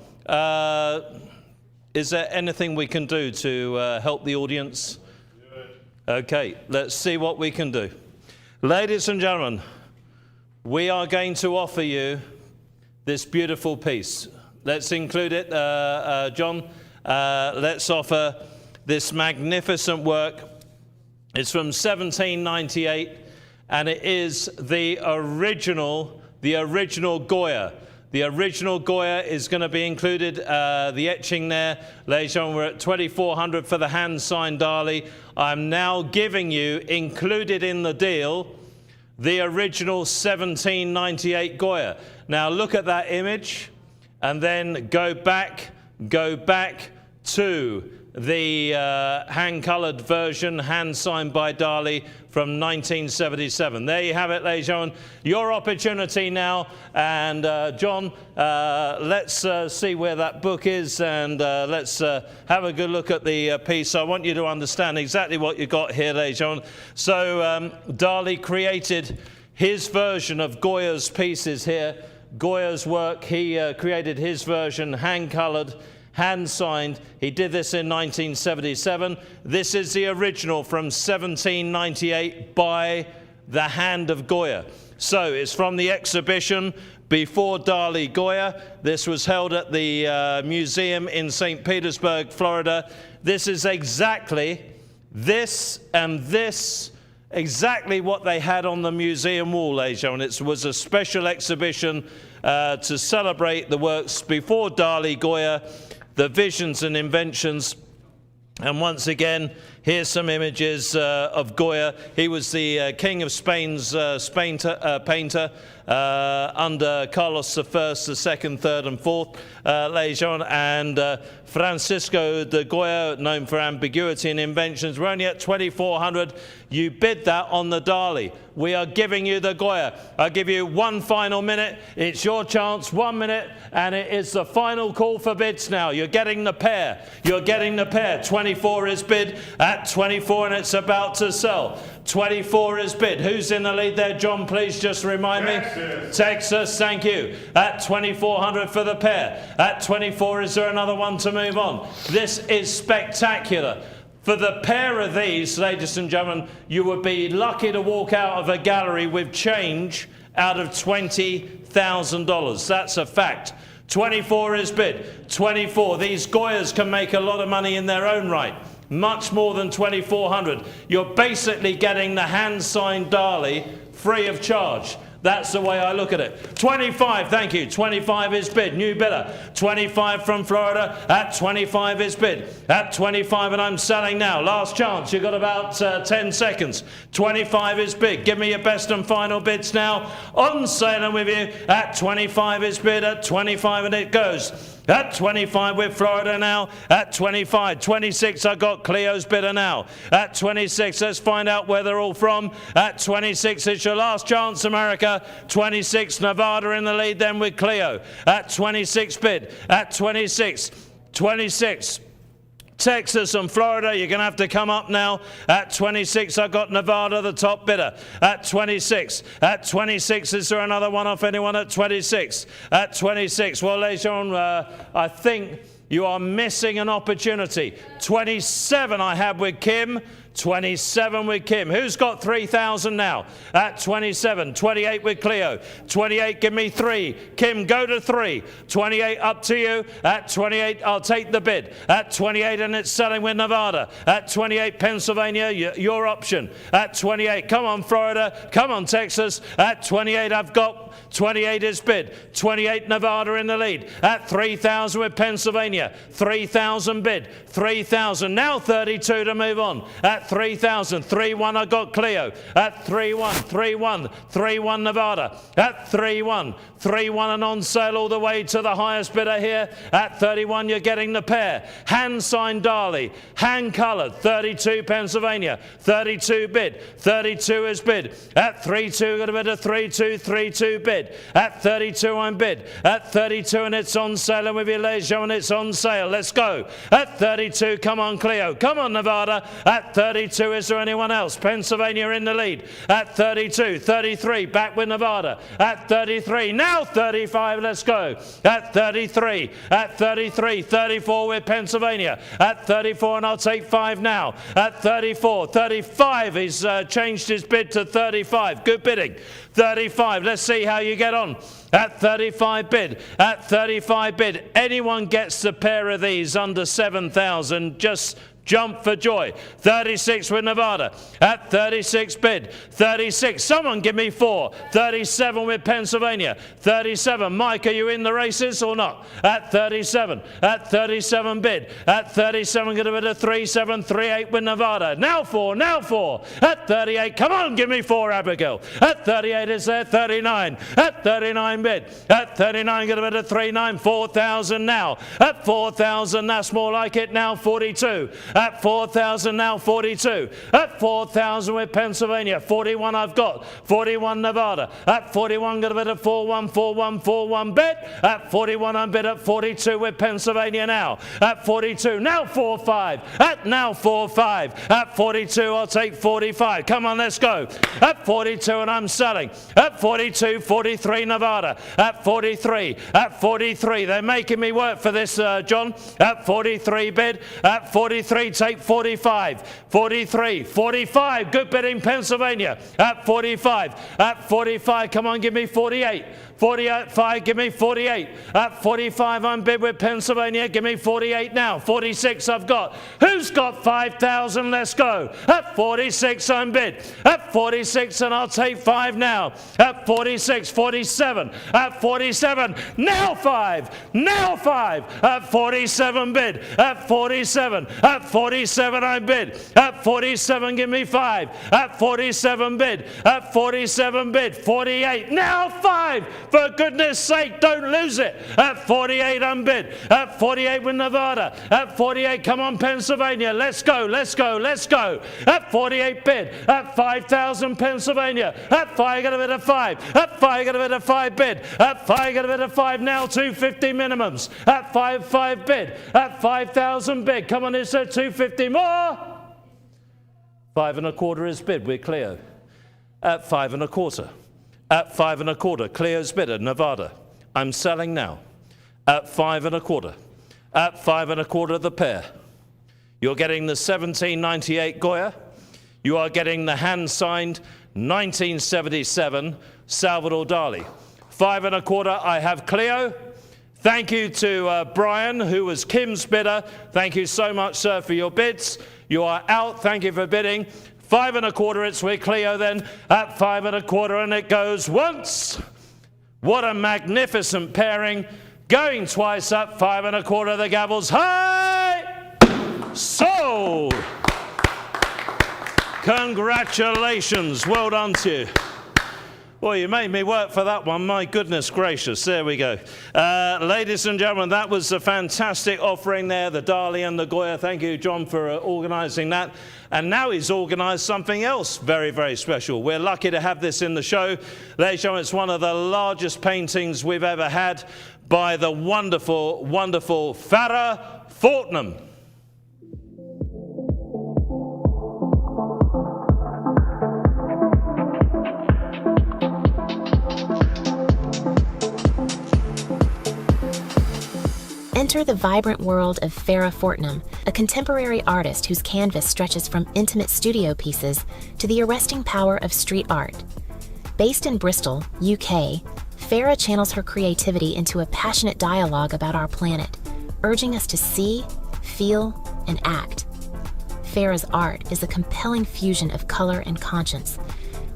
is there anything we can do to help the audience? Okay, let's see what we can do. Ladies and gentlemen, we are going to offer you this beautiful piece. Let's include it, John. Let's offer this magnificent work. It's from 1798, and it is the original Goya, The original Goya is going to be included, the etching there. Ladies and gentlemen, we're at 2,400 for the hand-signed Dali. I'm now giving you, included in the deal, the original 1798 Goya. Now look at that image, and then go back to the hand-coloured version, hand-signed by Dali from 1977. There you have it, ladies and gentlemen. Your opportunity now. And John, let's see where that book is, and let's have a good look at the piece. I want you to understand exactly what you got here, ladies and gentlemen. So Dali created his version of Goya's pieces here. Goya's work, he created his version, hand-coloured, hand-signed. He did this in 1977. This is the original from 1798 by the hand of Goya. So it's from the exhibition Before Dali Goya. This was held at the museum in St. Petersburg, Florida. This is exactly this and this, exactly what they had on the museum wall, ladies and gentlemen. It was a special exhibition to celebrate the works Before Dali Goya, the visions and inventions. And once again, here's some images of Goya. He was the King of Spain's painter under Carlos I, the II, III, and IV, ladies and gentlemen. And Francisco de Goya, known for ambiguity and inventions. We're only at 2,400. You bid that on the Dali. We are giving you the Goya. I'll give you one final minute. It's your chance, 1 minute, and it is the final call for bids now. You're getting the pair. You're getting the pair. 24 is bid at 24, and it's about to sell. 24 is bid. Who's in the lead there, John? Please just remind me. Texas, thank you. At 2,400 for the pair. At 24, is there another one to move on? This is spectacular. For the pair of these, ladies and gentlemen, you would be lucky to walk out of a gallery with change out of $20,000. That's a fact. 24 is bid. 24. These Goyas can make a lot of money in their own right. Much more than 2,400. You're basically getting the hand-signed Dali free of charge. That's the way I look at it. 25, thank you. 25 is bid. New bidder. 25 from Florida. At 25 is bid. At 25, and I'm selling now. Last chance. You've got about 10 seconds. 25 is bid. Give me your best and final bids now. On sale and with you. At 25 is bid. At 25, and it goes. At 25 with Florida now. At 25. 26, I got Cleo's bidder now. At 26, let's find out where they're all from. At 26, it's your last chance, America. 26, Nevada in the lead then with Cleo. At 26 bid. At 26. 26. Texas and Florida, you're going to have to come up now. At 26, I've got Nevada, the top bidder. At 26. At 26, is there another one off anyone at 26? At 26, well, ladies and gentlemen, I think you are missing an opportunity. 27 I have with Kim. 27 with Kim. Who's got 3,000 now? At 27. 28 with Cleo. 28, give me 3. Kim, go to 3. 28, up to you. At 28, I'll take the bid. At 28, and it's selling with Nevada. At 28, Pennsylvania, your option. At 28, come on, Florida. Come on, Texas. At 28, I've got 28 is bid. 28, Nevada in the lead. At 3,000 with Pennsylvania. 3,000 bid. 3,000. Now 32 to move on. At 3,000. 3-1, I got Cleo. At 3-1. 3-1. 3-1, Nevada. At 3-1. 3-1 and on sale all the way to the highest bidder here. At 31, you're getting the pair. Hand-signed Dali. Hand-coloured. 32, Pennsylvania. 32 bid. 32 is bid. At 3-2, got a bid of 3-2. 3-2 bid. At 32, I'm bid. At 32, and it's on sale. And with your ladies and gentlemen, it's on sale. Let's go. At 32, come on, Cleo. Come on, Nevada. At 32, is there anyone else? Pennsylvania in the lead. At 32. 33, back with Nevada. At 33. Now 35, let's go. At 33. At 33. 34 with Pennsylvania. At 34, and I'll take 5 now. At 34. 35, he's changed his bid to 35. Good bidding. 35, let's see how you get on. At 35 bid. At 35 bid. Anyone gets the pair of these under 7,000, just Jump for joy. 36 with Nevada. At 36 bid. 36. Someone give me 4. 37 with Pennsylvania. 37. Mike, are you in the races or not? At 37. At 37 bid. At 37, get a bit of 37. 38 with Nevada. Now 4. Now 4. At 38. Come on, give me 4, Abigail. At 38 is there. 39. At 39 bid. At 39, get a bit of 39. 4,000 now. At 4,000, that's more like it now. 42. At 4,000 now, 42. At 4,000 with Pennsylvania. 41 I've got. 41 Nevada. At 41, got a bit of 41, 41, 41 bid. At 41 I'm bid at 42 with Pennsylvania now. At 42, now 4-5. At now 4-5. At 42, I'll take 45. Come on, let's go. At 42 and I'm selling. At 42, 43 Nevada. At 43. At 43. They're making me work for this, John. At 43 bid. At 43, take 45. 43. 45. Good bid in Pennsylvania. At 45. At 45. Come on, give me 48. 45, give me 48. At 45, I'm bid with Pennsylvania. Give me 48 now. 46 I've got. Who's got 5,000? Let's go. At 46, I'm bid. At 46, and I'll take 5 now. At 46, 47. At 47, now 5. Now 5. At 47, bid. At 47. At 47, I'm bid. At 47, give me 5. At 47, bid. At 47, bid. 48, now 5. For goodness sake, don't lose it. At 48, I'm bid. At 48 with Nevada. At 48, come on, Pennsylvania. Let's go, let's go, let's go. At 48 bid. At 5,000, Pennsylvania. At 5, got a bit of 5. At 5, got a bit of 5 bid. At 5, got a bit of 5 now, 250 minimums. At 5 bid. At 5,000 bid. Come on, is there 250 more? 5 1/4 is bid with Cleo. At 5 1/4. At 5 1/4, Cleo's bidder, Nevada. I'm selling now. At 5 1/4. At 5 1/4, the pair. You're getting the 1798 Goya. You are getting the hand-signed 1977 Salvador Dali. 5 1/4, I have Cleo. Thank you to Brian, who was Kim's bidder. Thank you so much, sir, for your bids. You are out. Thank you for bidding. 5 1/4, it's with Cleo then. At 5 1/4, and it goes once. What a magnificent pairing. Going twice up, 5 1/4, the gavel's high. Sold. Congratulations, well done to you. Well, you made me work for that one. My goodness gracious. There we go. Ladies and gentlemen, that was a fantastic offering there, the Dali and the Goya. Thank you, John, for organising that. And now he's organised something else very, very special. We're lucky to have this in the show. Ladies and gentlemen, it's one of the largest paintings we've ever had by the wonderful, wonderful Farrah Fortnum. Enter the vibrant world of Farrah Fortnum, a contemporary artist whose canvas stretches from intimate studio pieces to the arresting power of street art. Based in Bristol, UK, Farrah channels her creativity into a passionate dialogue about our planet, urging us to see, feel, and act. Farrah's art is a compelling fusion of color and conscience.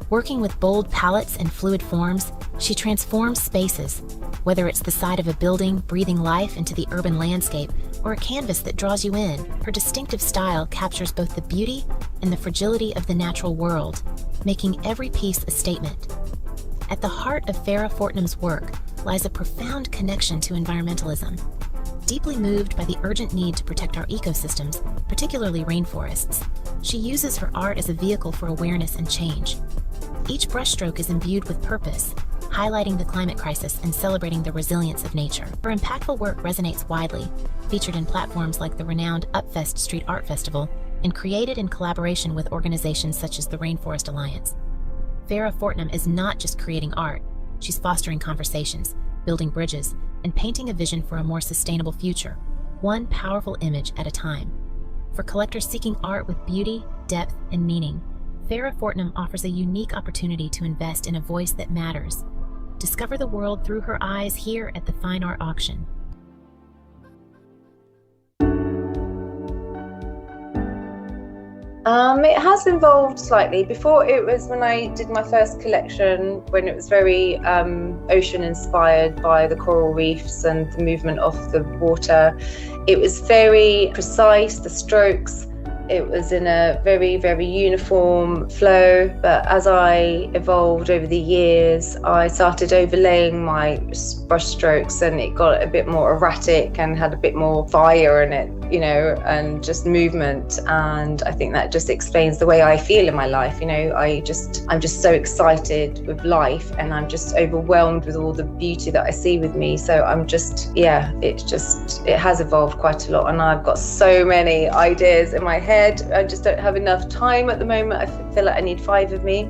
Working with bold palettes and fluid forms, she transforms spaces, whether it's the side of a building breathing life into the urban landscape or a canvas that draws you in. Her distinctive style captures both the beauty and the fragility of the natural world, making every piece a statement. At the heart of Farrah Fortnum's work lies a profound connection to environmentalism. Deeply moved by the urgent need to protect our ecosystems, particularly rainforests, she uses her art as a vehicle for awareness and change. Each brushstroke is imbued with purpose, highlighting the climate crisis and celebrating the resilience of nature. Her impactful work resonates widely, featured in platforms like the renowned Upfest Street Art Festival, and created in collaboration with organizations such as the Rainforest Alliance. Farrah Fortnum is not just creating art, she's fostering conversations, building bridges, and painting a vision for a more sustainable future, one powerful image at a time. For collectors seeking art with beauty, depth, and meaning, Farrah Fortnum offers a unique opportunity to invest in a voice that matters. Discover the world through her eyes here at the Fine Art Auction. It has evolved slightly. Before, it was when I did my first collection, when it was very ocean inspired by the coral reefs and the movement of the water. It was very precise, the strokes. It was in a very, very uniform flow, but as I evolved over the years, I started overlaying my brush strokes and it got a bit more erratic and had a bit more fire in it, you know, and just movement. And I think that just explains the way I feel in my life. You know, I'm just so excited with life and I'm just overwhelmed with all the beauty that I see with me. So I'm just, yeah, it has evolved quite a lot. And I've got so many ideas in my head. I just don't have enough time at the moment. I feel like I need 5 of me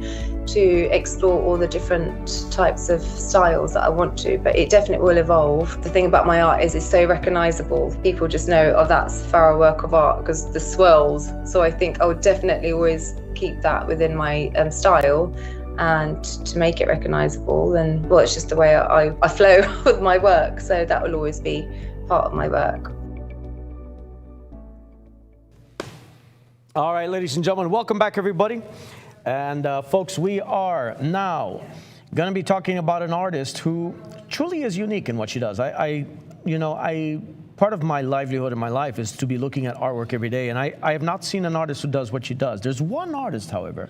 to explore all the different types of styles that I want to, but it definitely will evolve. The thing about my art is it's so recognizable. People just know, oh, that's Farah work of art because the swirls. So I think I would definitely always keep that within my style, and to make it recognizable. And well, it's just the way I flow with my work. So that will always be part of my work. All right, ladies and gentlemen, welcome back, everybody. And folks, we are now going to be talking about an artist who truly is unique in what she does. Part of my livelihood in my life is to be looking at artwork every day, and I have not seen an artist who does what she does. There's one artist, however,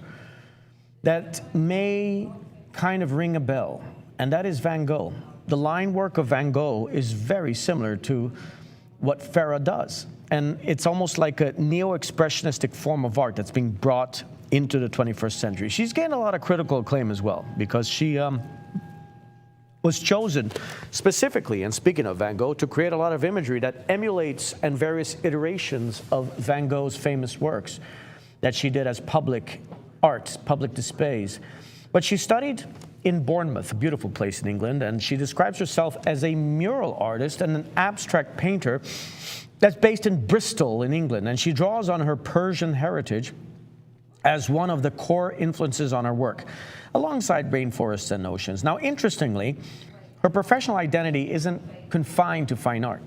that may kind of ring a bell, and that is Van Gogh. The line work of Van Gogh is very similar to what Farah does. And it's almost like a neo-expressionistic form of art that's being brought into the 21st century. She's gained a lot of critical acclaim as well, because she was chosen specifically, and speaking of Van Gogh, to create a lot of imagery that emulates and various iterations of Van Gogh's famous works that she did as public art, public displays. But she studied in Bournemouth, a beautiful place in England, and she describes herself as a mural artist and an abstract painter that's based in Bristol in England, and she draws on her Persian heritage as one of the core influences on her work, alongside rainforests and oceans. Now, interestingly, her professional identity isn't confined to fine art.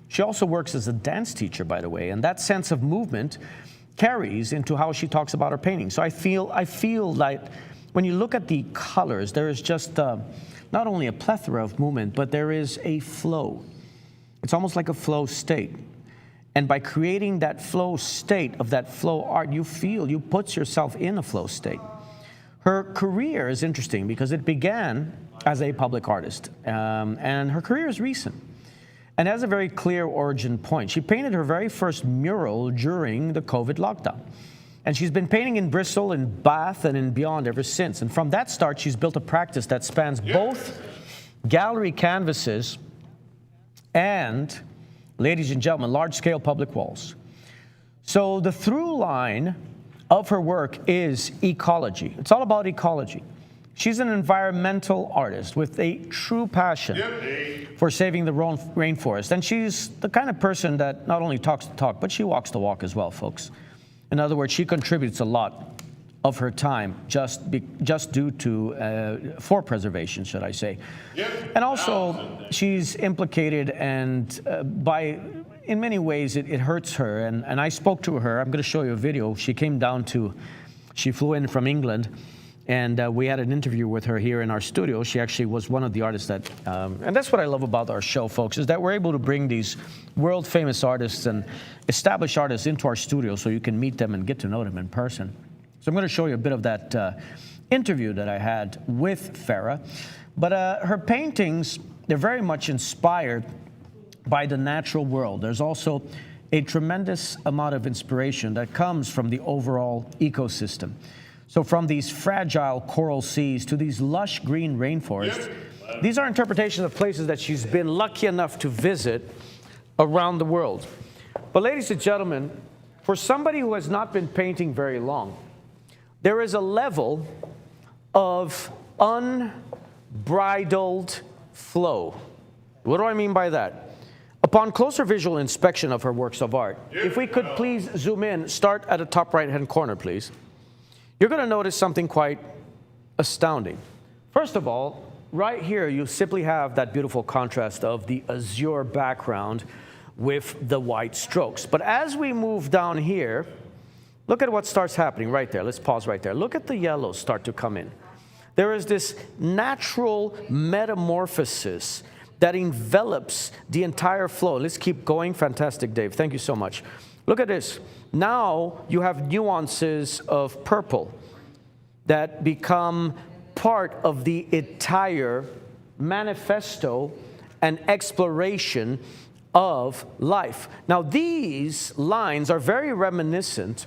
She also works as a dance teacher, by the way, and that sense of movement carries into how she talks about her painting. So I feel like when you look at the colors, there is just not only a plethora of movement, but there is a flow. It's almost like a flow state. And by creating that flow state of that flow art, you put yourself in a flow state. Her career is interesting because it began as a public artist, and her career is recent and has a very clear origin point. She painted her very first mural during the COVID lockdown. And she's been painting in Bristol, in Bath, and in beyond ever since. And from that start, she's built a practice that spans both gallery canvases and, ladies and gentlemen, large-scale public walls. So the through line of her work is ecology. It's all about ecology. She's an environmental artist with a true passion for saving the rainforest. And she's the kind of person that not only talks the talk, but she walks the walk as well, folks. In other words, she contributes a lot of her time just due to for preservation, should I say. And also, she's implicated, and in many ways, it hurts her. And I spoke to her. I'm going to show you a video. She flew in from England, and we had an interview with her here in our studio. She actually was one of the artists that, and that's what I love about our show, folks, is that we're able to bring these world-famous artists and established artists into our studio so you can meet them and get to know them in person. So I'm going to show you a bit of that interview that I had with Farah. But her paintings, they're very much inspired by the natural world. There's also a tremendous amount of inspiration that comes from the overall ecosystem. So from these fragile coral seas to these lush green rainforests, these are interpretations of places that she's been lucky enough to visit around the world. But ladies and gentlemen, for somebody who has not been painting very long, there is a level of unbridled flow. What do I mean by that? Upon closer visual inspection of her works of art, if we could please zoom in, start at the top right-hand corner, please. You're going to notice something quite astounding. First of all, right here, you simply have that beautiful contrast of the azure background with the white strokes. But as we move down here, Look at what starts happening right there. Let's pause right there. Look at the yellows start to come in. There is this natural metamorphosis that envelops the entire flow. Let's keep going. Fantastic, Dave. Thank you so much. Look at this. Now you have nuances of purple that become part of the entire manifesto and exploration of life. Now these lines are very reminiscent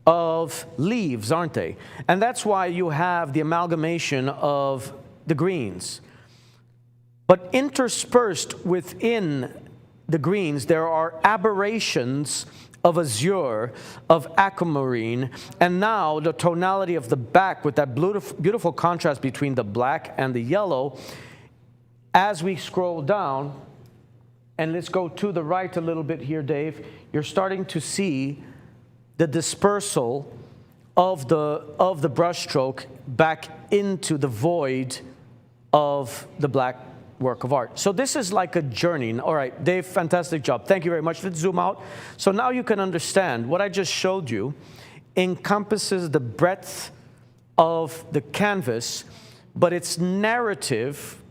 of leaves, aren't they? And that's why you have the amalgamation of the greens. But interspersed within the greens, there are aberrations of azure, of aquamarine, and now the tonality of the back with that beautiful contrast between the black and the yellow. As we scroll down, and let's go to the right a little bit here, Dave, you're starting to see the dispersal of the brushstroke back into the void of the black work of art. So this is like a journey. All right, Dave, fantastic job. Thank you very much. Let's zoom out. So now you can understand what I just showed you encompasses the breadth of the canvas, but its narrative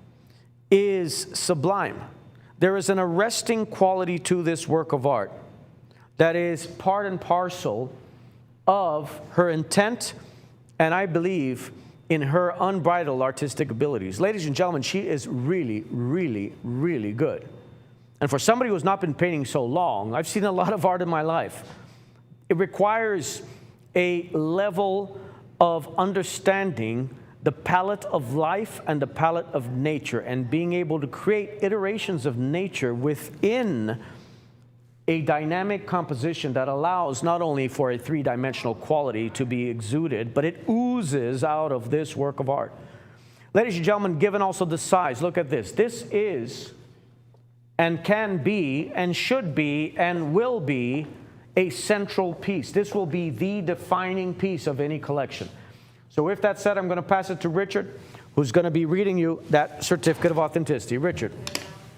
is sublime. There is an arresting quality to this work of art that is part and parcel of her intent, and I believe in her unbridled artistic abilities. Ladies and gentlemen, she is really, really, really good. And for somebody who's not been painting so long, I've seen a lot of art in my life. It requires a level of understanding the palette of life and the palette of nature, and being able to create iterations of nature within a dynamic composition that allows not only for a three-dimensional quality to be exuded, but it oozes out of this work of art. Ladies and gentlemen, given also the size, look at this. This is and can be and should be and will be a central piece. This will be the defining piece of any collection. So with that said, I'm going to pass it to Richard, who's going to be reading you that certificate of authenticity. Richard.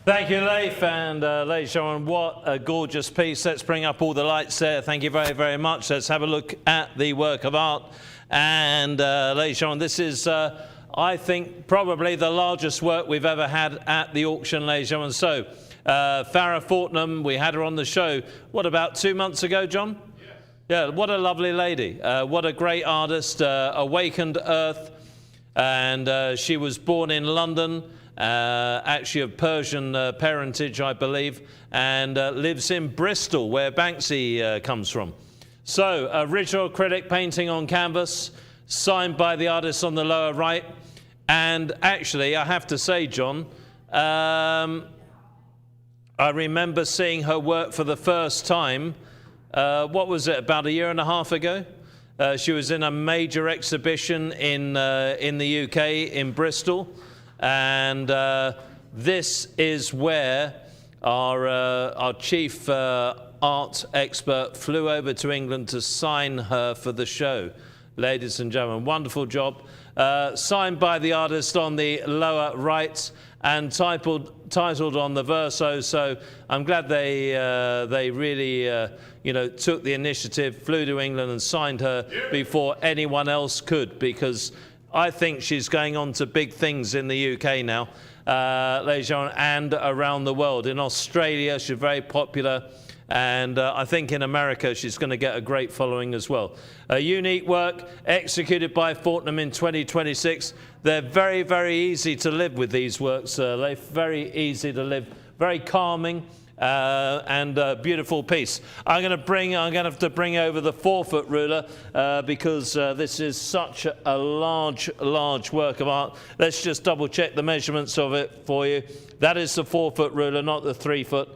Thank you, Leif, and ladies and gentlemen, what a gorgeous piece. Let's bring up all the lights there. Thank you very, very much. Let's have a look at the work of art. And ladies and gentlemen, this is, I think, probably the largest work we've ever had at the auction, ladies and gentlemen. So, Farrah Fortnum, we had her on the show, what, about 2 months ago, John? Yeah, what a lovely lady. What a great artist. Awakened Earth. And she was born in London. Actually of Persian parentage, I believe, and lives in Bristol, where Banksy comes from. So, original acrylic painting on canvas, signed by the artist on the lower right. And actually, I have to say, John, I remember seeing her work for the first time, what was it, about 1.5 years ago? She was in a major exhibition in the UK, in Bristol. And this is where our chief art expert flew over to England to sign her for the show. Ladies and gentlemen, wonderful job. Signed by the artist on the lower right and titled on the verso. So I'm glad they really took the initiative, flew to England and signed her before anyone else could, because I think she's going on to big things in the UK now, ladies and gentlemen, and around the world. In Australia, she's very popular, and I think in America, she's going to get a great following as well. A unique work executed by Fortnum in 2026. They're very, very easy to live with, these works, Leif. Very easy to live, very calming. And a beautiful piece. I'm going to have to bring over the 4-foot ruler because this is such a large work of art. Let's just double check the measurements of it for you. That is the 4-foot ruler, not the 3-foot.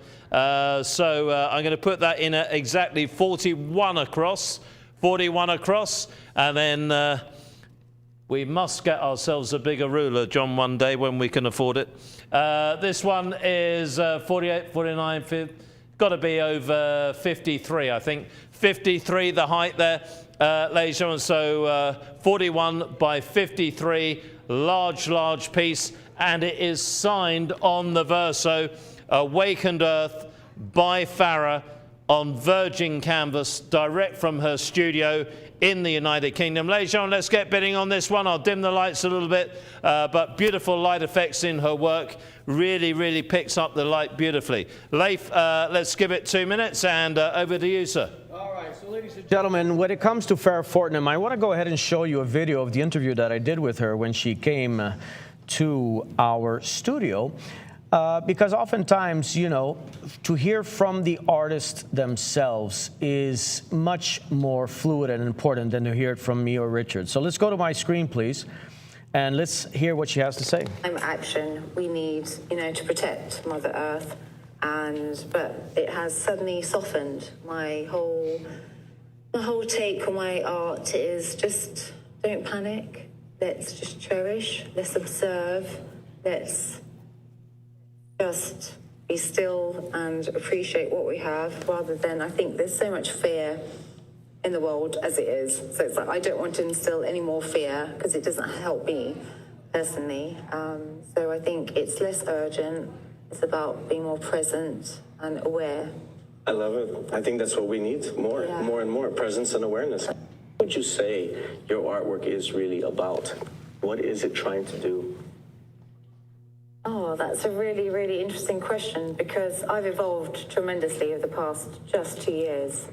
So I'm going to put that in at exactly 41 across, and then we must get ourselves a bigger ruler, John, one day when we can afford it. This one is 48, 49, got to be over 53, I think. 53, the height there, ladies and gentlemen. So 41 by 53, large piece, and it is signed on the verso, Awakened Earth by Farrah on virgin canvas, direct from her studio in the United Kingdom. Ladies and gentlemen, let's get bidding on this one. I'll dim the lights a little bit, but beautiful light effects in her work. Really, really picks up the light beautifully. Leif, let's give it 2 minutes, and over to you, sir. All right, so ladies and gentlemen, when it comes to Farrah Fortnum, I want to go ahead and show you a video of the interview that I did with her when she came to our studio. Because oftentimes, you know, to hear from the artists themselves is much more fluid and important than to hear it from me or Richard. So let's go to my screen, please, and let's hear what she has to say. Action we need, you know, to protect Mother Earth, but it has suddenly softened. My whole take on my art is just don't panic. Let's just cherish. Let's observe. Let's just be still and appreciate what we have, rather than, I think there's so much fear in the world as it is. So it's like, I don't want to instill any more fear because it doesn't help me personally. So I think it's less urgent. It's about being more present and aware. I love it. I think that's what we need, more and more presence and awareness. What would you say your artwork is really about? What is it trying to do? Oh, that's a really, really interesting question, because I've evolved tremendously over the past just 2 years.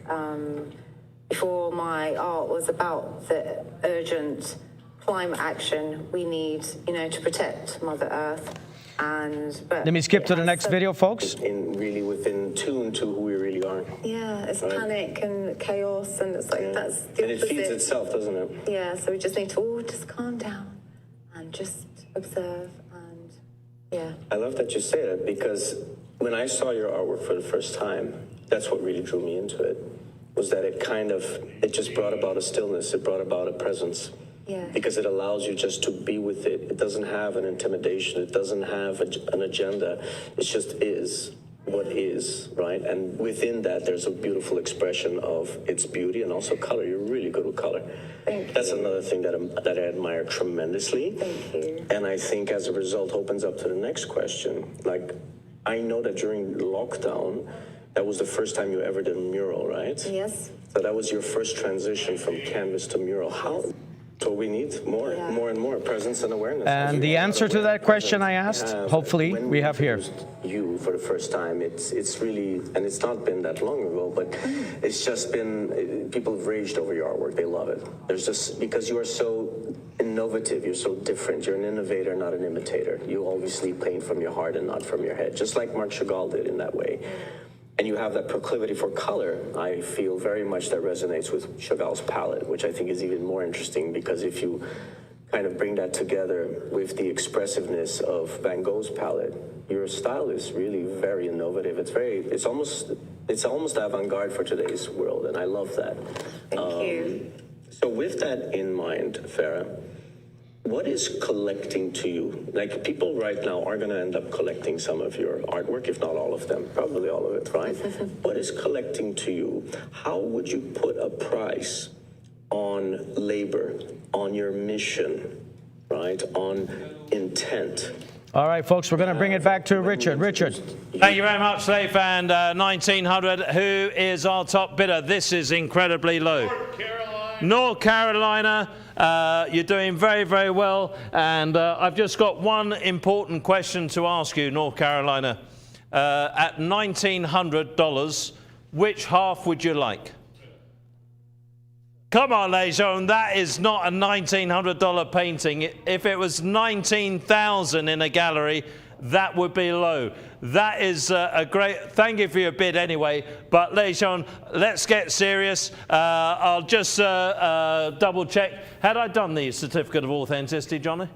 Before, my art was about the urgent climate action we need, you know, to protect Mother Earth. But let me skip to the next video, folks. Really within tune to who we really are. Yeah, it's panic and chaos, and it's like that's the and opposite. it feeds itself, doesn't it? Yeah, so we just need to all just calm down and just observe. Yeah. I love that you say that, because when I saw your artwork for the first time, that's what really drew me into it, was that it just brought about a stillness, it brought about a presence. Yeah. Because it allows you just to be with it. It doesn't have an intimidation, it doesn't have an agenda, it just is what is, right? And within that, there's a beautiful expression of its beauty and also color. You're really good with color. That's another thing that I admire tremendously. Thank you. And I think as a result opens up to the next question. Like, I know that during lockdown, that was the first time you ever did a mural, right? Yes. So that was your first transition from canvas to mural. How? So we need more and more presence and awareness. And the answer to that question I asked, hopefully, we have here. You for the first time, it's really, and it's not been that long ago, but it's just been, people have raged over your artwork. They love it. There's just, because you are so innovative, you're so different. You're an innovator, not an imitator. You obviously paint from your heart and not from your head, just like Marc Chagall did in that way. And you have that proclivity for color, I feel very much that resonates with Chagall's palette, which I think is even more interesting, because if you kind of bring that together with the expressiveness of Van Gogh's palette, your style is really very innovative. It's almost avant-garde for today's world, and I love that. Thank you. So with that in mind, Farrah, what is collecting to you? Like, people right now are going to end up collecting some of your artwork, if not all of them, probably all of it, right? What is collecting to you? How would you put a price on labor, on your mission, right? On intent? All right, folks, we're going to bring it back to Richard. Richard. Thank you very much, Leif. And 1900, who is our top bidder? This is incredibly low. North Carolina. You're doing very, very well. And I've just got one important question to ask you, North Carolina. At $1,900, which half would you like? Come on, ladies and gentlemen, that is not a $1,900 painting. If it was $19,000 in a gallery, that would be low. That is a great, thank you for your bid anyway, but ladies and gentlemen, let's get serious. I'll just double check. Had I done the certificate of authenticity, Johnny?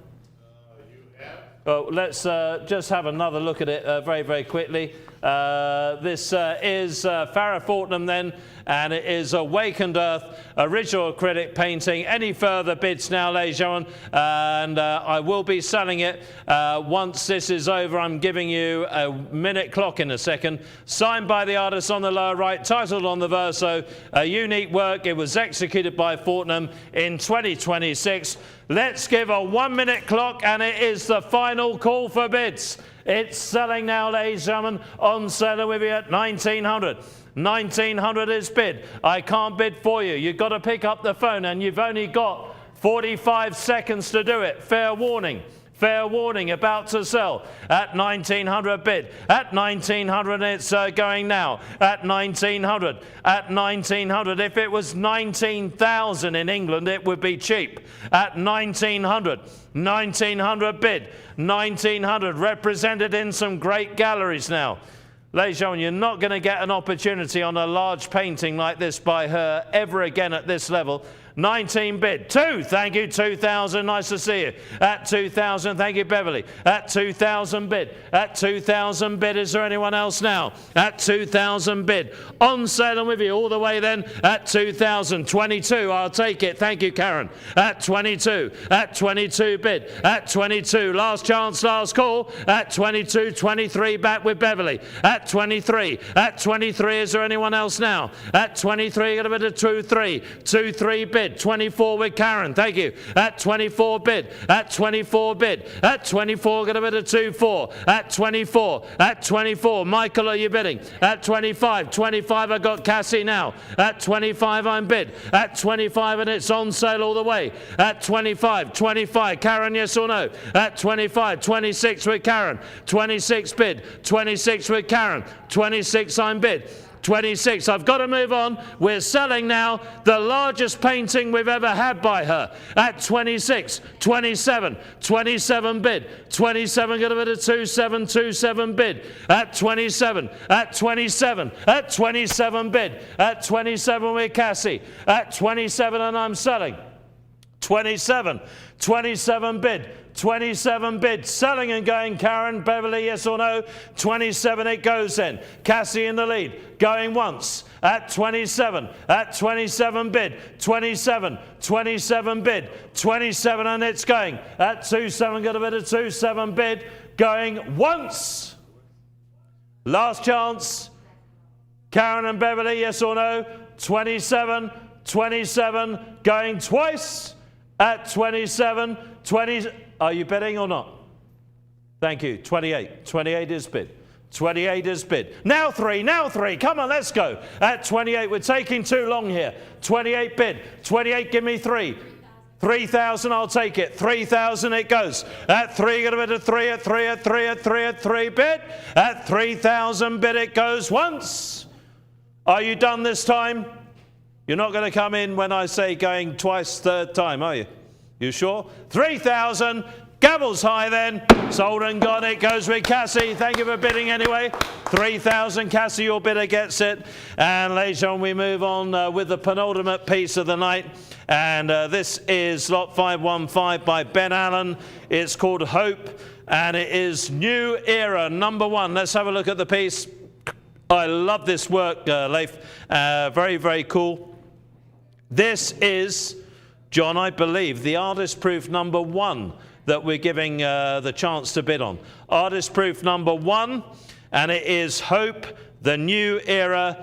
You have. Oh, let's just have another look at it very, very quickly. This is Farrah Fortnum then, and it is Awakened Earth, original acrylic painting. Any further bids now, ladies and gentlemen? And I will be selling it once this is over. I'm giving you a minute clock in a second. Signed by the artist on the lower right, titled on the verso, a unique work. It was executed by Fortnum in 2026. Let's give a 1 minute clock, and it is the final call for bids. It's selling now, ladies and gentlemen, on sale with you at 1900. 1900 is bid. I can't bid for you. You've got to pick up the phone, and you've only got 45 seconds to do it. Fair warning. Fair warning, about to sell at 1900 bid. At 1900 it's going now. At 1900. At 1900. If it was 19,000 in England, it would be cheap. At 1900. 1900 bid. 1900 represented in some great galleries now. Ladies and gentlemen, you're not going to get an opportunity on a large painting like this by her ever again at this level. 19 bid. 2, thank you, 2,000, nice to see you. At 2,000, thank you, Beverly. At 2,000 bid. At 2,000 bid, is there anyone else now? At 2,000 bid. On sale and with you all the way then at 2,000. 22, I'll take it, thank you, Karen. At 22. At 22 bid. At 22, last chance, last call. At 22, 23 back with Beverly. At 23. At 23, is there anyone else now? At 23, got a bit of 2-3. 2-3 bid. 24 with Karen, thank you. At 24 bid. At 24 bid. At 24, got a bit of 2-4. At 24. At 24, Michael, are you bidding? At 25. 25, I got Cassie now. At 25, I'm bid. At 25, and it's on sale all the way. At 25. 25, Karen, yes or no? At 25. 26 with Karen. 26 bid. 26 with Karen. 26, I'm bid. 26. I've got to move on. We're selling now the largest painting we've ever had by her at 26. 27. 27 bid. 27 got a bit of 27. 27 bid. At 27. At 27. At 27 bid. At 27 with Cassie. At 27 and I'm selling. 27. 27 bid. 27 bid. Selling and going, Karen, Beverly, yes or no? 27 it goes then. Cassie in the lead. Going once. At 27. At 27 bid. 27. 27 bid. 27 and it's going. At 27 got a bit of 27 bid. Going once. Last chance. Karen and Beverly, yes or no? 27. 27 going twice. At 27. 20. Are you bidding or not? Thank you. 28. 28 is bid. 28 is bid. Now 3. Now 3. Come on, let's go. At 28. We're taking too long here. 28 bid. 28, give me 3. 3,000, I'll take it. 3,000 it goes. At 3, got a bit of 3, at 3, at 3, at 3, at 3 bid. At 3,000 bid it goes once. Are you done this time? You're not going to come in when I say going twice, third time, are you? You sure? 3,000. Gavels high then. Sold and gone. It goes with Cassie. Thank you for bidding anyway. 3,000. Cassie, your bidder gets it. And later on we move on with the penultimate piece of the night. And this is lot 515 by Ben Allen. It's called Hope. And it is New Era, #1. Let's have a look at the piece. I love this work, Leif. Very, very cool. This is, John, I believe, the artist proof #1 that we're giving the chance to bid on. Artist proof #1, and it is Hope, the New Era.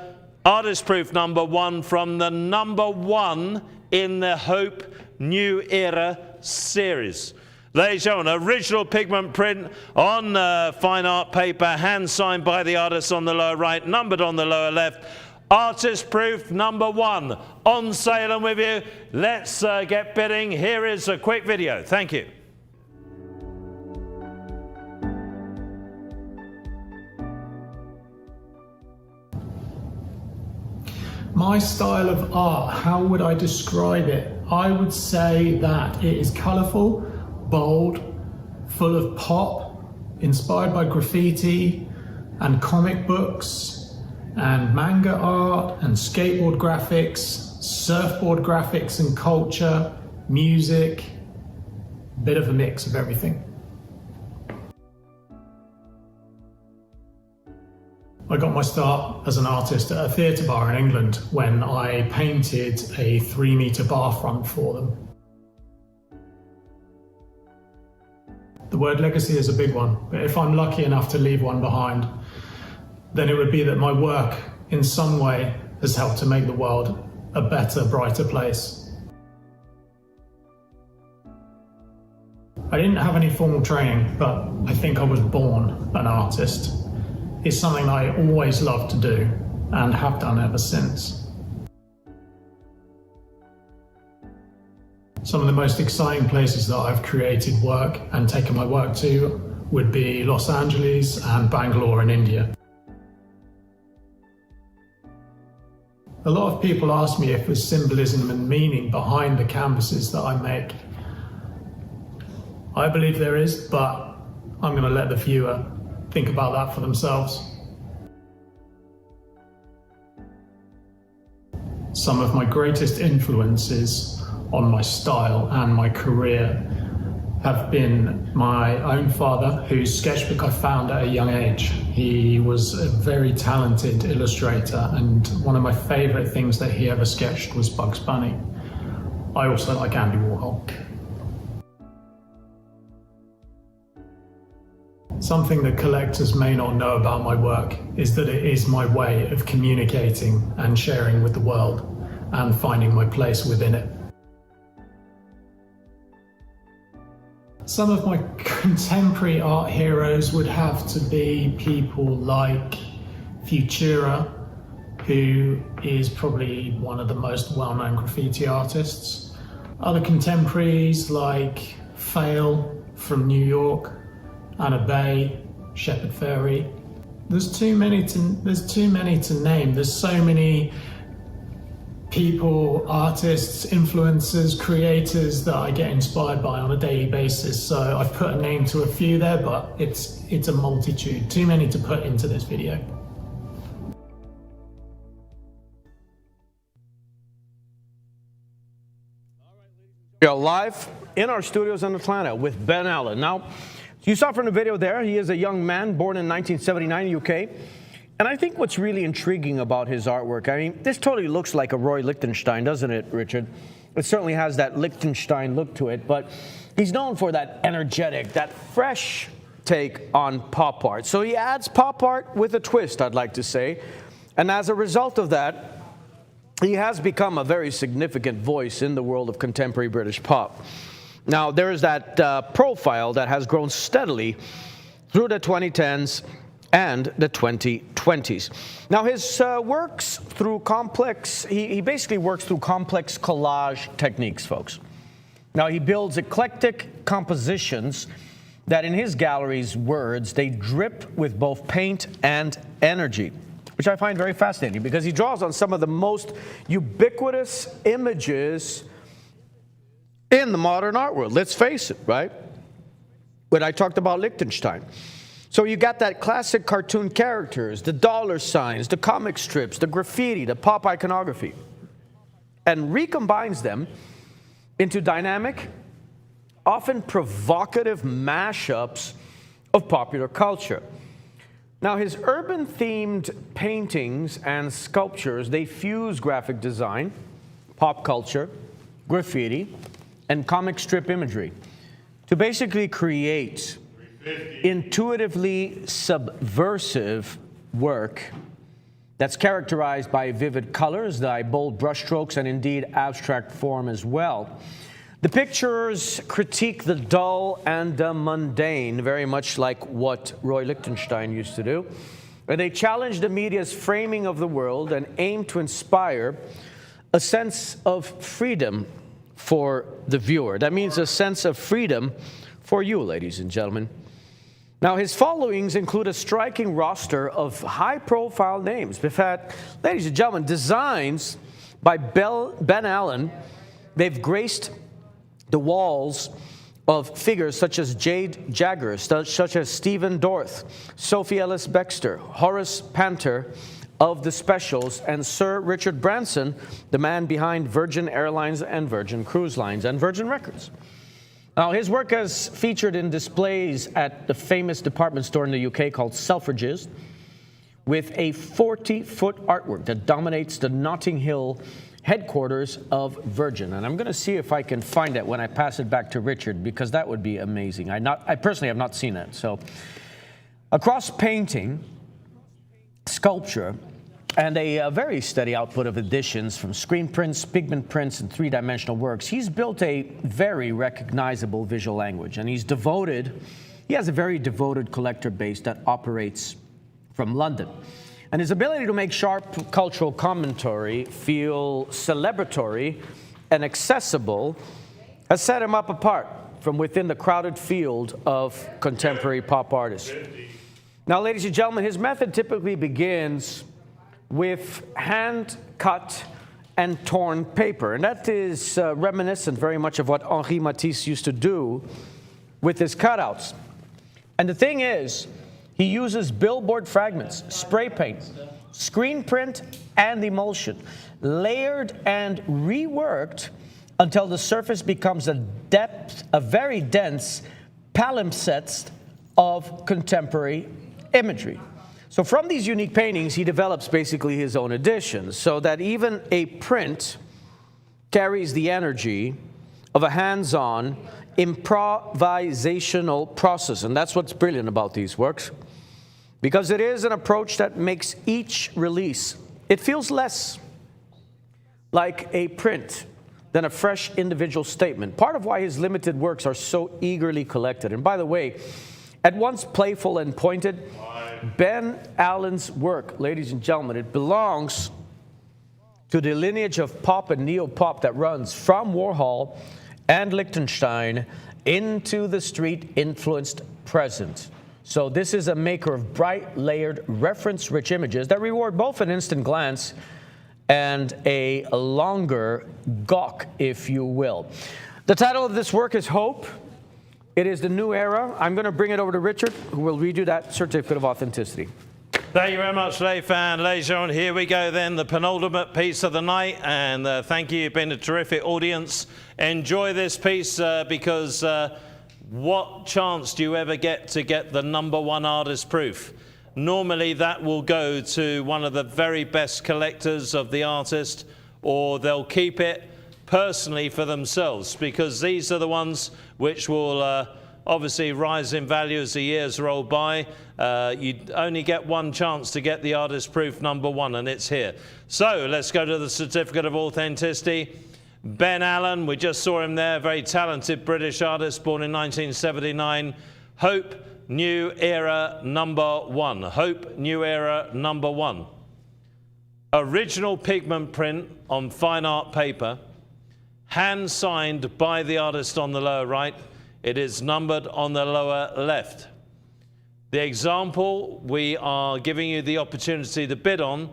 Artist proof #1 from the #1 in the Hope New Era series. Ladies and gentlemen, original pigment print on fine art paper, hand signed by the artist on the lower right, numbered on the lower left. Artist proof #1 on sale and with you. Let's get bidding. Here is a quick video. Thank you. My style of art, how would I describe it? I would say that it is colourful, bold, full of pop, inspired by graffiti and comic books and manga art and skateboard graphics, surfboard graphics and culture, music, bit of a mix of everything. I got my start as an artist at a theatre bar in England when I painted a 3-metre bar front for them. The word legacy is a big one, but if I'm lucky enough to leave one behind, then it would be that my work in some way has helped to make the world a better, brighter place. I didn't have any formal training, but I think I was born an artist. It's something I always loved to do and have done ever since. Some of the most exciting places that I've created work and taken my work to would be Los Angeles and Bangalore in India. A lot of people ask me if there's symbolism and meaning behind the canvases that I make. I believe there is, but I'm going to let the viewer think about that for themselves. Some of my greatest influences on my style and my career have been my own father, whose sketchbook I found at a young age. He was a very talented illustrator, and one of my favorite things that he ever sketched was Bugs Bunny. I also like Andy Warhol. Something that collectors may not know about my work is that it is my way of communicating and sharing with the world and finding my place within it. Some of my contemporary art heroes would have to be people like Futura, who is probably one of the most well-known graffiti artists. Other contemporaries like Fail from New York, Anna Bay, Shepard Fairey. There's too many to name. There's so many people, artists, influencers, creators that I get inspired by on a daily basis. So I've put a name to a few there, but it's a multitude. Too many to put into this video. We are live in our studios in Atlanta with Ben Allen. Now, you saw from the video there, he is a young man born in 1979 in the UK. And I think what's really intriguing about his artwork, I mean, this totally looks like a Roy Lichtenstein, doesn't it, Richard? It certainly has that Lichtenstein look to it, but he's known for that energetic, that fresh take on pop art. So he adds pop art with a twist, I'd like to say. And as a result of that, he has become a very significant voice in the world of contemporary British pop. Now, there is that profile that has grown steadily through the 2010s and the 2020s. Now, his works through complex, he basically works through complex collage techniques, folks. Now, he builds eclectic compositions that, in his gallery's words, they drip with both paint and energy, which I find very fascinating because he draws on some of the most ubiquitous images in the modern art world. Let's face it, right? When I talked about Lichtenstein. So you got that classic cartoon characters, the dollar signs, the comic strips, the graffiti, the pop iconography, and recombines them into dynamic, often provocative mashups of popular culture. Now, his urban-themed paintings and sculptures, they fuse graphic design, pop culture, graffiti, and comic strip imagery to basically create intuitively subversive work that's characterized by vivid colors, by bold brushstrokes, and indeed abstract form as well. The pictures critique the dull and the mundane, very much like what Roy Lichtenstein used to do. And they challenge the media's framing of the world and aim to inspire a sense of freedom for the viewer. That means a sense of freedom for you, ladies and gentlemen. Now, his followings include a striking roster of high-profile names. In fact, ladies and gentlemen, designs by Ben Allen, they've graced the walls of figures such as Jade Jagger, such as Stephen Dorff, Sophie Ellis-Bextor, Horace Panter of The Specials, and Sir Richard Branson, the man behind Virgin Airlines and Virgin Cruise Lines and Virgin Records. Now, his work is featured in displays at the famous department store in the UK called Selfridges, with a 40-foot artwork that dominates the Notting Hill headquarters of Virgin. And I'm going to see if I can find it when I pass it back to Richard, because that would be amazing. I personally have not seen that. So, across painting, sculpture, and a very steady output of editions from screen prints, pigment prints, and three-dimensional works. He's built a very recognizable visual language, and he has a very devoted collector base that operates from London. And his ability to make sharp cultural commentary feel celebratory and accessible has set him up apart from within the crowded field of contemporary pop artists. Now, ladies and gentlemen, his method typically begins with hand-cut and torn paper. And that is reminiscent very much of what Henri Matisse used to do with his cutouts. And the thing is, he uses billboard fragments, spray paint, screen print, and emulsion, layered and reworked until the surface becomes a very dense palimpsest of contemporary imagery. So from these unique paintings, he develops basically his own editions, so that even a print carries the energy of a hands-on, improvisational process. And that's what's brilliant about these works, because it is an approach that makes each release, it feels less like a print than a fresh individual statement. Part of why his limited works are so eagerly collected. And by the way, at once playful and pointed, Ben Allen's work, ladies and gentlemen, it belongs to the lineage of pop and neo-pop that runs from Warhol and Lichtenstein into the street-influenced present. So this is a maker of bright, layered, reference-rich images that reward both an instant glance and a longer gawk, if you will. The title of this work is Hope. It is the New Era. I'm going to bring it over to Richard, who will read you that certificate of authenticity. Thank you very much, Leifan. Ladies and gentlemen, here we go then, the penultimate piece of the night. And thank you, you've been a terrific audience. Enjoy this piece because what chance do you ever get to get the #1 artist proof? Normally that will go to one of the very best collectors of the artist, or they'll keep it personally for themselves, because these are the ones which will obviously rise in value as the years roll by. You only get one chance to get the artist proof #1, and it's here. So let's go to the certificate of authenticity. Ben Allen, we just saw him there, very talented British artist, born in 1979. Hope New Era #1. Hope New Era #1. Original pigment print on fine art paper, hand signed by the artist on the lower right. It is numbered on the lower left. The example we are giving you the opportunity to bid on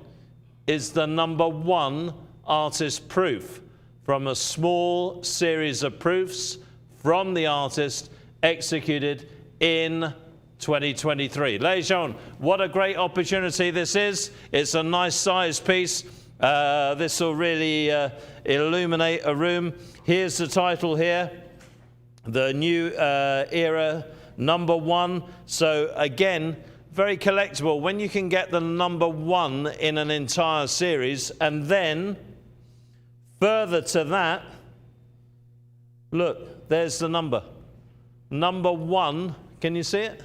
is the #1 artist proof from a small series of proofs from the artist executed in 2023. Ladies and gentlemen, what a great opportunity this is. It's a nice sized piece. This will really illuminate a room. Here's the title here, the New Era #1. So again, very collectible. When you can get the #1 in an entire series, and then further to that, look, there's the number. #1, can you see it?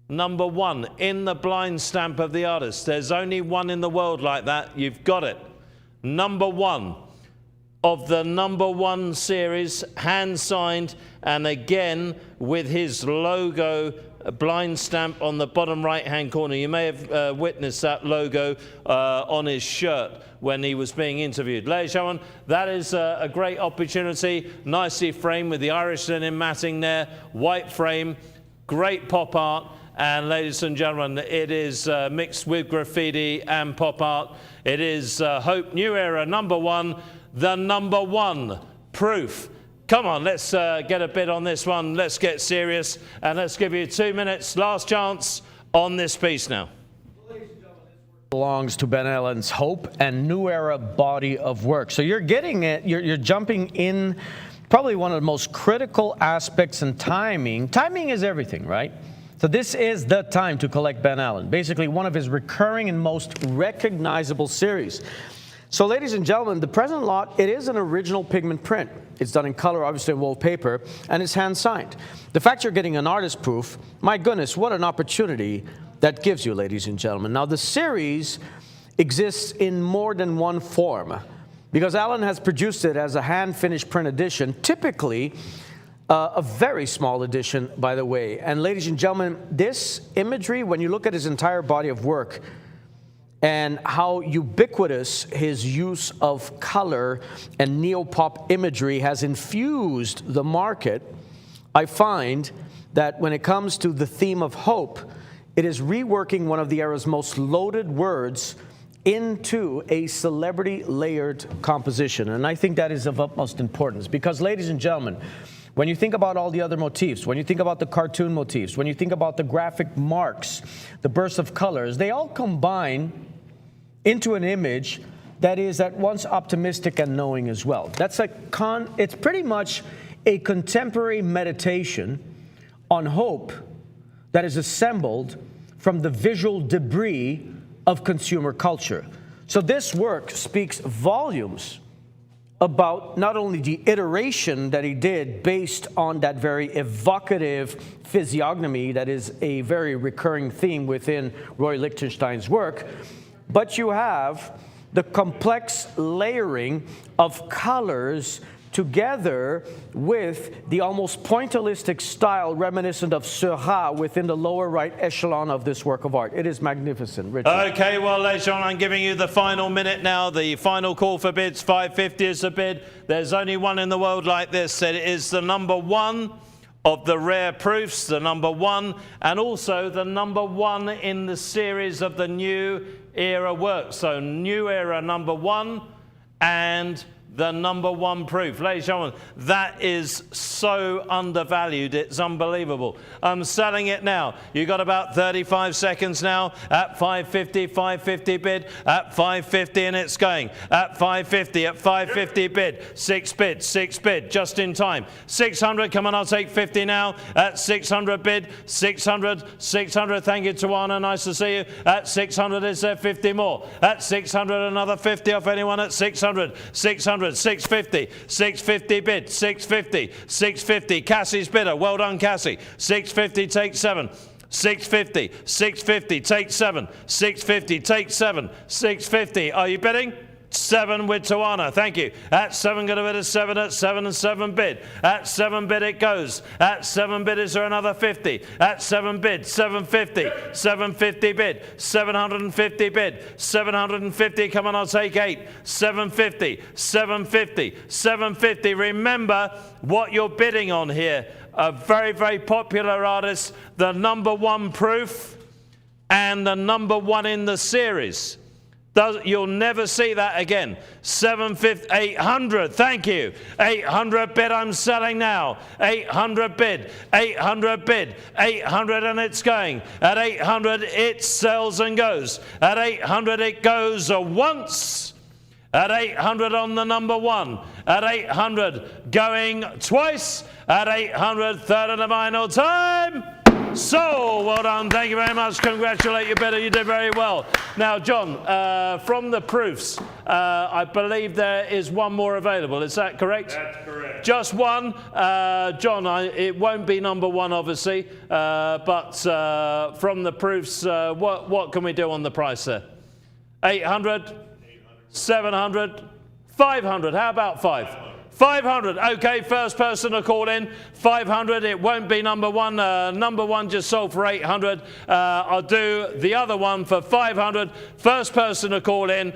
#1 in the blind stamp of the artist. There's only one in the world like that. You've got it. #1 of the #1 series, hand signed, and again with his logo blind stamp on the bottom right hand corner. You may have witnessed that logo on his shirt when he was being interviewed. Ladies and gentlemen, that is a great opportunity. Nicely framed with the Irish linen matting there, white frame, great pop art. And ladies and gentlemen, it is mixed with graffiti and pop art. It is Hope New Era #1, the #1 proof. Come on, let's get a bid on this one. Let's get serious, and let's give you 2 minutes, last chance on this piece now. Belongs to Ben Allen's Hope and New Era body of work. So you're getting it, you're jumping in probably one of the most critical aspects in timing. Timing is everything, right? So this is the time to collect Ben Allen, basically one of his recurring and most recognizable series. So ladies and gentlemen, the present lot, it is an original pigment print. It's done in color, obviously in wallpaper, and it's hand signed. The fact you're getting an artist proof, my goodness, what an opportunity that gives you, ladies and gentlemen. Now the series exists in more than one form, because Alan has produced it as a hand-finished print edition, typically a very small edition, by the way. And ladies and gentlemen, this imagery, when you look at his entire body of work and how ubiquitous his use of color and neopop imagery has infused the market, I find that when it comes to the theme of hope, it is reworking one of the era's most loaded words into a celebrity-layered composition. And I think that is of utmost importance because, ladies and gentlemen, when you think about all the other motifs, when you think about the cartoon motifs, when you think about the graphic marks, the bursts of colors, they all combine into an image that is at once optimistic and knowing as well. That's it's pretty much a contemporary meditation on hope that is assembled from the visual debris of consumer culture. So this work speaks volumes about not only the iteration that he did based on that very evocative physiognomy that is a very recurring theme within Roy Lichtenstein's work, but you have the complex layering of colors together with the almost pointillistic style reminiscent of Seurat within the lower right echelon of this work of art. It is magnificent. Richard. Okay, well, ladies and gentlemen, I'm giving you the final minute now. The final call for bids, 550 is the bid. There's only one in the world like this. It is the number one of the rare proofs, the number one, and also the number one in the series of the New Era work. So New Era number one and the number one proof. Ladies and gentlemen, that is so undervalued, it's unbelievable. I'm selling it now. You've got about 35 seconds now at 550, 550 bid, at 550 and it's going. At 550, at 550 bid, 6 bid, just in time. 600, come on, I'll take 50 now. At 600 bid, 600, 600, thank you, Tawana, nice to see you. At 600, is there 50 more? At 600, another 50 off anyone at 600, 600. 650, 650 bid, 650, 650. Cassie's bidder, well done, Cassie. 650, take 7. 650, 650, take 7. 650, take 7. 650, are you bidding? 7 with Tawana, thank you. At 7, going to bid a 7 at 7 and 7 bid. At 7 bid it goes. At 7 bid is there another 50. At 7 bid, 750. 750 bid. 750 bid. 750, come on, I'll take 8. 750, 750, 750. Remember what you're bidding on here. A very, very popular artist, the number one proof and the number one in the series. You'll never see that again. 750, 800, thank you. 800 bid, I'm selling now. 800 bid, 800 bid, 800 and it's going. At 800 it sells and goes. At 800 it goes once. At 800 on the number one. At 800 going twice. At 800, third and the final time. So, well done. Thank you very much. Congratulate you, bidder. You did very well. Now, John, from the proofs, I believe there is one more available. Is that correct? That's correct. Just one. John, it won't be number one, obviously, but from the proofs, what can we do on the price there? 800? 700? 500? How about 5? 500, okay, first person to call in, 500, it won't be number one. Number one just sold for 800. I'll do the other one for 500. First person to call in,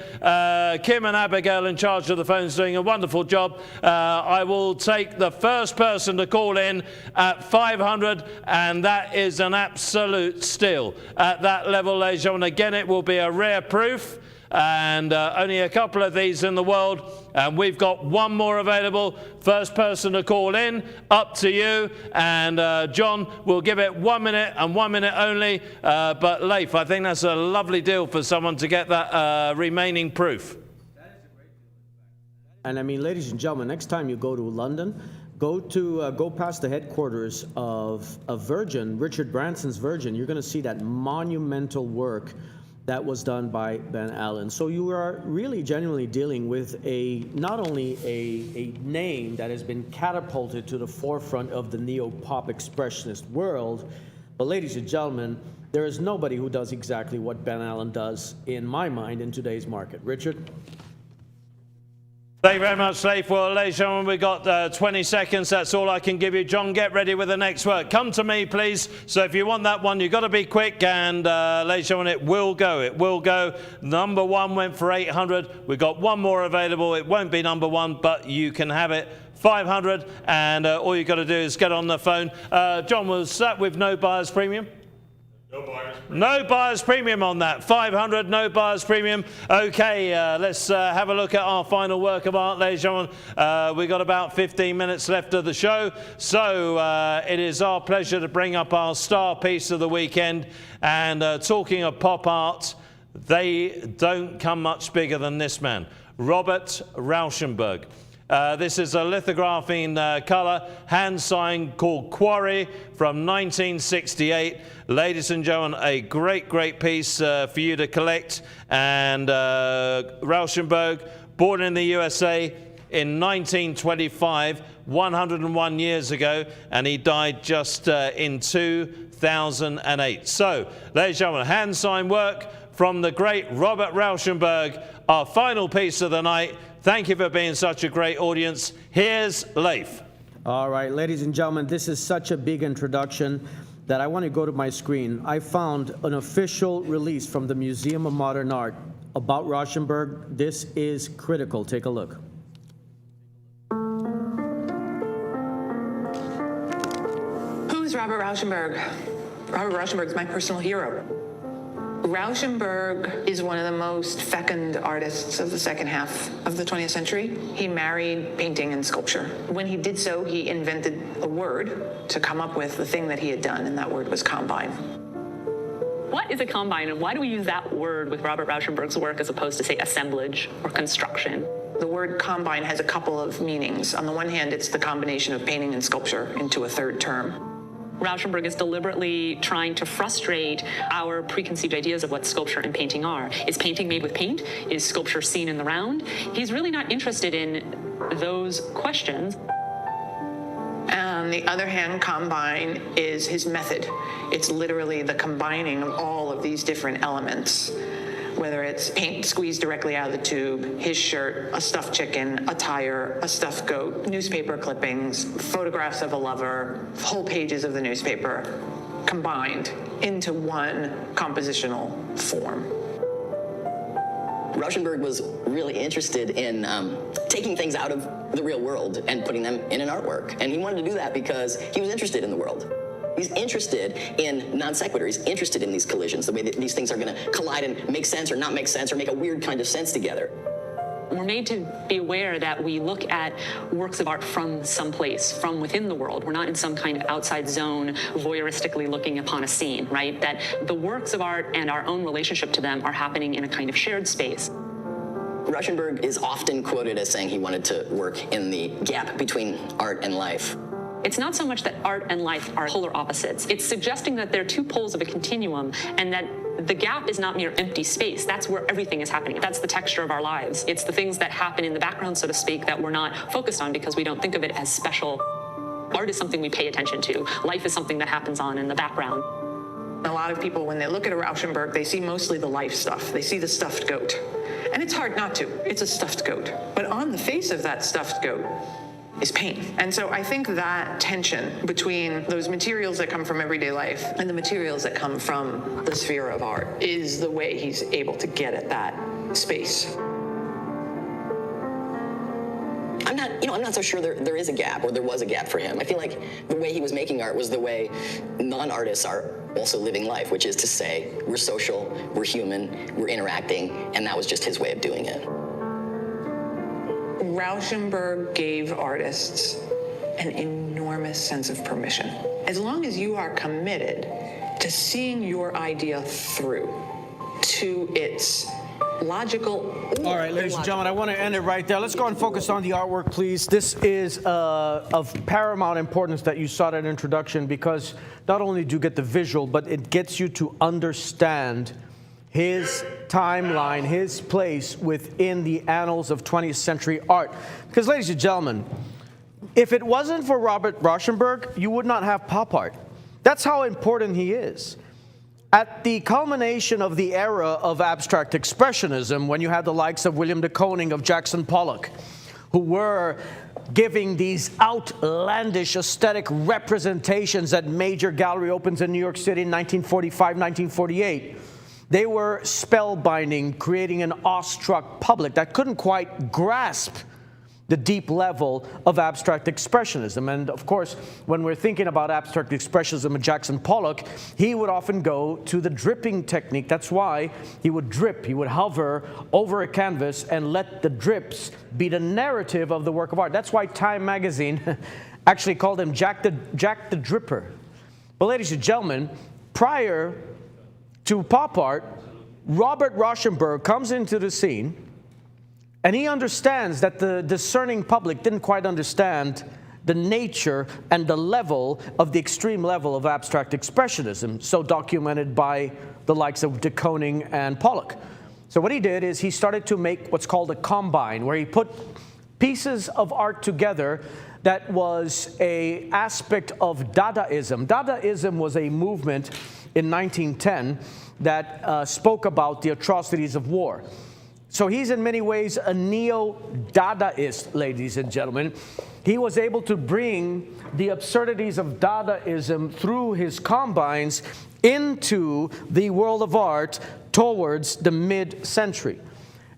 Kim and Abigail in charge of the phones doing a wonderful job. I will take the first person to call in at 500, and that is an absolute steal. At that level, ladies and gentlemen, again, it will be a rare proof. And only a couple of these in the world, and we've got one more available. First person to call in, up to you. And John, we'll give it 1 minute and 1 minute only. But Leif, I think that's a lovely deal for someone to get that remaining proof. And I mean, ladies and gentlemen, next time you go to London, go past the headquarters of Virgin, Richard Branson's Virgin. You're going to see that monumental work that was done by Ben Allen. So you are really genuinely dealing with not only a name that has been catapulted to the forefront of the neo-pop expressionist world, But ladies and gentlemen, there is nobody who does exactly what Ben Allen does, in my mind, in today's market. Richard? Thank you very much, Leif. Well, ladies and gentlemen, we've got 20 seconds. That's all I can give you. John, get ready with the next work. Come to me, please. So if you want that one, you've got to be quick. And ladies and gentlemen, it will go. It will go. Number one went for 800. We've got one more available. It won't be number one, but you can have it. 500. And all you've got to do is get on the phone. John, was that with no buyer's premium? No buyer's premium on that. 500, no buyer's premium. Okay, let's have a look at our final work of art, ladies and gentlemen. We've got about 15 minutes left of the show. So it is our pleasure to bring up our star piece of the weekend. And talking of pop art, they don't come much bigger than this man, Robert Rauschenberg. This is a lithograph in colour, hand signed, called Quarry from 1968. Ladies and gentlemen, a great, great piece for you to collect. And Rauschenberg, born in the USA in 1925, 101 years ago, and he died just in 2008. So, ladies and gentlemen, hand signed work from the great Robert Rauschenberg, our final piece of the night. Thank you for being such a great audience. Here's Leif. All right, ladies and gentlemen, this is such a big introduction that I want to go to my screen. I found an official release from the Museum of Modern Art about Rauschenberg. This is critical. Take a look. Who's Robert Rauschenberg? Robert Rauschenberg is my personal hero. Rauschenberg is one of the most fecund artists of the second half of the 20th century. He married painting and sculpture. When he did so, he invented a word to come up with the thing that he had done, and that word was combine. What is a combine, and why do we use that word with Robert Rauschenberg's work as opposed to, say, assemblage or construction? The word combine has a couple of meanings. On the one hand, it's the combination of painting and sculpture into a third term. Rauschenberg is deliberately trying to frustrate our preconceived ideas of what sculpture and painting are. Is painting made with paint? Is sculpture seen in the round? He's really not interested in those questions. On the other hand, combine is his method. It's literally the combining of all of these different elements. Whether it's paint squeezed directly out of the tube, his shirt, a stuffed chicken, a tire, a stuffed goat, newspaper clippings, photographs of a lover, whole pages of the newspaper, combined into one compositional form. Rauschenberg was really interested in taking things out of the real world and putting them in an artwork. And he wanted to do that because he was interested in the world. He's interested in non sequitur. He's interested in these collisions, the way that these things are going to collide and make sense or not make sense or make a weird kind of sense together. We're made to be aware that we look at works of art from someplace, from within the world. We're not in some kind of outside zone, voyeuristically looking upon a scene, right? That the works of art and our own relationship to them are happening in a kind of shared space. Rauschenberg is often quoted as saying he wanted to work in the gap between art and life. It's not so much that art and life are polar opposites. It's suggesting that they're two poles of a continuum and that the gap is not mere empty space. That's where everything is happening. That's the texture of our lives. It's the things that happen in the background, so to speak, that we're not focused on because we don't think of it as special. Art is something we pay attention to. Life is something that happens on in the background. A lot of people, when they look at a Rauschenberg, they see mostly the life stuff. They see the stuffed goat. And it's hard not to. It's a stuffed goat. But on the face of that stuffed goat is pain. And so I think that tension between those materials that come from everyday life and the materials that come from the sphere of art is the way he's able to get at that space. I'm not so sure there is a gap, or there was a gap for him. I feel like the way he was making art was the way non-artists are also living life, which is to say, we're social, we're human, we're interacting, and that was just his way of doing it. Rauschenberg gave artists an enormous sense of permission. As long as you are committed to seeing your idea through to its logical. All right, ladies and gentlemen, I want to end it right there. Let's go and focus on the artwork, please. This is of paramount importance that you saw that introduction, because not only do you get the visual, but it gets you to understand his timeline, his place within the annals of 20th century art. Because, ladies and gentlemen, if it wasn't for Robert Rauschenberg, you would not have pop art. That's how important he is. At the culmination of the era of abstract expressionism, when you had the likes of William de Kooning, of Jackson Pollock, who were giving these outlandish aesthetic representations at major gallery opens in New York City in 1945, 1948, they were spellbinding, creating an awestruck public that couldn't quite grasp the deep level of abstract expressionism. And of course, when we're thinking about abstract expressionism and Jackson Pollock, he would often go to the dripping technique. That's why he would drip, he would hover over a canvas and let the drips be the narrative of the work of art. That's why Time magazine actually called him Jack the Dripper. But ladies and gentlemen, prior to pop art, Robert Rauschenberg comes into the scene, and he understands that the discerning public didn't quite understand the nature and the level of the extreme level of abstract expressionism, so documented by the likes of de Kooning and Pollock. So what he did is he started to make what's called a combine, where he put pieces of art together that was an aspect of Dadaism. Dadaism was a movement in 1910 that spoke about the atrocities of war. So he's in many ways a neo-Dadaist, ladies and gentlemen. He was able to bring the absurdities of Dadaism through his combines into the world of art towards the mid-century.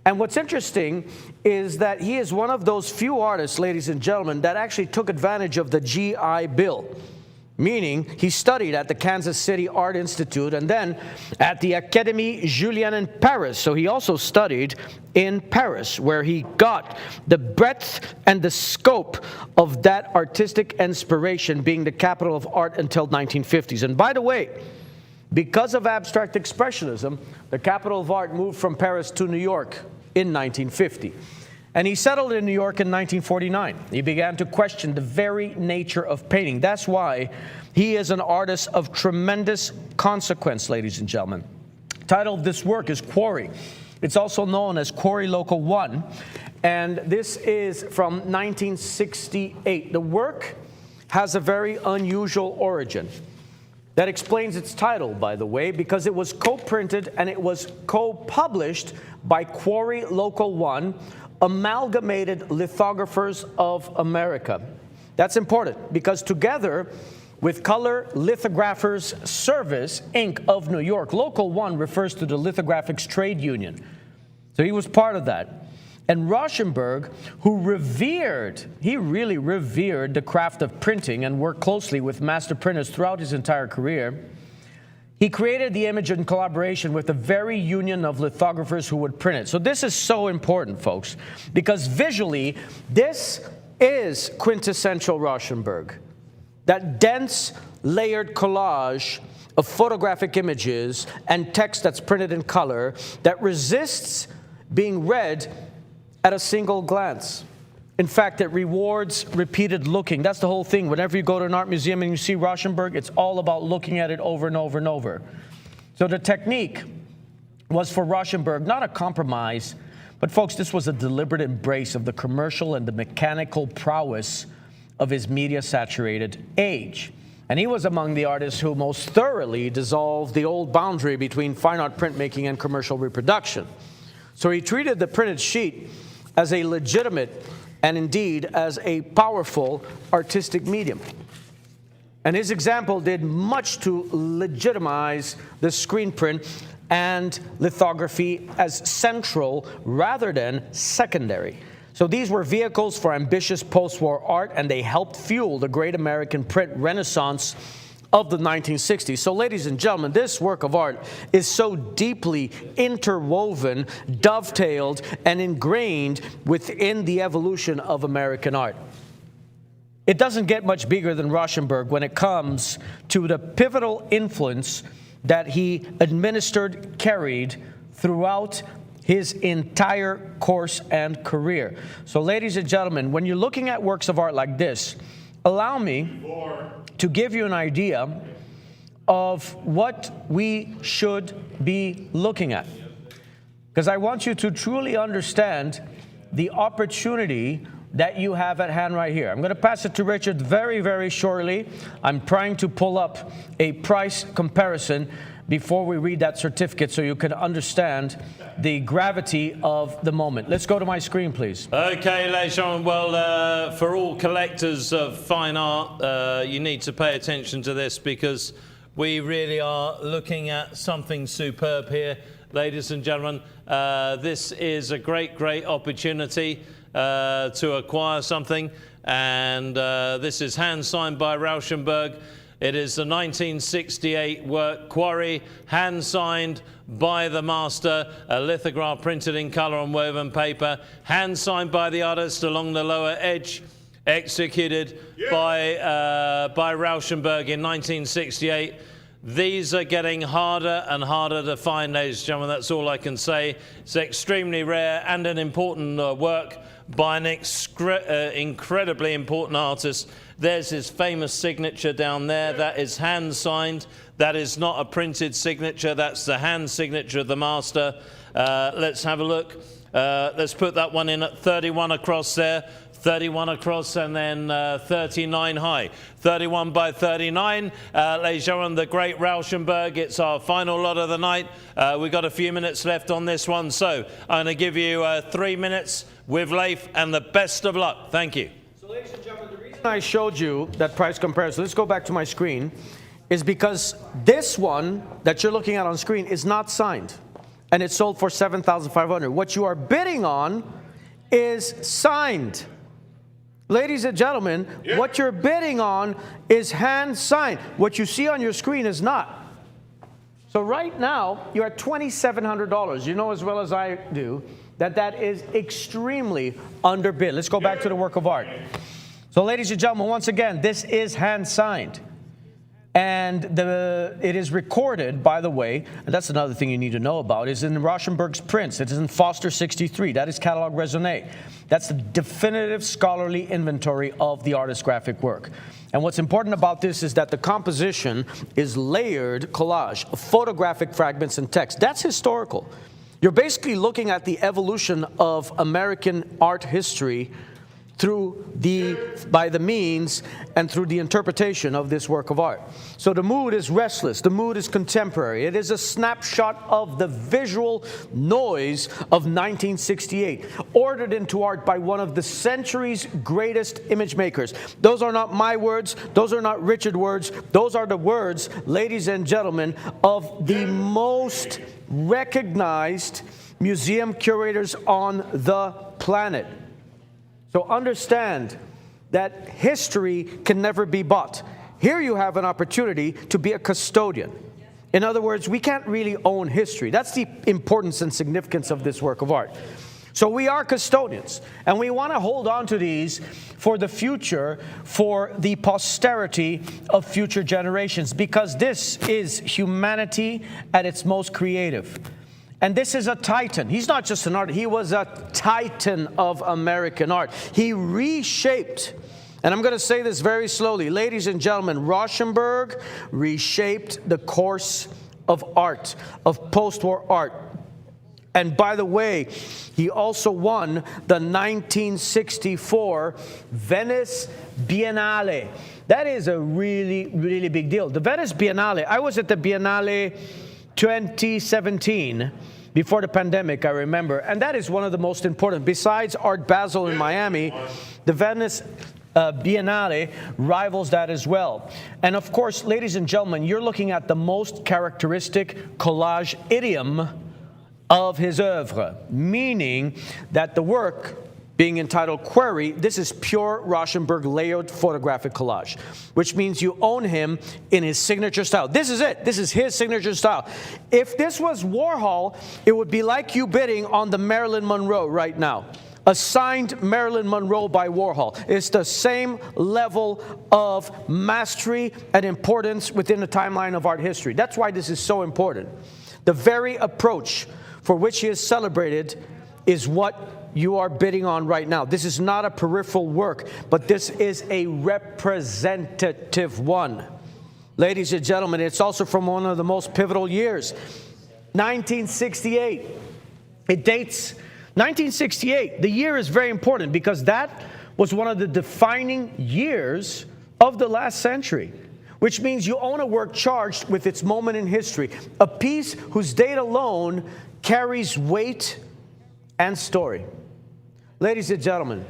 And what's interesting is that he is one of those few artists, ladies and gentlemen, that actually took advantage of the GI Bill. Meaning, he studied at the Kansas City Art Institute and then at the Académie Julian in Paris. So he also studied in Paris, where he got the breadth and the scope of that artistic inspiration, being the capital of art until 1950s. And by the way, because of abstract expressionism, the capital of art moved from Paris to New York in 1950. And he settled in New York in 1949. He began to question the very nature of painting. That's why he is an artist of tremendous consequence, ladies and gentlemen. The title of this work is Quarry. It's also known as Quarry Local 1. And this is from 1968. The work has a very unusual origin. That explains its title, by the way, because it was co-printed and it was co-published by Quarry Local 1, Amalgamated Lithographers of America. That's important because together with Color Lithographers Service, Inc. of New York, Local 1 refers to the Lithographics Trade Union. So he was part of that. And Rauschenberg, who really revered the craft of printing and worked closely with master printers throughout his entire career, he created the image in collaboration with the very union of lithographers who would print it. So this is so important, folks, because visually, this is quintessential Rauschenberg. That dense, layered collage of photographic images and text that's printed in color that resists being read at a single glance. In fact, it rewards repeated looking. That's the whole thing. Whenever you go to an art museum and you see Rauschenberg, it's all about looking at it over and over and over. So the technique was for Rauschenberg not a compromise, but folks, this was a deliberate embrace of the commercial and the mechanical prowess of his media-saturated age. And he was among the artists who most thoroughly dissolved the old boundary between fine art printmaking and commercial reproduction. So he treated the printed sheet as a legitimate and indeed as a powerful artistic medium. And his example did much to legitimize the screen print and lithography as central rather than secondary. So these were vehicles for ambitious post-war art, and they helped fuel the great American print renaissance of the 1960s. So ladies and gentlemen, this work of art is so deeply interwoven, dovetailed, and ingrained within the evolution of American art. It doesn't get much bigger than Rauschenberg when it comes to the pivotal influence that he administered, carried throughout his entire course and career. So ladies and gentlemen, when you're looking at works of art like this, allow me to give you an idea of what we should be looking at. Because I want you to truly understand the opportunity that you have at hand right here. I'm going to pass it to Richard very, very shortly. I'm trying to pull up a price comparison before we read that certificate so you can understand the gravity of the moment. Let's go to my screen, please. Okay, ladies and gentlemen, well, for all collectors of fine art, you need to pay attention to this because we really are looking at something superb here, ladies and gentlemen. This is a great, great opportunity to acquire something, and this is hand-signed by Rauschenberg. It is the 1968 work, Quarry, hand-signed by the master, a lithograph printed in colour on woven paper, hand-signed by the artist along the lower edge, executed by Rauschenberg in 1968. These are getting harder and harder to find, ladies and gentlemen. That's all I can say. It's extremely rare and an important work by an incredibly important artist. There's his famous signature down there. That is hand signed. That is not a printed signature. That's the hand signature of the master. Let's have a look. Let's put that one in at 31 across there. 31 across and then 39 high. 31 by 39. Ladies and gentlemen, the great Rauschenberg. It's our final lot of the night. We've got a few minutes left on this one. So I'm going to give you 3 minutes with Leif and the best of luck. Thank you. So ladies and gentlemen, the reason I showed you that price comparison, let's go back to my screen, is because this one that you're looking at on screen is not signed. And it's sold for $7,500. What you are bidding on is signed. Ladies and gentlemen, what you're bidding on is hand signed. What you see on your screen is not. So right now, you're at $2,700. You know as well as I do that that is extremely underbid. Let's go back to the work of art. So ladies and gentlemen, once again, this is hand signed. And it is recorded, by the way, and that's another thing you need to know about, is in Rauschenberg's prints. It is in Foster 63. That is Catalogue Raisonné. That's the definitive scholarly inventory of the artist's graphic work. And what's important about this is that the composition is layered collage of photographic fragments and text. That's historical. You're basically looking at the evolution of American art history by the means and through the interpretation of this work of art. So the mood is restless, the mood is contemporary. It is a snapshot of the visual noise of 1968, ordered into art by one of the century's greatest image makers. Those are not my words, those are not Richard's words, those are the words, ladies and gentlemen, of the most recognized museum curators on the planet. So understand that history can never be bought. Here you have an opportunity to be a custodian. In other words, we can't really own history. That's the importance and significance of this work of art. So we are custodians, and we want to hold on to these for the future, for the posterity of future generations, because this is humanity at its most creative. And this is a titan. He's not just an artist. He was a titan of American art. He reshaped, and I'm going to say this very slowly, ladies and gentlemen, Rauschenberg reshaped the course of art, of post-war art. And by the way, he also won the 1964 Venice Biennale. That is a really, really big deal. The Venice Biennale, I was at the Biennale 2017, before the pandemic, I remember. And that is one of the most important. Besides Art Basel in Miami, the Venice Biennale rivals that as well. And of course, ladies and gentlemen, you're looking at the most characteristic collage idiom of his oeuvre, meaning that the work being entitled Query, this is pure Rauschenberg layered photographic collage, which means you own him in his signature style. This is it. This is his signature style. If this was Warhol, it would be like you bidding on the Marilyn Monroe right now. A signed Marilyn Monroe by Warhol. It's the same level of mastery and importance within the timeline of art history. That's why this is so important. The very approach for which he is celebrated is what you are bidding on right now. This is not a peripheral work, but this is a representative one. Ladies and gentlemen, it's also from one of the most pivotal years, 1968. It dates 1968. The year is very important because that was one of the defining years of the last century, which means you own a work charged with its moment in history, a piece whose date alone carries weight and story. Ladies and gentlemen,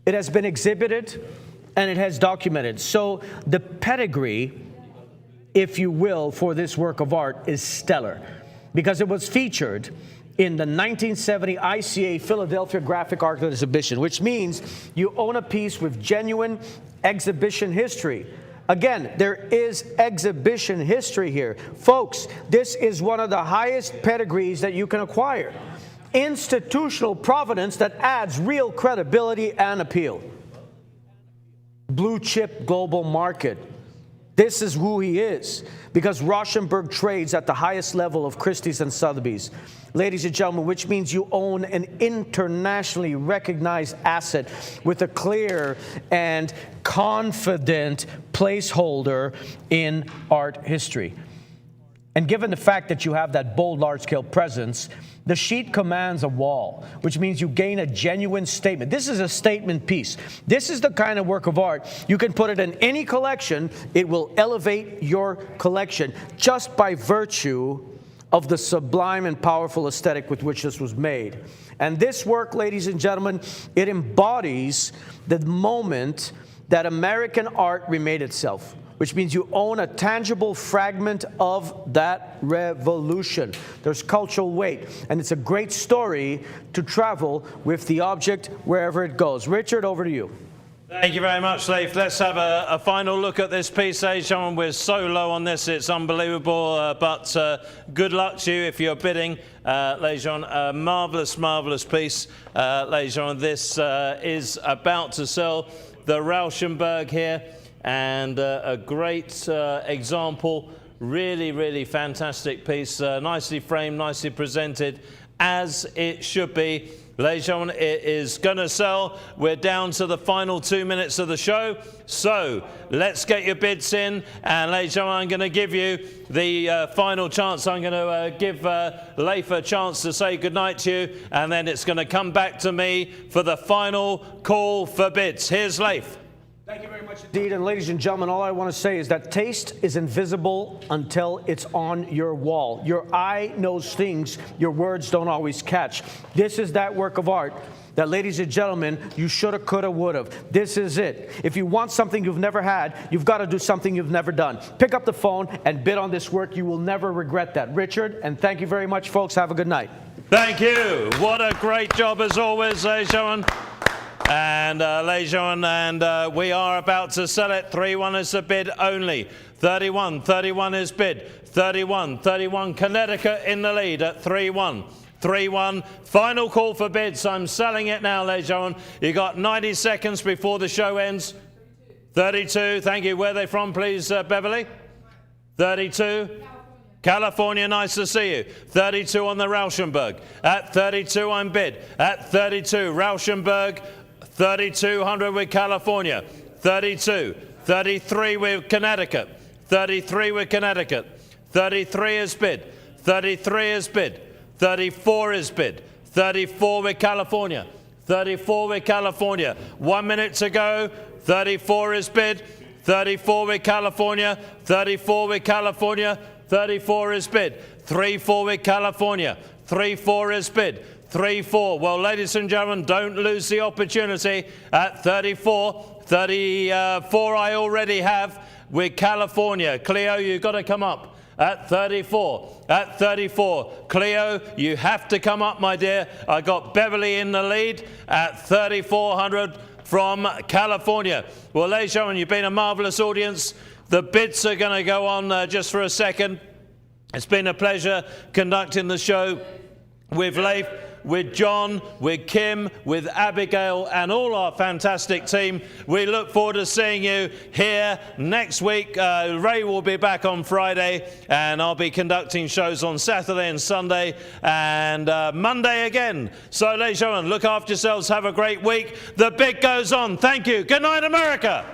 it has been exhibited and it has documented. So the pedigree, if you will, for this work of art is stellar, because it was featured in the 1970 ICA Philadelphia Graphic Art Exhibition, which means you own a piece with genuine exhibition history. Again, there is exhibition history here. Folks, this is one of the highest pedigrees that you can acquire. Institutional provenance that adds real credibility and appeal. Blue chip global market. This is who he is, because Rauschenberg trades at the highest level of Christie's and Sotheby's. Ladies and gentlemen, which means you own an internationally recognized asset with a clear and confident placeholder in art history. And given the fact that you have that bold, large-scale presence, the sheet commands a wall, which means you gain a genuine statement. This is a statement piece. This is the kind of work of art. You can put it in any collection. It will elevate your collection just by virtue of the sublime and powerful aesthetic with which this was made. And this work, ladies and gentlemen, it embodies the moment that American art remade itself, which means you own a tangible fragment of that revolution. There's cultural weight, and it's a great story to travel with the object wherever it goes. Richard, over to you. Thank you very much, Leif. Let's have a final look at this piece, John. We're so low on this, it's unbelievable, but good luck to you if you're bidding. Lejon, a marvellous, marvellous piece. Lejon, this is about to sell. The Rauschenberg here, and a great example. Really, really fantastic piece. Nicely framed, nicely presented, as it should be. Ladies and gentlemen, it is going to sell. We're down to the final 2 minutes of the show. So let's get your bids in. And ladies and gentlemen, I'm going to give you the final chance. I'm going to give Leif a chance to say goodnight to you. And then it's going to come back to me for the final call for bids. Here's Leif. Thank you very much indeed. And ladies and gentlemen, all I want to say is that taste is invisible until it's on your wall. Your eye knows things your words don't always catch. This is that work of art that, ladies and gentlemen, you shoulda, coulda, woulda. This is it. If you want something you've never had, you've got to do something you've never done. Pick up the phone and bid on this work. You will never regret that. Richard, and thank you very much, folks. Have a good night. Thank you. What a great job as always, ladies and gentlemen. And ladies and gentlemen, we are about to sell it. 3-1 is the bid only. 31 is bid. 31. Connecticut in the lead at 3-1. 3-1. Final call for bids. I'm selling it now, ladies and gentlemen. You got 90 seconds before the show ends. 32. Thank you. Where are they from, please, Beverly? 32. California, nice to see you. 32 on the Rauschenberg. At 32, I'm bid. At 32, Rauschenberg. 3,200 with California. 32. 33 with Connecticut. 33 with Connecticut. 33 is bid. 33 is bid. 34 is bid. 34 with California. 34 with California. 1 minute to go. 34 is bid. 34 with California. 34 with California. 34 is bid. 3-4 with California. 3-4 is bid. 3-4. Well, ladies and gentlemen, don't lose the opportunity at 34. 34 I already have with California. Cleo, you've got to come up at 34. At 34. Cleo, you have to come up, my dear. I got Beverly in the lead at 3,400 from California. Well, ladies and gentlemen, you've been a marvellous audience. The bids are going to go on just for a second. It's been a pleasure conducting the show with Leif, with John, with Kim, with Abigail, and all our fantastic team. We look forward to seeing you here next week. Ray will be back on Friday, and I'll be conducting shows on Saturday and Sunday, and Monday again. So, ladies and gentlemen, look after yourselves. Have a great week. The bid goes on. Thank you. Good night, America.